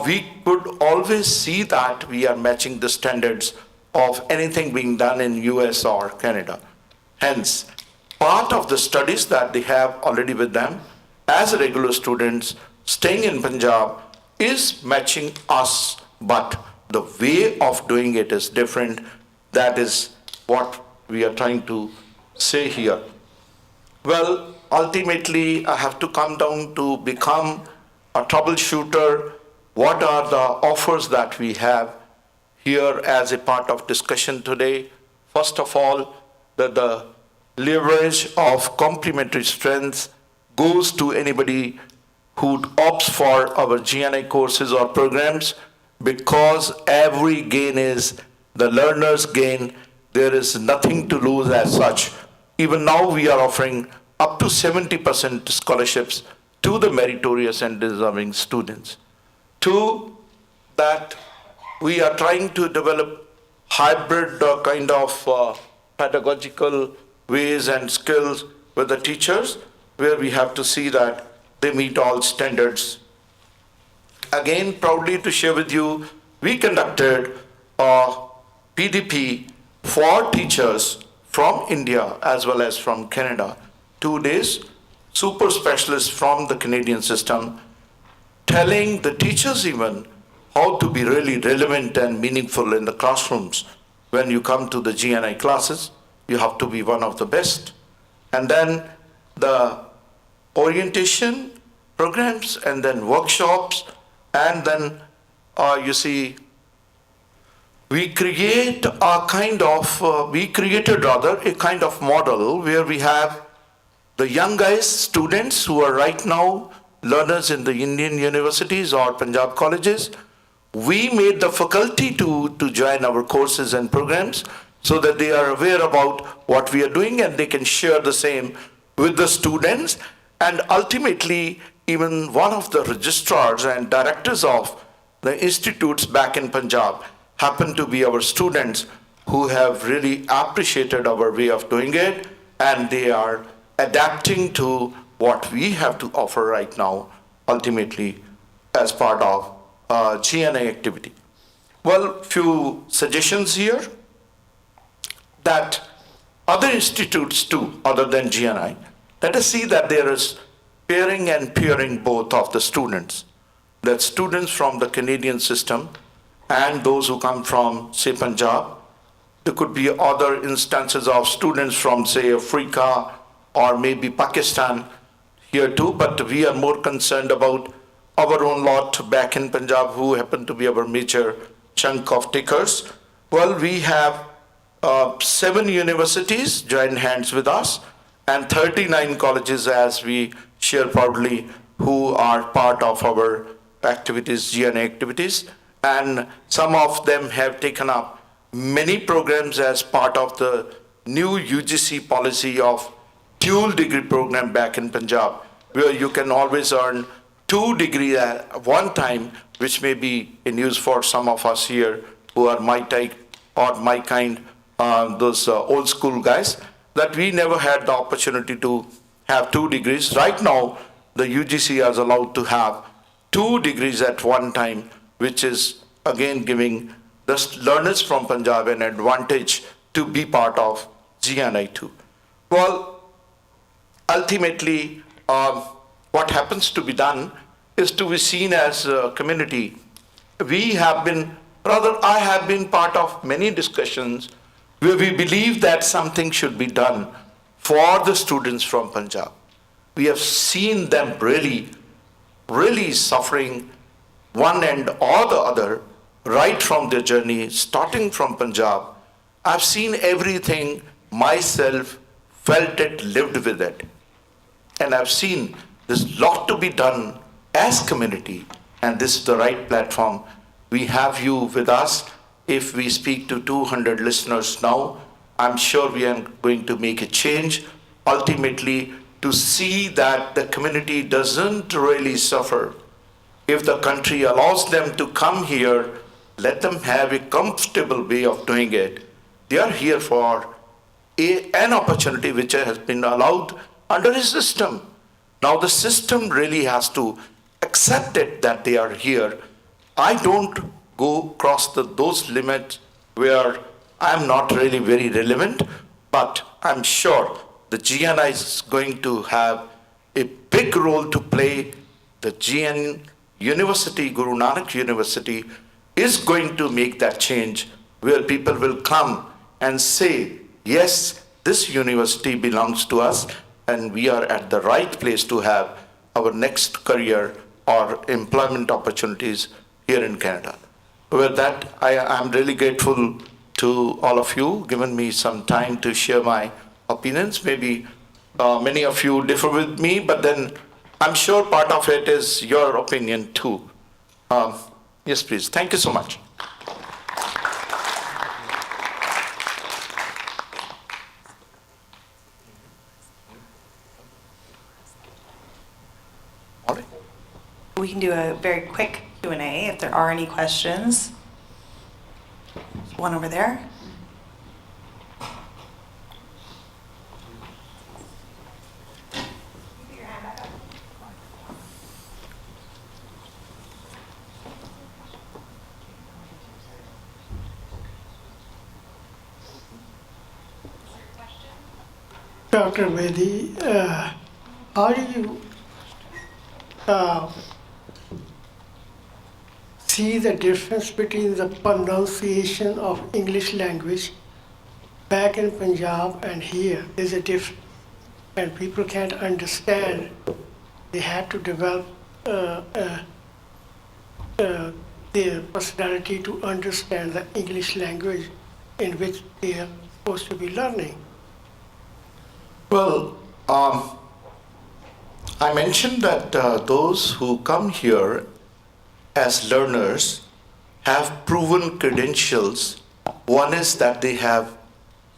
we could always see that we are matching the standards of anything being done in US or Canada. Hence, part of the studies that they have already with them as regular students staying in Punjab is matching us, but the way of doing it is different. That is what we are trying to say here. Well, ultimately, I have to come down to become a troubleshooter. What are the offers that we have here as a part of discussion today? First of all, the leverage of complementary strengths goes to anybody who opts for our GNI courses or programs, because every gain is the learner's gain. There is nothing to lose as such. Even now we are offering up to 70% scholarships to the meritorious and deserving students. Two, that we are trying to develop hybrid kind of pedagogical ways and skills with the teachers, where we have to see that they meet all standards. Again, proudly to share with you, we conducted a PDP for teachers from India as well as from Canada. 2 days, super specialists from the Canadian system, telling the teachers even how to be really relevant and meaningful in the classrooms. When you come to the GNI classes, you have to be one of the best. And then the orientation programs, and then workshops, and then you see, we created a kind of model where we have the young guys, students who are right now learners in the Indian universities or Punjab colleges. We made the faculty to join our courses and programs so that they are aware about what we are doing and they can share the same with the students. And ultimately, even one of the registrars and directors of the institutes back in Punjab happen to be our students who have really appreciated our way of doing it, and they are adapting to what we have to offer right now, ultimately as part of GNI activity. Well, few suggestions here that other institutes too, other than GNI, let us see that there is pairing and peering both of the students. That students from the Canadian system and those who come from, say, Punjab. There could be other instances of students from, say, Africa or maybe Pakistan here too, but we are more concerned about our own lot back in Punjab, who happen to be our major chunk of takers. Well, we have 7 universities join hands with us and 39 colleges, as we share proudly, who are part of our activities, GNI activities. And some of them have taken up many programs as part of the new UGC policy of dual degree program back in Punjab, where you can always earn 2 degrees at one time, which may be in use for some of us here who are my type or my kind, those old school guys, that we never had the opportunity to have 2 degrees. Right now, the UGC is allowed to have 2 degrees at one time, which is again giving the learners from Punjab an advantage to be part of GNI too. Well, ultimately, what happens to be done is to be seen as a community. We have been, rather I have been part of many discussions where we believe that something should be done for the students from Punjab. We have seen them really suffering one end or the other right from their journey, starting from Punjab. I've seen everything myself, felt it, lived with it. And I've seen there's a lot to be done as community, and this is the right platform. We have you with us. If we speak to 200 listeners now, I'm sure we are going to make a change, ultimately to see that the community doesn't really suffer. If the country allows them to come here, let them have a comfortable way of doing it. They are here for an opportunity which has been allowed under a system. Now the system really has to accept it that they are here. I don't go across those limits where I'm not really very relevant, but I'm sure the GNI is going to have a big role to play. The GN University, Guru Nanak University, is going to make that change where people will come and say, yes, this university belongs to us and we are at the right place to have our next career or employment opportunities here in Canada. With that, I am really grateful to all of you, given me some time to share my opinions. Maybe many of you differ with me, but then I'm sure part of it is your opinion too. Yes, please. Thank you so much. We can do a very quick Q&A if there are any questions. There's one over there. Dr. Bedi, how do you see the difference between the pronunciation of English language back in Punjab and here? There's a difference, and people can't understand. They have to develop their personality to understand the English language in which they are supposed to be learning. Well, I mentioned that those who come here as learners have proven credentials. One is that they have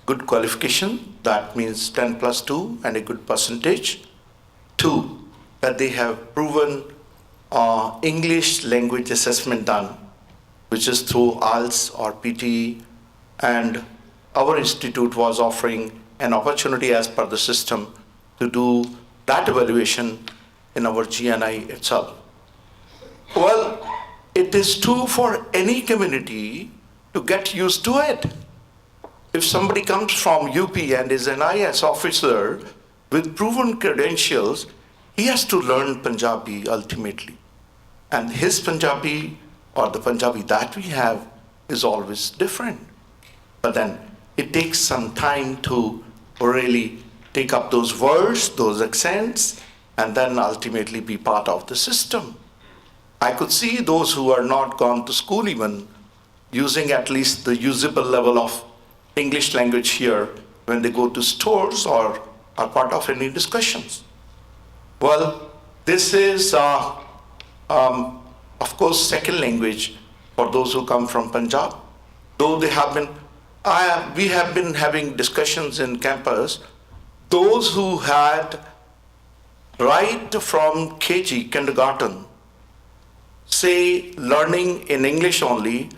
good qualification, that means 10 plus 2 and a good percentage. 2, that they have proven English language assessment done, which is through IELTS or PTE, and our institute was offering an opportunity as per the system to do that evaluation in our GNI itself. Well, it is true for any community to get used to it. If somebody comes from UP and is an IAS officer with proven credentials, he has to learn Punjabi ultimately. And his Punjabi or the Punjabi that we have is always different. But then it takes some time to really take up those words, those accents, and then ultimately be part of the system. I could see those who are not gone to school even using at least the usable level of English language here when they go to stores or are part of any discussions. Well, this is, of course, second language for those who come from Punjab. Though they have been, we have been having discussions in campus, those who had right from KG, kindergarten, say learning in English only,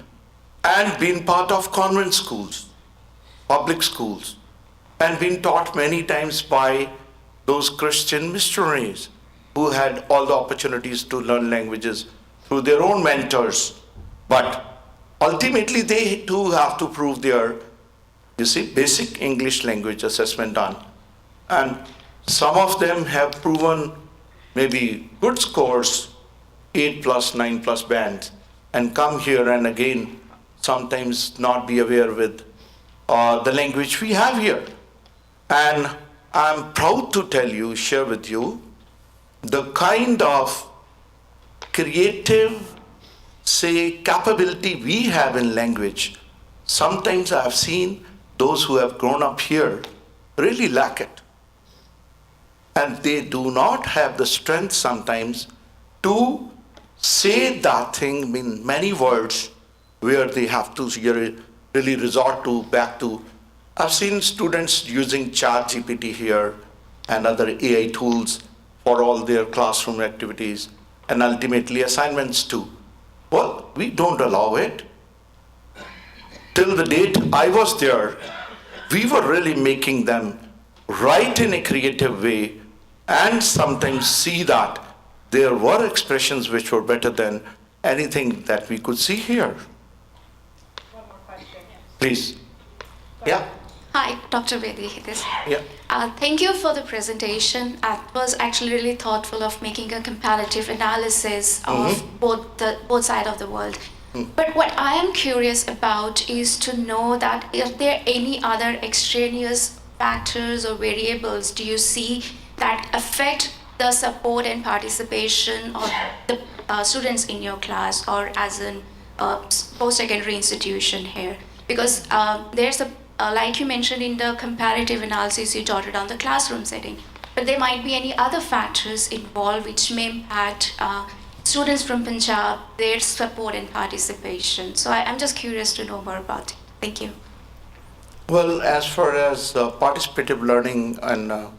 and been part of convent schools, public schools, and been taught many times by those Christian missionaries who had all the opportunities to learn languages through their own mentors. But ultimately they too have to prove their, basic English language assessment done. And some of them have proven maybe good scores, 8+, 9+ bands, and come here and again sometimes not be aware with the language we have here. And I'm proud to tell you, share with you, the kind of creative, capability we have in language. Sometimes I've seen those who have grown up here really lack it. And they do not have the strength sometimes to say that thing in many words where they have to really resort to back to. I've seen students using ChatGPT here and other AI tools for all their classroom activities and ultimately assignments too. Well, we don't allow it. Till the date I was there, we were really making them write in a creative way and sometimes see that there were expressions which were better than anything that we could see here. One more question. Please. Yeah. Hi, Dr. Bedi. Yeah. Thank you for the presentation. It was actually really thoughtful of making a comparative analysis of both sides of the world. But what I am curious about is to know that are there any other extraneous factors or variables do you see that affect the support and participation of the students in your class or as a post-secondary institution here? Because there's a like you mentioned in the comparative analysis, you jotted down the classroom setting, but there might be any other factors involved which may impact students from Punjab, their support and participation. So I'm just curious to know more about it. Thank you. Well, as far as participative learning and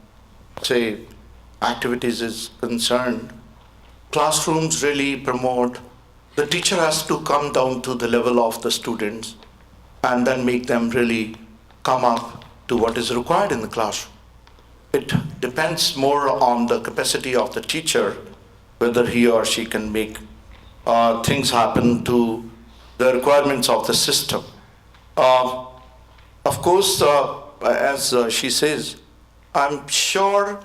activities is concerned, classrooms really promote, the teacher has to come down to the level of the students and then make them really come up to what is required in the classroom. It depends more on the capacity of the teacher, whether he or she can make things happen to the requirements of the system. Of course, as she says, I'm sure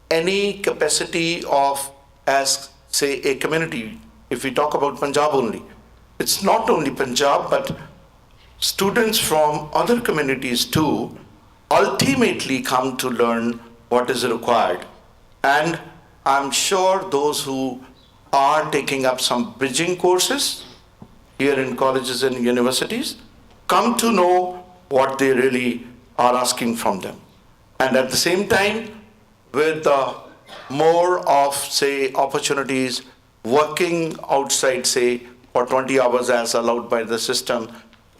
any capacity of, as say, a community, if we talk about Punjab only, it's not only Punjab, but students from other communities too ultimately come to learn what is required. And I'm sure those who are taking up some bridging courses here in colleges and universities come to know what they really are asking from them. And at the same time, with more of, say, opportunities working outside, say, for 20 hours as allowed by the system,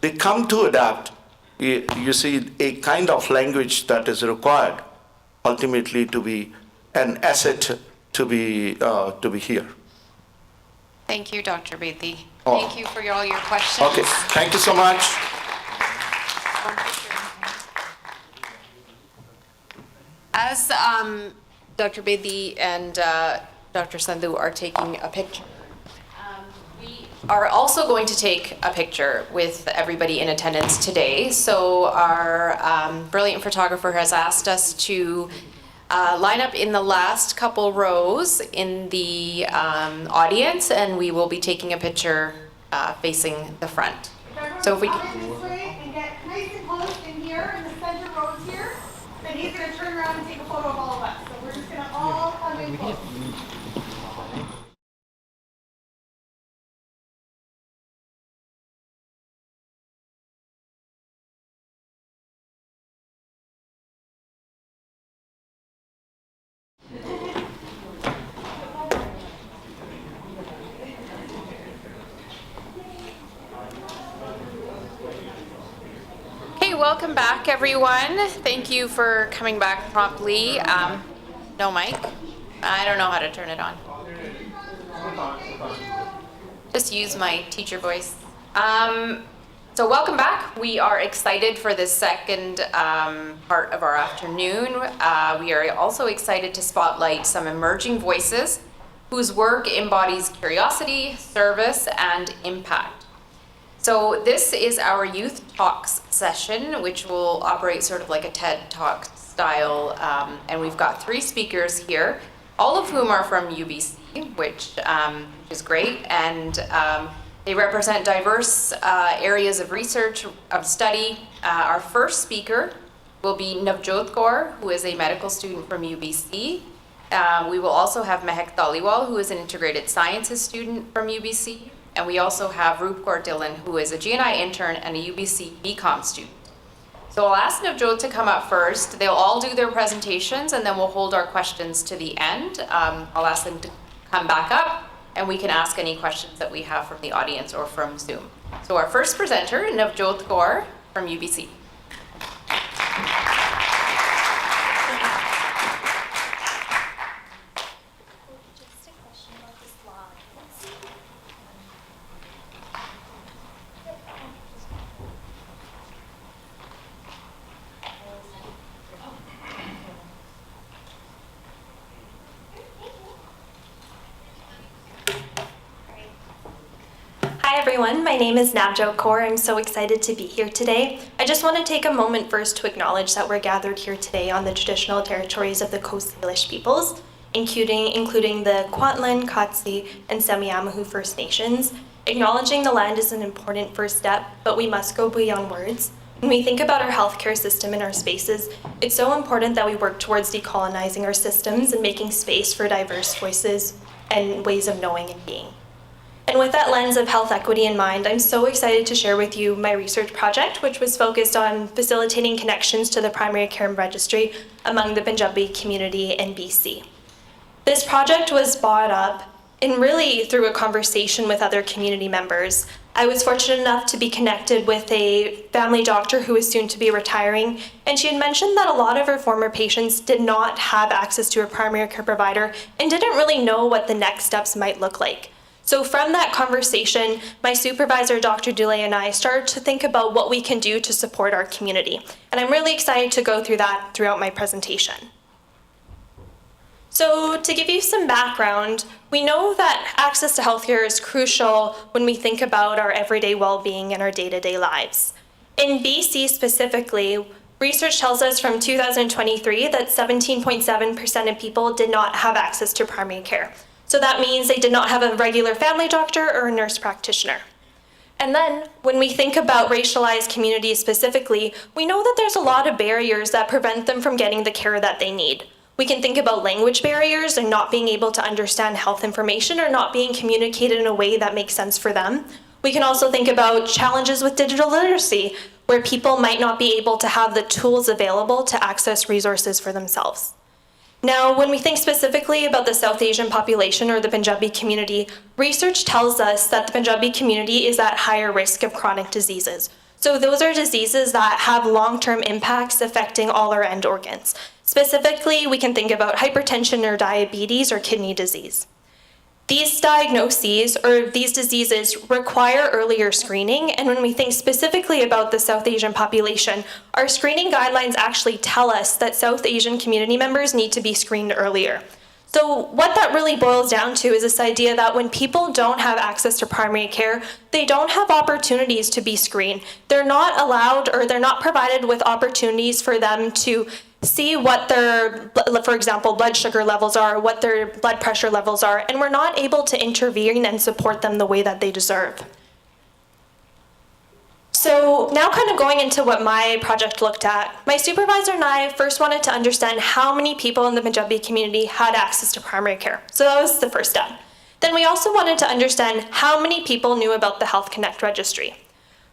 they come to adapt, you see, a kind of language that is required ultimately to be an asset to be here. Thank you, Dr. Bedi. Oh. Thank you for all your questions. Okay, thank you so much. As Dr. Bedi and Dr. Sandhu are taking a picture, we are also going to take a picture with everybody in attendance today. So our brilliant photographer has asked us to Line up in the last couple rows in the audience, and we will be taking a picture facing the front. So if we this way and get nice and close in here in the center rows here, then he's going to turn around and take a photo of all of us. So we're just going to all come in close. welcome back, everyone. Thank you for coming back promptly. No mic? I don't know how to turn it on. Just use my teacher voice. So welcome back. We are excited for this second part of our afternoon. We are also excited to spotlight some emerging voices whose work embodies curiosity, service, and impact. So this is our Youth Talks session, which will operate sort of like a TED Talk style. And we've got 3 speakers here, all of whom are from UBC, which is great. And they represent diverse areas of research, of study. Our first speaker will be Navjot Kaur, who is a medical student from UBC. We will also have Mehak Dhaliwal, who is an integrated sciences student from UBC. And we also have Roop Dhillon, who is a GNI intern and a UBC BCom student. So I'll ask Navjot to come up first. They'll all do their presentations, and then we'll hold our questions to the end. I'll ask them to come back up, and we can ask any questions that we have from the audience or from Zoom. So our first presenter, Navjot Kaur from UBC. Hi everyone, my name is Navjot Kaur. I'm so excited to be here today. I just want to take a moment first to acknowledge that we're gathered here today on the traditional territories of the Coast Salish peoples, including the Kwantlen, Qussay, and Semiahmoo First Nations. Acknowledging the land is an important first step, but we must go beyond words. When we think about our healthcare system and our spaces, it's so important that we work towards decolonizing our systems and making space for diverse voices and ways of knowing and being. And with that lens of health equity in mind, I'm so excited to share with you my research project, which was focused on facilitating connections to the primary care registry among the Punjabi community in BC. This project was brought up and really through a conversation with other community members. I was fortunate enough to be connected with a family doctor who was soon to be retiring, and she had mentioned that a lot of her former patients did not have access to a primary care provider and didn't really know what the next steps might look like. So from that conversation, my supervisor, Dr. Dhillon, and I started to think about what we can do to support our community. And I'm really excited to go through that throughout my presentation. So to give you some background, we know that access to healthcare is crucial when we think about our everyday well-being and our day-to-day lives. In BC specifically, research tells us from 2023 that 17.7% of people did not have access to primary care. So that means they did not have a regular family doctor or a nurse practitioner. And then when we think about racialized communities specifically, we know that there's a lot of barriers that prevent them from getting the care that they need. We can think about language barriers and not being able to understand health information or not being communicated in a way that makes sense for them. We can also think about challenges with digital literacy, where people might not be able to have the tools available to access resources for themselves. Now, when we think specifically about the South Asian population or the Punjabi community, research tells us that the Punjabi community is at higher risk of chronic diseases. So those are diseases that have long-term impacts affecting all our end organs. Specifically, we can think about hypertension or diabetes or kidney disease. These diagnoses or these diseases require earlier screening, and when we think specifically about the South Asian population, our screening guidelines actually tell us that South Asian community members need to be screened earlier. So what that really boils down to is this idea that when people don't have access to primary care, they don't have opportunities to be screened. They're not allowed or they're not provided with opportunities for them to see what their, for example, blood sugar levels are, what their blood pressure levels are, and we're not able to intervene and support them the way that they deserve. So now kind of going into what my project looked at, my supervisor and I first wanted to understand how many people in the Punjabi community had access to primary care. So that was the first step. Then we also wanted to understand how many people knew about the Health Connect registry.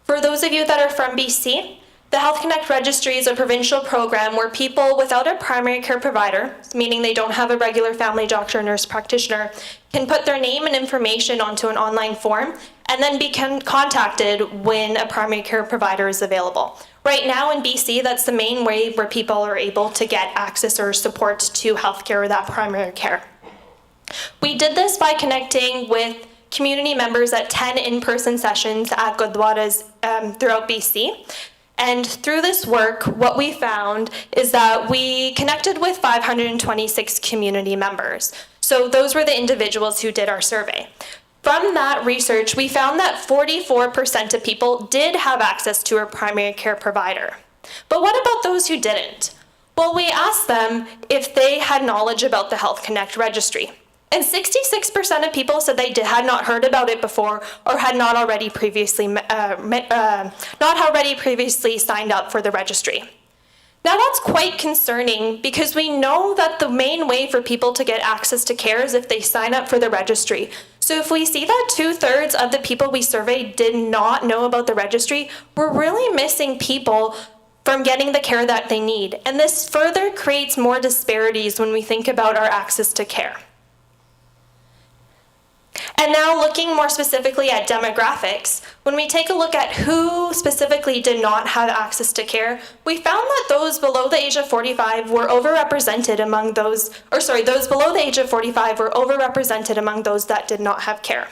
For those of you that are from BC, the Health Connect registry is a provincial program where people without a primary care provider, meaning they don't have a regular family doctor or nurse practitioner, can put their name and information onto an online form and then be contacted when a primary care provider is available. Right now in BC, that's the main way where people are able to get access or support to healthcare or that primary care. We did this by connecting with community members at 10 in-person sessions at Gurdwaras throughout BC. And through this work, what we found is that we connected with 526 community members. So those were the individuals who did our survey. From that research, we found that 44% of people did have access to a primary care provider. But what about those who didn't? Well, we asked them if they had knowledge about the Health Connect registry. And 66% of people said they had not heard about it before or had not already previously signed up for the registry. Now that's quite concerning because we know that the main way for people to get access to care is if they sign up for the registry. So if we see that 2/3 of the people we surveyed did not know about the registry, we're really missing people from getting the care that they need. And this further creates more disparities when we think about our access to care. And now looking more specifically at demographics, when we take a look at who specifically did not have access to care, we found that those below the age of 45 were overrepresented among those below the age of 45 were overrepresented among those that did not have care.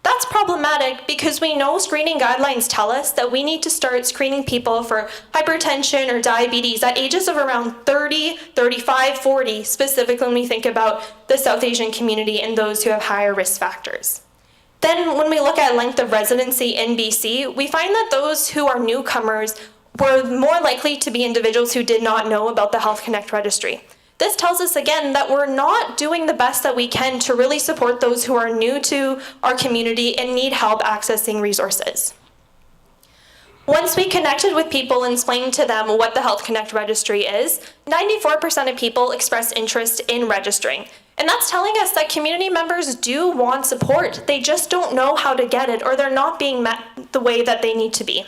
That's problematic because we know screening guidelines tell us that we need to start screening people for hypertension or diabetes at ages of around 30, 35, 40, specifically when we think about the South Asian community and those who have higher risk factors. Then when we look at length of residency in BC, we find that those who are newcomers were more likely to be individuals who did not know about the Health Connect registry. This tells us again that we're not doing the best that we can to really support those who are new to our community and need help accessing resources. Once we connected with people and explained to them what the Health Connect registry is, 94% of people expressed interest in registering. And that's telling us that community members do want support. They just don't know how to get it or they're not being met the way that they need to be.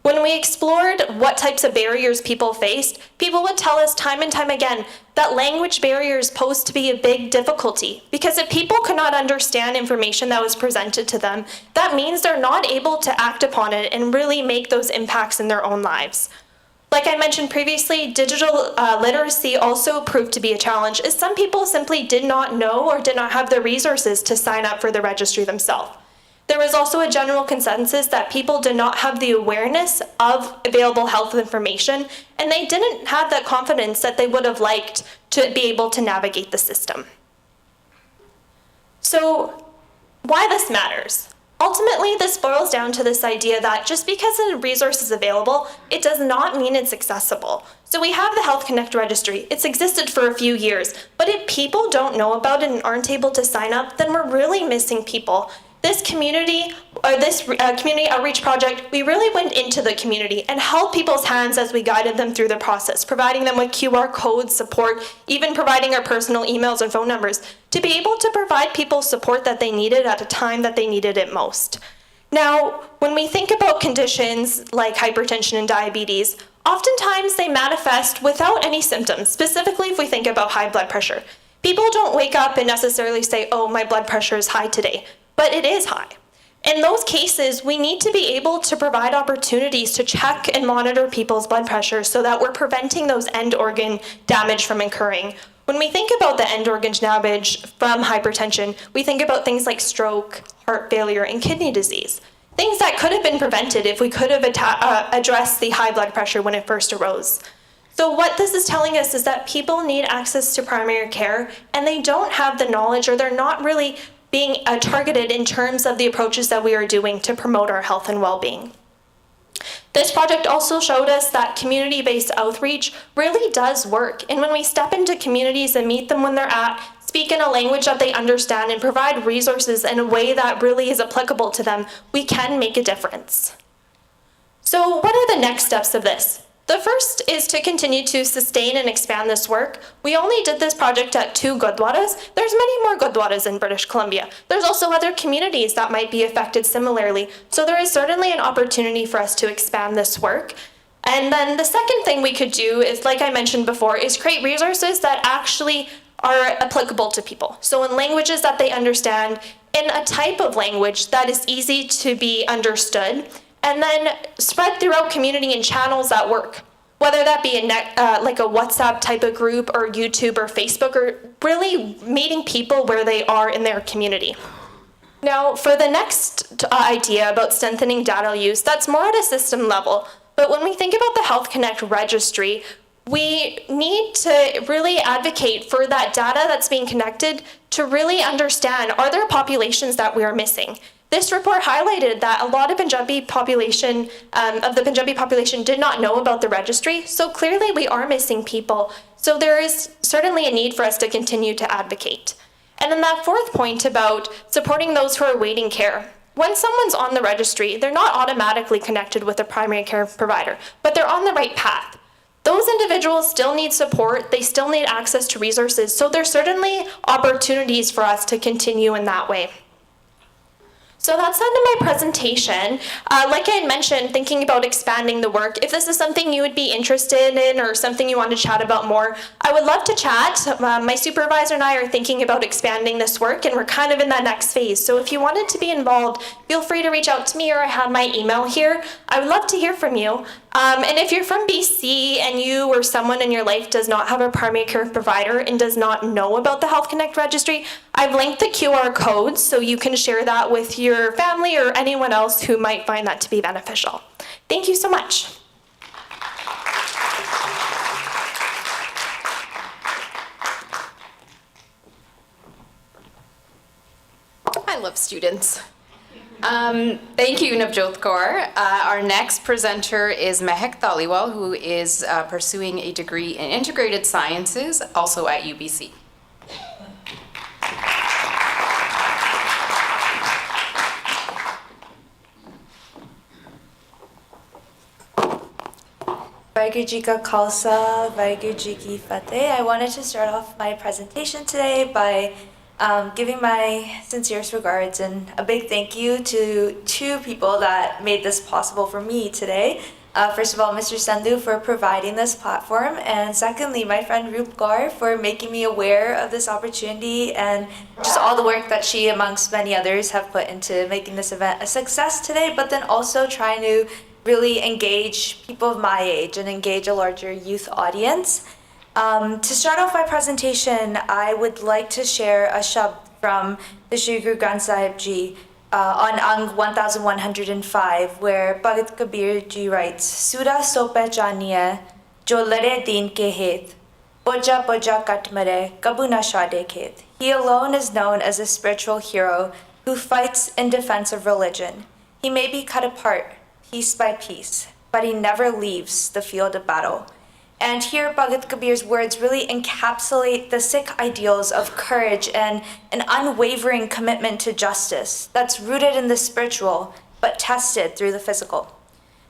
When we explored what types of barriers people faced, people would tell us time and time again that language barriers posed to be a big difficulty because if people could not understand information that was presented to them, that means they're not able to act upon it and really make those impacts in their own lives. Like I mentioned previously, digital literacy also proved to be a challenge as some people simply did not know or did not have the resources to sign up for the registry themselves. There was also a general consensus that people did not have the awareness of available health information, and they didn't have that confidence that they would have liked to be able to navigate the system. So, why this matters? Ultimately, this boils down to this idea that just because a resource is available, it does not mean it's accessible. So we have the Health Connect registry. It's existed for a few years, but if people don't know about it and aren't able to sign up, then we're really missing people. This community outreach project, we really went into the community and held people's hands as we guided them through the process, providing them with QR codes, support, even providing our personal emails and phone numbers to be able to provide people support that they needed at a time that they needed it most. Now, when we think about conditions like hypertension and diabetes, oftentimes they manifest without any symptoms, specifically if we think about high blood pressure. People don't wake up and necessarily say, oh, my blood pressure is high today. But it is high. In those cases, we need to be able to provide opportunities to check and monitor people's blood pressure so that we're preventing those end organ damage from occurring. When we think about the end organ damage from hypertension, we think about things like stroke, heart failure, and kidney disease. Things that could have been prevented if we could have addressed the high blood pressure when it first arose. So what this is telling us is that people need access to primary care, and they don't have the knowledge or they're not really being targeted in terms of the approaches that we are doing to promote our health and well-being. This project also showed us that community-based outreach really does work. And when we step into communities and meet them when they're at, speak in a language that they understand, and provide resources in a way that really is applicable to them, we can make a difference. So what are the next steps of this? The first is to continue to sustain and expand this work. We only did this project at 2 Gurdwaras. There's many more Gurdwaras in British Columbia. There's also other communities that might be affected similarly. So there is certainly an opportunity for us to expand this work. And then the second thing we could do is, like I mentioned before, is create resources that actually are applicable to people. So in languages that they understand, in a type of language that is easy to be understood, and then spread throughout community and channels that work, whether that be like a WhatsApp type of group or YouTube or Facebook, or really meeting people where they are in their community. Now, for the next idea about strengthening data use, that's more at a system level. But when we think about the Health Connect registry, we need to really advocate for that data that's being connected to really understand, are there populations that we are missing? This report highlighted that a lot of Punjabi population, of the Punjabi population did not know about the registry, so clearly we are missing people. So there is certainly a need for us to continue to advocate. And then that fourth point about supporting those who are awaiting care. When someone's on the registry, they're not automatically connected with a primary care provider, but they're on the right path. Those individuals still need support, they still need access to resources, so there's certainly opportunities for us to continue in that way. So that's the end of my presentation. Like I had mentioned, thinking about expanding the work, if this is something you would be interested in or something you want to chat about more, I would love to chat. My supervisor and I are thinking about expanding this work, and we're kind of in that next phase. So if you wanted to be involved, feel free to reach out to me, or I have my email here. I would love to hear from you. And if you're from BC and you or someone in your life does not have a primary care provider and does not know about the Health Connect registry, I've linked the QR codes so you can share that with your family or anyone else who might find that to be beneficial. Thank you so much. I love students. Thank you, Navjot Kaur. Our next presenter is Mehak Dhaliwal, who is pursuing a degree in integrated sciences, also at UBC. Vaheguru Ji Ka Khalsa, Vaheguru Ji Ki Fateh. I wanted to start off my presentation today by giving my sincerest regards and a big thank you to 2 people that made this possible for me today. First of all, Mr. Sandhu for providing this platform, and secondly, my friend Roop for making me aware of this opportunity and just all the work that she, amongst many others, have put into making this event a success today, but then also trying to really engage people of my age and engage a larger youth audience. To start off my presentation, I would like to share a shabd from the Shri Guru Granth Sahib Ji on Ang 1105, where Bhagat Kabir Ji writes, Sura so pehchaniye, jo lade deen ke het, poja poja kat mare, kabu na shade khet. He alone is known as a spiritual hero who fights in defense of religion. He may be cut apart, piece by piece, but he never leaves the field of battle. And here Bhagat Kabir's words really encapsulate the Sikh ideals of courage and an unwavering commitment to justice that's rooted in the spiritual, but tested through the physical.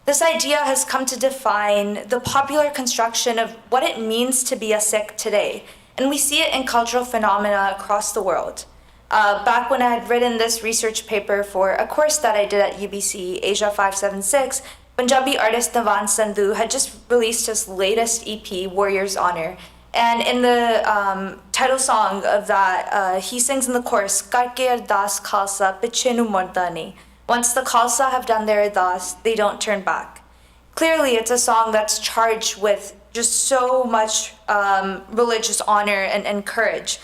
This idea has come to define the popular construction of what it means to be a Sikh today, and we see it in cultural phenomena across the world. Back when I had written this research paper for a course that I did at UBC, Asia 576, Punjabi artist Sandhu had just released his latest EP, Warrior's Honor. And in the title song of that, he sings in the chorus, Karke Ardaas Khalsa Piche Nu Murda Nahi. Once the Khalsa have done their Ardaas, they don't turn back. Clearly, it's a song that's charged with just so much religious honor and courage,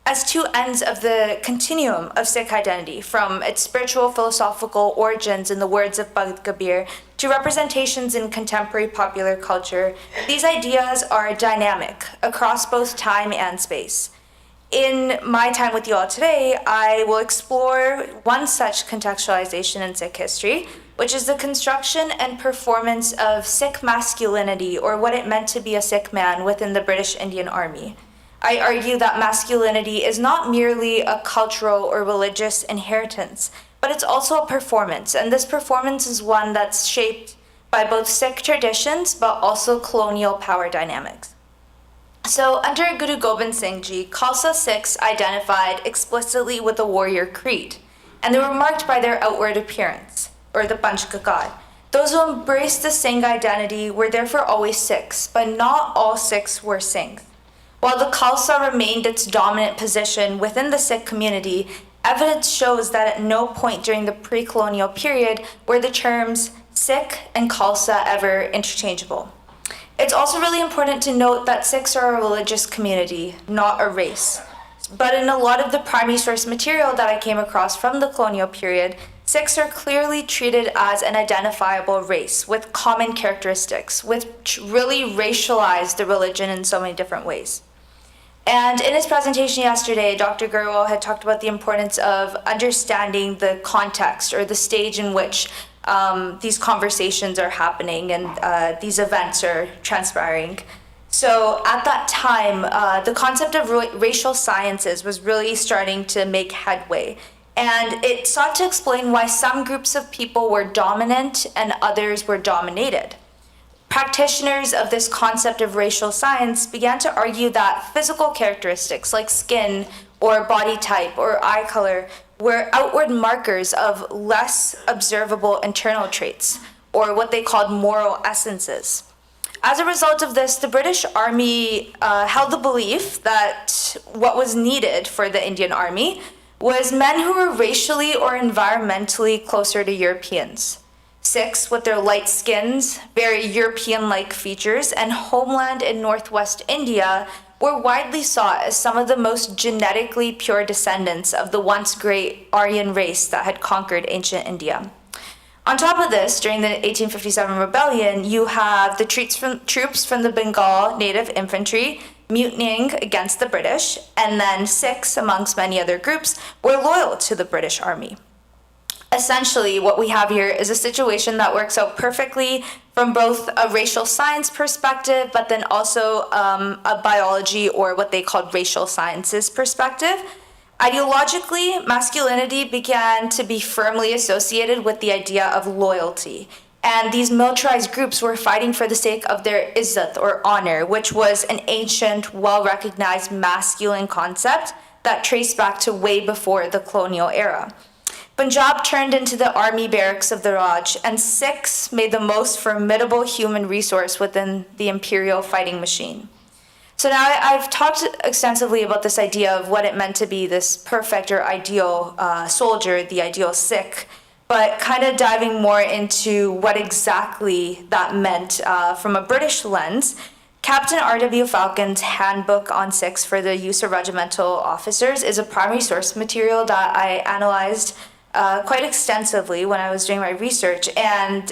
as 2 ends of the continuum of Sikh identity, from its spiritual philosophical origins in the words of Bhagat Kabir to representations in contemporary popular culture. These ideas are dynamic across both time and space. In my time with you all today, I will explore one such contextualization in Sikh history, which is the construction and performance of Sikh masculinity, or what it meant to be a Sikh man within the British Indian Army. I argue that masculinity is not merely a cultural or religious inheritance, but it's also a performance, and this performance is one that's shaped by both Sikh traditions but also colonial power dynamics. So under Guru Gobind Singh Ji, Khalsa Sikhs identified explicitly with the warrior creed, and they were marked by their outward appearance, or the Panch Kakar. Those who embraced the Singh identity were therefore always Sikhs, but not all Sikhs were Singhs. While the Khalsa remained its dominant position within the Sikh community, evidence shows that at no point during the pre-colonial period were the terms Sikh and Khalsa ever interchangeable. It's also really important to note that Sikhs are a religious community, not a race. But in a lot of the primary source material that I came across from the colonial period, Sikhs are clearly treated as an identifiable race with common characteristics, which really racialize the religion in so many different ways. And in his presentation yesterday, Dr. Gurjit had talked about the importance of understanding the context or the stage in which these conversations are happening and these events are transpiring. So at that time, the concept of racial sciences was really starting to make headway. And it sought to explain why some groups of people were dominant and others were dominated. Practitioners of this concept of racial science began to argue that physical characteristics like skin or body type or eye color were outward markers of less observable internal traits, or what they called moral essences. As a result of this, the British Army held the belief that what was needed for the Indian Army was men who were racially or environmentally closer to Europeans. Sikhs with their light skins, very European-like features, and homeland in northwest India were widely sought as some of the most genetically pure descendants of the once great Aryan race that had conquered ancient India. On top of this, during the 1857 rebellion, you have the troops from the Bengal native infantry mutinying against the British, and then Sikhs, amongst many other groups, were loyal to the British Army. Essentially, what we have here is a situation that works out perfectly from both a racial science perspective, but then also a biology or what they called racial sciences perspective. Ideologically, masculinity began to be firmly associated with the idea of loyalty. And these militarized groups were fighting for the sake of their izzat, or honor, which was an ancient, well-recognized masculine concept that traced back to way before the colonial era. Punjab turned into the army barracks of the Raj, and Sikhs made the most formidable human resource within the imperial fighting machine. So now I've talked extensively about this idea of what it meant to be this perfect or ideal soldier, the ideal Sikh, but kind of diving more into what exactly that meant from a British lens. Captain R.W. Falcon's Handbook on Sikhs for the Use of Regimental Officers is a primary source material that I analyzed quite extensively when I was doing my research. And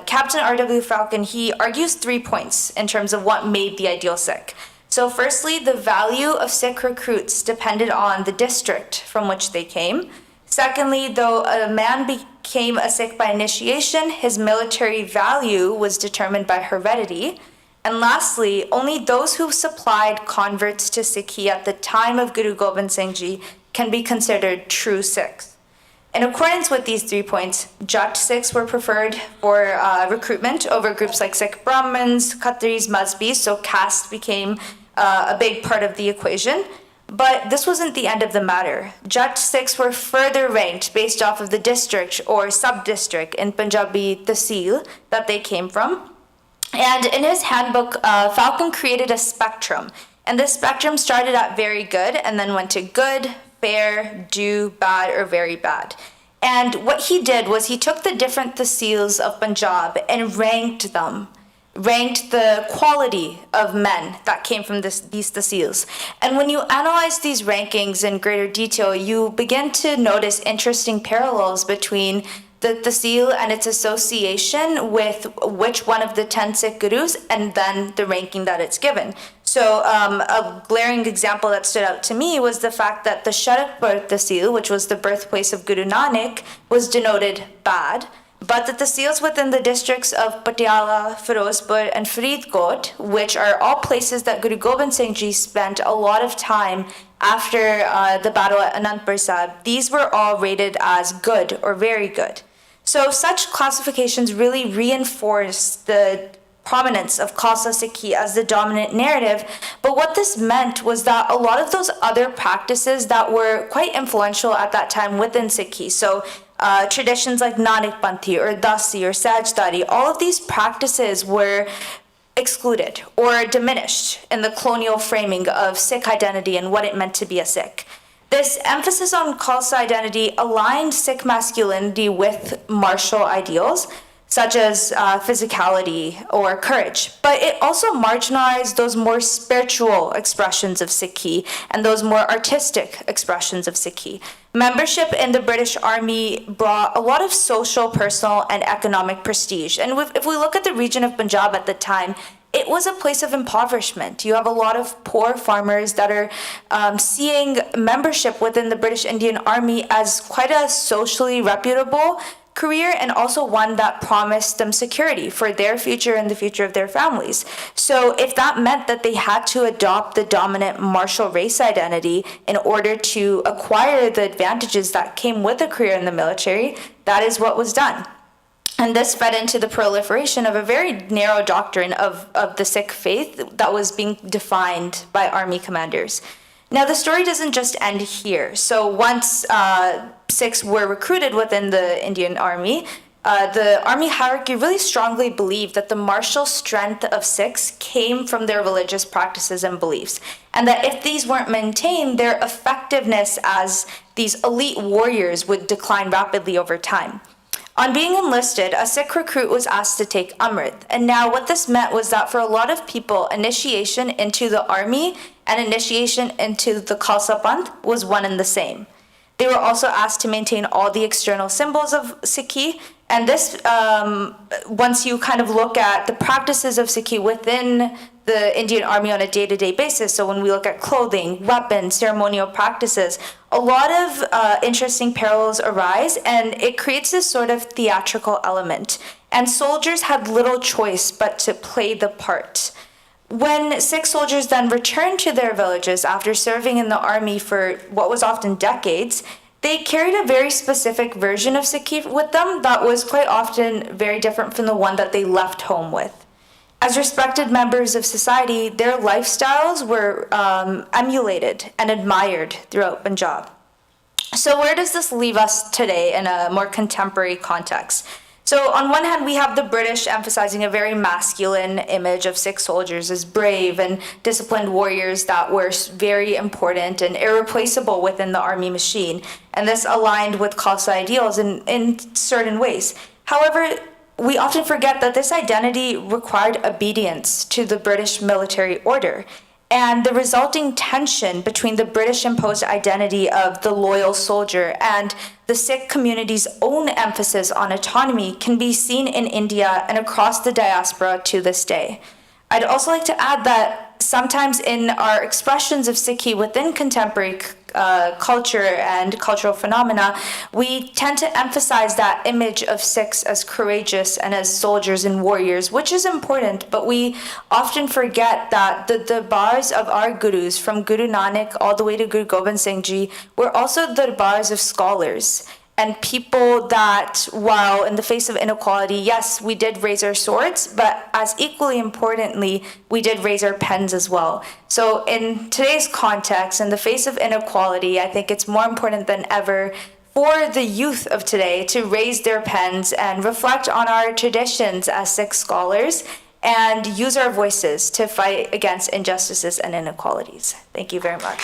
Captain R.W. Falcon, he argues 3 points in terms of what made the ideal Sikh. So firstly, the value of Sikh recruits depended on the district from which they came. Secondly, though a man became a Sikh by initiation, his military value was determined by heredity. And lastly, only those who supplied converts to Sikhi at the time of Guru Gobind Singh Ji can be considered true Sikhs. In accordance with these 3 points, Jat Sikhs were preferred for recruitment over groups like Sikh Brahmins, Khatris, Mazbis, so caste became a big part of the equation. But this wasn't the end of the matter. Jat Sikhs were further ranked based off of the district or sub-district in Punjabi Tehsil that they came from. And in his handbook, Falcon created a spectrum. And this spectrum started at very good and then went to good, fair, due, bad, or very bad. And what he did was he took the different tehsils of Punjab and ranked them, ranked the quality of men that came from these tehsils. And when you analyze these rankings in greater detail, you begin to notice interesting parallels between the tehsil and its association with which one of the 10 Sikh gurus and then the ranking that it's given. So a glaring example that stood out to me was the fact that the Sharatpur tehsil, which was the birthplace of Guru Nanak, was denoted bad, but the tehsils within the districts of Patiala, Firozpur, and Faridkot, which are all places that Guru Gobind Singh Ji spent a lot of time after the battle at Anandpur Sahib, these were all rated as good or very good. So such classifications really reinforce the prominence of Khalsa Sikhi as the dominant narrative, but what this meant was that a lot of those other practices that were quite influential at that time within Sikhi, so traditions like Nanak Panthi or Dasi or Sajdari, all of these practices were excluded or diminished in the colonial framing of Sikh identity and what it meant to be a Sikh. This emphasis on Khalsa identity aligned Sikh masculinity with martial ideals, such as physicality or courage, but it also marginalized those more spiritual expressions of Sikhi and those more artistic expressions of Sikhi. Membership in the British Army brought a lot of social, personal, and economic prestige. And if we look at the region of Punjab at the time, it was a place of impoverishment. You have a lot of poor farmers that are seeing membership within the British Indian Army as quite a socially reputable career, and also one that promised them security for their future and the future of their families. So if that meant that they had to adopt the dominant martial race identity in order to acquire the advantages that came with a career in the military, that is what was done. And this fed into the proliferation of a very narrow doctrine of the Sikh faith that was being defined by army commanders. Now, the story doesn't just end here. So once Sikhs were recruited within the Indian Army, the army hierarchy really strongly believed that the martial strength of Sikhs came from their religious practices and beliefs, and that if these weren't maintained, their effectiveness as these elite warriors would decline rapidly over time. On being enlisted, a Sikh recruit was asked to take Amrit. And now what this meant was that for a lot of people, initiation into the army and initiation into the Khalsa Panth was one and the same. They were also asked to maintain all the external symbols of Sikhi. And this, once you kind of look at the practices of Sikhi within the Indian Army on a day-to-day basis, so when we look at clothing, weapons, ceremonial practices, a lot of interesting parallels arise, and it creates this sort of theatrical element. And soldiers had little choice but to play the part. When Sikh soldiers then returned to their villages after serving in the army for what was often decades, they carried a very specific version of Sikhi with them that was quite often very different from the one that they left home with. As respected members of society, their lifestyles were emulated and admired throughout Punjab. So where does this leave us today in a more contemporary context? So on one hand, we have the British emphasizing a very masculine image of Sikh soldiers as brave and disciplined warriors that were very important and irreplaceable within the army machine. And this aligned with Khalsa ideals in certain ways. However, we often forget that this identity required obedience to the British military order. And the resulting tension between the British-imposed identity of the loyal soldier and the Sikh community's own emphasis on autonomy can be seen in India and across the diaspora to this day. I'd also like to add that sometimes in our expressions of Sikhi within contemporary culture and cultural phenomena, we tend to emphasize that image of Sikhs as courageous and as soldiers and warriors, which is important, but we often forget that the bars of our gurus, from Guru Nanak all the way to Guru Gobind Singh Ji, were also the bars of scholars and people that, while in the face of inequality, yes, we did raise our swords, but as equally importantly, we did raise our pens as well. So in today's context, in the face of inequality, I think it's more important than ever for the youth of today to raise their pens and reflect on our traditions as Sikh scholars and use our voices to fight against injustices and inequalities. Thank you very much.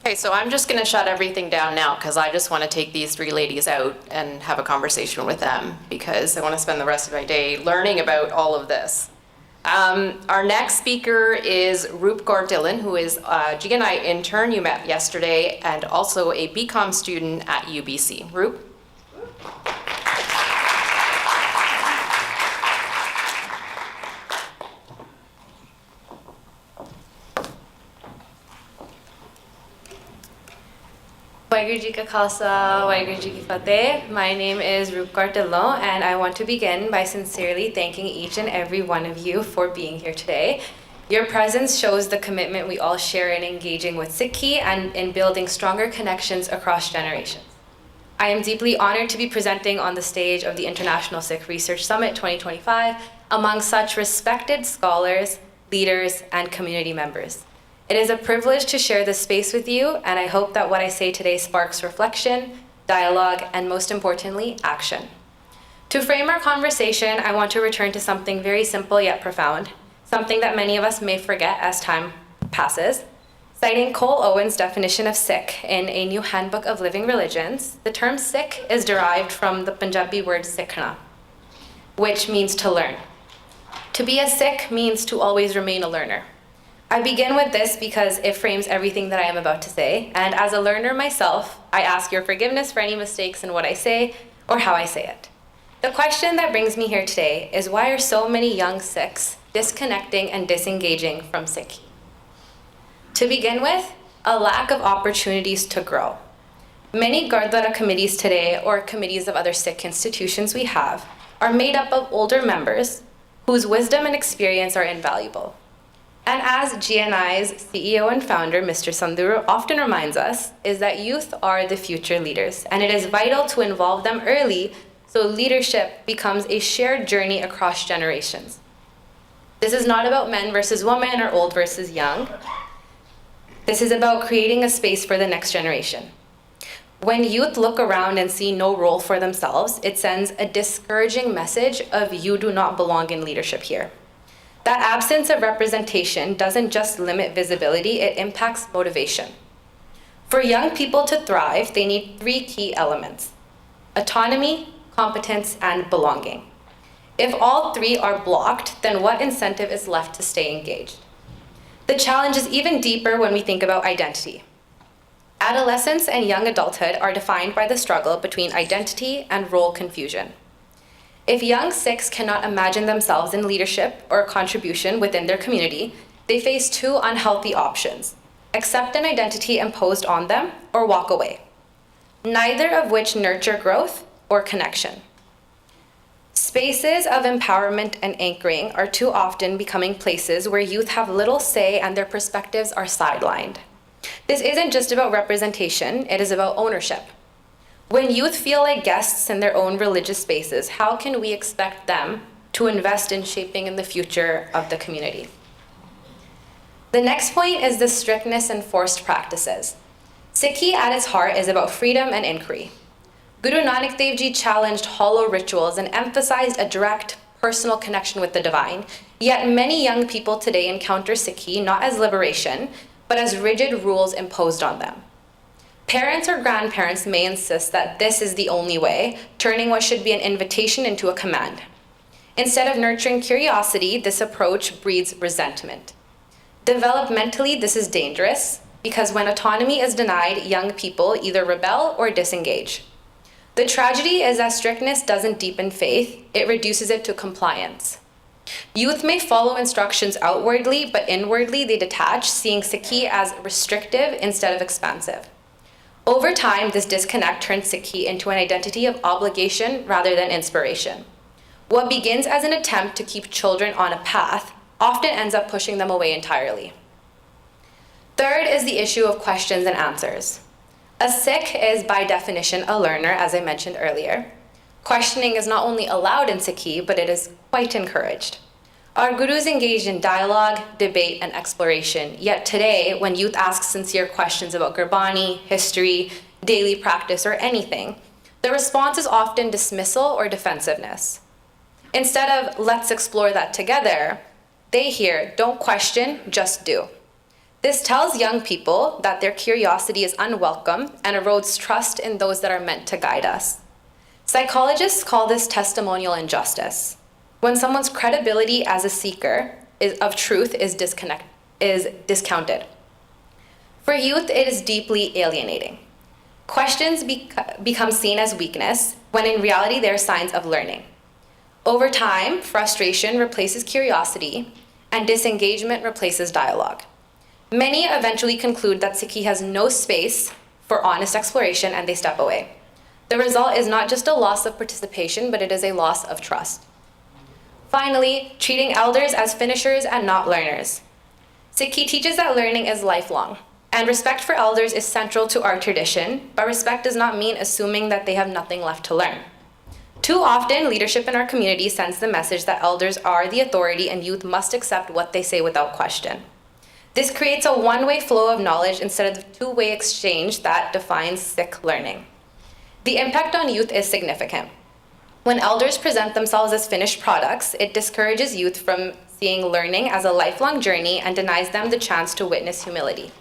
Okay, so I'm just going to shut everything down now because I just want to take these three ladies out and have a conversation with them because I want to spend the rest of my day learning about all of this. Our next speaker is Roop Dhillon, who is a GNI intern you met yesterday and also a BCom student at UBC. Roop? Waheguru Ji Ka Khalsa, Waheguru Ji Ki Fateh. My name is Roop Dhillon, and I want to begin by sincerely thanking each and every one of you for being here today. Your presence shows the commitment we all share in engaging with Sikhi and in building stronger connections across generations. I am deeply honored to be presenting on the stage of the International Sikh Research Summit 2025 among such respected scholars, leaders, and community members. It is a privilege to share this space with you, and I hope that what I say today sparks reflection, dialogue, and most importantly, action. To frame our conversation, I want to return to something very simple yet profound, something that many of us may forget as time passes. Citing Cole Owen's definition of Sikh in A New Handbook of Living Religions, the term Sikh is derived from the Punjabi word sikhna, which means to learn. To be a Sikh means to always remain a learner. I begin with this because it frames everything that I am about to say, and as a learner myself, I ask your forgiveness for any mistakes in what I say or how I say it. The question that brings me here today is why are so many young Sikhs disconnecting and disengaging from Sikhi? To begin with, a lack of opportunities to grow. Many Gurdwara committees today, or committees of other Sikh institutions we have, are made up of older members whose wisdom and experience are invaluable. And as GNI's CEO and founder, Mr. Sandhu, often reminds us, is that youth are the future leaders, and it is vital to involve them early so leadership becomes a shared journey across generations. This is not about men versus women or old versus young. This is about creating a space for the next generation. When youth look around and see no role for themselves, it sends a discouraging message of you do not belong in leadership here. That absence of representation doesn't just limit visibility, it impacts motivation. For young people to thrive, they need 3 key elements: autonomy, competence, and belonging. If all 3 are blocked, then what incentive is left to stay engaged? The challenge is even deeper when we think about identity. Adolescence and young adulthood are defined by the struggle between identity and role confusion. If young Sikhs cannot imagine themselves in leadership or contribution within their community, they face 2 unhealthy options: accept an identity imposed on them or walk away, neither of which nurture growth or connection. Spaces of empowerment and anchoring are too often becoming places where youth have little say and their perspectives are sidelined. This isn't just about representation, it is about ownership. When youth feel like guests in their own religious spaces, how can we expect them to invest in shaping in the future of the community? The next point is the strictness and forced practices. Sikhi at its heart is about freedom and inquiry. Guru Nanak Dev Ji challenged hollow rituals and emphasized a direct, personal connection with the divine, yet many young people today encounter Sikhi not as liberation, but as rigid rules imposed on them. Parents or grandparents may insist that this is the only way, turning what should be an invitation into a command. Instead of nurturing curiosity, this approach breeds resentment. Developmentally, this is dangerous because when autonomy is denied, young people either rebel or disengage. The tragedy is that strictness doesn't deepen faith, it reduces it to compliance. Youth may follow instructions outwardly, but inwardly they detach, seeing Sikhi as restrictive instead of expansive. Over time, this disconnect turns Sikhi into an identity of obligation rather than inspiration. What begins as an attempt to keep children on a path often ends up pushing them away entirely. Third is the issue of questions and answers. A Sikh is by definition a learner, as I mentioned earlier. Questioning is not only allowed in Sikhi, but it is quite encouraged. Our gurus engaged in dialogue, debate, and exploration, yet today, when youth ask sincere questions about Gurbani, history, daily practice, or anything, the response is often dismissal or defensiveness. Instead of, let's explore that together, they hear, don't question, just do. This tells young people that their curiosity is unwelcome and erodes trust in those that are meant to guide us. Psychologists call this testimonial injustice. When someone's credibility as a seeker of truth is discounted. For youth, it is deeply alienating. Questions become seen as weakness, when in reality they are signs of learning. Over time, frustration replaces curiosity, and disengagement replaces dialogue. Many eventually conclude that Sikhi has no space for honest exploration and they step away. The result is not just a loss of participation, but it is a loss of trust. Finally, treating elders as finishers and not learners. Sikhi teaches that learning is lifelong, and respect for elders is central to our tradition, but respect does not mean assuming that they have nothing left to learn. Too often, leadership in our community sends the message that elders are the authority and youth must accept what they say without question. This creates a one-way flow of knowledge instead of the two-way exchange that defines Sikh learning. The impact on youth is significant. When elders present themselves as finished products, it discourages youth from seeing learning as a lifelong journey and denies them the chance to witness humility.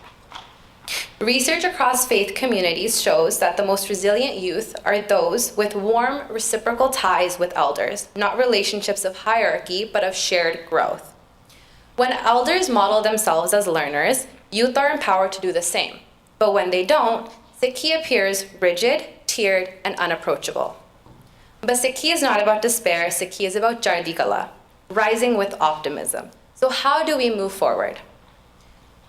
Research across faith communities shows that the most resilient youth are those with warm, reciprocal ties with elders, not relationships of hierarchy, but of shared growth. When elders model themselves as learners, youth are empowered to do the same. But when they don't, Sikhi appears rigid, tiered, and unapproachable. But Sikhi is not about despair, Sikhi is about Chardi Kala, rising with optimism. So how do we move forward?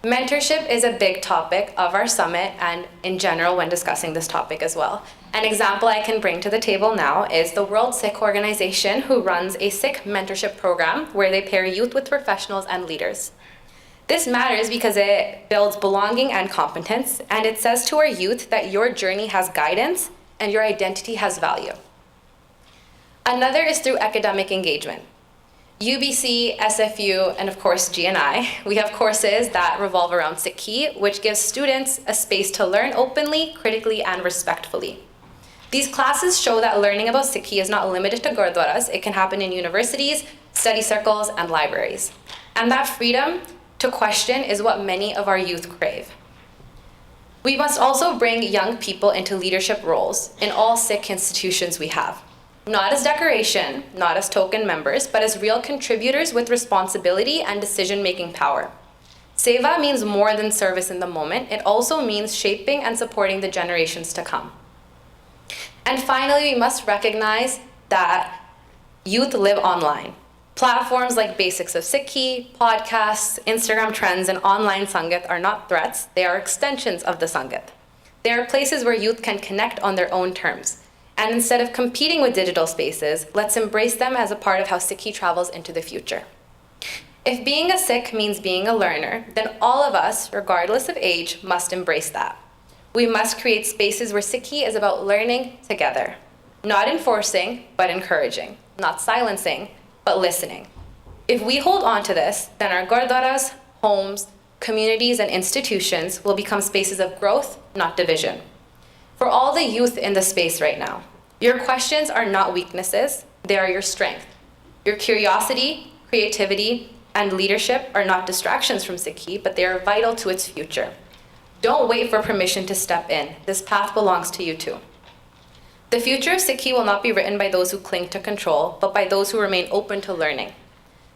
Mentorship is a big topic of our summit and in general when discussing this topic as well. An example I can bring to the table now is the World Sikh Organization, who runs a Sikh mentorship program where they pair youth with professionals and leaders. This matters because it builds belonging and competence, and it says to our youth that your journey has guidance and your identity has value. Another is through academic engagement. UBC, SFU, and of course GNI, we have courses that revolve around Sikhi, which gives students a space to learn openly, critically, and respectfully. These classes show that learning about Sikhi is not limited to Gurdwaras. It can happen in universities, study circles, and libraries. And that freedom to question is what many of our youth crave. We must also bring young people into leadership roles in all Sikh institutions we have. Not as decoration, not as token members, but as real contributors with responsibility and decision-making power. Seva means more than service in the moment. It also means shaping and supporting the generations to come. And finally, we must recognize that youth live online. Platforms like Basics of Sikhi, podcasts, Instagram trends, and online Sangat are not threats, they are extensions of the Sangat. They are places where youth can connect on their own terms. And instead of competing with digital spaces, let's embrace them as a part of how Sikhi travels into the future. If being a Sikh means being a learner, then all of us, regardless of age, must embrace that. We must create spaces where Sikhi is about learning together. Not enforcing, but encouraging. Not silencing, but listening. If we hold on to this, then our gurdwaras, homes, communities, and institutions will become spaces of growth, not division. For all the youth in the space right now, your questions are not weaknesses, they are your strength. Your curiosity, creativity, and leadership are not distractions from Sikhi, but they are vital to its future. Don't wait for permission to step in. This path belongs to you too. The future of Sikhi will not be written by those who cling to control, but by those who remain open to learning.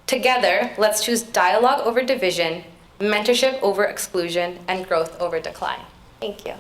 Together, let's choose dialogue over division, mentorship over exclusion, and growth over decline. Thank you.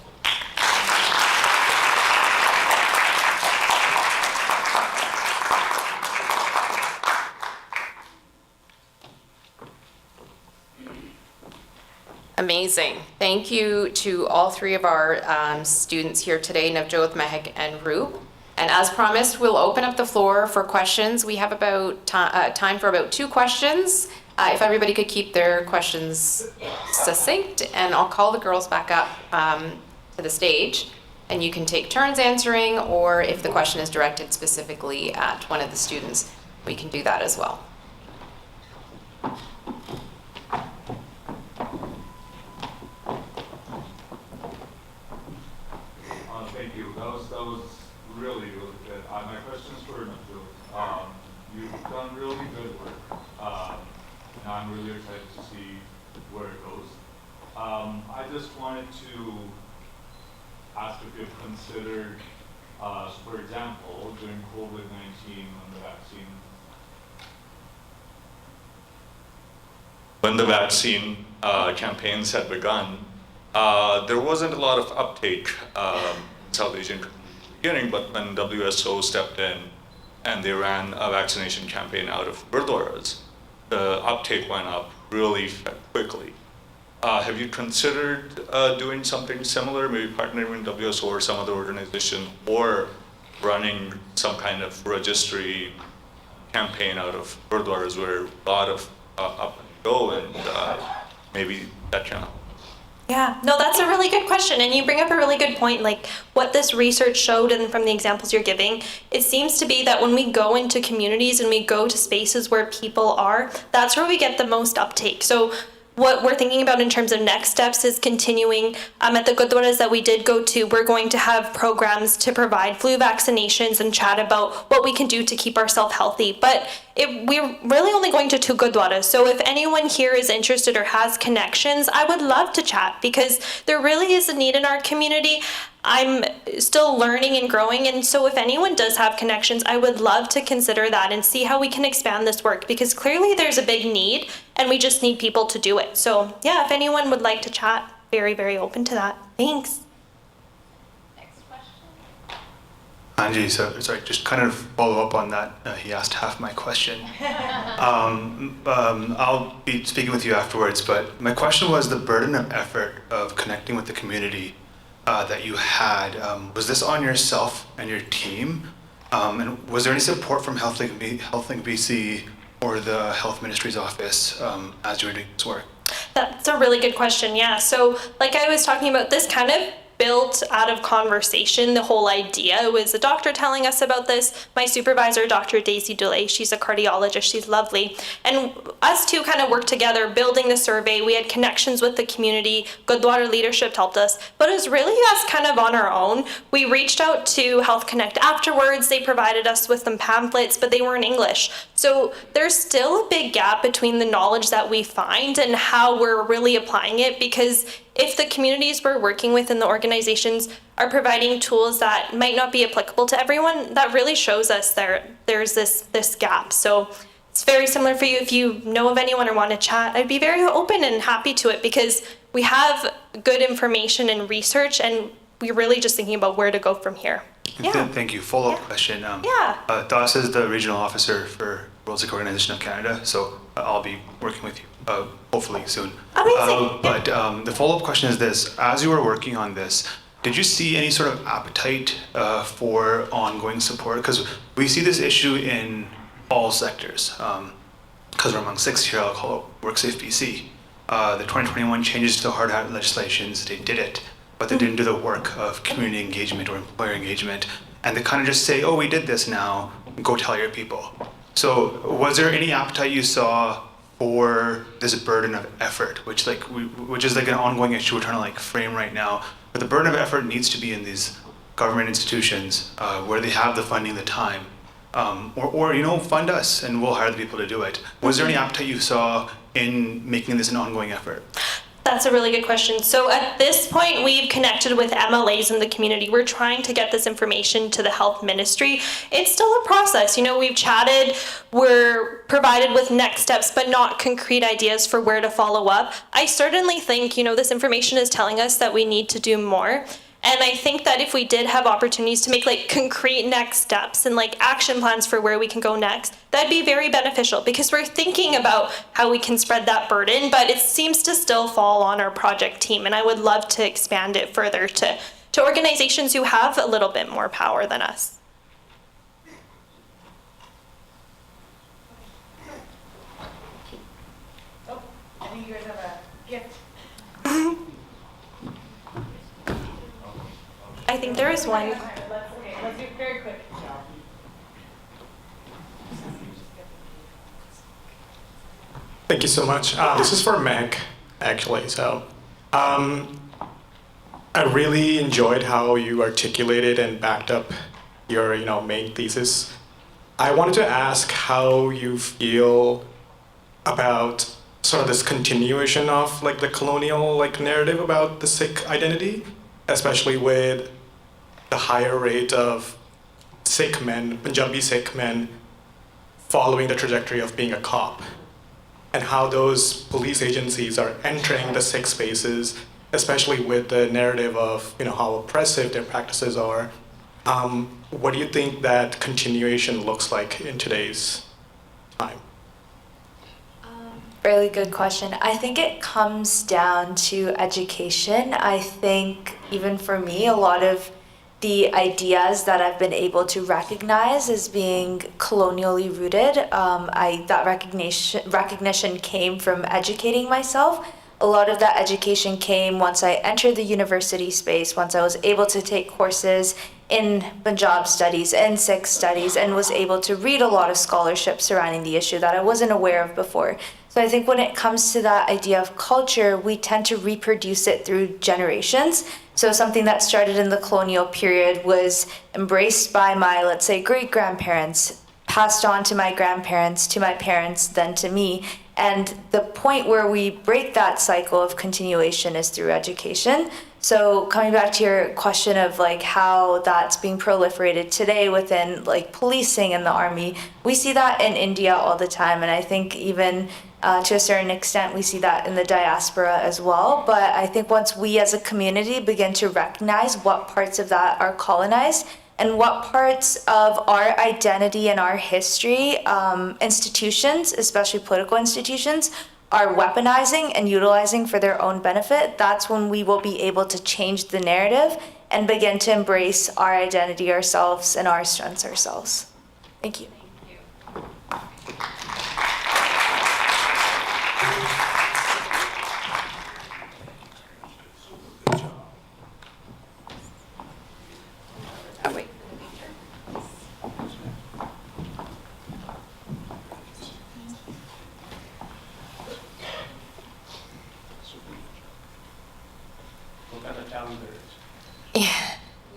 Amazing. Thank you to all three of our students here today, Navjot, Mehak, and Roop. And as promised, we'll open up the floor for questions. We have about time for about 2 questions. If everybody could keep their questions succinct, and I'll call the girls back up to the stage, and you can take turns answering, or if the question is directed specifically at one of the students, we can do that as well. Thank you. That was really, really good. My question's for Navjot. You've done really good work. And I'm really excited to see where it goes. I just wanted to ask if you've considered, for example, during COVID-19 when the vaccine campaigns had begun, there wasn't a lot of uptake in South Asian countries at the beginning, but when WSO stepped in and they ran a vaccination campaign out of Gurdwaras, the uptake went up really quickly. Have you considered doing something similar, maybe partnering with WSO or some other organization, or running some kind of registry campaign out of Gurdwaras where a lot of up and go, and maybe that can help? Yeah, no, that's a really good question. And you bring up a really good point, like what this research showed and from the examples you're giving, it seems to be that when we go into communities and we go to spaces where people are, that's where we get the most uptake. So what we're thinking about in terms of next steps is continuing at the Gurdwaras that we did go to, we're going to have programs to provide flu vaccinations and chat about what we can do to keep ourselves healthy. But we're really only going to 2 Gurdwaras. So if anyone here is interested or has connections, I would love to chat because there really is a need in our community. I'm still learning and growing, and so if anyone does have connections, I would love to consider that and see how we can expand this work, because clearly there's a big need and we just need people to do it. So yeah, if anyone would like to chat, very, very open to that. Thanks. Anji, so sorry, just kind of follow up on that. He asked half my question. I'll be speaking with you afterwards, but my question was the burden of effort of connecting with the community that you had. Was this on yourself and your team? And was there any support from HealthLink BC or the Health Ministry's office as you were doing this work? That's a really good question, yeah. So like I was talking about, this kind of built out of conversation. The whole idea was the doctor telling us about this. My supervisor, Dr. Daisy Delay, she's a cardiologist, she's lovely. And us two kind of worked together building the survey. We had connections with the community. Gurdwara leadership helped us, but it was really us kind of on our own. We reached out to Health Connect afterwards. They provided us with some pamphlets, but they were in English. So there's still a big gap between the knowledge that we find and how we're really applying it, because if the communities we're working with and the organizations are providing tools that might not be applicable to everyone, that really shows us there's this gap. So it's very similar for you. If you know of anyone or want to chat, I'd be very open and happy to it, because we have good information and research, and we're really just thinking about where to go from here. Yeah. Thank you. Follow-up question. Ardaas is the regional officer for World Sick Organization of Canada, so I'll be working with you hopefully soon. Amazing. But the follow-up question is this: as you were working on this, did you see any sort of appetite for ongoing support? Because we see this issue in all sectors. Because we're among 6 here, I'll call it WorkSafe BC. The 2021 changes to the hard hat legislations, they did it, but they didn't do the work of community engagement or employer engagement. And they kind of just say, oh, we did this now, go tell your people. So was there any appetite you saw for this burden of effort, which is like an ongoing issue we're trying to like frame right now? But the burden of effort needs to be in these government institutions where they have the funding, the time, or fund us and we'll hire the people to do it. Was there any appetite you saw in making this an ongoing effort? That's a really good question. So at this point, we've connected with MLAs in the community. We're trying to get this information to the health ministry. It's still a process. We've chatted, we're provided with next steps, but not concrete ideas for where to follow up. I certainly think, this information is telling us that we need to do more. And I think that if we did have opportunities to make like concrete next steps and like action plans for where we can go next, that'd be very beneficial, because we're thinking about how we can spread that burden, but it seems to still fall on our project team. And I would love to expand it further to organizations who have a little bit more power than us. Oh, I think you guys have a gift. I think there is one. Let's do it very quick. Thank you so much. This is for Mehak, actually. So, I really enjoyed how you articulated and backed up your, main thesis. I wanted to ask how you feel about sort of this continuation of like the colonial narrative about the Sikh identity, especially with the higher rate of Sikh men, Punjabi Sikh men, following the trajectory of being a cop, and how those police agencies are entering the Sikh spaces, especially with the narrative of how oppressive their practices are. What do you think that continuation looks like in today's time? Really good question. I think it comes down to education. I think even for me, a lot of the ideas that I've been able to recognize as being colonially rooted, that recognition came from educating myself. A lot of that education came once I entered the university space, once I was able to take courses in Punjab studies and Sikh studies, and was able to read a lot of scholarship surrounding the issue that I wasn't aware of before. So I think when it comes to that idea of culture, we tend to reproduce it through generations. So something that started in the colonial period was embraced by my, let's say, great-grandparents, passed on to my grandparents, to my parents, then to me. And the point where we break that cycle of continuation is through education. So coming back to your question of like how that's being proliferated today within like policing and the army, we see that in India all the time. And I think even to a certain extent, we see that in the diaspora as well. But I think once we as a community begin to recognize what parts of that are colonized and what parts of our identity and our history, institutions, especially political institutions, are weaponizing and utilizing for their own benefit, that's when we will be able to change the narrative and begin to embrace our identity ourselves and our strengths ourselves. Thank you.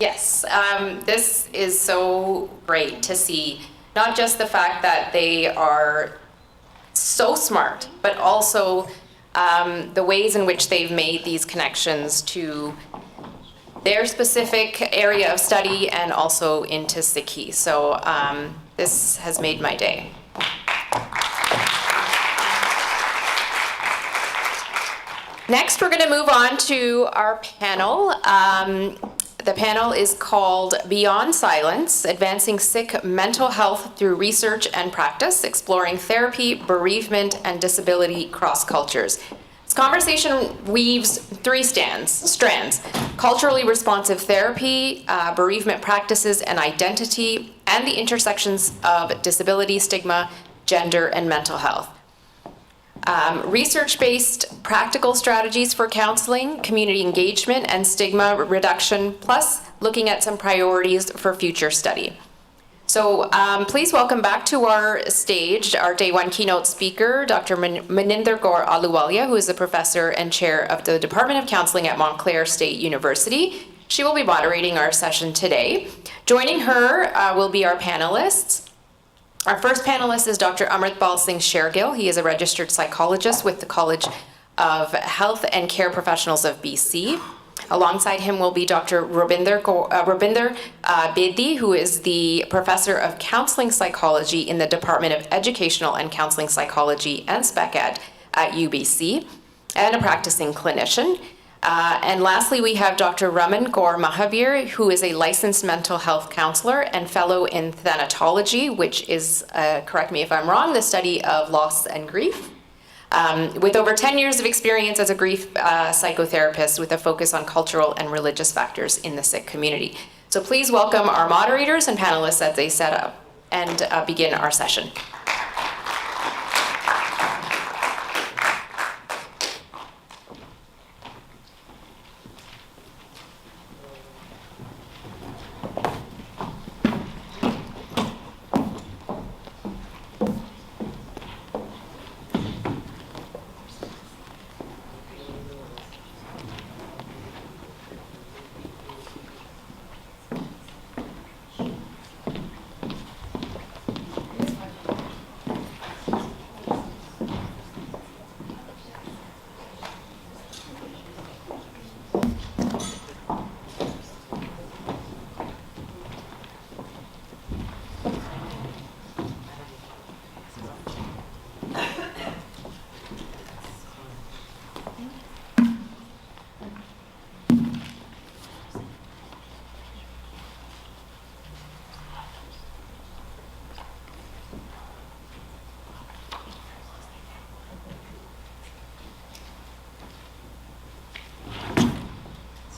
Yes, this is so great to see, not just the fact that they are so smart, but also the ways in which they've made these connections to their specific area of study and also into Sikhi. So this has made my day. Next, we're going to move on to our panel. The panel is called Beyond Silence, Advancing Sikh Mental Health Through Research and Practice, Exploring Therapy, Bereavement, and Disability Cross Cultures. This conversation weaves three strands: culturally responsive therapy, bereavement practices and identity, and the intersections of disability, stigma, gender, and mental health. Research-based practical strategies for counseling, community engagement, and stigma reduction, plus looking at some priorities for future study. So please welcome back to our stage our Day 1 keynote speaker, Dr. Maninder Kaur Ahluwalia, who is a professor and chair of the Department of Counseling at Montclair State University. She will be moderating our session today. Joining her will be our panelists. Our first panelist is Dr. Amritpal Singh Shergill. He is a registered psychologist with the College of Health and Care Professionals of BC. Alongside him will be Dr. Rupinder Bedi, who is the professor of counseling psychology in the Department of Educational and Counseling Psychology and Spec Ed at UBC, and a practicing clinician. And lastly, we have Dr. Raman Gaur Mahavir, who is a licensed mental health counselor and fellow in thanatology, which is, correct me if I'm wrong, the study of loss and grief. With over 10 years of experience as a grief psychotherapist with a focus on cultural and religious factors in the Sikh community. So please welcome our moderators and panelists as they set up and begin our session.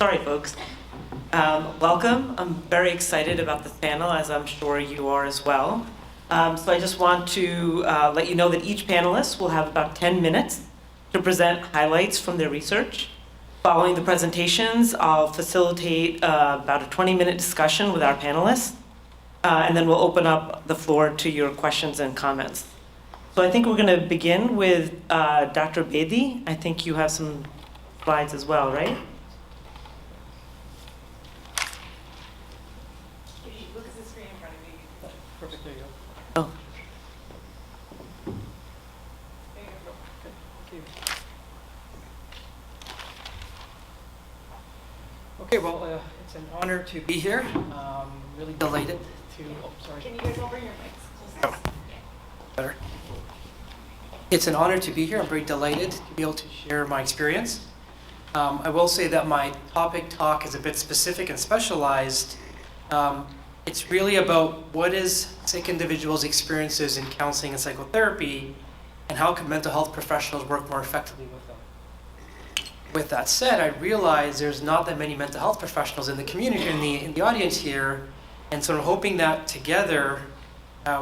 Sorry, folks. Welcome. I'm very excited about this panel, as I'm sure you are as well. So I just want to let you know that each panelist will have about 10 minutes to present highlights from their research. Following the presentations, I'll facilitate about a 20-minute discussion with our panelists, and then we'll open up the floor to your questions and comments. So I think we're going to begin with Dr. Bedi. I think you have some slides as well, right? Look at the screen in front of you. Perfect, there you go. Oh. Okay, well, it's an honor to be here. Really delighted to. Oh, sorry. Can you guys all bring your mics? Oh. Better. It's an honor to be here. I'm very delighted to be able to share my experience. I will say that my topic talk is a bit specific and specialized. It's really about what is Sikh individuals' experiences in counseling and psychotherapy, and how can mental health professionals work more effectively with them. With that said, I realize there's not that many mental health professionals in the community, in the audience here, and so I'm hoping that together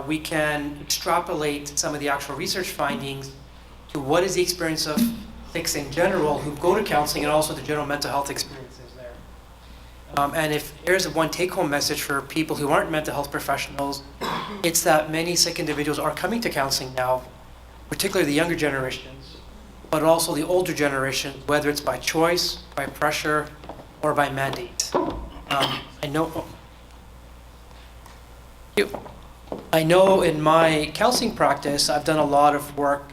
we can extrapolate some of the actual research findings to what is the experience of Sikhs in general who go to counseling, and also the general mental health experiences there. And if there's one take-home message for people who aren't mental health professionals, it's that many Sikh individuals are coming to counseling now, particularly the younger generations, but also the older generation, whether it's by choice, by pressure, or by mandate. I know in my counseling practice, I've done a lot of work,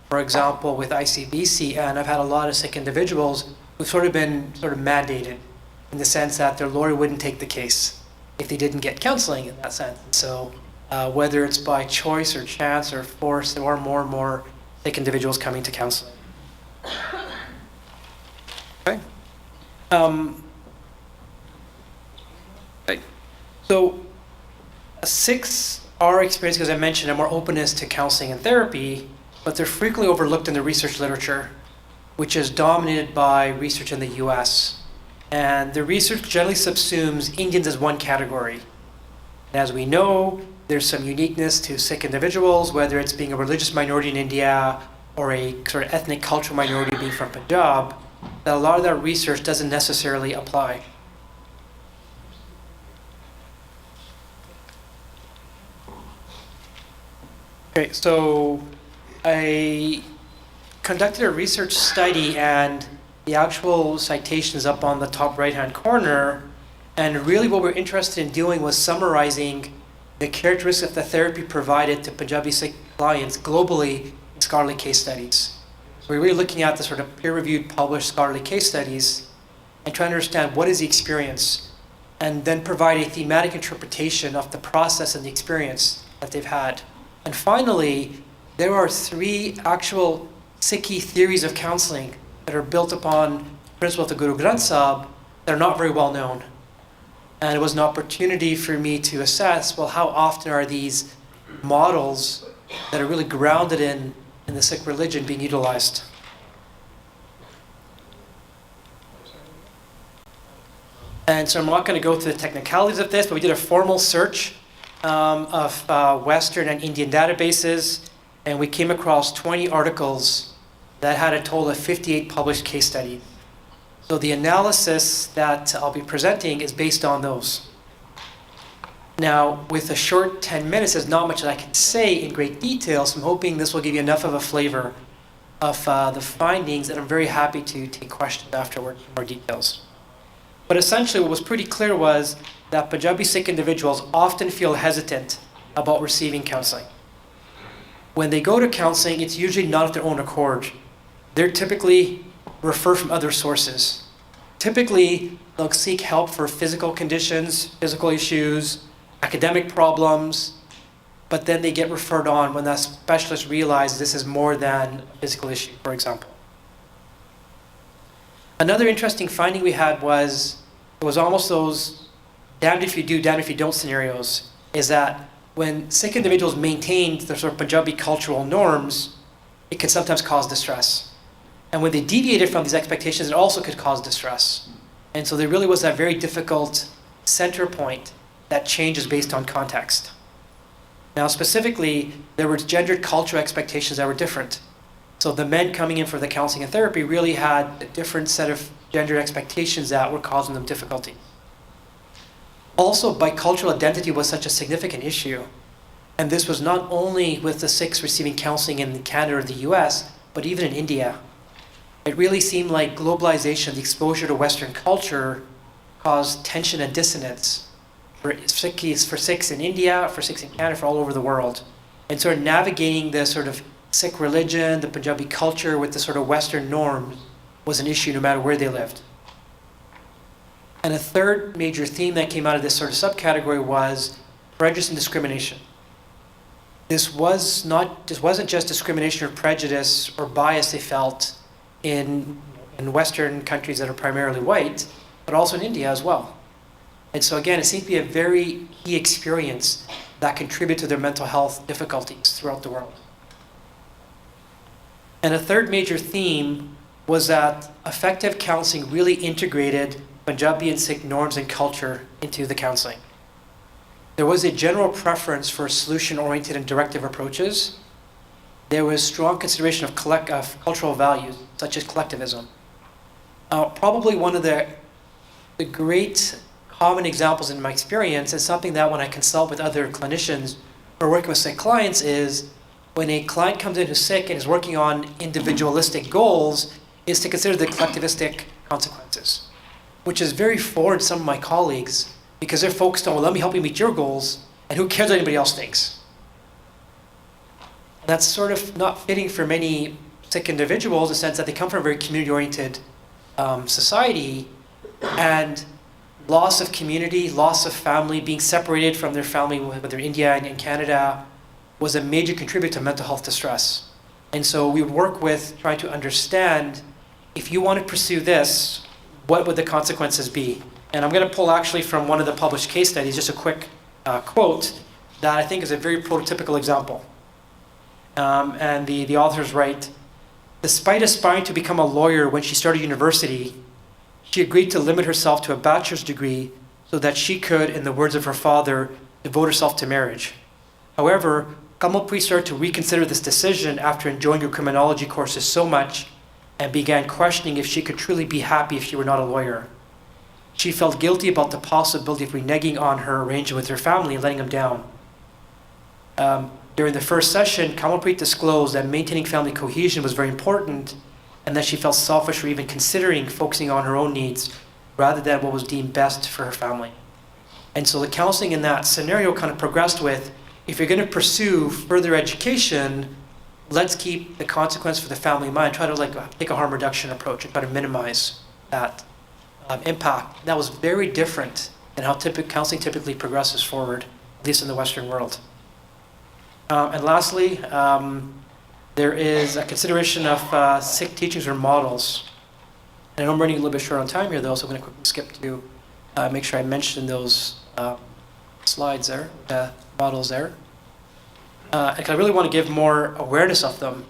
for example, with ICBC, and I've had a lot of Sikh individuals who've sort of been mandated in the sense that their lawyer wouldn't take the case if they didn't get counseling in that sense. So whether it's by choice or chance or force, there are more and more Sikh individuals coming to counseling. Okay. Right. So Sikhs are experiencing, as I mentioned, a more openness to counseling and therapy, but they're frequently overlooked in the research literature, which is dominated by research in the US. And the research generally subsumes Indians as one category. And as we know, there's some uniqueness to Sikh individuals, whether it's being a religious minority in India or a sort of ethnic cultural minority being from Punjab, that a lot of that research doesn't necessarily apply. Okay, so I conducted a research study, and the actual citation is up on the top right-hand corner. And really what we're interested in doing was summarizing the characteristics of the therapy provided to Punjabi Sikh clients globally in scholarly case studies. So we're really looking at the sort of peer-reviewed, published scholarly case studies and trying to understand what is the experience, and then provide a thematic interpretation of the process and the experience that they've had. And finally, there are 3 actual Sikhi theories of counseling that are built upon the principle of the Guru Granth Sahib that are not very well known. And it was an opportunity for me to assess, well, how often are these models that are really grounded in the Sikh religion being utilized? And so I'm not going to go through the technicalities of this, but we did a formal search of Western and Indian databases, and we came across 20 articles that had a total of 58 published case studies. So the analysis that I'll be presenting is based on those. Now, with a short 10 minutes, there's not much that I can say in great detail, so I'm hoping this will give you enough of a flavor of the findings, and I'm very happy to take questions afterward for more details. But essentially what was pretty clear was that Punjabi Sikh individuals often feel hesitant about receiving counseling. When they go to counseling, it's usually not of their own accord. They're typically referred from other sources. Typically, they'll seek help for physical conditions, physical issues, academic problems, but then they get referred on when that specialist realizes this is more than a physical issue, for example. Another interesting finding we had was, it was almost those damned if you do, damned if you don't scenarios, is that when Sikh individuals maintained their sort of Punjabi cultural norms, it can sometimes cause distress. And when they deviated from these expectations, it also could cause distress. And so there really was that very difficult center point that changes based on context. Now, specifically, there were gendered cultural expectations that were different. So the men coming in for the counseling and therapy really had a different set of gendered expectations that were causing them difficulty. Also, bicultural identity was such a significant issue. And this was not only with the Sikhs receiving counseling in Canada or the US, but even in India. It really seemed like globalization, the exposure to Western culture, caused tension and dissonance for Sikhs in India, for Sikhs in Canada, for all over the world. And sort of navigating the sort of Sikh religion, the Punjabi culture with the sort of Western norms was an issue no matter where they lived. And a third major theme that came out of this sort of subcategory was prejudice and discrimination. This wasn't just discrimination or prejudice or bias they felt in Western countries that are primarily white, but also in India as well. And so again, it seemed to be a very key experience that contributed to their mental health difficulties throughout the world. And a third major theme was that effective counseling really integrated Punjabi and Sikh norms and culture into the counseling. There was a general preference for solution-oriented and directive approaches. There was strong consideration of cultural values, such as collectivism. Probably one of the great common examples in my experience, and something that when I consult with other clinicians or working with Sikh clients, is when a client comes in who's Sikh and is working on individualistic goals, is to consider the collectivistic consequences, which is very foreign to some of my colleagues, because they're focused on, well, let me help you meet your goals, and who cares what anybody else thinks? And that's sort of not fitting for many Sikh individuals in the sense that they come from a very community-oriented society, and loss of community, loss of family, being separated from their family, whether India and in Canada, was a major contributor to mental health distress. And so we would work with trying to understand, if you want to pursue this, what would the consequences be? And I'm going to pull actually from one of the published case studies, just a quick quote that I think is a very prototypical example. And the authors write, despite aspiring to become a lawyer when she started university, she agreed to limit herself to a bachelor's degree so that she could, in the words of her father, devote herself to marriage. However, Kamalpreet started to reconsider this decision after enjoying her criminology courses so much and began questioning if she could truly be happy if she were not a lawyer. She felt guilty about the possibility of reneging on her arrangement with her family and letting them down. During the first session, Kamalpreet disclosed that maintaining family cohesion was very important and that she felt selfish for even considering focusing on her own needs rather than what was deemed best for her family. And so the counseling in that scenario kind of progressed with, if you're going to pursue further education, let's keep the consequence for the family in mind, try to take a harm reduction approach and try to minimize that impact. That was very different than how counseling typically progresses forward, at least in the Western world. And lastly, there is a consideration of Sikh teachings or models. And I know I'm running a little bit short on time here, though, so I'm going to quickly skip to make sure I mention those slides there, models there. I really want to give more awareness of them,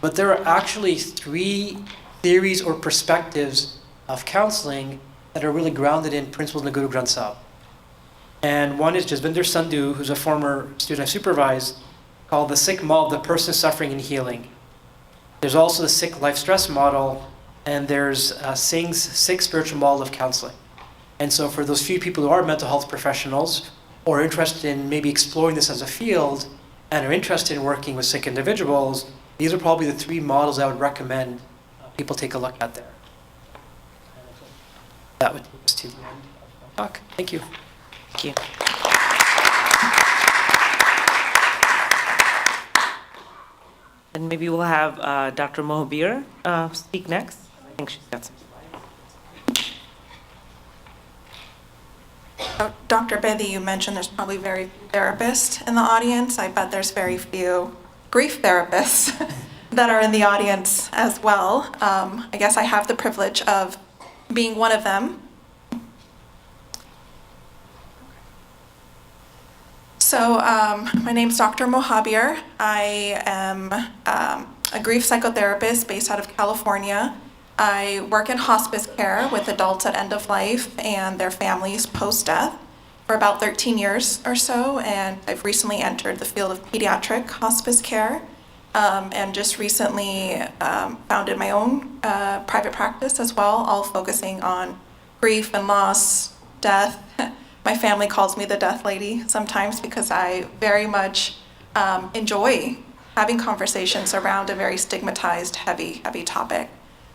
but there are actually 3 theories or perspectives of counseling that are really grounded in principles in the Guru Granth Sahib. And one is Jaswinder Sandhu, who's a former student I supervised, called the Sikh model of the person suffering and healing. There's also the Sikh life stress model, and there's Singh's Sikh spiritual model of counseling. And so for those few people who are mental health professionals or are interested in maybe exploring this as a field and are interested in working with Sikh individuals, these are probably the 3 models I would recommend people take a look at there. That would take us to the end of my talk. Thank you. Thank you. And maybe we'll have Dr. Mohabir speak next. I think she's got some slides. Dr. Bedi, you mentioned there's probably very few therapists in the audience. I bet there's very few grief therapists that are in the audience as well. I guess I have the privilege of being one of them. So my name's Dr. Mohabir. I am a grief psychotherapist based out of California. I work in hospice care with adults at end of life and their families post-death for about 13 years or so, and I've recently entered the field of pediatric hospice care, and just recently founded my own private practice as well, all focusing on grief and loss, death. My family calls me the death lady sometimes because I very much enjoy having conversations around a very stigmatized, heavy topic.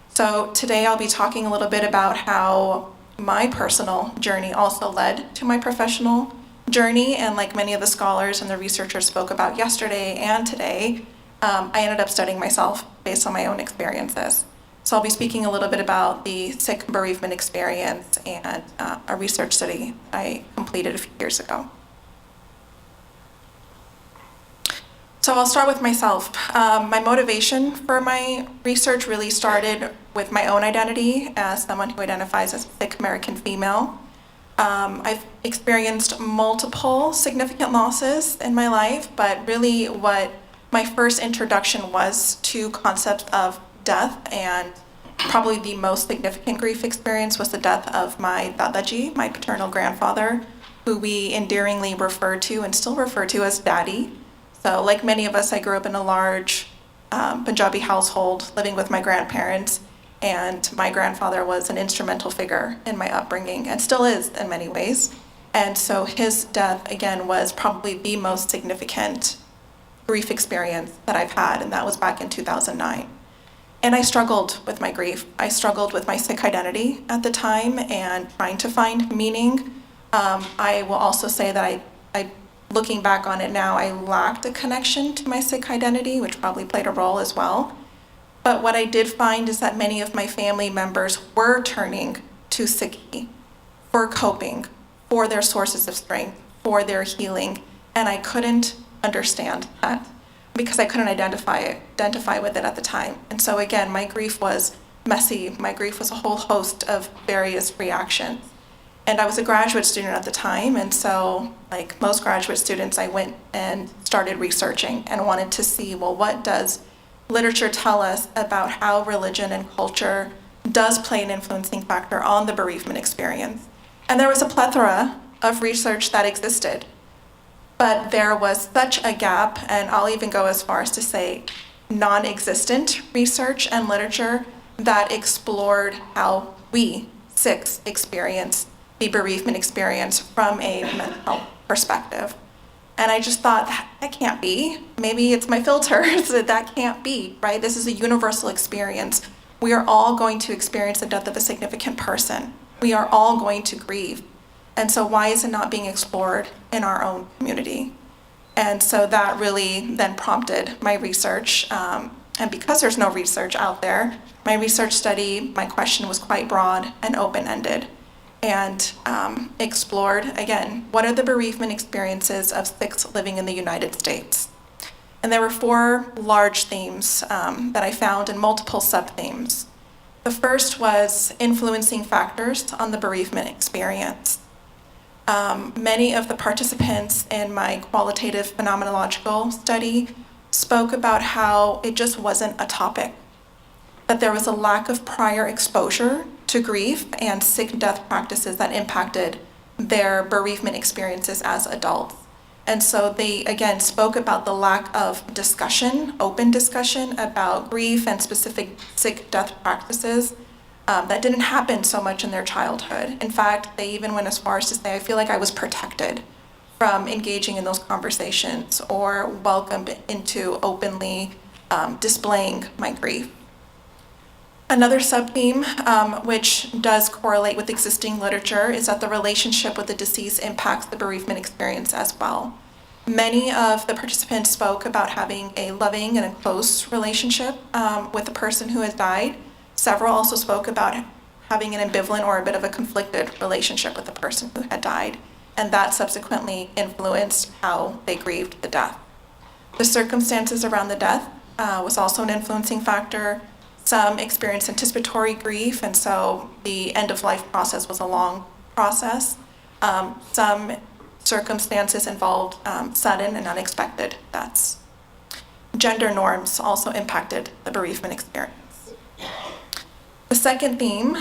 So today I'll be talking a little bit about how my personal journey also led to my professional journey, and like many of the scholars and the researchers spoke about yesterday and today, I ended up studying myself based on my own experiences. So I'll be speaking a little bit about the Sikh bereavement experience and a research study I completed a few years ago. So I'll start with myself. My motivation for my research really started with my own identity as someone who identifies as a Sikh American female. I've experienced multiple significant losses in my life, but really what my first introduction was to concepts of death, and probably the most significant grief experience was the death of my Dadaji, my paternal grandfather, who we endearingly refer to and still refer to as Daddy. So like many of us, I grew up in a large Punjabi household living with my grandparents, and my grandfather was an instrumental figure in my upbringing and still is in many ways. And so his death, again, was probably the most significant grief experience that I've had, and that was back in 2009. And I struggled with my grief. I struggled with my Sikh identity at the time and trying to find meaning. I will also say that I looking back on it now, I lacked a connection to my Sikh identity, which probably played a role as well. But what I did find is that many of my family members were turning to Sikhi for coping, for their sources of strength, for their healing, and I couldn't understand that because I couldn't identify with it at the time. And so again, my grief was messy. My grief was a whole host of various reactions. And I was a graduate student at the time, and so like most graduate students, I went and started researching and wanted to see, well, what does literature tell us about how religion and culture does play an influencing factor on the bereavement experience? And there was a plethora of research that existed, but there was such a gap, and I'll even go as far as to say non-existent research and literature that explored how we Sikhs experience the bereavement experience from a mental health perspective. And I just thought, that can't be. Maybe it's my filters, that can't be, right? This is a universal experience. We are all going to experience the death of a significant person. We are all going to grieve. And so why is it not being explored in our own community? And so that really then prompted my research. And because there's no research out there, my research study, my question was quite broad and open-ended, and explored, again, what are the bereavement experiences of Sikhs living in the United States? And there were 4 large themes that I found and multiple sub-themes. The first was influencing factors on the bereavement experience. Many of the participants in my qualitative phenomenological study spoke about how it just wasn't a topic, that there was a lack of prior exposure to grief and Sikh death practices that impacted their bereavement experiences as adults. And so they, again, spoke about the lack of discussion, open discussion about grief and specific Sikh death practices that didn't happen so much in their childhood. In fact, they even went as far as to say, I feel like I was protected from engaging in those conversations or welcomed into openly displaying my grief. Another sub-theme, which does correlate with existing literature, is that the relationship with the deceased impacts the bereavement experience as well. Many of the participants spoke about having a loving and a close relationship with the person who has died. Several also spoke about having an ambivalent or a bit of a conflicted relationship with the person who had died, and that subsequently influenced how they grieved the death. The circumstances around the death was also an influencing factor. Some experienced anticipatory grief, and so the end-of-life process was a long process. Some circumstances involved sudden and unexpected deaths. Gender norms also impacted the bereavement experience. The second theme,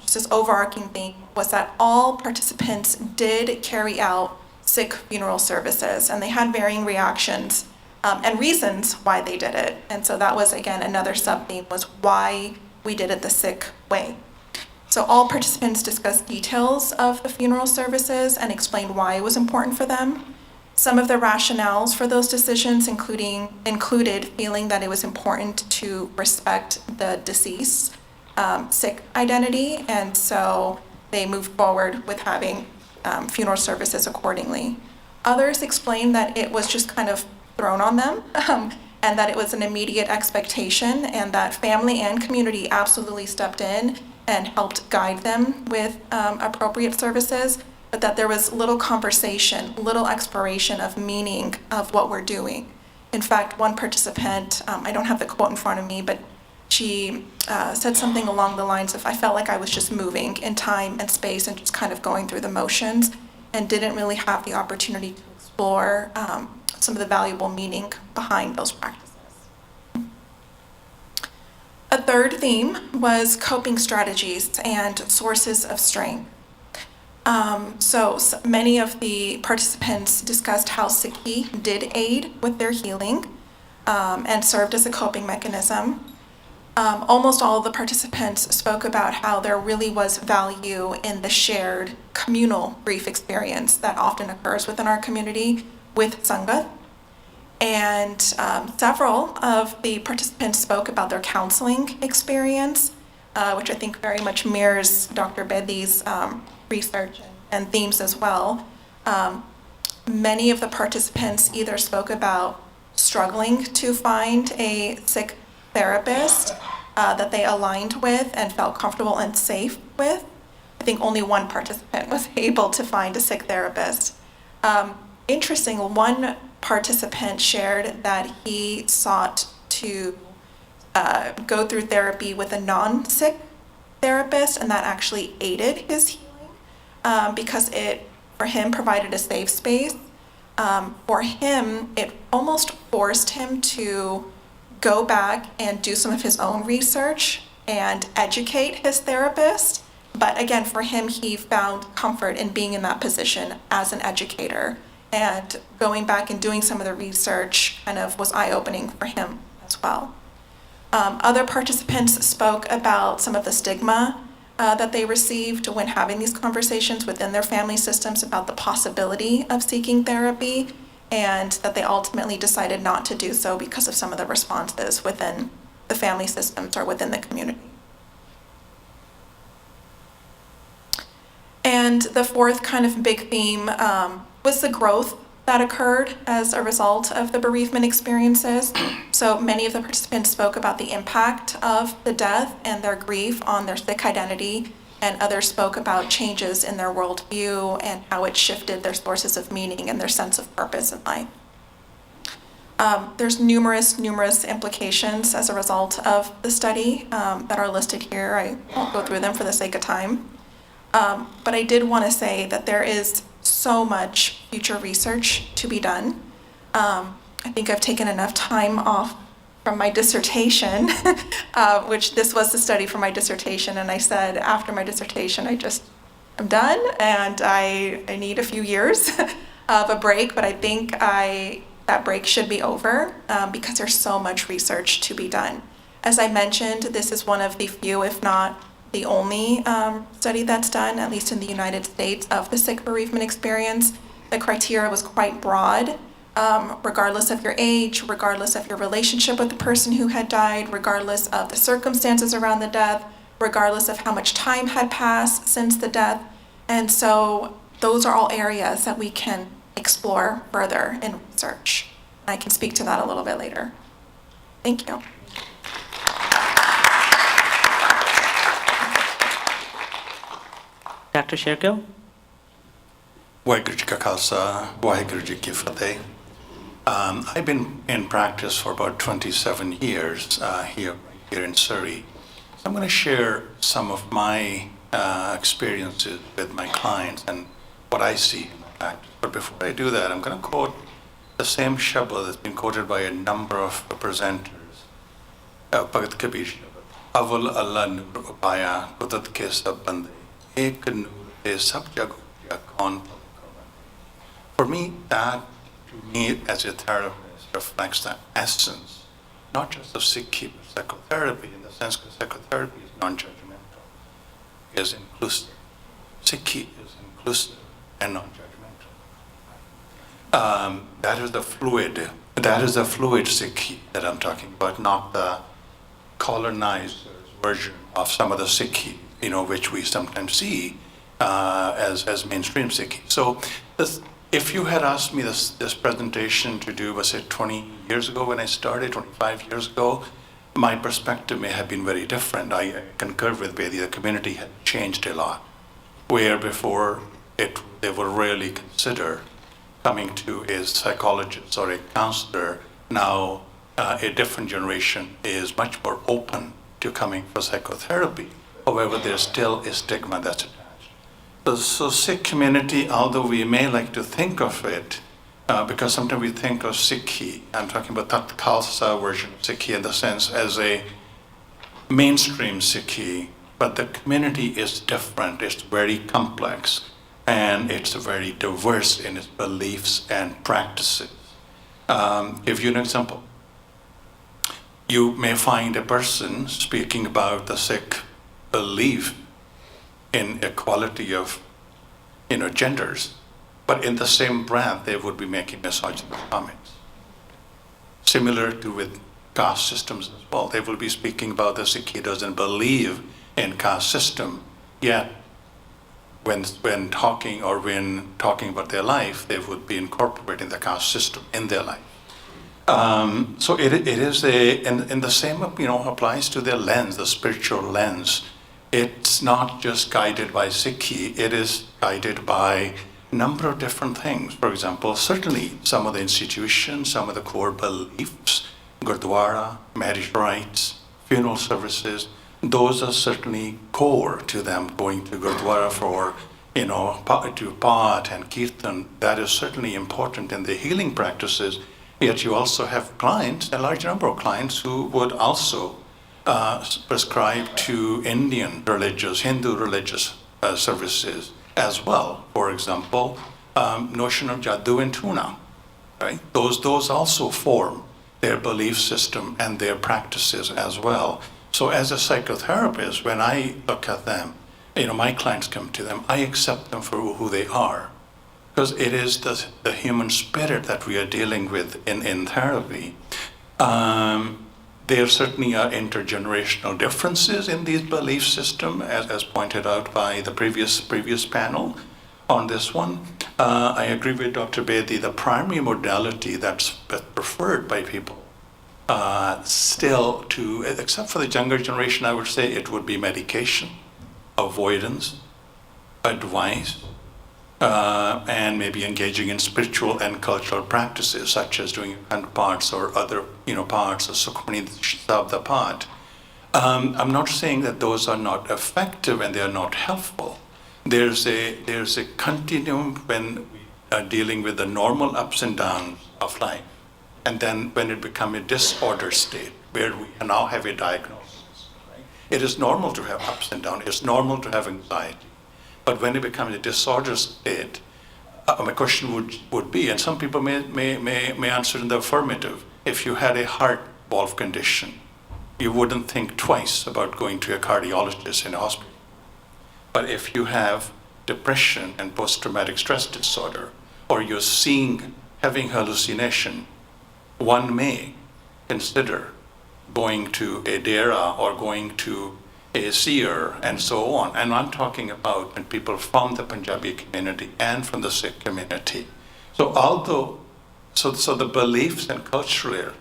just this overarching theme, was that all participants did carry out Sikh funeral services, and they had varying reactions and reasons why they did it. And so that was, again, another sub-theme, was why we did it the Sikh way. So all participants discussed details of the funeral services and explained why it was important for them. Some of the rationales for those decisions included feeling that it was important to respect the deceased Sikh identity, and so they moved forward with having funeral services accordingly. Others explained that it was just kind of thrown on them, and that it was an immediate expectation, and that family and community absolutely stepped in and helped guide them with appropriate services, but that there was little conversation, little exploration of meaning of what we're doing. In fact, one participant, I don't have the quote in front of me, but she said something along the lines of, I felt like I was just moving in time and space and just kind of going through the motions, and didn't really have the opportunity to explore some of the valuable meaning behind those practices. A third theme was coping strategies and sources of strength. So many of the participants discussed how Sikhi did aid with their healing and served as a coping mechanism. Almost all of the participants spoke about how there really was value in the shared communal grief experience that often occurs within our community with Sangat. And several of the participants spoke about their counseling experience, which I think very much mirrors Dr. Bedi's research and themes as well. Many of the participants either spoke about struggling to find a Sikh therapist that they aligned with and felt comfortable and safe with. I think only one participant was able to find a Sikh therapist. Interesting, one participant shared that he sought to go through therapy with a non-Sikh therapist, and that actually aided his healing because it, for him, provided a safe space. For him, it almost forced him to go back and do some of his own research and educate his therapist. But again, for him, he found comfort in being in that position as an educator, and going back and doing some of the research kind of was eye-opening for him as well. Other participants spoke about some of the stigma that they received when having these conversations within their family systems about the possibility of seeking therapy, and that they ultimately decided not to do so because of some of the responses within the family systems or within the community. And the fourth kind of big theme was the growth that occurred as a result of the bereavement experiences. So many of the participants spoke about the impact of the death and their grief on their Sikh identity, and others spoke about changes in their worldview and how it shifted their sources of meaning and their sense of purpose in life. There's numerous implications as a result of the study that are listed here. I won't go through them for the sake of time. But I did want to say that there is so much future research to be done. I think I've taken enough time off from my dissertation, which this was the study for my dissertation, and I said after my dissertation I'm done, and I need a few years of a break, but I think that break should be over because there's so much research to be done. As I mentioned, this is one of the few, if not the only study that's done, at least in the United States, of the Sikh bereavement experience. The criteria was quite broad, regardless of your age, regardless of your relationship with the person who had died, regardless of the circumstances around the death, regardless of how much time had passed since the death. And so those are all areas that we can explore further in research. I can speak to that a little bit later. Thank you. Dr. Shergill? Waheguru Ji Ka Khalsa, Waheguru Ji Ki Fateh. I've been in practice for about 27 years here in Surrey. So I'm going to share some of my experiences with my clients and what I see in practice. But before I do that, I'm going to quote the same shabad that's been quoted by a number of presenters, Bhagat Kabir Shabad. अवल अल्लाह नूर उपाया कुदरत के सब बंदे एक नूर है सब जग या कौन For me, that to me as a therapist reflects the essence, not just of Sikhi, but psychotherapy in the sense that psychotherapy is non-judgmental, is inclusive. Sikhi is inclusive and non-judgmental. That is the fluid Sikhi that I'm talking about, not the colonized version of some of the Sikhi, which we sometimes see as mainstream Sikhi. So if you had asked me this presentation to do, was it 20 years ago when I started, 25 years ago, my perspective may have been very different. I concur with Bedi, the community had changed a lot. Where before they would rarely consider coming to a psychologist or a counselor, now a different generation is much more open to coming for psychotherapy. However, there's still a stigma that's attached. So Sikh community, although we may like to think of it, because sometimes we think of Sikhi, I'm talking about Tat Khalsa version of Sikhi in the sense as a mainstream Sikhi, but the community is different, it's very complex, and it's very diverse in its beliefs and practices. Give you an example. You may find a person speaking about the Sikh belief in equality of, genders, but in the same breath they would be making misogynist comments. Similar to with caste systems as well. They will be speaking about the Sikhi doesn't believe in caste system, yet when talking about their life, they would be incorporating the caste system in their life. So it is and the same applies to their lens, the spiritual lens. It's not just guided by Sikhi, it is guided by a number of different things. For example, certainly some of the institutions, some of the core beliefs, Gurdwara, marriage rights, funeral services, those are certainly core to them. Going to Gurdwara for, to Path and Kirtan, that is certainly important in the healing practices. Yet you also have clients, a large number of clients, who would also prescribe to Hindu religious services as well. For example, notion of Jaddu and Tuna, right? Those also form their belief system and their practices as well. So as a psychotherapist, when I look at them, my clients come to them, I accept them for who they are. Because it is the human spirit that we are dealing with in therapy. There certainly are intergenerational differences in these belief systems, as pointed out by the previous panel on this one. I agree with Dr. Bedi, the primary modality that's preferred by people, still except for the younger generation, I would say it would be medication, avoidance, advice, and maybe engaging in spiritual and cultural practices, such as doing Akhand parts or other, parts of Sukhmani Shabda part. I'm not saying that those are not effective and they are not helpful. There's a continuum when we are dealing with the normal ups and downs of life, and then when it becomes a disorder state, where we now have a diagnosis. Right? It is normal to have ups and downs. It's normal to have anxiety. But when it becomes a disorder state, my question would be, and some people may answer in the affirmative, if you had a heart valve condition, you wouldn't think twice about going to a cardiologist in a hospital. But if you have depression and post-traumatic stress disorder, or you're having hallucination, one may consider going to a dera or going to a seer, and so on. And I'm talking about when people from the Punjabi community and from the Sikh community. So the beliefs and culture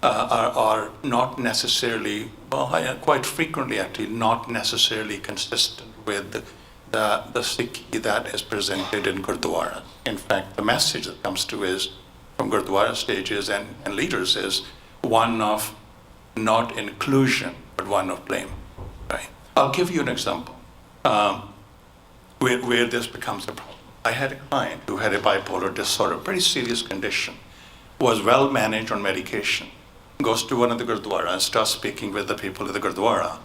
are not necessarily, quite frequently actually, not necessarily consistent with the Sikhi that is presented in Gurdwara. In fact, the message that comes to is, from Gurdwara stages and leaders, is one of not inclusion, but one of blame. Right. I'll give you an example where this becomes a problem. I had a client who had a bipolar disorder, pretty serious condition, was well managed on medication, goes to one of the Gurdwara and starts speaking with the people of the Gurdwara,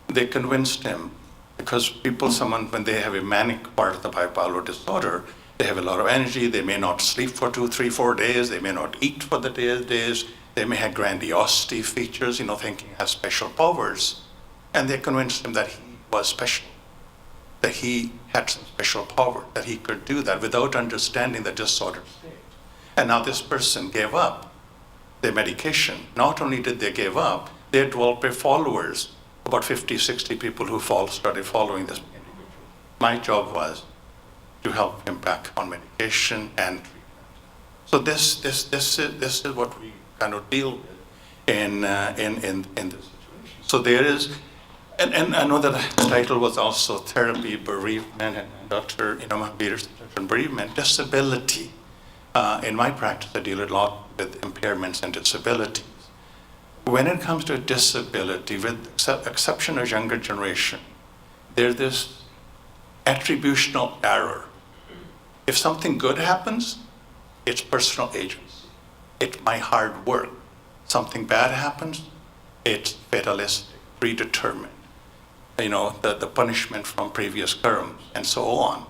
they convinced him, because someone, when they have a manic part of the bipolar disorder, they have a lot of energy, they may not sleep for 2, 3, 4 days, they may not eat for the days, they may have grandiosity features, thinking he has special powers. And they convinced him that he was special, that he had some special power, that he could do that without understanding the disordered state. And now this person gave up their medication. Not only did they give up, they had developed followers, about 50, 60 people who started following this individual. My job was to help him back on medication and treatment. So this is what we kind of deal with in this situation. So there is, and I know that the title was also therapy, bereavement, and Dr. Peter's on bereavement, disability. In my practice, I deal a lot with impairments and disabilities. When it comes to disability, with exception of younger generation, there's this attributional error. If something good happens, it's personal agency. It's my hard work. Something bad happens, it's fatalistic, predetermined. The punishment from previous karmas, and so on.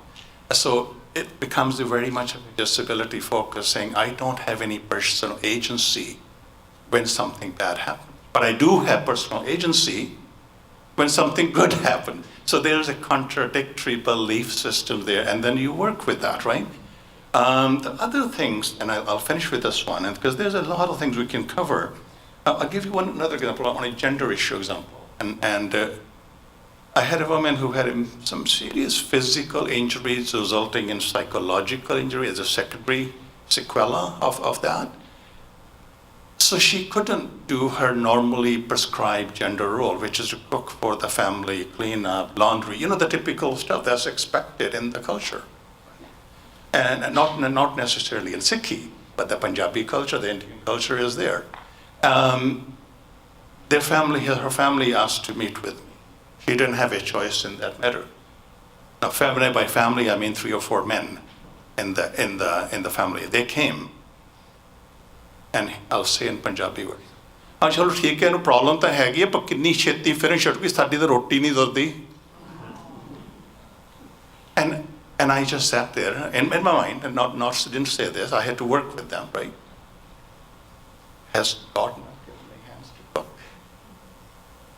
So it becomes very much of a disability focus, saying I don't have any personal agency when something bad happens. But I do have personal agency when something good happens. So there's a contradictory belief system there, and then you work with that, right? The other things, and I'll finish with this one, because there's a lot of things we can cover. I'll give you another example on a gender issue example. And I had a woman who had some serious physical injuries resulting in psychological injury as a secondary sequela of that. So she couldn't do her normally prescribed gender role, which is to cook for the family, clean up, laundry, the typical stuff that's expected in the culture. And not necessarily in Sikhi, but the Punjabi culture, the Indian culture is there. Her family asked to meet with me. She didn't have a choice in that matter. Now, family by family, I mean 3 or 4 men in the family. They came. And I'll say in Punjabi word, हाँ चलो ठीक है, problem तो हैगी है, पर कितनी छेती फिर छुटकी साडी तो रोटी नहीं दुलदी. And I just sat there in my mind, and didn't say this. I had to work with them, right? Has God not given me hands to cook?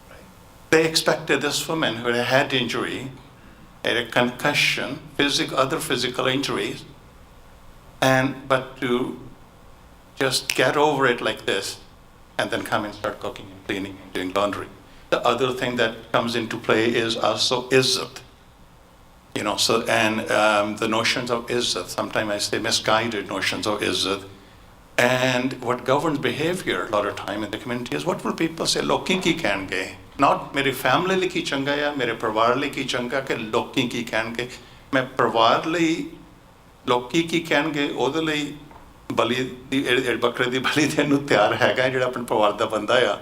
Right? They expected this woman who had a head injury, had a concussion, other physical injuries, but to just get over it like this, and then come and start cooking and cleaning and doing laundry. The other thing that comes into play is also izzat. The notions of izzat, sometimes I say misguided notions of izzat. And what governs behavior a lot of time in the community is what will people say, loki ki kahange? Not mere family li ki changa ya mere parivar li ki changa ke loki ki kahange. Main parivar li loki ki kahange ਉਹਦੇ ਲਈ ਬਲੀ ਦੀ ਬੱਕਰੇ ਦੀ ਬਲੀ ਦੇਣ ਨੂੰ ਤਿਆਰ ਹੈਗਾ ਜਿਹੜਾ ਆਪਣੇ ਪਰਿਵਾਰ ਦਾ ਬੰਦਾ ਆ,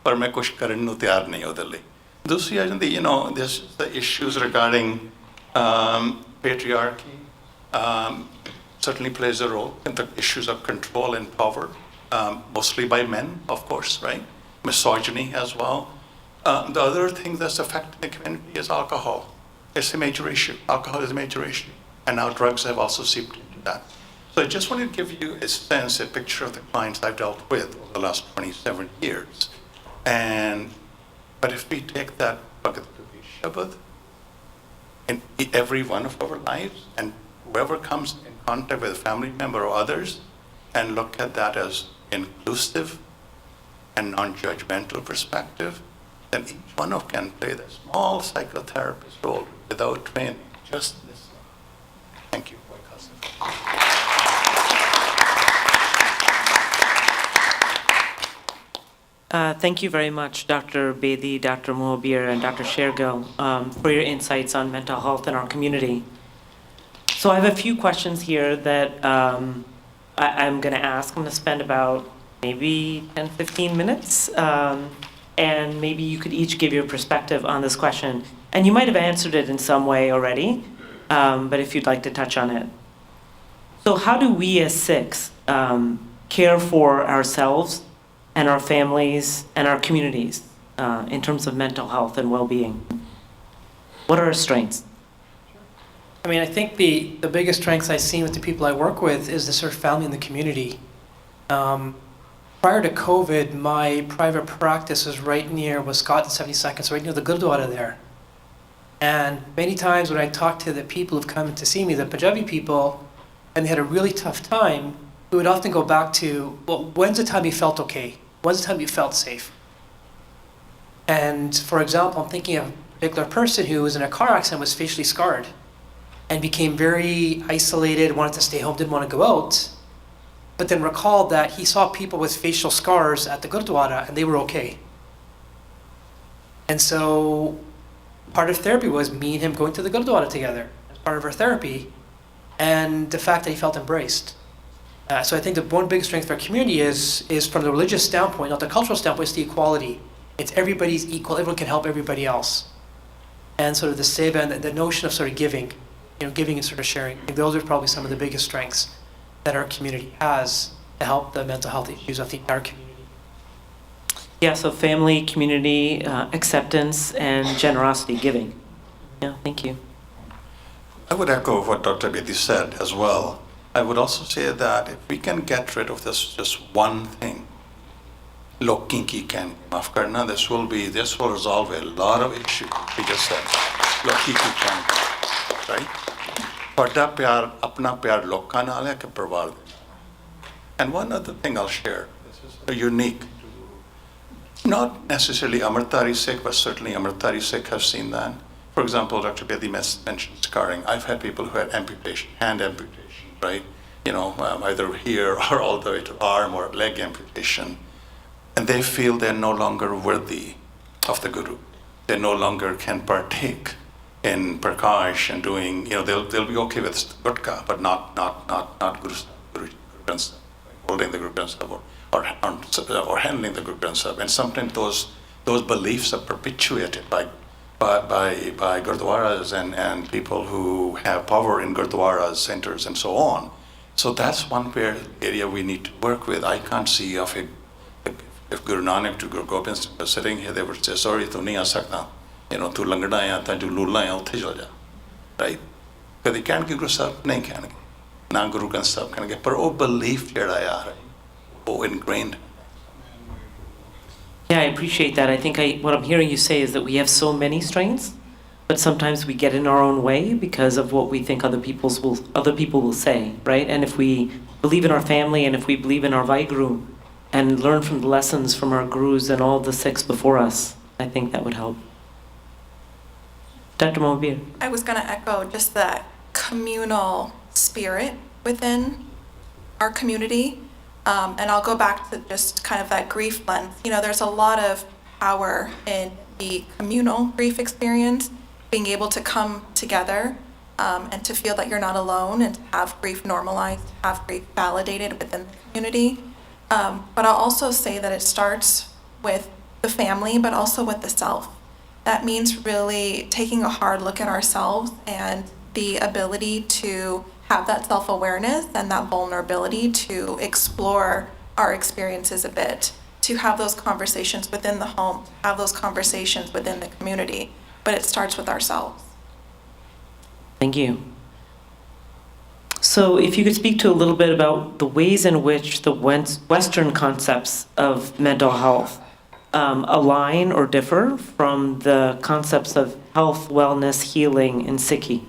ਪਰ ਮੈਂ ਕੁਝ ਕਰਨ ਨੂੰ ਤਿਆਰ ਨਹੀਂ ਉਹਦੇ ਲਈ. ਦੂਸਰੀ ਆ ਜਾਂਦੀ this the issues regarding patriarchy certainly plays a role in the issues of control and power, mostly by men, of course, right? Misogyny as well. The other thing that's affecting the community is alcohol. It's a major issue. Alcohol is a major issue. And now drugs have also seeped into that. So I just wanted to give you a sense, a picture of the clients I've dealt with over the last 27 years. But if we take that bucket to be Shabbat in every one of our lives, and whoever comes in contact with a family member or others, and look at that as inclusive and non-judgmental perspective, then each one of us can play the small psychotherapist role without training. Just listen. Thank you. Thank you very much, Dr. Bedi, Dr. Mohbir, and Dr. Shergill, for your insights on mental health in our community. So I have a few questions here that I'm going to ask. I'm going to spend about maybe 10, 15 minutes, and maybe you could each give your perspective on this question. And you might have answered it in some way already, but if you'd like to touch on it. So how do we as Sikhs care for ourselves and our families and our communities in terms of mental health and well-being? What are our strengths? I mean, I think the biggest strengths I've seen with the people I work with is the sort of family and the community. Prior to COVID, my private practice was right near Scott and 72nd, so right near the Gurdwara there. And many times when I talk to the people who've come to see me, the Punjabi people, and they had a really tough time, we would often go back to, well, when's the time you felt okay? When's the time you felt safe? And for example, I'm thinking of a particular person who was in a car accident, was facially scarred, and became very isolated, wanted to stay home, didn't want to go out, but then recalled that he saw people with facial scars at the Gurdwara and they were okay. And so part of therapy was me and him going to the Gurdwara together as part of our therapy, and the fact that he felt embraced. So I think the one big strength of our community is from the religious standpoint, not the cultural standpoint, it's the equality. It's everybody's equal, everyone can help everybody else. And sort of the seva and the notion of sort of giving, giving and sort of sharing. I think those are probably some of the biggest strengths that our community has to help the mental health issues of the entire community. Yeah, so family, community, acceptance, and generosity, giving. Yeah, thank you. I would echo what Dr. Bedi said as well. I would also say that if we can get rid of this just one thing, loki ki can maaf karna, this will resolve a lot of issues. We just said loki ki can, right? ਤੁਹਾਡਾ ਪਿਆਰ ਆਪਣਾ ਪਿਆਰ ਲੋਕਾਂ ਨਾਲ ਹੈ ਕਿ ਪਰਿਵਾਰ ਦੇ ਨਾਲ. And one other thing I'll share, this is unique, not necessarily Amritdhari Sikh, but certainly Amritdhari Sikh have seen that. For example, Dr. Bedi mentioned scarring. I've had people who had amputation, hand amputation, right? Either here or all the way to arm or leg amputation. And they feel they're no longer worthy of the Guru. They no longer can partake in Prakash and doing, they'll be okay with Gutka, but not Guru Granthis, holding the Guru Granthis or handling the Guru Granthis. And sometimes those beliefs are perpetuated by Gurdwaras and people who have power in Gurdwaras, centers, and so on. So that's one area we need to work with. I can't see if Guru Nanak to Guru Gobind Singh were sitting here, they would say, sorry, tu nahi aa sakta. Tu langda hai, ta jo lula hai, utthe jo ja. Right? Kadi ਕਹਿਣਗੇ Guru Sahib nahi ਕਹਿਣਗੇ, na Guru Granth Sahib ਕਹਿਣਗੇ, ਪਰ ਉਹ belief ਜਿਹੜਾ ਆ, ਉਹ ingrained. Yeah, I appreciate that. I think what I'm hearing you say is that we have so many strengths, but sometimes we get in our own way because of what we think other people will say, right? And if we believe in our family and if we believe in our Vaheguru and learn from the lessons from our gurus and all the Sikhs before us, I think that would help. Dr. Mohbir. I was going to echo just that communal spirit within our community. And I'll go back to just kind of that grief lens. There's a lot of power in the communal grief experience, being able to come together and to feel that you're not alone and to have grief normalized, have grief validated within the community. But I'll also say that it starts with the family, but also with the self. That means really taking a hard look at ourselves and the ability to have that self-awareness and that vulnerability to explore our experiences a bit, to have those conversations within the home, have those conversations within the community, but it starts with ourselves. Thank you. So if you could speak to a little bit about the ways in which the Western concepts of mental health align or differ from the concepts of health, wellness, healing, and Sikhi.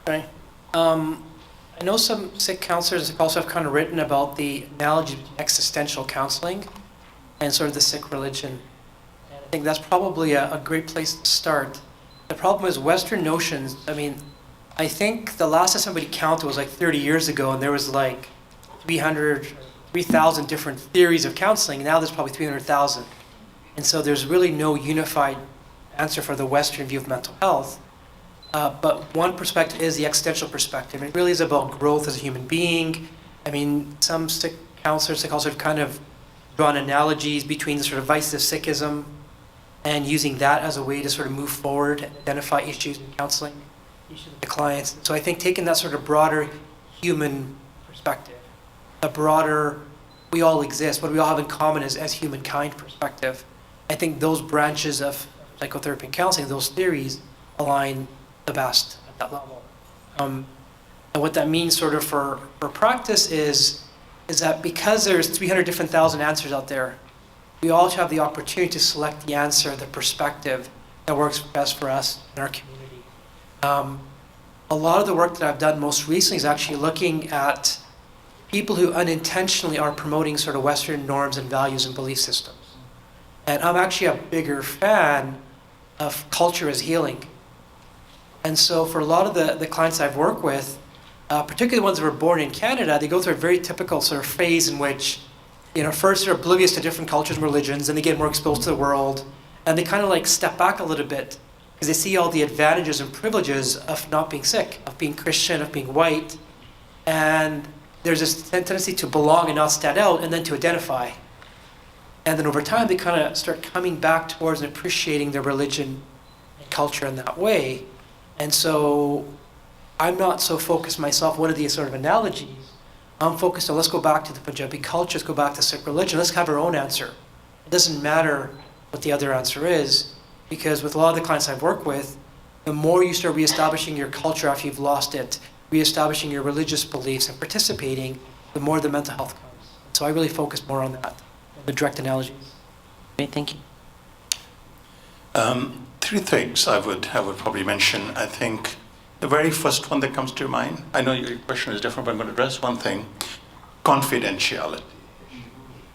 Okay. I know some Sikh counselors have also kind of written about the analogy of existential counseling and sort of the Sikh religion. And I think that's probably a great place to start. The problem is Western notions. I think the last time somebody counted was like 30 years ago, and there was like 3,000 different theories of counseling. Now there's probably 300,000. And so there's really no unified answer for the Western view of mental health. But one perspective is the existential perspective. It really is about growth as a human being. Some Sikh counselors have kind of drawn analogies between the sort of vices of Sikhism and using that as a way to sort of move forward and identify issues in counseling, issues with the clients. So I think taking that sort of broader human perspective, a broader, we all exist, what we all have in common as humankind perspective, I think those branches of psychotherapy and counseling, those theories, align the best at that level. And what that means sort of for practice is that because there's 300,000 answers out there, we all have the opportunity to select the answer, the perspective that works best for us and our community. A lot of the work that I've done most recently is actually looking at people who unintentionally are promoting sort of Western norms and values and belief systems. And I'm actually a bigger fan of culture as healing. And so for a lot of the clients I've worked with, particularly the ones that were born in Canada, they go through a very typical sort of phase in which, first they're oblivious to different cultures and religions, and they get more exposed to the world, and they kind of like step back a little bit because they see all the advantages and privileges of not being Sikh, of being Christian, of being white, and there's this tendency to belong and not stand out, and then to identify. And then over time, they kind of start coming back towards and appreciating their religion and culture in that way. And so I'm not so focused myself, one of these sort of analogies, I'm focused on let's go back to the Punjabi culture, let's go back to Sikh religion, let's have our own answer. It doesn't matter what the other answer is, because with a lot of the clients I've worked with, the more you start reestablishing your culture after you've lost it, reestablishing your religious beliefs and participating, the more the mental health comes. So I really focus more on that, the direct analogies. Great, thank you. Three things I would probably mention. I think the very first one that comes to mind, I know your question is different, but I'm going to address one thing, confidentiality.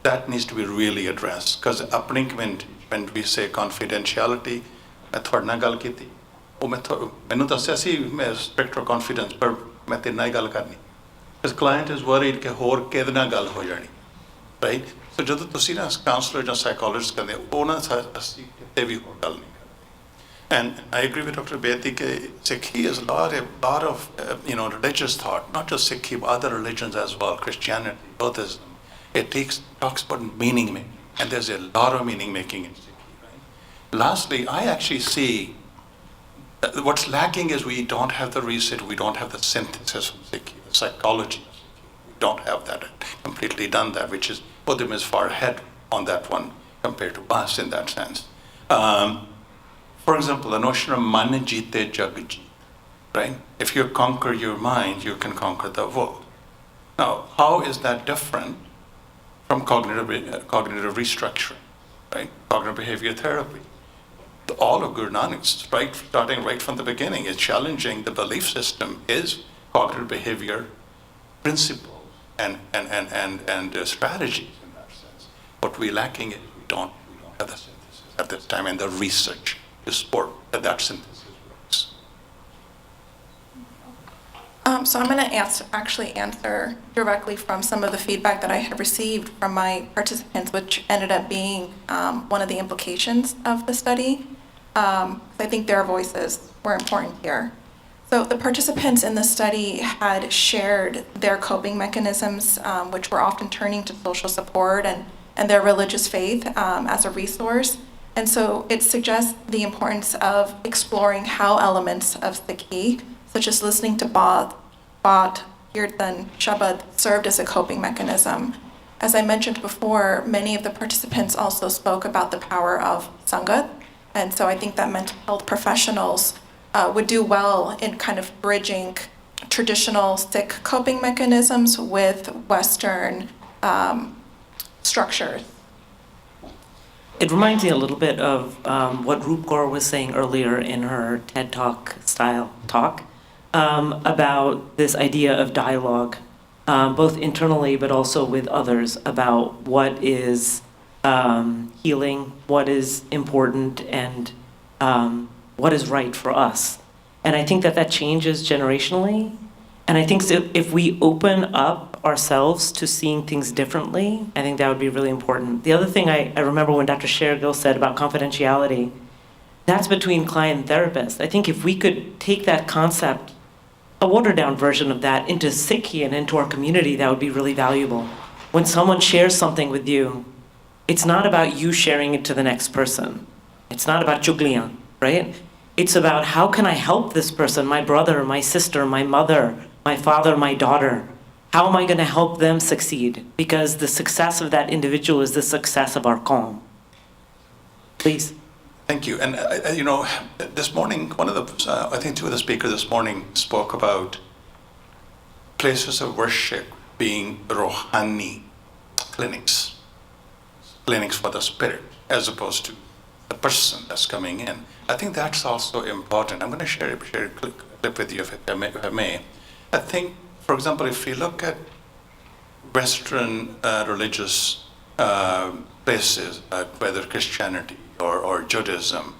That needs to be really addressed, because when we say confidentiality, मैं थोड़े ना गल की थी, वो मैंने दस्या सी मैं spectral confidence, पर मैं तेरे नाल गल करनी. Because client is worried कि होर किहदे नाल गल हो जानी, right? So ਜਦੋਂ ਤੁਸੀਂ ਨਾ counselor ਜਾਂ psychologist ਕਰਦੇ ਹੋ, ਉਹ ਨਾ ਅਸੀਂ ਕਿਤੇ ਵੀ ਹੋਰ ਗੱਲ ਨਹੀਂ. And I agree with Dr. Bedi that Sikhi is a lot of religious thought, not just Sikhi, but other religions as well, Christianity, Buddhism. It talks about meaning making, and there's a lot of meaning making in Sikhi. Right? Lastly, I actually see what's lacking is we don't have the research, we don't have the synthesis of Sikhi, the psychology of Sikhi. We don't have that, completely done that, which is Buddhism is far ahead on that one compared to us in that sense. For example, the notion of man jeete jag jeet, right? If you conquer your mind, you can conquer the world. Now, how is that different from cognitive restructuring, right? Cognitive behavior therapy. All of Guru Nanak's, starting right from the beginning, is challenging the belief system, is cognitive behavior principle and strategies in that sense. What we're lacking is we don't have the synthesis at this time and the research to support that synthesis works. So I'm going to answer directly from some of the feedback that I had received from my participants, which ended up being one of the implications of the study. I think their voices were important here. So the participants in the study had shared their coping mechanisms, which were often turning to social support and their religious faith as a resource. And so it suggests the importance of exploring how elements of Sikhi, such as listening to Bhat, Kirtan, Shabad, served as a coping mechanism. As I mentioned before, many of the participants also spoke about the power of Sangat. And so I think that mental health professionals would do well in kind of bridging traditional Sikh coping mechanisms with Western structures. It reminds me a little bit of what Roop was saying earlier in her TED Talk style talk about this idea of dialogue, both internally but also with others, about what is healing, what is important, and what is right for us. And I think that changes generationally. And I think if we open up ourselves to seeing things differently, I think that would be really important. The other thing I remember when Dr. Shergill said about confidentiality, that's between client and therapist. I think if we could take that concept, a watered down version of that, into Sikhi and into our community, that would be really valuable. When someone shares something with you, it's not about you sharing it to the next person. It's not about chugliyan, right? It's about how can I help this person, my brother, my sister, my mother, my father, my daughter. How am I going to help them succeed? Because the success of that individual is the success of our qawm. Please. Thank you. And, this morning, I think two of the speakers this morning spoke about places of worship being rohani clinics for the spirit, as opposed to the person that's coming in. I think that's also important. I'm going to share a clip with you, if I may. I think, for example, if you look at Western religious places, whether Christianity or Judaism,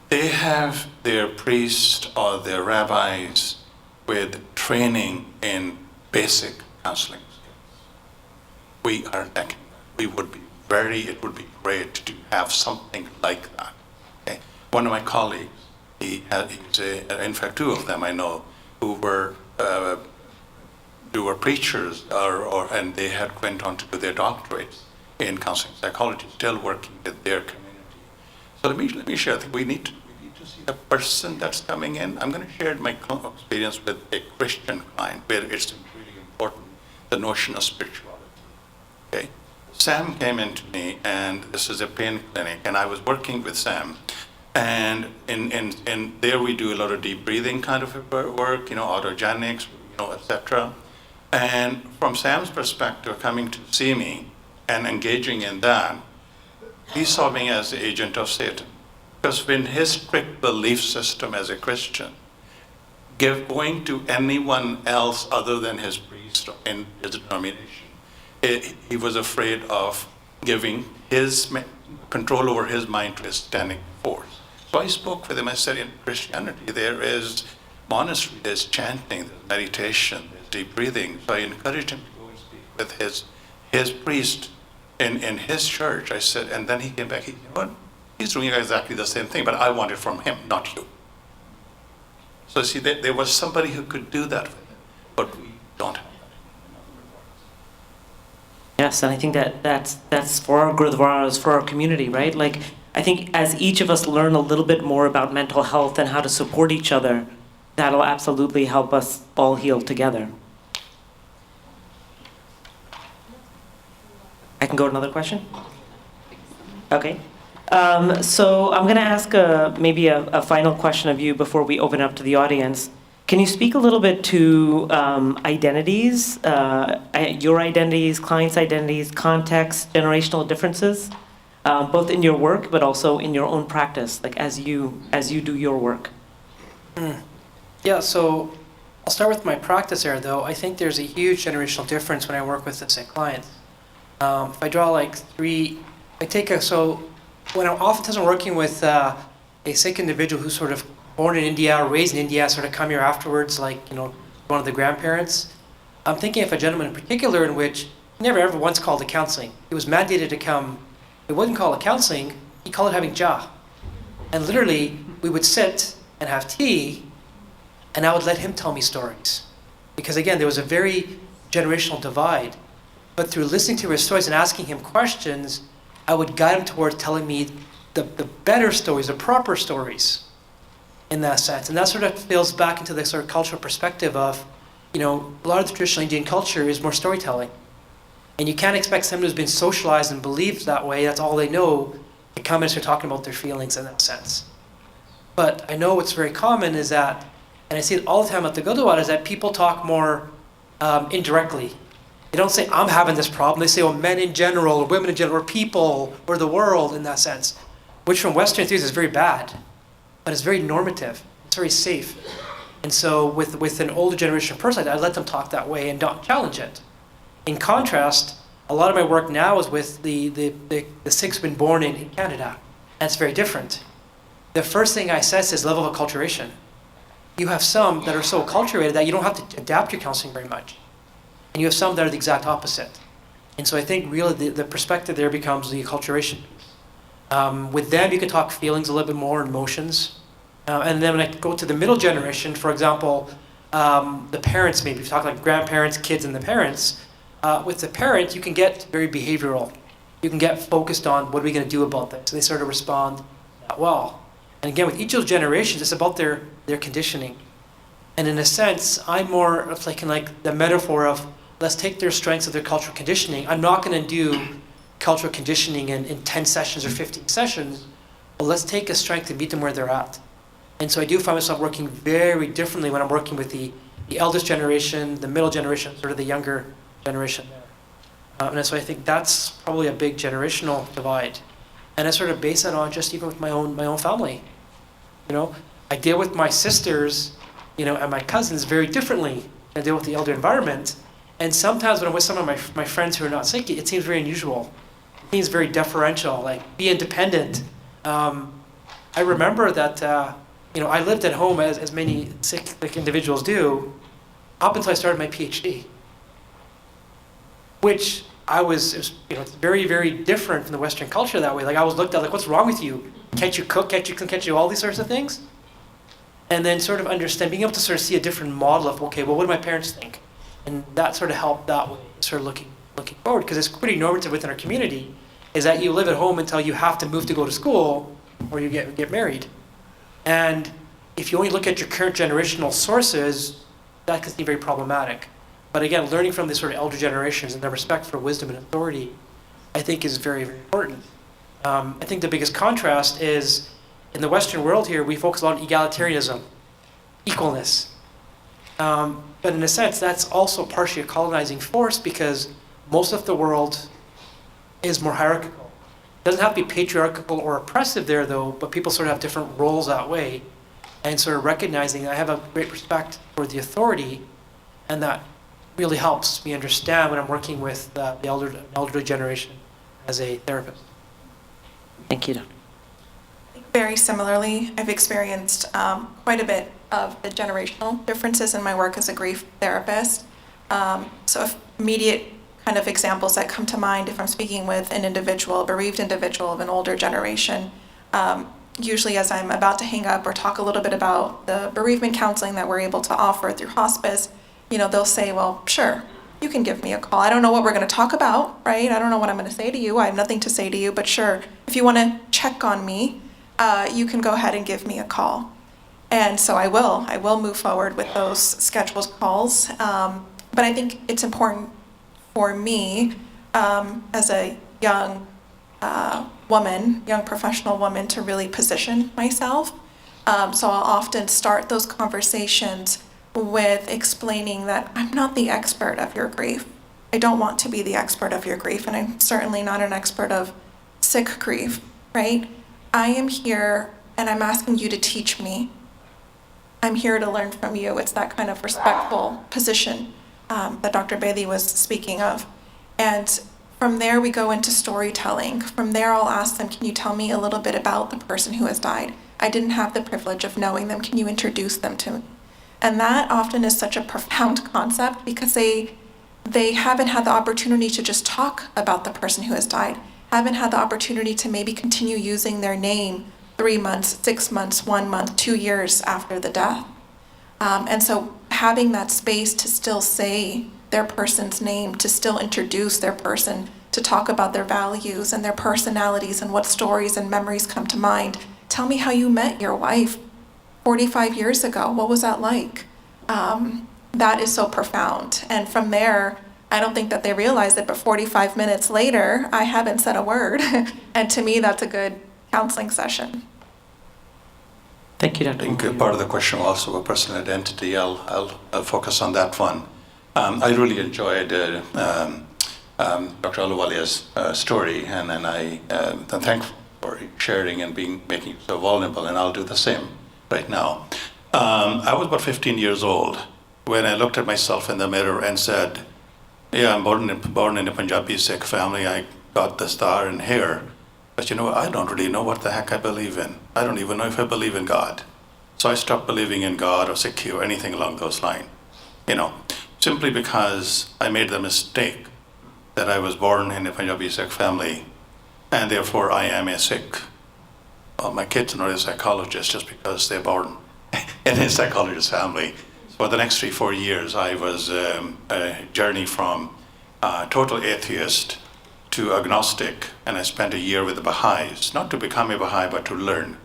they have their priests or their rabbis with training in basic counseling. We are lacking. It would be great to have something like that. Okay? One of my colleagues, in fact, two of them I know, who were preachers, and they had went on to do their doctorates in counseling psychology, still working with their community. So let me share. I think we need to see the person that's coming in. I'm going to share my experience with a Christian client, where it's really important, the notion of spirituality. Okay, Sam came in to me, and this is a pain clinic, and I was working with Sam, and in there we do a lot of deep breathing kind of work, autogenics, etc. And from Sam's perspective, coming to see me and engaging in that, he saw me as the agent of Satan. Because in his strict belief system as a Christian, going to anyone else other than his priest in his denomination, he was afraid of giving his control over his mind to a standing force. So I spoke with him. I said, in Christianity, there is monastery, there's chanting, there's meditation, there's deep breathing. So I encouraged him to go and speak with his priest in his church. I said, and then he came back, he's doing exactly the same thing, but I want it from him, not you. So see, there was somebody who could do that with him, but we don't have that. Yes, and I think that's for our Gurdwaras, for our community, right? Like, I think as each of us learn a little bit more about mental health and how to support each other, that'll absolutely help us all heal together. I can go to another question? Okay. So I'm going to ask maybe a final question of you before we open up to the audience. Can you speak a little bit to identities, your identities, clients' identities, context, generational differences, both in your work but also in your own practice, like as you do your work? Yeah, so I'll start with my practice area, though. I think there's a huge generational difference when I work with the Sikh clients. If I draw when I'm oftentimes working with a Sikh individual who's sort of born in India, raised in India, sort of come here afterwards, one of the grandparents, I'm thinking of a gentleman in particular in which he never ever once called it counseling. He was mandated to come. He wouldn't call it counseling. He called it having cha. And literally, we would sit and have tea, and I would let him tell me stories. Because again, there was a very generational divide. But through listening to his stories and asking him questions, I would guide him towards telling me the better stories, the proper stories in that sense. And that sort of fills back into the sort of cultural perspective of, a lot of the traditional Indian culture is more storytelling. And you can't expect someone who's been socialized and believes that way, that's all they know, to come and start talking about their feelings in that sense. But I know what's very common is that, and I see it all the time at the Gurdwara, is that people talk more indirectly. They don't say, I'm having this problem. They say, men in general, or women in general, or people, or the world in that sense, which from Western theories is very bad, but it's very normative. It's very safe. And so with an older generation person, I let them talk that way and don't challenge it. In contrast, a lot of my work now is with the Sikhs been born in Canada. And it's very different. The first thing I assess is level of acculturation. You have some that are so acculturated that you don't have to adapt your counseling very much. And you have some that are the exact opposite. And so I think really the perspective there becomes the acculturation. With them, you can talk feelings a little bit more, emotions. And then when I go to the middle generation, for example, the parents maybe, if you talk like grandparents, kids, and the parents, with the parents, you can get very behavioral. You can get focused on what are we going to do about this. And they sort of respond that well. And again, with each of those generations, it's about their conditioning. And in a sense, I'm more of like the metaphor of, let's take their strengths of their cultural conditioning. I'm not going to do cultural conditioning in 10 sessions or 15 sessions, but let's take a strength and meet them where they're at. And so I do find myself working very differently when I'm working with the eldest generation, the middle generation, sort of the younger generation there. And so I think that's probably a big generational divide. And I sort of base that on just even with my own family. You know, I deal with my sisters, you know, and my cousins very differently than I deal with the elder environment. And sometimes when I'm with some of my friends who are not Sikh, it seems very unusual. It seems very deferential, like be independent. I remember that, you know, I lived at home as many Sikh individuals do up until I started my PhD, which it's very different from the Western culture that way. Like I was looked at like, what's wrong with you? Can't you cook? Can't you clean? Can't you do all these sorts of things? And then sort of being able to sort of see a different model of, okay, well, what do my parents think? And that sort of helped that way, sort of looking forward, because it's pretty normative within our community, is that you live at home until you have to move to go to school or you get married. And if you only look at your current generational sources, that can seem very problematic. But again, learning from the sort of elder generations and their respect for wisdom and authority, I think is very important. I think the biggest contrast is in the Western world here, we focus a lot on egalitarianism, equalness. But in a sense, that's also partially a colonizing force because most of the world is more hierarchical. It doesn't have to be patriarchal or oppressive there though, but people sort of have different roles that way. And sort of recognizing I have a great respect for the authority, and that really helps me understand when I'm working with the elderly generation as a therapist. Thank you, Doctor. Very similarly, I've experienced quite a bit of the generational differences in my work as a grief therapist. So immediate kind of examples that come to mind if I'm speaking with an individual, a bereaved individual of an older generation, usually as I'm about to hang up or talk a little bit about the bereavement counseling that we're able to offer through hospice, you know, they'll say, well, sure, you can give me a call. I don't know what we're going to talk about, right? I don't know what I'm going to say to you. I have nothing to say to you, but sure, if you want to check on me, you can go ahead and give me a call. And so I will move forward with those scheduled calls. But I think it's important for me as a young young professional woman to really position myself. So I'll often start those conversations with explaining that I'm not the expert of your grief. I don't want to be the expert of your grief, and I'm certainly not an expert of Sikh grief, right? I am here and I'm asking you to teach me. I'm here to learn from you. It's that kind of respectful position that Dr. Bedi was speaking of. And from there we go into storytelling. From there I'll ask them, can you tell me a little bit about the person who has died? I didn't have the privilege of knowing them. Can you introduce them to me? And that often is such a profound concept because they haven't had the opportunity to just talk about the person who has died, haven't had the opportunity to maybe continue using their name 3 months, 6 months, 1 month, 2 years after the death. And so having that space to still say their person's name, to still introduce their person, to talk about their values and their personalities and what stories and memories come to mind. Tell me how you met your wife 45 years ago. What was that like? That is so profound. And from there, I don't think that they realize it, but 45 minutes later, I haven't said a word. And to me, that's a good counseling session. Thank you, Dr. I think part of the question was also about personal identity. I'll focus on that one. I really enjoyed Dr. Ahluwalia's story, and I'm thankful for sharing and making you so vulnerable, and I'll do the same right now. I was about 15 years old when I looked at myself in the mirror and said, yeah, I'm born in a Punjabi Sikh family. I got the star and hair. But you know, I don't really know what the heck I believe in. I don't even know if I believe in God. So I stopped believing in God or Sikh or anything along those lines. You know, simply because I made the mistake that I was born in a Punjabi Sikh family, and therefore I am a Sikh. Well, my kids are not a psychologist just because they're born in a psychologist family. So for the next 3-4 years, I was a journey from total atheist to agnostic, and I spent a year with the Baha'is, not to become a Baha'i, but to learn.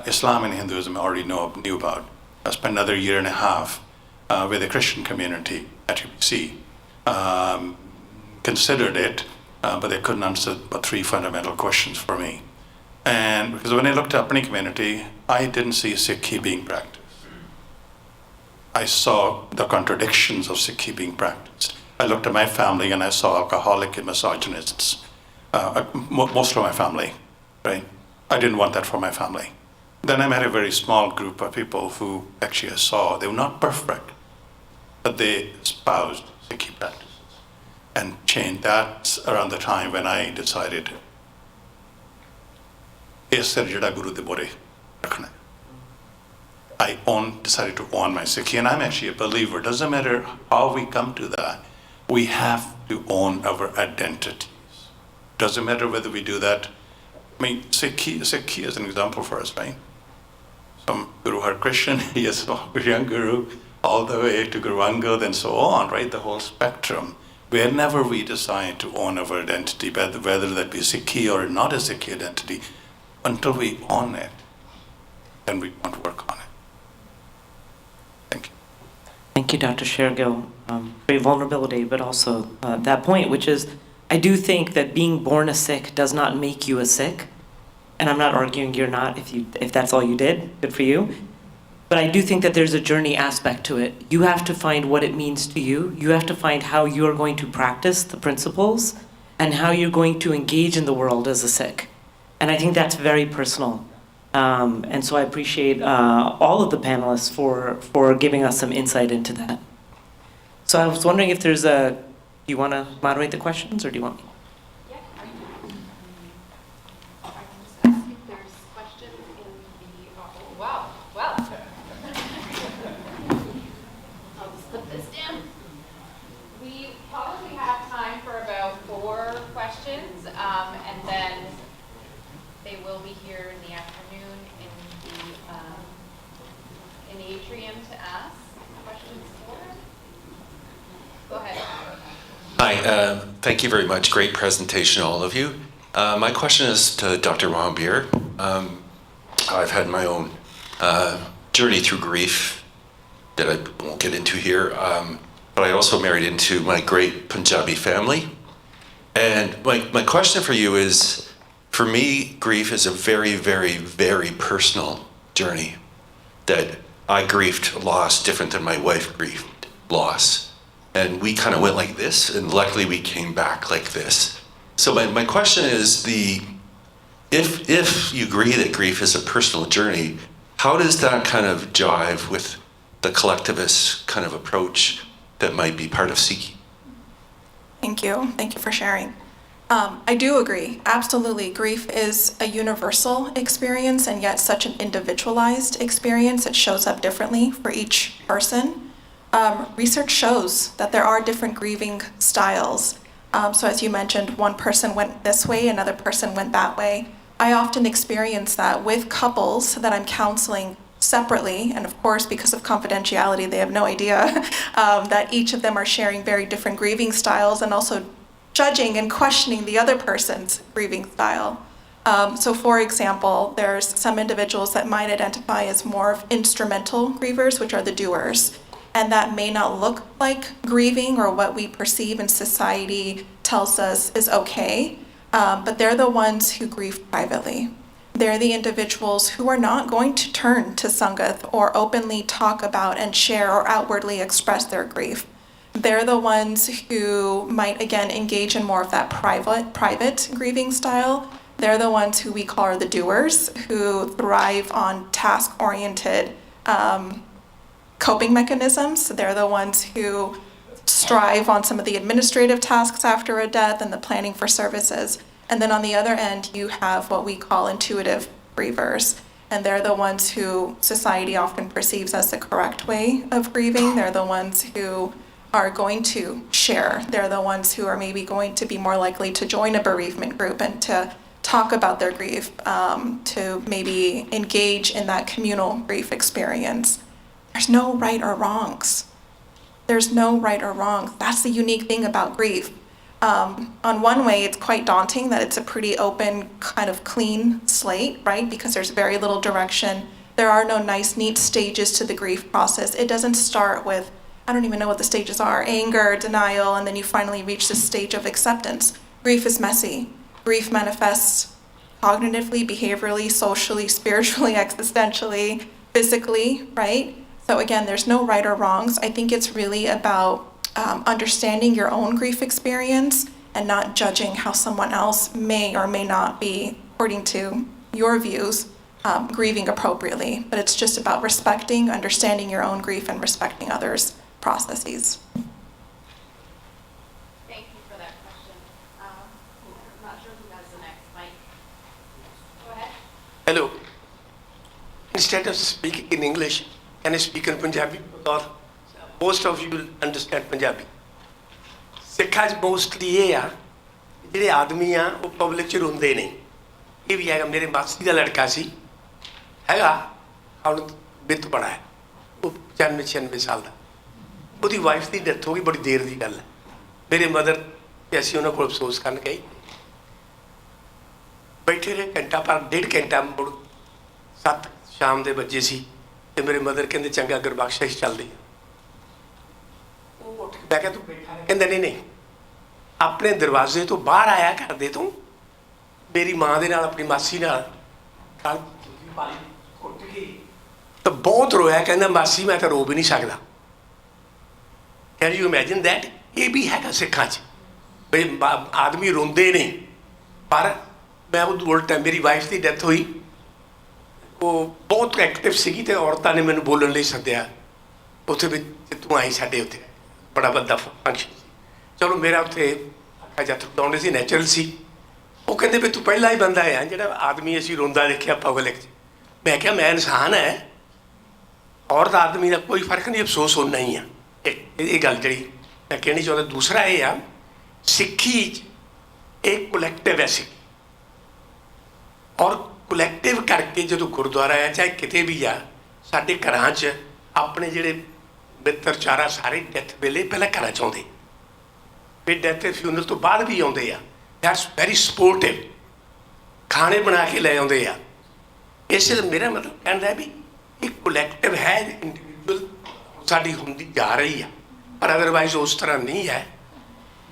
Islam and Hinduism I already knew about. I spent another 1.5 years with the Christian community at EMCEE. Considered it but they couldn't answer but 3 fundamental questions for me. And because when I looked at the community, I didn't see Sikhi being practiced. I saw the contradictions of Sikhi being practiced. I looked at my family and I saw alcoholic and misogynists. Most of my family, right? I didn't want that for my family. Then I met a very small group of people who actually I saw, they were not perfect, but they espoused Sikhi practices. And changed that around the time when I decided, I decided to own my Sikhi, and I'm actually a believer. Doesn't matter how we come to that, we have to own our identities. Doesn't matter whether we do that. I mean, Sikhi is an example for us, right? From Guru Harkrishan, he is a young Guru, all the way to Guru Angad and so on, right? The whole spectrum. Whenever we decide to own our identity, whether that be Sikhi or not a Sikhi identity, until we own it, then we want to work on it. Thank you. Thank you, Dr. Shergill. Great vulnerability, but also that point, which is, I do think that being born a Sikh does not make you a Sikh. And I'm not arguing you're not if that's all you did, good for you. But I do think that there's a journey aspect to it. You have to find what it means to you. You have to find how you are going to practice the principles and how you're going to engage in the world as a Sikh. And I think that's very personal. And so I appreciate all of the panelists for giving us some insight into that. So I was wondering if there's do you want to moderate the questions or do you want me? And then they will be here in the afternoon in the atrium to ask questions for. Go ahead. Hi, thank you very much. Great presentation, all of you. My question is to Dr. Mahambir. I've had my own journey through grief that I won't get into here, but I also married into my great Punjabi family. And my question for you is, for me, grief is a very, very, very personal journey. That I grieved loss different than my wife grieved loss. And we kind of went like this, and luckily we came back like this. So my question is, if you agree that grief is a personal journey, how does that kind of jive with the collectivist kind of approach that might be part of Sikhi? Thank you. Thank you for sharing. I do agree. Absolutely. Grief is a universal experience and yet such an individualized experience. It shows up differently for each person. Research shows that there are different grieving styles. So as you mentioned, one person went this way, another person went that way. I often experience that with couples that I'm counseling separately, and of course, because of confidentiality, they have no idea that each of them are sharing very different grieving styles and also judging and questioning the other person's grieving style. So for example, there's some individuals that might identify as more of instrumental grievers, which are the doers. And that may not look like grieving or what we perceive in society tells us is okay, but they're the ones who grieve privately. They're the individuals who are not going to turn to Sangat or openly talk about and share or outwardly express their grief. They're the ones who might, again, engage in more of that private grieving style. They're the ones who we call the doers, who thrive on task-oriented coping mechanisms. They're the ones who strive on some of the administrative tasks after a death and the planning for services. And then on the other end, you have what we call intuitive grievers. And they're the ones who society often perceives as the correct way of grieving. They're the ones who are going to share. They're the ones who are maybe going to be more likely to join a bereavement group and to talk about their grief, to maybe engage in that communal grief experience. There's no right or wrongs. There's no right or wrong. That's the unique thing about grief. On one way, it's quite daunting that it's a pretty open, kind of clean slate, right? Because there's very little direction. There are no nice, neat stages to the grief process. It doesn't start with, I don't even know what the stages are, anger, denial, and then you finally reach this stage of acceptance. grief is messy. Grief manifests cognitively, behaviorally, socially, spiritually, existentially, physically, right? So again, there's no right or wrongs. I think it's really about understanding your own grief experience and not judging how someone else may or may not be, according to your views, grieving appropriately. But it's just about respecting, understanding your own grief and respecting others' processes. Thank you for that question. I'm not sure who has the next mic. Go ahead. Hello. Instead of speaking in English, can I speak in Punjabi? Because most of you will understand Punjabi. ਸਿੱਖਾਂ 'ਚ mostly ਇਹ ਆ ਜਿਹੜੇ ਆਦਮੀ ਆ ਉਹ public 'ਚ ਰੋਂਦੇ ਨੇ ਇਹ ਵੀ ਹੈਗਾ ਮੇਰੇ ਮਾਸੀ ਦਾ ਲੜਕਾ ਸੀ ਹੈਗਾ ਹੁਣ ਬਿੱਤ ਬੜਾ ਹੈ ਉਹ 95 ਸਾਲ ਦਾ ਉਹਦੀ ਵਾਈਫ ਦੀ ਡੈਥ ਹੋ ਗਈ ਬੜੀ ਦੇਰ ਦੀ ਗੱਲ ਹੈ ਮੇਰੇ ਮਦਰ ਤੇ ਅਸੀਂ ਉਹਨਾਂ ਕੋਲ ਅਫਸੋਸ ਕਰਨ ਗਏ ਬੈਠੇ ਰਹੇ ਘੰਟਾ ਪਰ 1.5 ਘੰਟਾ ਮੁੜ 7 ਸ਼ਾਮ ਦੇ ਵੱਜੇ ਸੀ ਤੇ ਮੇਰੇ ਮਦਰ ਕਹਿੰਦੇ ਚੰਗਾ ਗੁਰਬਖਸ਼ਿਸ਼ ਚੱਲਦੀ ਉਹ ਉੱਠ ਕੇ ਬਹਿ ਕੇ ਤੂੰ ਬੈਠਾ ਰਹਿ ਕਹਿੰਦਾ ਨਹੀਂ ਆਪਣੇ ਦਰਵਾਜ਼ੇ ਤੋਂ ਬਾਹਰ ਆਇਆ ਕਰਦੇ ਤੂੰ ਮੇਰੀ ਮਾਂ ਦੇ ਨਾਲ ਆਪਣੀ ਮਾਸੀ ਨਾਲ ਕੱਲ ਉੱਠ ਕੇ ਤਾਂ ਬਹੁਤ ਰੋਇਆ ਕਹਿੰਦਾ ਮਾਸੀ ਮੈਂ ਤਾਂ ਰੋ ਵੀ ਨਹੀਂ ਸਕਦਾ ਕੈਨ ਯੂ ਇਮੇਜਿਨ ਦੈਟ ਇਹ ਵੀ ਹੈਗਾ ਸਿੱਖਾਂ 'ਚ ਬਈ ਆਦਮੀ ਰੋਂਦੇ ਨੇ ਪਰ ਮੈਂ ਉਹ ਉਲਟਾ ਮੇਰੀ ਵਾਈਫ ਦੀ ਡੈਥ ਹੋਈ ਉਹ ਬਹੁਤ ਐਕਟਿਵ ਸੀਗੀ ਤੇ ਔਰਤਾਂ ਨੇ ਮੈਨੂੰ ਬੋਲਣ ਲਈ ਸੱਦਿਆ ਉੱਥੇ ਵੀ ਤੂੰ ਆਈ ਸਾਡੇ ਉੱਥੇ ਬੜਾ ਵੱਡਾ ਫੰਕਸ਼ਨ ਚਲੋ ਮੇਰਾ ਉੱਥੇ ਅੱਖਾਂ ਜੱਥ ਲਾਉਂਦੇ ਸੀ ਨੈਚੁਰਲ ਸੀ ਉਹ ਕਹਿੰਦੇ ਵੀ ਤੂੰ ਪਹਿਲਾਂ ਹੀ ਬੰਦਾ ਆ ਜਿਹੜਾ ਆਦਮੀ ਅਸੀਂ ਰੋਂਦਾ ਦੇਖਿਆ ਪਬਲਿਕ 'ਚ ਮੈਂ ਕਿਹਾ ਮੈਂ ਇਨਸਾਨ ਹੈ ਔਰਤ ਆਦਮੀ ਦਾ ਕੋਈ ਫਰਕ ਨਹੀਂ ਅਫਸੋਸ ਹੋਣਾ ਹੀ ਆ ਇਹ ਗੱਲ ਜਿਹੜੀ ਮੈਂ ਕਹਿਣੀ ਚਾਹੁੰਦਾ ਦੂਸਰਾ ਇਹ ਆ ਸਿੱਖੀ 'ਚ ਇੱਕ ਕਲੈਕਟਿਵ ਹੈ ਸਿੱਖੀ ਔਰ ਕਲੈਕਟਿਵ ਕਰਕੇ ਜਦੋਂ ਗੁਰਦੁਆਰਾ ਆ ਚਾਹੇ ਕਿਤੇ ਵੀ ਆ ਸਾਡੇ ਘਰਾਂ 'ਚ ਆਪਣੇ ਜਿਹੜੇ ਮਿੱਤਰਚਾਰਾ ਸਾਰੇ ਡੈਥ ਵੇਲੇ ਪਹਿਲਾਂ ਘਰਾਂ 'ਚ ਆਉਂਦੇ ਫਿਰ ਡੈਥ ਤੇ ਫਿਊਨਰਲ ਤੋਂ ਬਾਅਦ ਵੀ ਆਉਂਦੇ ਆ ਦੈਟਸ ਵੈਰੀ ਸਪੋਰਟਿਵ ਖਾਣੇ ਬਣਾ ਕੇ ਲੈ ਆਉਂਦੇ ਆ ਇਸ ਲਈ ਮੇਰਾ ਮਤਲਬ ਕਹਿੰਦਾ ਵੀ ਇਹ ਕਲੈਕਟਿਵ ਹੈ ਇੰਡੀਵਿਜੂਅਲ ਸਾਡੀ ਹੁੰਦੀ ਜਾ ਰਹੀ ਆ ਪਰ ਅਦਰਵਾਈਜ਼ ਉਸ ਤਰ੍ਹਾਂ ਨਹੀਂ ਹੈ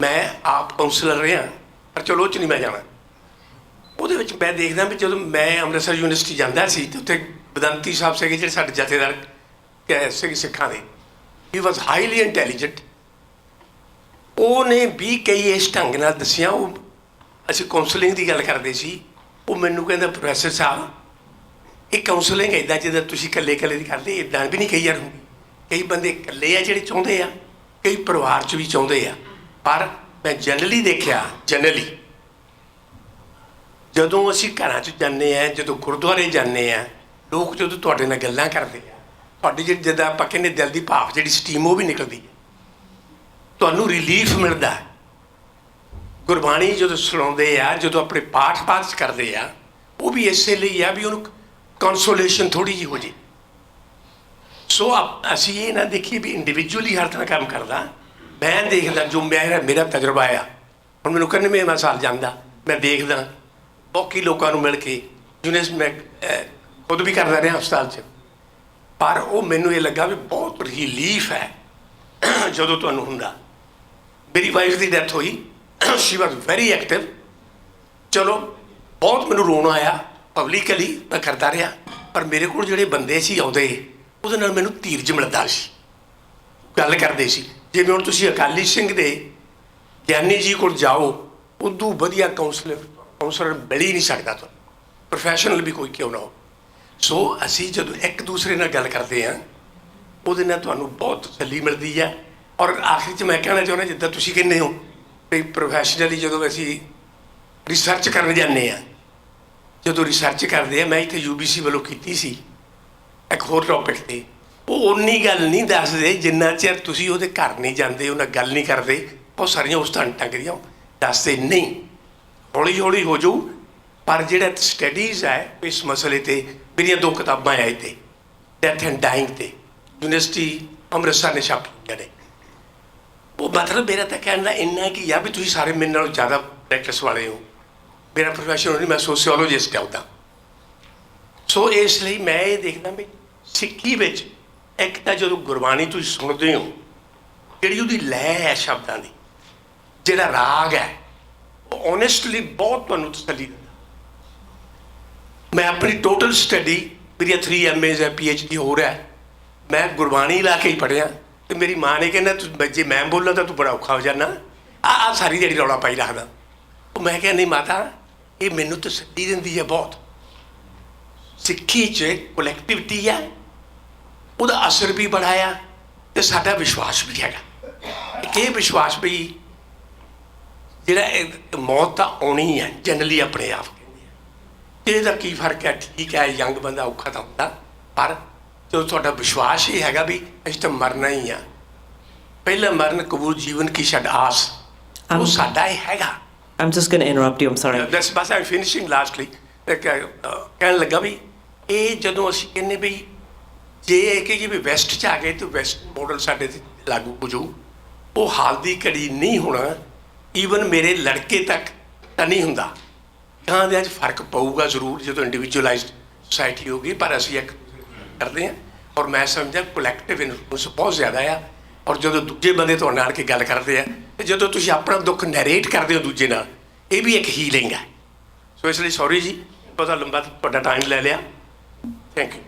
ਮੈਂ ਆਪ ਕਾਉਂਸਲਰ ਰਿਹਾ ਪਰ ਚਲੋ ਉਹ 'ਚ ਨਹੀਂ ਮੈਂ ਜਾਣਾ ਉਹਦੇ ਵਿੱਚ ਮੈਂ ਦੇਖਦਾ ਵੀ ਜਦੋਂ ਮੈਂ ਅੰਮ੍ਰਿਤਸਰ ਯੂਨੀਵਰਸਿਟੀ ਜਾਂਦਾ ਸੀ ਤੇ ਉੱਥੇ ਬਦੰਤੀ ਸਾਹਿਬ ਸੀਗੇ ਜਿਹੜੇ ਸਾਡੇ ਜਥੇਦਾਰ ਸੀਗੇ ਸਿੱਖਾਂ ਦੇ ਹੀ ਵਾਜ਼ ਹਾਈਲੀ ਇੰਟੈਲੀਜੈਂਟ ਉਹਨੇ ਵੀ ਕਈ ਇਸ ਢੰਗ ਨਾਲ ਦੱਸਿਆ ਉਹ ਅਸੀਂ ਕਾਉਂਸਲਿੰਗ ਦੀ ਗੱਲ ਕਰਦੇ ਸੀ ਉਹ ਮੈਨੂੰ ਕਹਿੰਦਾ ਪ੍ਰੋਫੈਸਰ ਸਾਹਿਬ ਇਹ ਕਾਉਂਸਲਿੰਗ ਇੱਦਾਂ ਜਿੱਦਾਂ ਤੁਸੀਂ ਇਕੱਲੇ ਦੀ ਕਰਦੇ ਇੱਦਾਂ ਵੀ ਨਹੀਂ ਕਈ ਯਾਰ ਹੁੰਦੀ ਕਈ ਬੰਦੇ ਇਕੱਲੇ ਆ ਜਿਹੜੇ ਚਾਹੁੰਦੇ ਆ ਕਈ ਪਰਿਵਾਰ 'ਚ ਵੀ ਚਾਹੁੰਦੇ ਆ ਪਰ ਮੈਂ ਜਨਰਲੀ ਦੇਖਿਆ ਜਦੋਂ ਅਸੀਂ ਘਰਾਂ 'ਚ ਜਾਂਦੇ ਹਾਂ ਜਦੋਂ ਗੁਰਦੁਆਰੇ ਜਾਂਦੇ ਹਾਂ ਲੋਕ ਜਦੋਂ ਤੁਹਾਡੇ ਨਾਲ ਗੱਲਾਂ ਕਰਦੇ ਆ ਤੁਹਾਡੀ ਜਿਹੜੀ ਜਿੱਦਾਂ ਆਪਾਂ ਕਹਿੰਦੇ ਦਿਲ ਦੀ ਭਾਵ ਜਿਹੜੀ ਸਟੀਮ ਉਹ ਵੀ ਨਿਕਲਦੀ ਹੈ ਤੁਹਾਨੂੰ ਰਿਲੀਫ ਮਿਲਦਾ ਗੁਰਬਾਣੀ ਜਦੋਂ ਸੁਣਾਉਂਦੇ ਆ ਜਦੋਂ ਆਪਣੇ ਪਾਠ ਕਰਦੇ ਆ ਉਹ ਵੀ ਇਸੇ ਲਈ ਆ ਵੀ ਉਹਨੂੰ ਕੰਸੋਲੇਸ਼ਨ ਥੋੜ੍ਹੀ ਜਿਹੀ ਹੋ ਜੇ ਸੋ ਅਸੀਂ ਇਹ ਨਾ ਦੇਖੀਏ ਵੀ ਇੰਡੀਵਿਜੂਅਲੀ ਹਰ ਤਰ੍ਹਾਂ ਕੰਮ ਕਰਦਾ ਮੈਂ ਦੇਖਦਾ ਜੋ ਮੇਰਾ ਤਜਰਬਾ ਆ ਹੁਣ ਮੈਨੂੰ 91ਵਾਂ ਸਾਲ ਜਾਂਦਾ ਮੈਂ ਦੇਖਦਾ ਬਾਕੀ ਲੋਕਾਂ ਨੂੰ ਮਿਲ ਕੇ ਮੈਂ ਖੁਦ ਵੀ ਕਰਦਾ ਰਿਹਾ ਹਸਪਤਾਲ 'ਚ ਪਰ ਉਹ ਮੈਨੂੰ ਇਹ ਲੱਗਾ ਵੀ ਬਹੁਤ ਰਿਲੀਫ ਹੈ ਜਦੋਂ ਤੁਹਾਨੂੰ ਹੁੰਦਾ ਮੇਰੀ ਵਾਈਫ ਦੀ ਡੈਥ ਹੋਈ ਸ਼ੀ ਵਾਜ਼ ਵੈਰੀ ਐਕਟਿਵ ਚਲੋ ਬਹੁਤ ਮੈਨੂੰ ਰੋਣਾ ਆਇਆ ਪਬਲਿਕਲੀ ਮੈਂ ਕਰਦਾ ਰਿਹਾ ਪਰ ਮੇਰੇ ਕੋਲ ਜਿਹੜੇ ਬੰਦੇ ਸੀ ਆਉਂਦੇ ਉਹਦੇ ਨਾਲ ਮੈਨੂੰ ਧੀਰਜ ਮਿਲਦਾ ਸੀ ਗੱਲ ਕਰਦੇ ਸੀ ਜਿਵੇਂ ਹੁਣ ਤੁਸੀਂ ਅਕਾਲੀ ਸਿੰਘ ਦੇ ਗਿਆਨੀ ਜੀ ਕੋਲ ਜਾਓ ਉਦੋਂ ਵਧੀਆ ਕਾਉਂਸਲਰ ਮਿਲ ਹੀ ਨਹੀਂ ਸਕਦਾ ਤੁਹਾਨੂੰ ਪ੍ਰੋਫੈਸ਼ਨਲ ਵੀ ਕੋਈ ਕਿਉਂ ਨਾ ਹੋ ਸੋ ਅਸੀਂ ਜਦੋਂ ਇੱਕ ਦੂਸਰੇ ਨਾਲ ਗੱਲ ਕਰਦੇ ਹਾਂ ਉਹਦੇ ਨਾਲ ਤੁਹਾਨੂੰ ਬਹੁਤ ਤਸੱਲੀ ਮਿਲਦੀ ਹੈ ਔਰ ਆਖਿਰ 'ਚ ਮੈਂ ਕਹਿਣਾ ਚਾਹੁੰਦਾ ਜਿੱਦਾਂ ਤੁਸੀਂ ਕਹਿੰਦੇ ਹੋ ਵੀ ਪ੍ਰੋਫੈਸ਼ਨਲੀ ਜਦੋਂ ਅਸੀਂ ਰਿਸਰਚ ਕਰਨ ਜਾਂਦੇ ਹਾਂ ਜਦੋਂ ਰਿਸਰਚ ਕਰਦੇ ਆ ਮੈਂ ਇੱਥੇ UBC ਵੱਲੋਂ ਕੀਤੀ ਸੀ ਇੱਕ ਹੋਰ ਟੌਪਿਕ 'ਤੇ ਉਹ ਉਨੀ ਗੱਲ ਨਹੀਂ ਦੱਸਦੇ ਜਿੰਨਾ ਚਿਰ ਤੁਸੀਂ ਉਹਦੇ ਘਰ ਨਹੀਂ ਜਾਂਦੇ ਉਹਨਾਂ ਗੱਲ ਨਹੀਂ ਕਰਦੇ ਬਹੁਤ ਸਾਰੀਆਂ ਉਸ ਤਰ੍ਹਾਂ ਟੰਗਦੀਆਂ ਦੱਸਦੇ ਨਹੀਂ ਹੌਲੀ ਹੌਲੀ ਹੋ ਜਾਊ ਪਰ ਜਿਹੜਾ ਸਟੱਡੀਜ਼ ਹੈ ਇਸ ਮਸਲੇ 'ਤੇ ਮੇਰੀਆਂ 2 ਕਿਤਾਬਾਂ ਆਏ ਤੇ ਡੈਥ ਐਂਡ ਡਾਇੰਗ 'ਤੇ ਯੂਨੀਵਰਸਿਟੀ ਅੰਮ੍ਰਿਤਸਰ ਨੇ ਛਾਪੀਆਂ ਨੇ ਉਹ ਮਤਲਬ ਮੇਰਾ ਤਾਂ ਕਹਿਣ ਦਾ ਇੰਨਾ ਕਿ ਆ ਵੀ ਤੁਸੀਂ ਸਾਰੇ ਮੇਰੇ ਨਾਲੋਂ ਜ਼ਿਆਦਾ ਪ੍ਰੈਕਟਿਸ ਵਾਲੇ ਹੋ ਮੇਰਾ ਪ੍ਰੋਫੈਸ਼ਨ ਨਹੀਂ ਮੈਂ ਸੋਸ਼ੀਓਲੋਜਿਸਟ ਹਾਂ ਉੱਦਾਂ ਸੋ ਇਸ ਲਈ ਮੈਂ ਇਹ ਦੇਖਦਾ ਵੀ ਸਿੱਖੀ ਵਿੱਚ ਇੱਕ ਤਾਂ ਜਦੋਂ ਗੁਰਬਾਣੀ ਤੁਸੀਂ ਸੁਣਦੇ ਹੋ ਜਿਹੜੀ ਉਹਦੀ ਲੈਅ ਹੈ ਸ਼ਬਦਾਂ ਦੀ ਜਿਹੜਾ ਰਾਗ ਹੈ ਓਨੈਸਟਲੀ ਬਹੁਤ ਤੁਹਾਨੂੰ ਤਸੱਲੀ ਦਿੰਦਾ। ਮੈਂ ਆਪਣੀ ਟੋਟਲ ਸਟੱਡੀ, ਮੇਰੀਆਂ 3 MAs ਹੈ, PhD ਹੋ ਰਿਹਾ, ਮੈਂ ਗੁਰਬਾਣੀ ਲਾ ਕੇ ਹੀ ਪੜ੍ਹਿਆ। ਤੇ ਮੇਰੀ ਮਾਂ ਨੇ ਕਹਿੰਦਾ ਤੂੰ ਜੇ ਮੈਂ ਬੋਲਾਂ ਤਾਂ ਤੂੰ ਬੜਾ ਔਖਾ ਹੋ ਜਾਣਾ, ਆ ਸਾਰੀ ਜਿਹੜੀ ਰੌਲਾ ਪਾਈ ਰੱਖਦਾ। ਉਹ ਮੈਂ ਕਿਹਾ ਨਹੀਂ ਮਾਤਾ, ਇਹ ਮੈਨੂੰ ਤਸੱਲੀ ਦਿੰਦੀ ਹੈ ਬਹੁਤ। ਸਿੱਖੀ 'ਚ ਕੋਲੈਕਟਿਵਿਟੀ ਹੈ, ਉਹਦਾ ਅਸਰ ਵੀ ਬੜਾ ਆ, ਤੇ ਸਾਡਾ ਵਿਸ਼ਵਾਸ ਵੀ ਹੈਗਾ। ਇਹ ਵਿਸ਼ਵਾਸ ਵੀ ਜਿਹੜਾ ਮੌਤ ਤਾਂ ਆਉਣੀ ਹੈ ਜਨਰਲੀ ਆਪਣੇ ਆਪ ਕਹਿੰਦੇ ਆ। ਇਹਦਾ ਕੀ ਫਰਕ ਹੈ? ਠੀਕ ਹੈ, ਯੰਗ ਬੰਦਾ ਔਖਾ ਤਾਂ ਹੁੰਦਾ, ਪਰ ਜਦੋਂ ਤੁਹਾਡਾ ਵਿਸ਼ਵਾਸ ਹੀ ਹੈਗਾ ਵੀ ਅਸੀਂ ਤਾਂ ਮਰਨਾ ਹੀ ਆ, ਪਹਿਲਾ ਮਰਨ ਕਬੂਲ ਜੀਵਨ ਕੀ ਛੱਡ ਆਸ, ਉਹ ਸਾਡਾ ਹੀ ਹੈਗਾ। I'm just going to interrupt you, I'm sorry. That's bas I'm finishing lastly. ਕਹਿਣ ਲੱਗਾ ਵੀ ਇਹ ਜਦੋਂ ਅਸੀਂ ਕਹਿੰਦੇ ਵੀ ਜੇ ਇਹ ਕਿ ਵੀ ਵੈਸਟ 'ਚ ਆ ਗਏ ਤਾਂ ਵੈਸਟ ਮਾਡਲ ਸਾਡੇ 'ਤੇ ਲਾਗੂ ਹੋ ਜਾਊ, ਉਹ ਹਾਲ ਦੀ ਘੜੀ ਨਹੀਂ ਹੋਣਾ। ਈਵਨ ਮੇਰੇ ਲੜਕੇ ਤੱਕ ਤਾਂ ਨਹੀਂ ਹੁੰਦਾ। ਗਾਂ ਦੇ 'ਚ ਫਰਕ ਪਊਗਾ ਜ਼ਰੂਰ ਜਦੋਂ ਇੰਡੀਵਿਜੂਅਲਾਈਜ਼ਡ ਸੁਸਾਇਟੀ ਹੋਊਗੀ, ਪਰ ਅਸੀਂ ਇੱਕ ਕਰਦੇ ਹਾਂ। ਔਰ ਮੈਂ ਸਮਝਦਾ ਕੋਲੈਕਟਿਵ ਇਨਫਲੂਐਂਸ ਬਹੁਤ ਜ਼ਿਆਦਾ ਆ। ਔਰ ਜਦੋਂ ਦੂਜੇ ਬੰਦੇ ਤੁਹਾਡੇ ਨਾਲ ਕੇ ਗੱਲ ਕਰਦੇ ਆ, ਤੇ ਜਦੋਂ ਤੁਸੀਂ ਆਪਣਾ ਦੁੱਖ ਨੈਰੇਟ ਕਰਦੇ ਹੋ ਦੂਜੇ ਨਾਲ, ਇਹ ਵੀ ਇੱਕ ਹੀਲਿੰਗ ਹੈ। ਸੋ ਇਸ ਲਈ ਸੌਰੀ ਜੀ, ਪਤਾ ਲੰਬਾ ਤੁਹਾਡਾ ਟਾਈਮ ਲੈ ਲਿਆ। Thank you.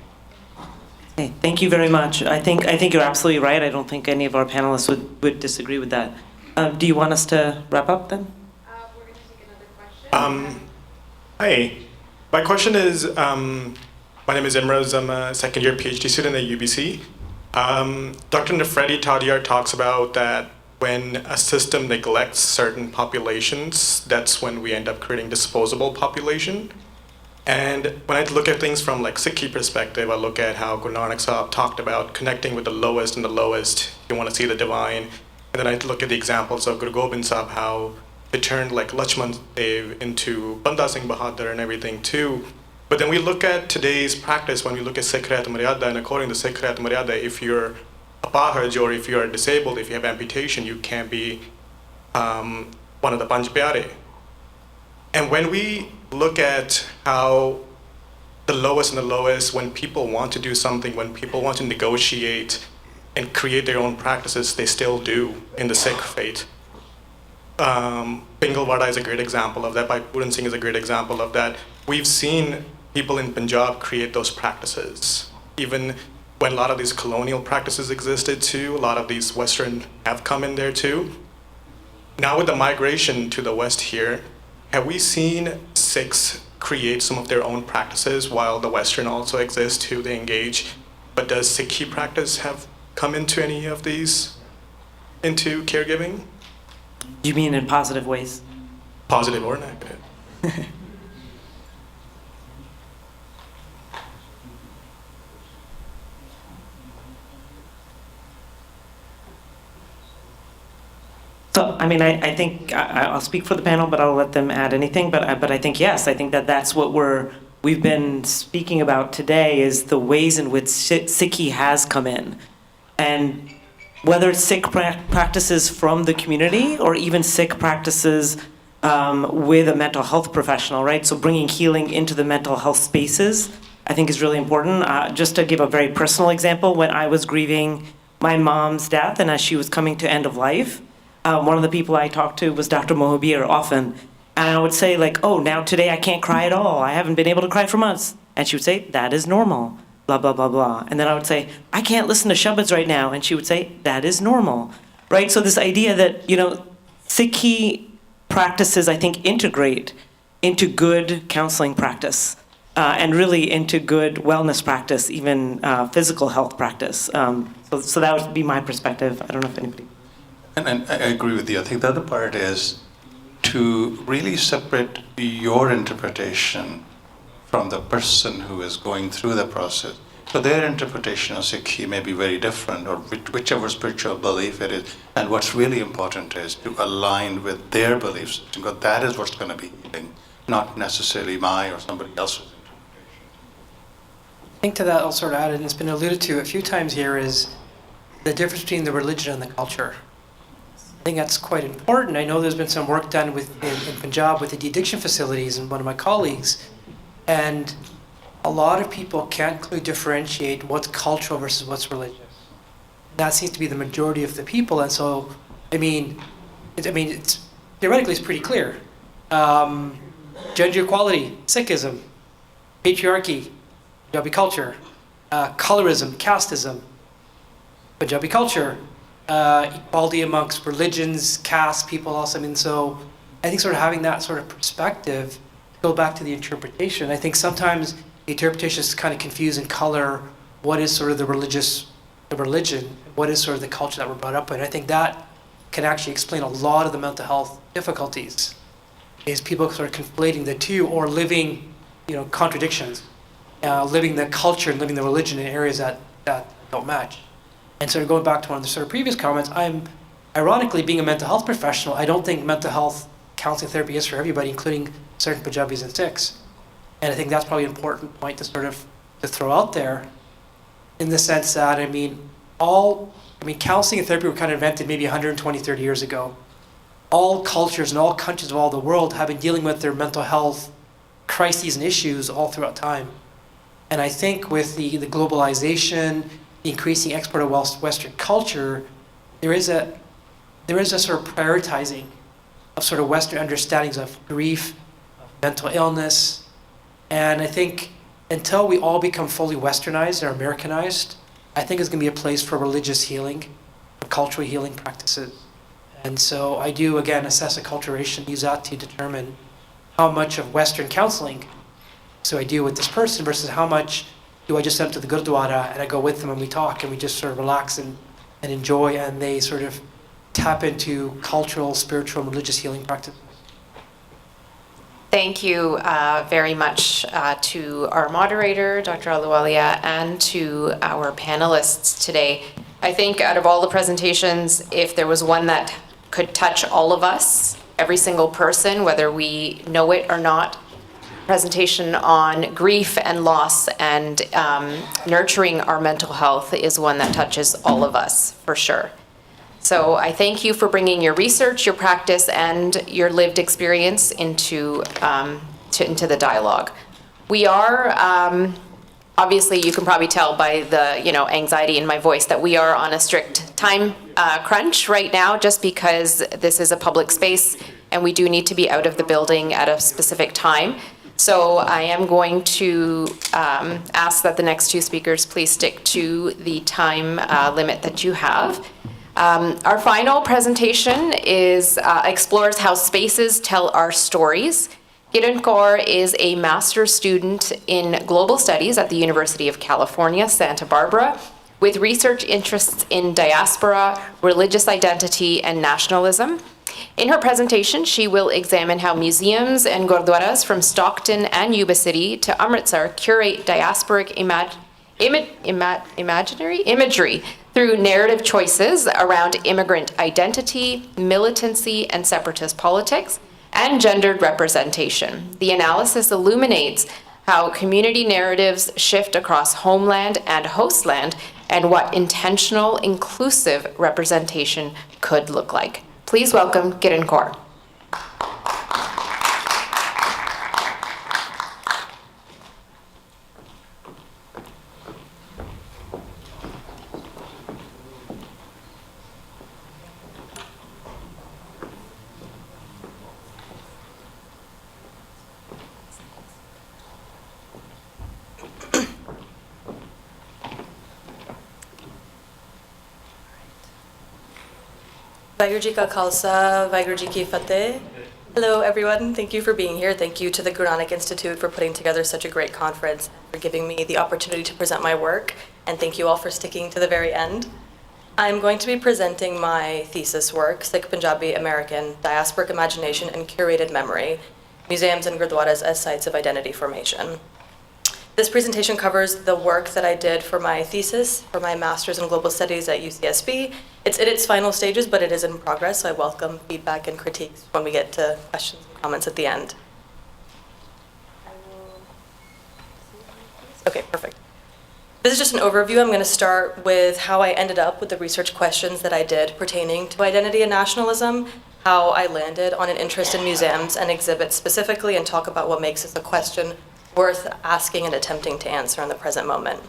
Okay, thank you very much. I think you're absolutely right. I don't think any of our panelists would disagree with that. Do you want us to wrap up then? Hi. My question is, my name is Imraz. I'm a second-year PhD student at UBC. Dr. Nafredi Tadiar talks about that when a system neglects certain populations, that's when we end up creating disposable population. And when I look at things from like Sikhi perspective, I look at how Guru Nanak Sahib talked about connecting with the lowest and the lowest. You want to see the divine. And then I look at the examples of Guru Gobind Sahib, how it turned like Lakshman Dev into Banda Singh Bahadur and everything too. But then we look at today's practice, when we look at Sikh Riyat Maryada, and according to Sikh Riyat Maryada, if you're apahaj or if you're disabled, if you have amputation, you can't be one of the Panj Pyare. And when we look at how the lowest and the lowest, when people want to do something, when people want to negotiate and create their own practices, they still do in the Sikh faith. Pingalwada is a great example of that. Bhai Puran Singh is a great example of that. We've seen people in Punjab create those practices. Even when a lot of these colonial practices existed too, a lot of these Western have come in there too. Now with the migration to the West here, have we seen Sikhs create some of their own practices while the Western also exists too, they engage? But does Sikhi practice have come into any of these, into caregiving? You mean in positive ways? Positive or negative? So, I mean, I think I'll speak for the panel, but I'll let them add anything. But I think, yes, I think that's what we've been speaking about today, is the ways in which Sikhi has come in. And whether it's Sikh practices from the community or even Sikh practices with a mental health professional, right? So bringing healing into the mental health spaces, I think is really important. Just to give a very personal example, when I was grieving my mom's death and as she was coming to end of life, one of the people I talked to was Dr. Mohabir often. And I would say like, oh, now today I can't cry at all. I haven't been able to cry for months. And she would say, that is normal, blah, blah, blah, blah. And then I would say, I can't listen to Shabads right now. And she would say, that is normal, right? So this idea that, Sikhi practices, I think, integrate into good counseling practice and really into good wellness practice, even physical health practice. So that would be my perspective. I don't know if anybody... And I agree with you. I think the other part is to really separate your interpretation from the person who is going through the process. So their interpretation of Sikhi may be very different, or whichever spiritual belief it is. And what's really important is to align with their beliefs, because that is what's going to be healing, not necessarily my or somebody else's. I think to that I'll sort of add, and it's been alluded to a few times here, is the difference between the religion and the culture. I think that's quite important. I know there's been some work done in Punjab with the de-addiction facilities and one of my colleagues, and a lot of people can't clearly differentiate what's cultural versus what's religious. That seems to be the majority of the people, and so, it's theoretically it's pretty clear. gender equality, Sikhism, patriarchy, Punjabi culture, colorism, casteism, Punjabi culture, equality amongst religions, caste, people also. I mean, so I think sort of having that sort of perspective, go back to the interpretation. I think sometimes the interpretation is kind of confused and color what is sort of the religion, what is sort of the culture that we're brought up in. I think that can actually explain a lot of the mental health difficulties, is people sort of conflating the two or living, contradictions, living the culture and living the religion in areas that don't match. And sort of going back to one of the sort of previous comments, I'm ironically being a mental health professional, I don't think mental health counseling therapy is for everybody, including certain Punjabis and Sikhs. And I think that's probably an important point to sort of to throw out there, in the sense that, counseling and therapy were kind of invented maybe 120, 30 years ago. All cultures and all countries of all the world have been dealing with their mental health crises and issues all throughout time. And I think with the globalization, the increasing export of Western culture, there is a sort of prioritizing of sort of Western understandings of grief, of mental illness. And I think until we all become fully Westernized or Americanized, I think it's going to be a place for religious healing, for cultural healing practices. And so I do, again, assess acculturation, use that to determine how much of Western counseling so I deal with this person versus how much do I just send them to the Gurdwara and I go with them and we talk and we just sort of relax and enjoy, and they sort of tap into cultural, spiritual, and religious healing practices. Thank you very much to our moderator, Dr. Ahluwalia, and to our panelists today. I think out of all the presentations, if there was one that could touch all of us, every single person, whether we know it or not, presentation on grief and loss and nurturing our mental health is one that touches all of us, for sure. So I thank you for bringing your research, your practice, and your lived experience into the dialogue. We are, obviously you can probably tell by the anxiety in my voice that we are on a strict time crunch right now, just because this is a public space and we do need to be out of the building at a specific time. So I am going to ask that the next two speakers please stick to the time limit that you have. Our final presentation explores how spaces tell our stories. Kaur is a master's student in global studies at the University of California, Santa Barbara, with research interests in diaspora, religious identity, and nationalism. In her presentation, she will examine how museums and gurdwaras from Stockton and Yuba City to Amritsar curate diasporic imagery through narrative choices around immigrant identity, militancy, and separatist politics, and gendered representation. The analysis illuminates how community narratives shift across homeland and hostland, and what intentional, inclusive representation could look like. Please welcome Kaur. Vaheguru Ji Ka Khalsa, Vaheguru Ji Ki Fateh. Hello everyone, thank you for being here. Thank you to the Guru Nanak Institute for putting together such a great conference, for giving me the opportunity to present my work, and thank you all for sticking to the very end. I'm going to be presenting my thesis work, Sikh-Panjabi-American, Diasporic Imagination and Curated Memory, Museums and Gurdwaras as Sites of Identity Formation. This presentation covers the work that I did for my thesis, for my Master's in Global Studies at UCSB. It's in its final stages, but it is in progress, so I welcome feedback and critiques when we get to questions and comments at the end. Okay, perfect. This is just an overview. I'm going to start with how I ended up with the research questions that I did pertaining to identity and nationalism, how I landed on an interest in museums and exhibits specifically, and talk about what makes this a question worth asking and attempting to answer in the present moment.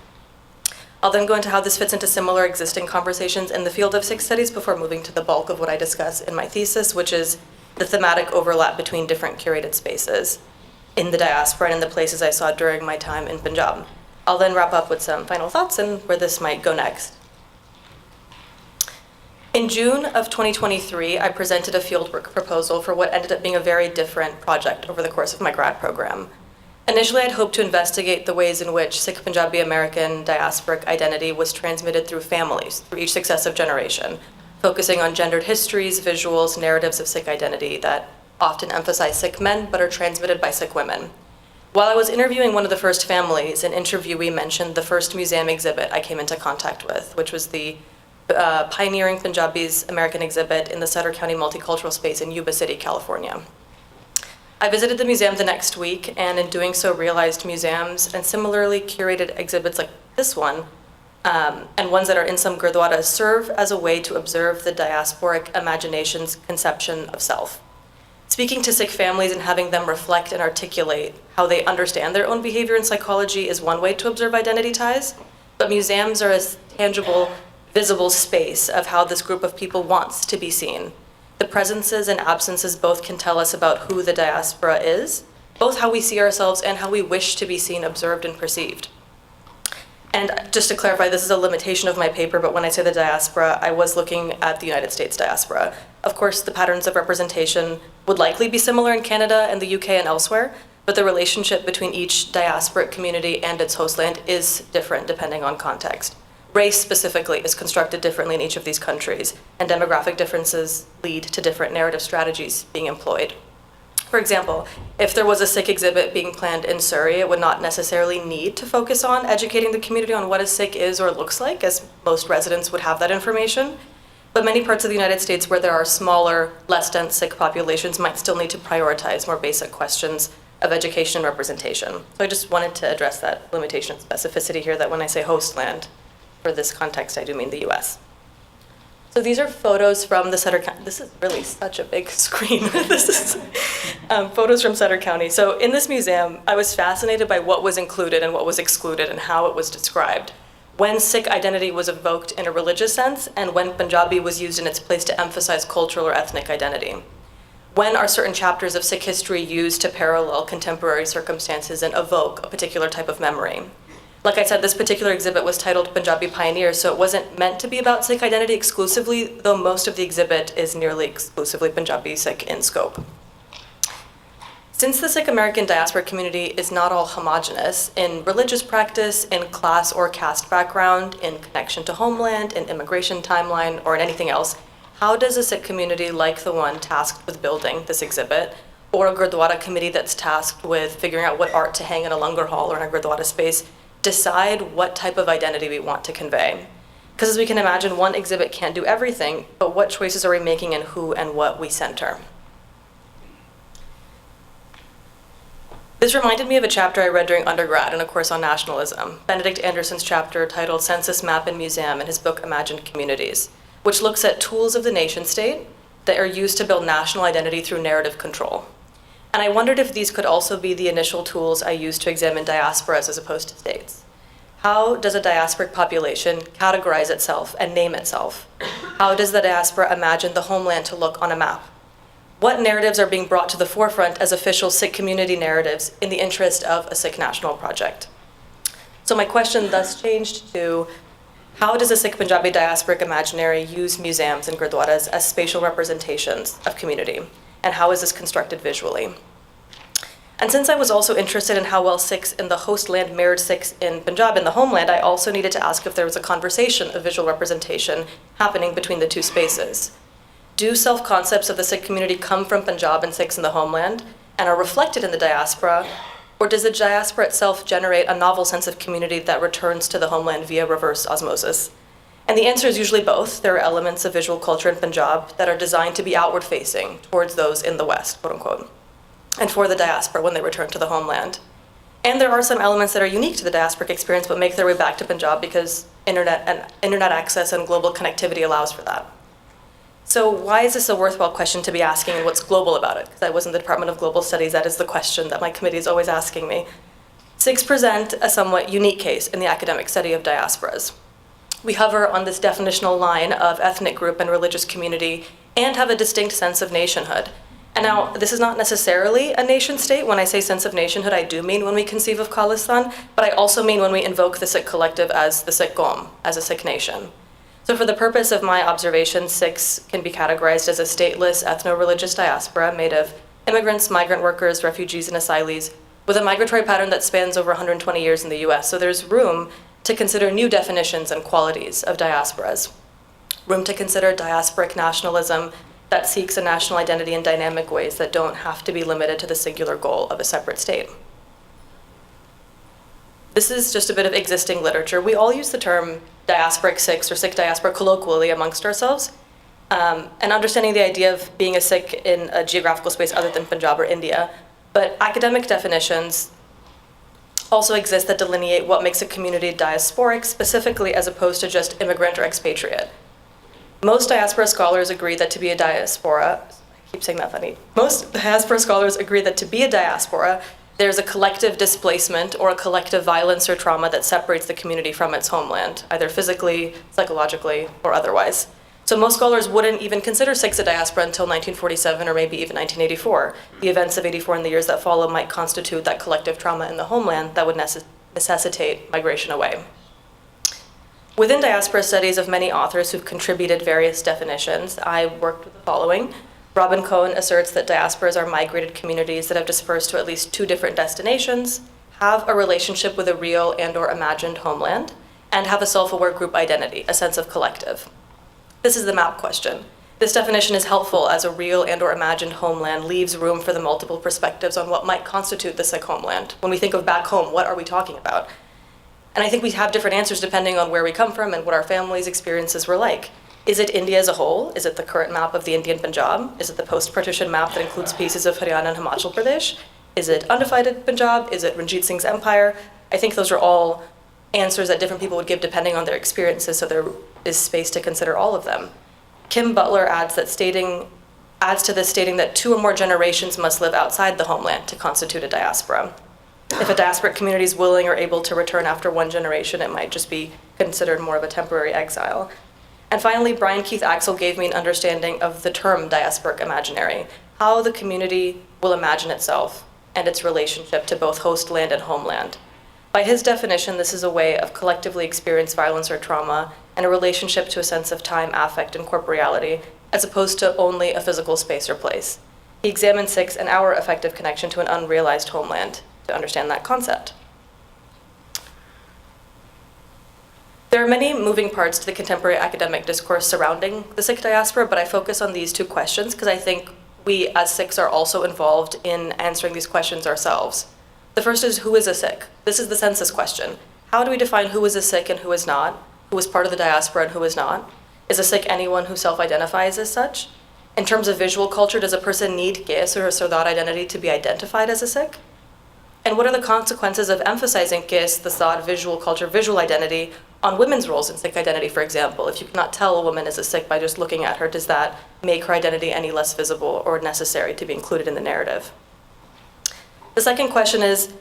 I'll then go into how this fits into similar existing conversations in the field of Sikh studies before moving to the bulk of what I discuss in my thesis, which is the thematic overlap between different curated spaces in the diaspora and in the places I saw during my time in Punjab. I'll then wrap up with some final thoughts and where this might go next. In June of 2023, I presented a fieldwork proposal for what ended up being a very different project over the course of my grad program. Initially, I'd hoped to investigate the ways in which Sikh-Panjabi-American diasporic identity was transmitted through families, through each successive generation, focusing on gendered histories, visuals, narratives of Sikh identity that often emphasize Sikh men but are transmitted by Sikh women. While I was interviewing one of the first families, an interviewee mentioned the first museum exhibit I came into contact with, which was the pioneering Punjabi's American exhibit in the Sutter County Multicultural Space in Yuba City, California. I visited the museum the next week, and in doing so realized museums and similarly curated exhibits like this one, and ones that are in some Gurdwaras, serve as a way to observe the diasporic imagination's conception of self. Speaking to Sikh families and having them reflect and articulate how they understand their own behavior and psychology is one way to observe identity ties, but museums are a tangible, visible space of how this group of people wants to be seen. The presences and absences both can tell us about who the diaspora is, both how we see ourselves and how we wish to be seen, observed, and perceived. And just to clarify, this is a limitation of my paper, but when I say the diaspora, I was looking at the United States diaspora. Of course, the patterns of representation would likely be similar in Canada and the UK and elsewhere, but the relationship between each diasporic community and its hostland is different depending on context. Race specifically is constructed differently in each of these countries, and demographic differences lead to different narrative strategies being employed. For example, if there was a Sikh exhibit being planned in Surrey, it would not necessarily need to focus on educating the community on what a Sikh is or looks like, as most residents would have that information. But many parts of the United States where there are smaller, less dense Sikh populations might still need to prioritize more basic questions of education and representation. So I just wanted to address that limitation and specificity here, that when I say hostland, for this context, I do mean the US. So these are photos from the Sutter County. This is really such a big screen. This is photos from Sutter County. So in this museum, I was fascinated by what was included and what was excluded and how it was described. When Sikh identity was evoked in a religious sense, and when Punjabi was used in its place to emphasize cultural or ethnic identity. When are certain chapters of Sikh history used to parallel contemporary circumstances and evoke a particular type of memory? Like I said, this particular exhibit was titled Punjabi Pioneers, so it wasn't meant to be about Sikh identity exclusively, though most of the exhibit is nearly exclusively Punjabi Sikh in scope. Since the Sikh American diaspora community is not all homogenous in religious practice, in class or caste background, in connection to homeland, in immigration timeline, or in anything else, how does a Sikh community like the one tasked with building this exhibit, or a Gurdwara committee that's tasked with figuring out what art to hang in a langar hall or in a Gurdwara space, decide what type of identity we want to convey? Because as we can imagine, one exhibit can't do everything, but what choices are we making and who and what we center? This reminded me of a chapter I read during undergrad in a course on nationalism, Benedict Anderson's chapter titled Census Map and Museum in his book Imagined Communities, which looks at tools of the nation state that are used to build national identity through narrative control. And I wondered if these could also be the initial tools I use to examine diasporas as opposed to states. How does a diasporic population categorize itself and name itself? How does the diaspora imagine the homeland to look on a map? What narratives are being brought to the forefront as official Sikh community narratives in the interest of a Sikh national project? So my question thus changed to, how does a Sikh Punjabi diasporic imaginary use museums and Gurdwaras as spatial representations of community? And how is this constructed visually? And since I was also interested in how well Sikhs in the host land mirrored Sikhs in Punjab in the homeland, I also needed to ask if there was a conversation of visual representation happening between the two spaces. Do self-concepts of the Sikh community come from Punjab and Sikhs in the homeland and are reflected in the diaspora, or does the diaspora itself generate a novel sense of community that returns to the homeland via reverse osmosis? And the answer is usually both. There are elements of visual culture in Punjab that are designed to be outward-facing towards those in the West, quote unquote, and for the diaspora when they return to the homeland. And there are some elements that are unique to the diasporic experience but make their way back to Punjab because internet access and global connectivity allows for that. So why is this a worthwhile question to be asking, and what's global about it? Because I was in the Department of Global Studies, that is the question that my committee is always asking me. Sikhs present a somewhat unique case in the academic study of diasporas. We hover on this definitional line of ethnic group and religious community and have a distinct sense of nationhood. And now, this is not necessarily a nation state. When I say sense of nationhood, I do mean when we conceive of Khalistan, but I also mean when we invoke the Sikh collective as the Sikh Qawm, as a Sikh nation. So for the purpose of my observation, Sikhs can be categorized as a stateless, ethno-religious diaspora made of immigrants, migrant workers, refugees, and asylees, with a migratory pattern that spans over 120 years in the US. So there's room to consider new definitions and qualities of diasporas. Room to consider diasporic nationalism that seeks a national identity in dynamic ways that don't have to be limited to the singular goal of a separate state. This is just a bit of existing literature. We all use the term diasporic Sikhs or Sikh diaspora colloquially amongst ourselves, and understanding the idea of being a Sikh in a geographical space other than Punjab or India. But academic definitions also exist that delineate what makes a community diasporic specifically as opposed to just immigrant or expatriate. Most diaspora scholars agree that to be a diaspora, I keep saying that funny, most diaspora scholars agree that to be a diaspora, there's a collective displacement or a collective violence or trauma that separates the community from its homeland, either physically, psychologically, or otherwise. So most scholars wouldn't even consider Sikhs a diaspora until 1947 or maybe even 1984. The events of 84 and the years that follow might constitute that collective trauma in the homeland that would necessitate migration away. Within diaspora studies of many authors who've contributed various definitions, I worked with the following. Robin Cohen asserts that diasporas are migrated communities that have dispersed to at least 2 different destinations, have a relationship with a real and/or imagined homeland, and have a self-aware group identity, a sense of collective. This is the map question. This definition is helpful as a real and/or imagined homeland leaves room for the multiple perspectives on what might constitute the Sikh homeland. When we think of back home, what are we talking about? And I think we have different answers depending on where we come from and what our family's experiences were like. Is it India as a whole? Is it the current map of the Indian Punjab? Is it the post-partition map that includes pieces of Haryana and Himachal Pradesh? Is it undivided Punjab? Is it Ranjit Singh's empire? I think those are all answers that different people would give depending on their experiences, so there is space to consider all of them. Kim Butler adds to this stating that 2 or more generations must live outside the homeland to constitute a diaspora. If a diasporic community is willing or able to return after 1 generation, it might just be considered more of a temporary exile. And finally, Brian Keith Axel gave me an understanding of the term diasporic imaginary, how the community will imagine itself and its relationship to both host land and homeland. By his definition, this is a way of collectively experienced violence or trauma and a relationship to a sense of time, affect, and corporeality, as opposed to only a physical space or place. He examined Sikhs and our affective connection to an unrealized homeland to understand that concept. There are many moving parts to the contemporary academic discourse surrounding the Sikh diaspora, but I focus on these 2 questions because I think we as Sikhs are also involved in answering these questions ourselves. The first is, who is a Sikh? This is the census question. How do we define who is a Sikh and who is not? Who is part of the diaspora and who is not? Is a Sikh anyone who self-identifies as such? In terms of visual culture, does a person need Kes or a Sardar identity to be identified as a Sikh? And what are the consequences of emphasizing Kes, the Sad, visual culture, visual identity, on women's roles in Sikh identity, for example? If you cannot tell a woman is a Sikh by just looking at her, does that make her identity any less visible or necessary to be included in the narrative? The second question is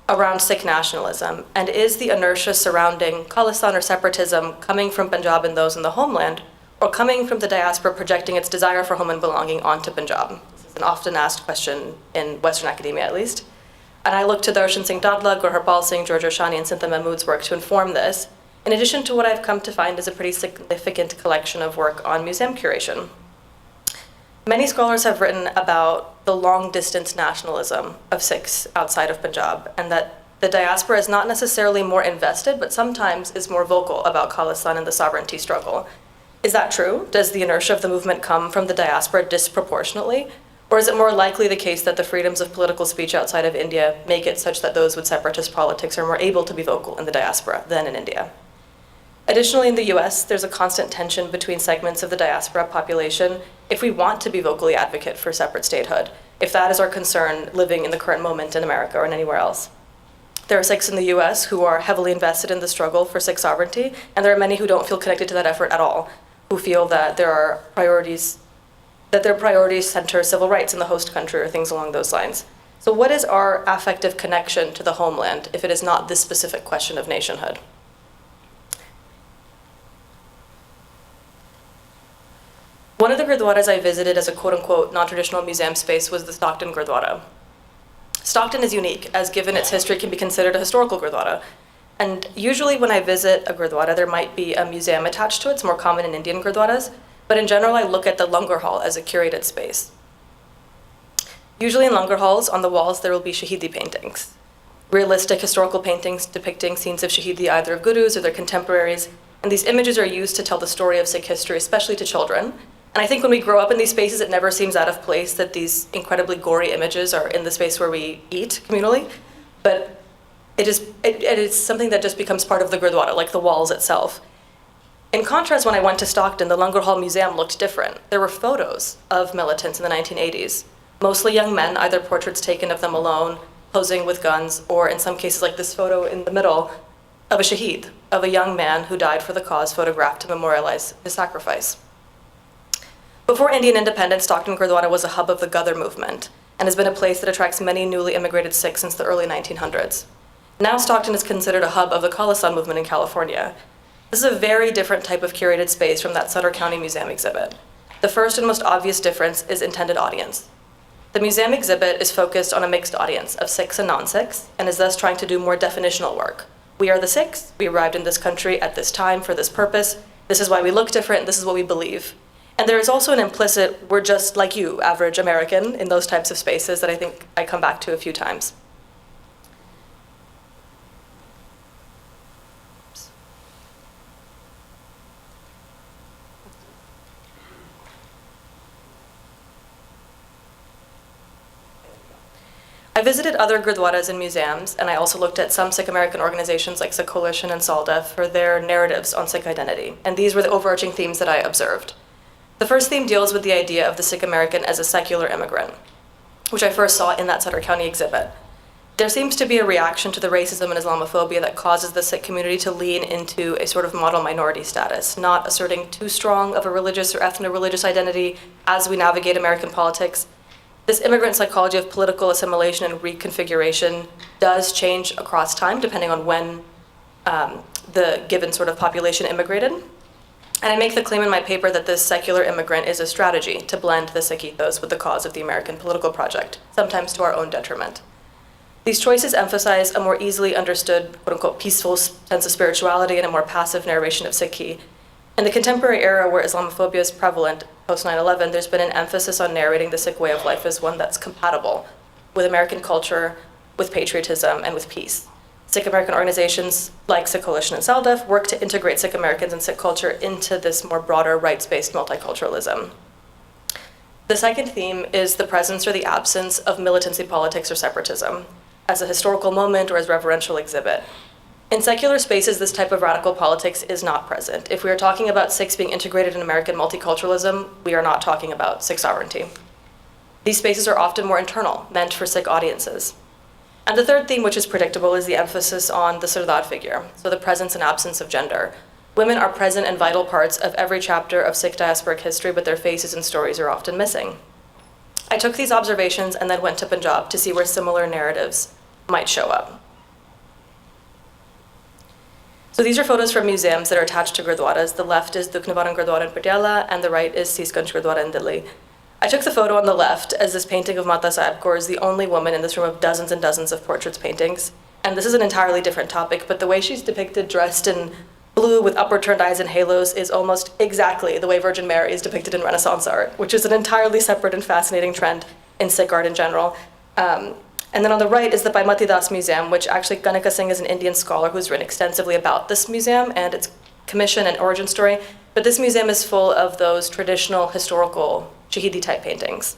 around Sikh nationalism, and is the inertia surrounding Khalistan or separatism coming from Punjab and those in the homeland, or coming from the diaspora projecting its desire for home and belonging onto Punjab? This is an often asked question in Western academia, at least. And I look to Darshan Singh Dadla, Gurharpal Singh, Giorgio Shani, and Sintha Mahmood's work to inform this, in addition to what I've come to find is a pretty significant collection of work on museum curation. Many scholars have written about the long-distance nationalism of Sikhs outside of Punjab, and that the diaspora is not necessarily more invested, but sometimes is more vocal about Khalistan and the sovereignty struggle. Is that true? Does the inertia of the movement come from the diaspora disproportionately? Or is it more likely the case that the freedoms of political speech outside of India make it such that those with separatist politics are more able to be vocal in the diaspora than in India? Additionally, in the US, there's a constant tension between segments of the diaspora population if we want to be vocally advocate for separate statehood, if that is our concern living in the current moment in America or in anywhere else. There are Sikhs in the US who are heavily invested in the struggle for Sikh sovereignty, and there are many who don't feel connected to that effort at all, who feel that their priorities center civil rights in the host country or things along those lines. So what is our affective connection to the homeland if it is not this specific question of nationhood? One of the Gurdwaras I visited as a quote-unquote non-traditional museum space was the Stockton Gurdwara. Stockton is unique, as given its history can be considered a historical Gurdwara. And usually when I visit a Gurdwara, there might be a museum attached to it. It's more common in Indian Gurdwaras. But in general, I look at the Langar Hall as a curated space. Usually in Langar Halls, on the walls, there will be Shahidi paintings. Realistic historical paintings depicting scenes of Shahidi either of gurus or their contemporaries. And these images are used to tell the story of Sikh history, especially to children. And I think when we grow up in these spaces, it never seems out of place that these incredibly gory images are in the space where we eat communally. But it is something that just becomes part of the Gurdwara, like the walls itself. In contrast, when I went to Stockton, the Langar Hall Museum looked different. There were photos of militants in the 1980s, mostly young men, either portraits taken of them alone, posing with guns, or in some cases like this photo in the middle, of a shaheed, of a young man who died for the cause, photographed to memorialize his sacrifice. Before Indian independence, Stockton Gurdwara was a hub of the Ghadar movement and has been a place that attracts many newly immigrated Sikhs since the early 1900s. Now Stockton is considered a hub of the Khalistan movement in California. This is a very different type of curated space from that Sutter County Museum exhibit. The first and most obvious difference is intended audience. The museum exhibit is focused on a mixed audience of Sikhs and non-Sikhs and is thus trying to do more definitional work. We are the Sikhs, we arrived in this country at this time for this purpose, this is why we look different, this is what we believe. And there is also an implicit, we're just like you, average American, in those types of spaces that I think I come back to a few times. I visited other Gurdwaras and museums, and I also looked at some Sikh American organizations like Sikh Coalition and SALDA for their narratives on Sikh identity. And these were the overarching themes that I observed. The first theme deals with the idea of the Sikh American as a secular immigrant, which I first saw in that Sutter County exhibit. There seems to be a reaction to the racism and Islamophobia that causes the Sikh community to lean into a sort of model minority status, not asserting too strong of a religious or ethno-religious identity as we navigate American politics. This immigrant psychology of political assimilation and reconfiguration does change across time, depending on when the given sort of population immigrated. And I make the claim in my paper that this secular immigrant is a strategy to blend the Sikh ethos with the cause of the American political project, sometimes to our own detriment. These choices emphasize a more easily understood, quote-unquote, peaceful sense of spirituality and a more passive narration of Sikhi. In the contemporary era where Islamophobia is prevalent, post 9/11, there's been an emphasis on narrating the Sikh way of life as one that's compatible with American culture, with patriotism, and with peace. Sikh American organizations like Sikh Coalition and SALDA work to integrate Sikh Americans and Sikh culture into this more broader rights-based multiculturalism. The second theme is the presence or the absence of militancy politics or separatism as a historical moment or as reverential exhibit. In secular spaces, this type of radical politics is not present. If we are talking about Sikhs being integrated in American multiculturalism, we are not talking about Sikh sovereignty. These spaces are often more internal, meant for Sikh audiences. And the third theme, which is predictable, is the emphasis on the Sardar figure, so the presence and absence of gender. Women are present and vital parts of every chapter of Sikh diasporic history, but their faces and stories are often missing. I took these observations and then went to Punjab to see where similar narratives might show up. So these are photos from museums that are attached to Gurdwaras. The left is Dukhnavaran Gurdwara in Patiala, and the right is Sisganj Gurdwara in Delhi. I took the photo on the left as this painting of Mata Sahib Kaur is the only woman in this room of dozens and dozens of portraits paintings. And this is an entirely different topic, but the way she's depicted dressed in blue with upward turned eyes and halos is almost exactly the way Virgin Mary is depicted in Renaissance art, which is an entirely separate and fascinating trend in Sikh art in general. And then on the right is the Paimati Das Museum, which actually Kanika Singh is an Indian scholar who's written extensively about this museum and its commission and origin story. But this museum is full of those traditional historical Shahidi type paintings.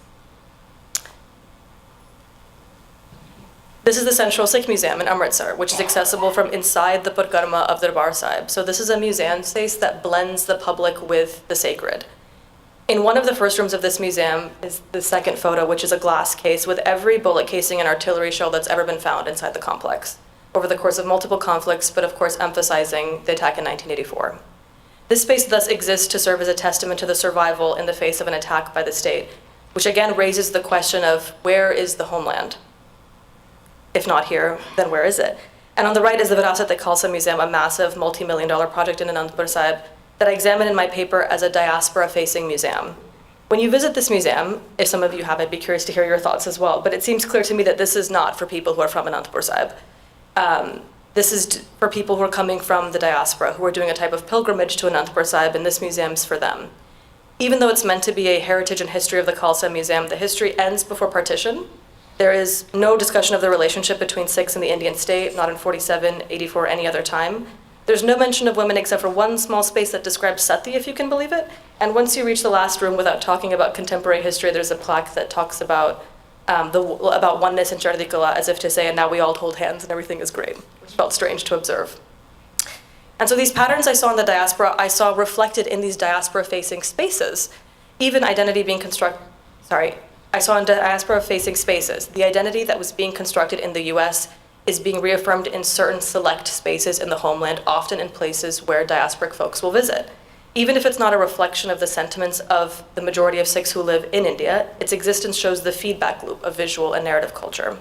This is the Central Sikh Museum in Amritsar, which is accessible from inside the Purkarma of Darbar Sahib. So this is a museum space that blends the public with the sacred. In one of the first rooms of this museum is the second photo, which is a glass case with every bullet casing and artillery shell that's ever been found inside the complex, over the course of multiple conflicts, but of course emphasizing the attack in 1984. This space thus exists to serve as a testament to the survival in the face of an attack by the state, which again raises the question of where is the homeland? If not here, then where is it? And on the right is the Virasat-e Khalsa Museum, a massive multi-million-dollar project in Anandpur Sahib that I examined in my paper as a diaspora-facing museum. When you visit this museum, if some of you have, I'd be curious to hear your thoughts as well, but it seems clear to me that this is not for people who are from Anandpur Sahib. This is for people who are coming from the diaspora, who are doing a type of pilgrimage to Anandpur Sahib, and this museum's for them. Even though it's meant to be a heritage and history of the Khalsa Museum, the history ends before partition. There is no discussion of the relationship between Sikhs and the Indian state, not in 47, 84, any other time. There's no mention of women except for one small space that describes sati, if you can believe it. And once you reach the last room without talking about contemporary history, there's a plaque that talks about oneness and Chadha Kala, as if to say, and now we all hold hands and everything is great, which felt strange to observe. And so these patterns I saw in the diaspora, I saw reflected in these diaspora-facing spaces. Even identity being I saw in diaspora-facing spaces, the identity that was being constructed in the US is being reaffirmed in certain select spaces in the homeland, often in places where diasporic folks will visit. Even if it's not a reflection of the sentiments of the majority of Sikhs who live in India, its existence shows the feedback loop of visual and narrative culture.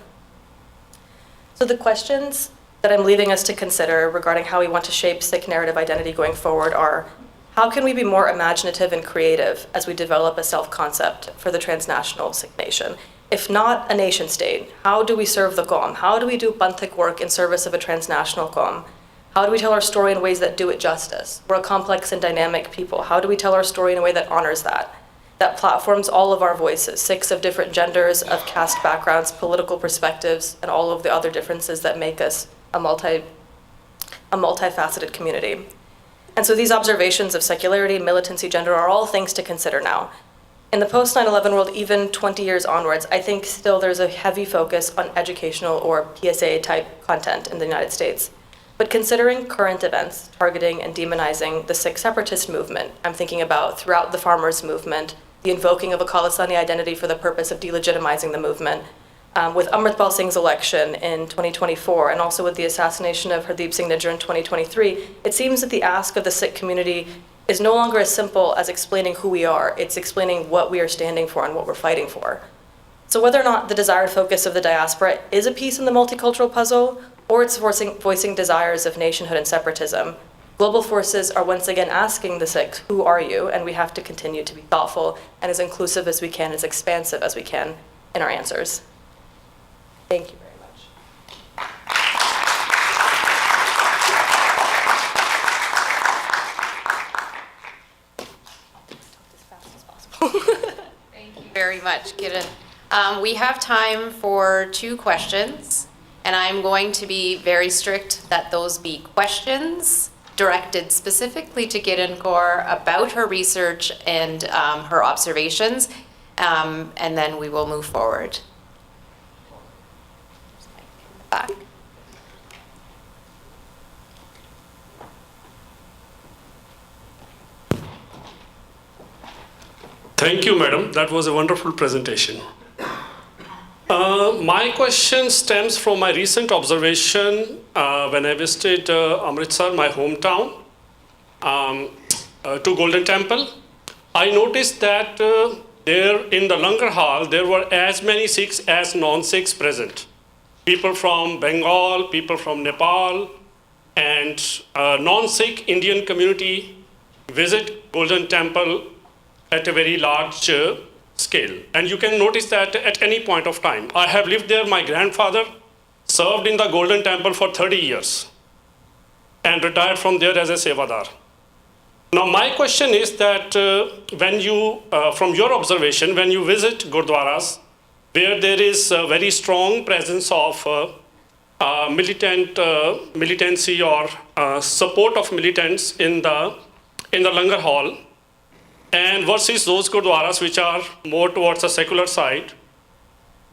So the questions that I'm leaving us to consider regarding how we want to shape Sikh narrative identity going forward are, how can we be more imaginative and creative as we develop a self-concept for the transnational Sikh nation? If not a nation state, how do we serve the Qaum? How do we do Panthic work in service of a transnational Qaum? How do we tell our story in ways that do it justice? We're a complex and dynamic people. How do we tell our story in a way that honors that platforms all of our voices, Sikhs of different genders, of caste backgrounds, political perspectives, and all of the other differences that make us a multifaceted community? And so these observations of secularity, militancy, gender are all things to consider now. In the post-9/11 world, even 20 years onwards, I think still there's a heavy focus on educational or PSA-type content in the United States. But considering current events, targeting and demonizing the Sikh separatist movement, I'm thinking about throughout the farmers' movement, the invoking of a Khalistani identity for the purpose of delegitimizing the movement, with Amritpal Singh's election in 2024, and also with the assassination of Hardeep Singh Nijjar in 2023, it seems that the ask of the Sikh community is no longer as simple as explaining who we are, it's explaining what we are standing for and what we're fighting for. So whether or not the desired focus of the diaspora is a piece in the multicultural puzzle, or it's voicing desires of nationhood and separatism, global forces are once again asking the Sikhs, who are you? And we have to continue to be thoughtful and as inclusive as we can, as expansive as we can in our answers. Thank you very much. Thank you very much, Kiran. We have time for 2 questions, and I'm going to be very strict that those be questions directed specifically to Kiran Kaur about her research and her observations, and then we will move forward. Back. Thank you, madam. That was a wonderful presentation. My question stems from my recent observation when I visited Amritsar, my hometown, to Golden Temple. I noticed that there in the Langar Hall, there were as many Sikhs as non-Sikhs present. People from Bengal, people from Nepal, and non-Sikh Indian community visit Golden Temple at a very large scale. And you can notice that at any point of time. I have lived there. My grandfather served in the Golden Temple for 30 years and retired from there as a Sevadar. Now, my question is that when you, from your observation, when you visit Gurdwaras, where there is a very strong presence of militancy or support of militants in the Langar Hall, and versus those Gurdwaras which are more towards the secular side,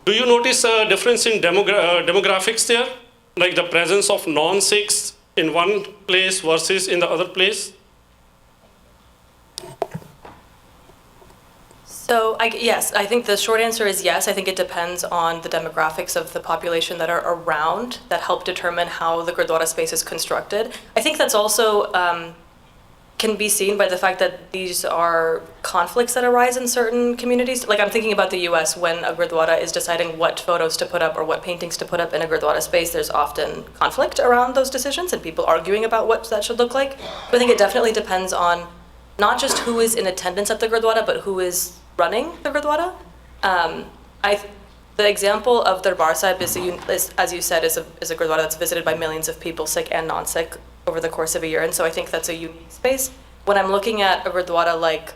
do you notice a difference in demographics there? Like the presence of non-Sikhs in one place versus in the other place? So yes, I think the short answer is yes. I think it depends on the demographics of the population that are around that help determine how the Gurdwara space is constructed. I think that's also can be seen by the fact that these are conflicts that arise in certain communities. Like I'm thinking about the US, when a Gurdwara is deciding what photos to put up or what paintings to put up in a Gurdwara space, there's often conflict around those decisions and people arguing about what that should look like. But I think it definitely depends on not just who is in attendance at the Gurdwara, but who is running the Gurdwara. The example of Darbar Sahib is, as you said, is a Gurdwara that's visited by millions of people, Sikh and non-Sikh, over the course of a year, and so I think that's a unique space. When I'm looking at a Gurdwara like,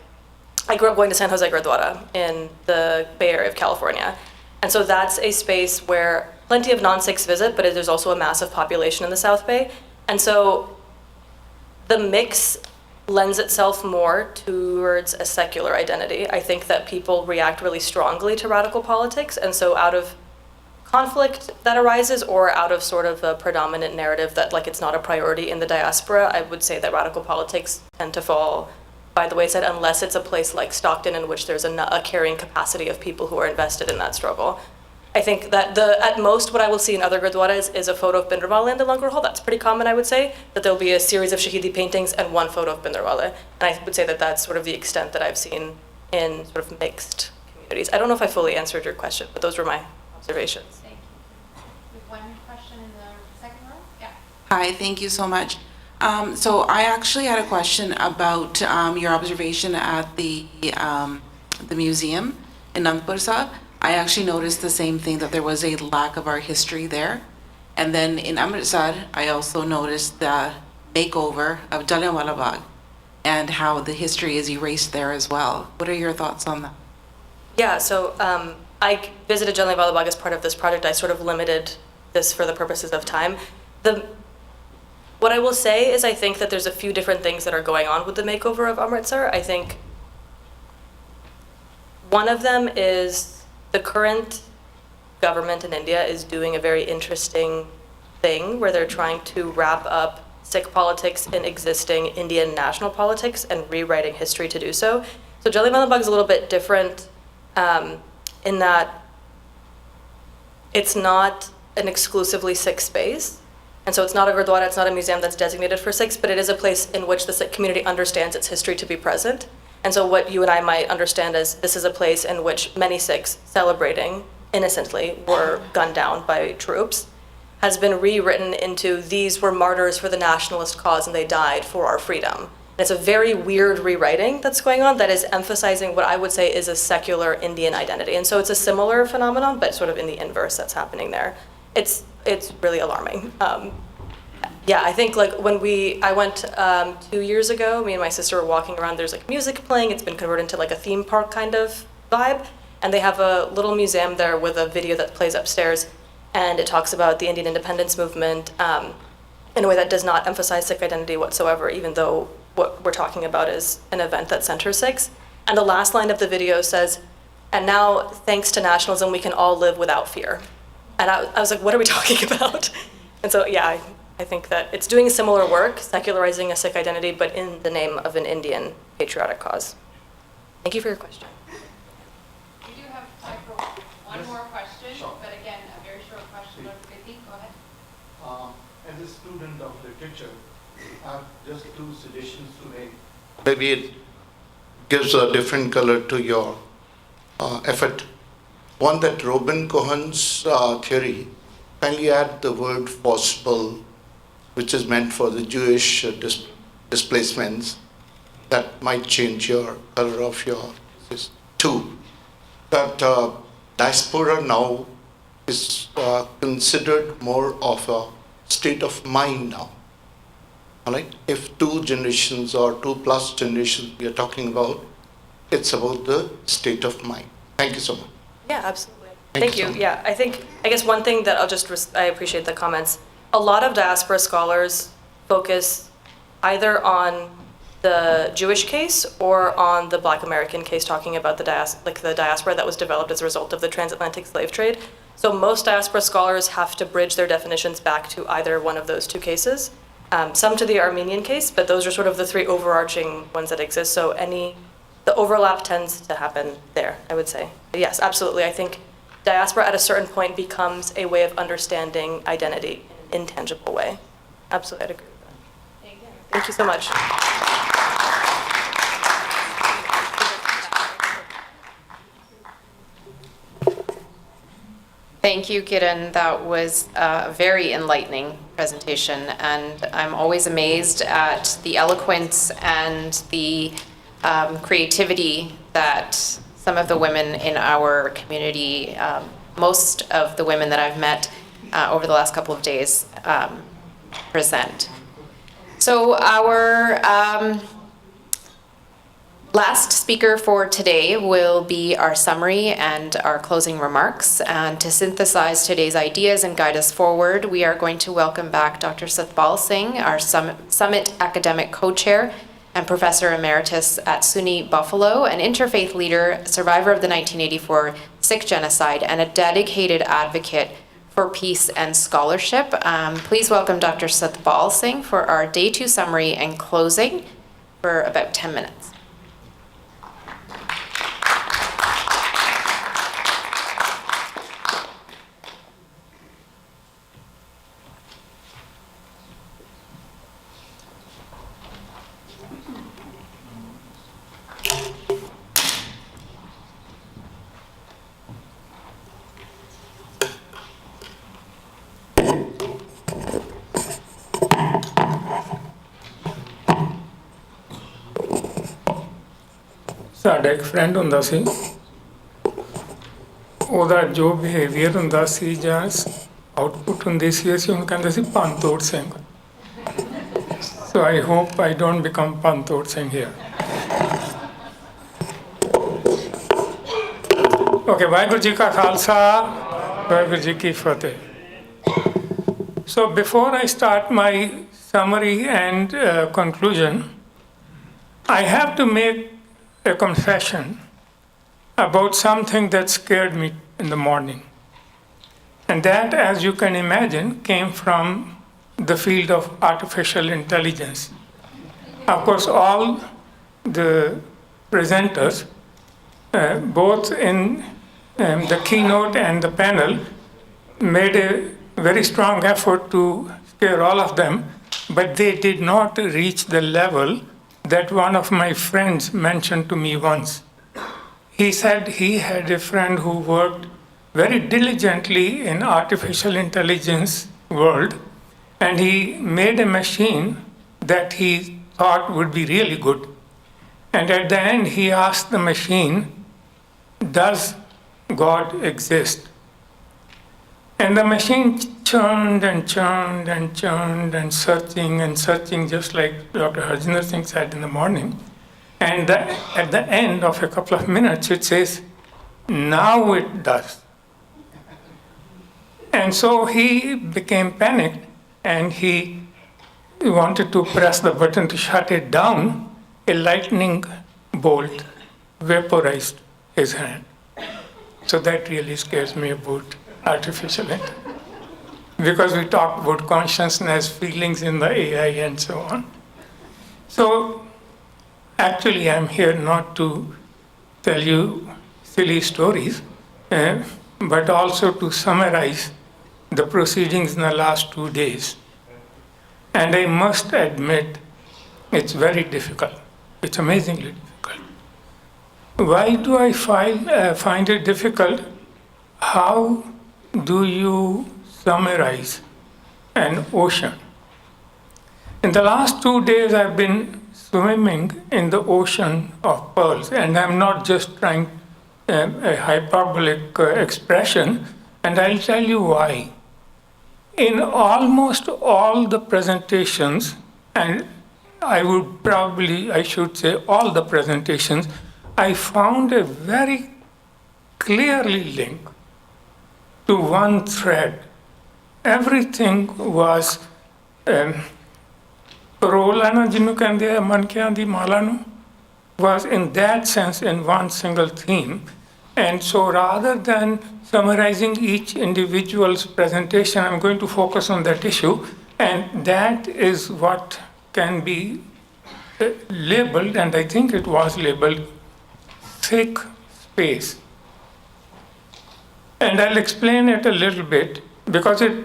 I grew up going to San Jose Gurdwara in the Bay Area of California, and so that's a space where plenty of non-Sikhs visit, but there's also a massive population in the South Bay, and so the mix lends itself more towards a secular identity. I think that people react really strongly to radical politics, and so out of conflict that arises or out of sort of a predominant narrative that like it's not a priority in the diaspora, I would say that radical politics tend to fall by the wayside unless it's a place like Stockton in which there's a carrying capacity of people who are invested in that struggle. I think that at most what I will see in other Gurdwaras is a photo of Bhindranwale in the Langar Hall. That's pretty common, I would say, that there'll be a series of Shahidi paintings and one photo of Bhindranwale. And I would say that that's sort of the extent that I've seen in sort of mixed communities. I don't know if I fully answered your question, but those were my observations. Thank you. We have one question in the second row. Yeah. Hi, thank you so much. So I actually had a question about your observation at the museum in Nandpur Sahib. I actually noticed the same thing, that there was a lack of our history there. And then in Amritsar, I also noticed the makeover of Jallianwala Bagh and how the history is erased there as well. What are your thoughts on that? Yeah, so I visited Jallianwala Bagh as part of this project. I sort of limited this for the purposes of time. What I will say is I think that there's a few different things that are going on with the makeover of Amritsar. I think one of them is the current government in India is doing a very interesting thing where they're trying to wrap up Sikh politics in existing Indian national politics and rewriting history to do so. So Jallianwala Bagh is a little bit different in that it's not an exclusively Sikh space. And so it's not a Gurdwara, it's not a museum that's designated for Sikhs, but it is a place in which the Sikh community understands its history to be present. And so what you and I might understand is this is a place in which many Sikhs celebrating innocently were gunned down by troops, has been rewritten into these were martyrs for the nationalist cause and they died for our freedom. And it's a very weird rewriting that's going on that is emphasizing what I would say is a secular Indian identity. And so it's a similar phenomenon, but sort of in the inverse that's happening there. It's really alarming. Yeah, I think like I went 2 years ago, me and my sister were walking around, there's like music playing, it's been converted into like a theme park kind of vibe, and they have a little museum there with a video that plays upstairs, and it talks about the Indian independence movement in a way that does not emphasize Sikh identity whatsoever, even though what we're talking about is an event that centers Sikhs. And the last line of the video says, and now thanks to nationalism, we can all live without fear. And I was like, what are we talking about? And so, yeah, I think that it's doing similar work, secularizing a Sikh identity, but in the name of an Indian patriotic cause. Thank you for your question. We do have time for one more question, but again, a very short question. Bedi, go ahead. As a student of literature, I have just two suggestions to make. Maybe it gives a different color to your effort. One, that Robin Cohen's theory, kindly add the word possible, which is meant for the Jewish displacements, that might change your color of your thesis. Two, that diaspora now is considered more of a state of mind now. All right? If 2 generations or 2+ generations we are talking about, it's about the state of mind. Thank you so much. Yeah, absolutely. Thank you. Yeah, I guess one thing that I appreciate the comments. A lot of diaspora scholars focus either on the Jewish case or on the Black American case, talking about the diaspora that was developed as a result of the transatlantic slave trade. So most diaspora scholars have to bridge their definitions back to either one of those 2 cases. Some to the Armenian case, but those are sort of the 3 overarching ones that exist. So the overlap tends to happen there, I would say. But yes, absolutely. I think diaspora at a certain point becomes a way of understanding identity in an intangible way. Absolutely, I'd agree with that. Thank you. Thank you so much. Thank you, Kiran. That was a very enlightening presentation, and I'm always amazed at the eloquence and the creativity that some of the women in our community, most of the women that I've met over the last couple of days present. So our last speaker for today will be our summary and our closing remarks. And to synthesize today's ideas and guide us forward, we are going to welcome back Dr. Satpal Singh, our Summit Academic Co-Chair and Professor Emeritus at SUNY Buffalo, an interfaith leader, survivor of the 1984 Sikh genocide, and a dedicated advocate for peace and scholarship. Please welcome Dr. Satpal Singh for our Day 2 summary and closing for about 10 minutes. ਸਾਡਾ ਇੱਕ friend ਹੁੰਦਾ ਸੀ ਉਹਦਾ ਜੋ behaviour ਹੁੰਦਾ ਸੀ ਜਾਂ output ਹੁੰਦੀ ਸੀ ਅਸੀਂ ਉਹਨੂੰ ਕਹਿੰਦੇ ਸੀ Pantor Singh so I hope I don't become Pantor Singh here okay Waheguru ji ਕਾ ਖਾਲਸਾ ਵਾਹਿਗੁਰੂ ਜੀ ਕੀ ਫਤਿਹ so before I start my summary and conclusion, I have to make a confession about something that scared me in the morning. And that, as you can imagine, came from the field of artificial intelligence. Of course, all the presenters, both in the keynote and the panel, made a very strong effort to scare all of them, but they did not reach the level that one of my friends mentioned to me once. He said he had a friend who worked very diligently in artificial intelligence world, and he made a machine that he thought would be really good. And at the end, he asked the machine, "Does God exist?" And the machine churned and churned and churned and searching, just like Dr. Harjinder Singh said in the morning. And at the end of a couple of minutes, it says, "Now it does." And so he became panicked and he wanted to press the button to shut it down. A lightning bolt vaporized his hand. So that really scares me about artificial intelligence. Because we talk about consciousness, feelings in the AI and so on. So actually I'm here not to tell you silly stories, but also to summarize the proceedings in the last 2 days. And I must admit, it's very difficult. It's amazingly difficult. Why do I find it difficult? How do you summarize an ocean? In the last 2 days, I've been swimming in the ocean of pearls, and I'm not just trying a hyperbolic expression, and I'll tell you why. In almost all the presentations, and I should say all the presentations, I found a very clearly linked to one thread. Everything was Rolana jinu kande mankiyan di mala nu was in that sense in one single theme. And so rather than summarizing each individual's presentation, I'm going to focus on that issue, and that is what can be labeled, and I think it was labeled thick space. And I'll explain it a little bit because it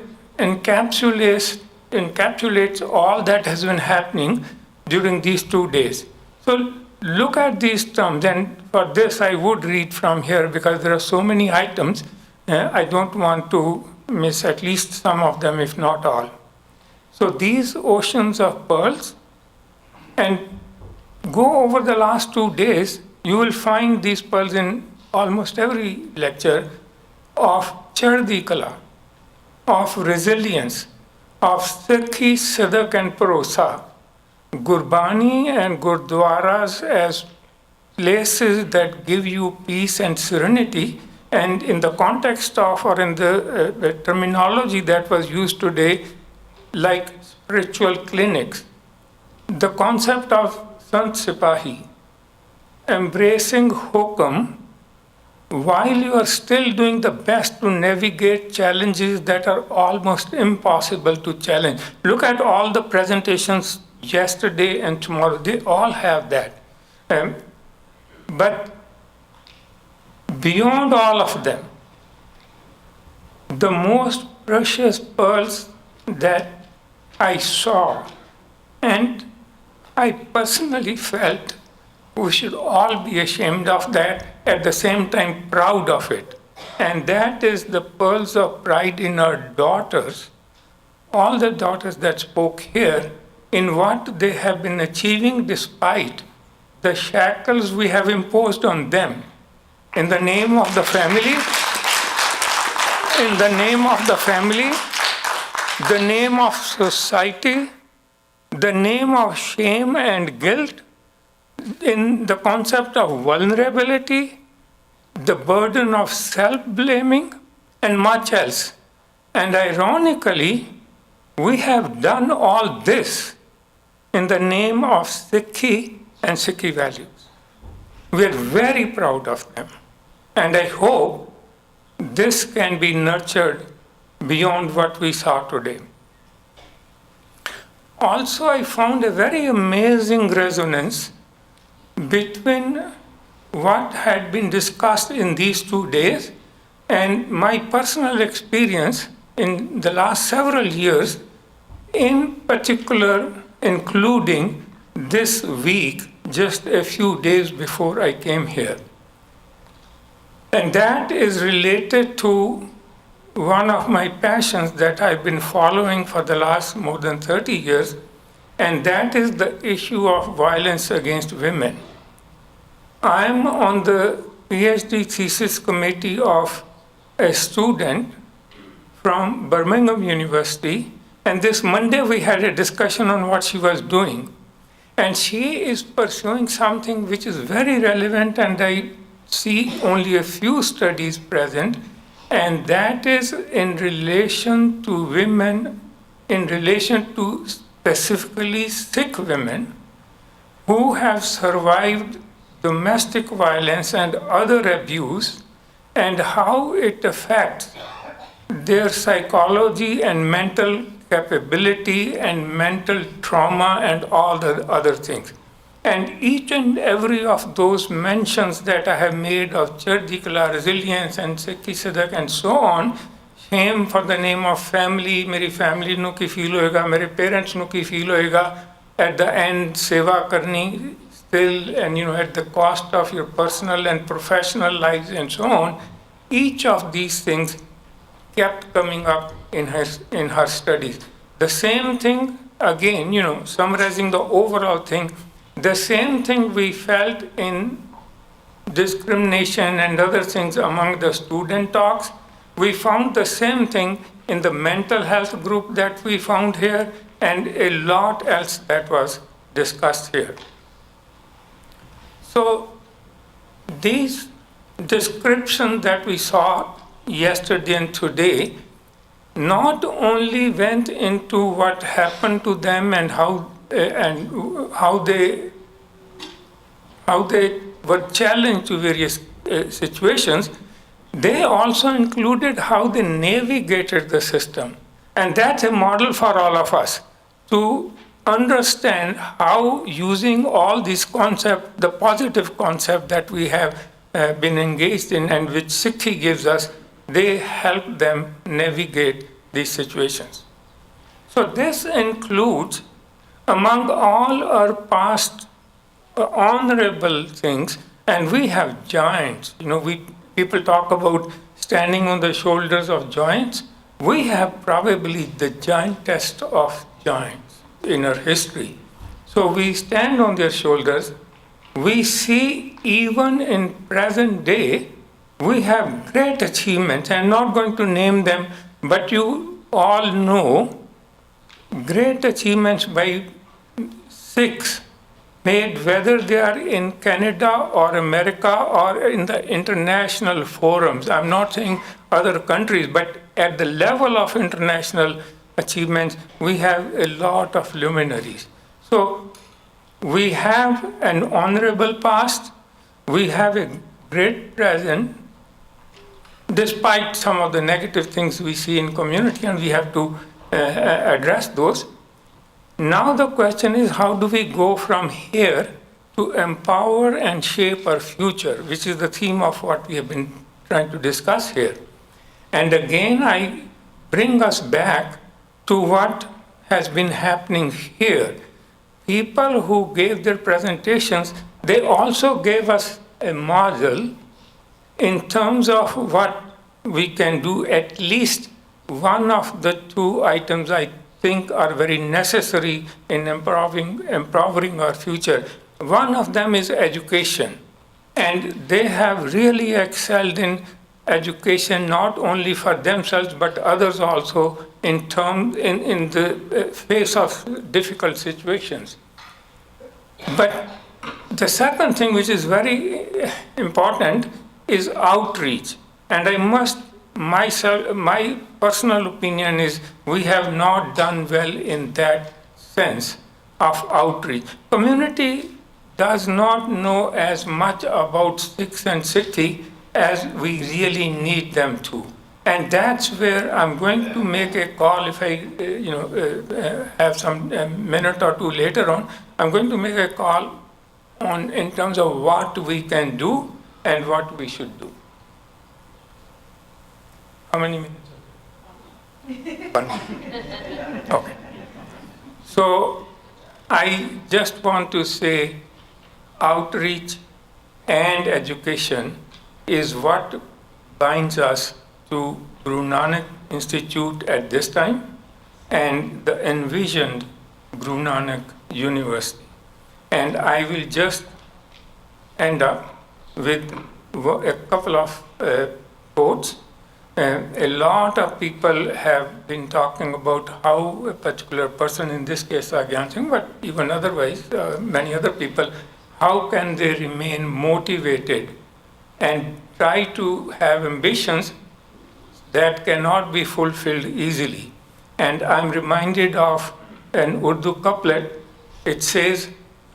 encapsulates all that has been happening during these 2 days. So look at these terms, and for this I would read from here because there are so many items. I don't want to miss at least some of them, if not all. So these oceans of pearls, and go over the last 2 days, you will find these pearls in almost every lecture, of Chardi Kala, of resilience, of Sikhi, Sadak and Parosa, Gurbani and Gurdwaras as places that give you peace and serenity. And in the context of, or in the terminology that was used today, like spiritual clinics, the concept of Sant Sipahi, embracing Hukam, while you are still doing the best to navigate challenges that are almost impossible to challenge. Look at all the presentations yesterday and tomorrow, they all have that. But beyond all of them, the most precious pearls that I saw, and I personally felt we should all be ashamed of that, at the same time proud of it. And that is the pearls of pride in our daughters, all the daughters that spoke here, in what they have been achieving despite the shackles we have imposed on them. In the name of the family, in the name of the family, the name of society, the name of shame and guilt, in the concept of vulnerability, the burden of self-blaming, and much else. And ironically, we have done all this in the name of Sikhi and Sikhi values. We are very proud of them. And I hope this can be nurtured beyond what we saw today. Also, I found a very amazing resonance between what had been discussed in these 2 days and my personal experience in the last several years, in particular including this week, just a few days before I came here. And that is related to one of my passions that I've been following for the last more than 30 years, and that is the issue of violence against women. I'm on the PhD thesis committee of a student from Birmingham University, and this Monday we had a discussion on what she was doing. And she is pursuing something which is very relevant, and I see only a few studies present, and that is in relation to women, in relation to specifically Sikh women who have survived domestic violence and other abuse, and how it affects their psychology and mental capability and mental trauma and all the other things. And each and every of those mentions that I have made of Chardikala, resilience and Sikhi Sadak and so on, shame for the name of family, meri family nu ki feel hoega, mere parents nu ki feel hoega, at the end seva karni still, and at the cost of your personal and professional lives and so on, each of these things kept coming up in her studies. The same thing, again, summarizing the overall thing, the same thing we felt in discrimination and other things among the student talks, we found the same thing in the mental health group that we found here, and a lot else that was discussed here. So these descriptions that we saw yesterday and today not only went into what happened to them and how they were challenged to various situations, they also included how they navigated the system. And that's a model for all of us to understand how, using all these concepts, the positive concept that we have been engaged in and which Sikhi gives us, they help them navigate these situations. So this includes, among all our past honorable things, and we have giants. People talk about standing on the shoulders of giants. We have probably the giantest of giants in our history. So we stand on their shoulders. We see even in present day we have great achievements. I'm not going to name them, but you all know great achievements by Sikhs made, whether they are in Canada or America or in the international forums. I'm not saying other countries, but at the level of international achievements, we have a lot of luminaries. So we have an honorable past, we have a great present, despite some of the negative things we see in community, and we have to address those. Now the question is, how do we go from here to empower and shape our future, which is the theme of what we have been trying to discuss here. And again, I bring us back to what has been happening here. People who gave their presentations, they also gave us a model in terms of what we can do. At least one of the two items I think are very necessary in empowering our future. One of them is education. And they have really excelled in education, not only for themselves, but others also in the face of difficult situations. But the second thing, which is very important, is outreach. And my personal opinion is we have not done well in that sense of outreach. Community does not know as much about Sikhs and Sikhi as we really need them to. And that's where I'm going to make a call if I have some minute or two later on. I'm going to make a call on in terms of what we can do and what we should do. How many minutes? 1 minute. Okay. So I just want to say outreach and education is what binds us to Guru Nanak Institute at this time and the envisioned Guru Nanak University. And I will just end up with a couple of quotes. A lot of people have been talking about how a particular person, in this case Agyan Singh, but even otherwise, many other people, how can they remain motivated and try to have ambitions that cannot be fulfilled easily. And I'm reminded of an Urdu couplet. It says,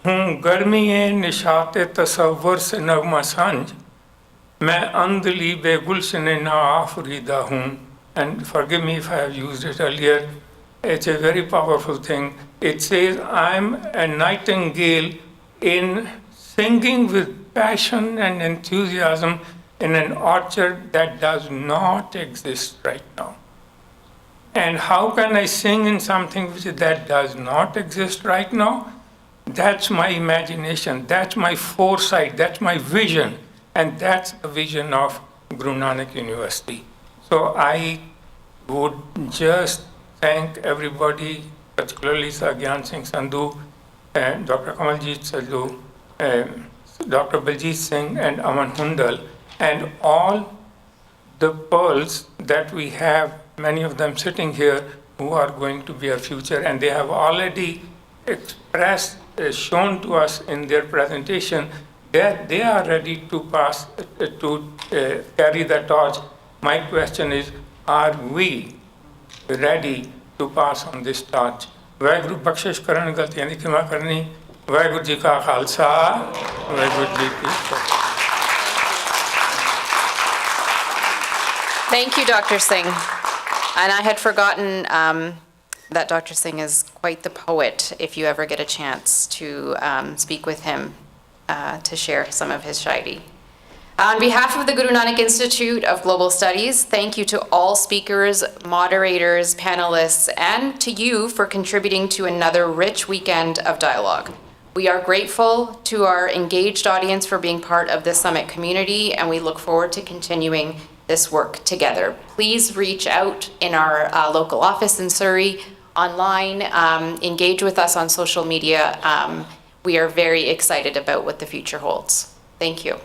"Hun garmi-e nishat-e tasawwur se nagma sanj, main andli be gulshan na afrida hun." And forgive me if I have used it earlier. It's a very powerful thing. It says, I'm a nightingale in singing with passion and enthusiasm in an orchard that does not exist right now. And how can I sing in something that does not exist right now? That's my imagination, that's my foresight, that's my vision, and that's the vision of Guru Nanak University. So I would just thank everybody, particularly Agyan Singh Sandhu, Dr. Kamaljeet Sandhu, Dr. Baljeet Singh and Aman Hundal, and all the pearls that we have, many of them sitting here, who are going to be our future. And they have already expressed, shown to us in their presentation that they are ready to pass, to carry the torch. My question is, are we ready to pass on this torch? Vaheguru bakshish karan, galtiyan di khima karni. Vaheguru ji ka khalsa, Vaheguru ji ki fateh. Thank you, Dr. Singh. And I had forgotten that Dr. Singh is quite the poet, if you ever get a chance to speak with him to share some of his shairi. On behalf of the Guru Nanak Institute of Global Studies, thank you to all speakers, moderators, panelists, and to you for contributing to another rich weekend of dialogue. We are grateful to our engaged audience for being part of this summit community, and we look forward to continuing this work together. Please reach out in our local office in Surrey, online, engage with us on social media. We are very excited about what the future holds. Thank you.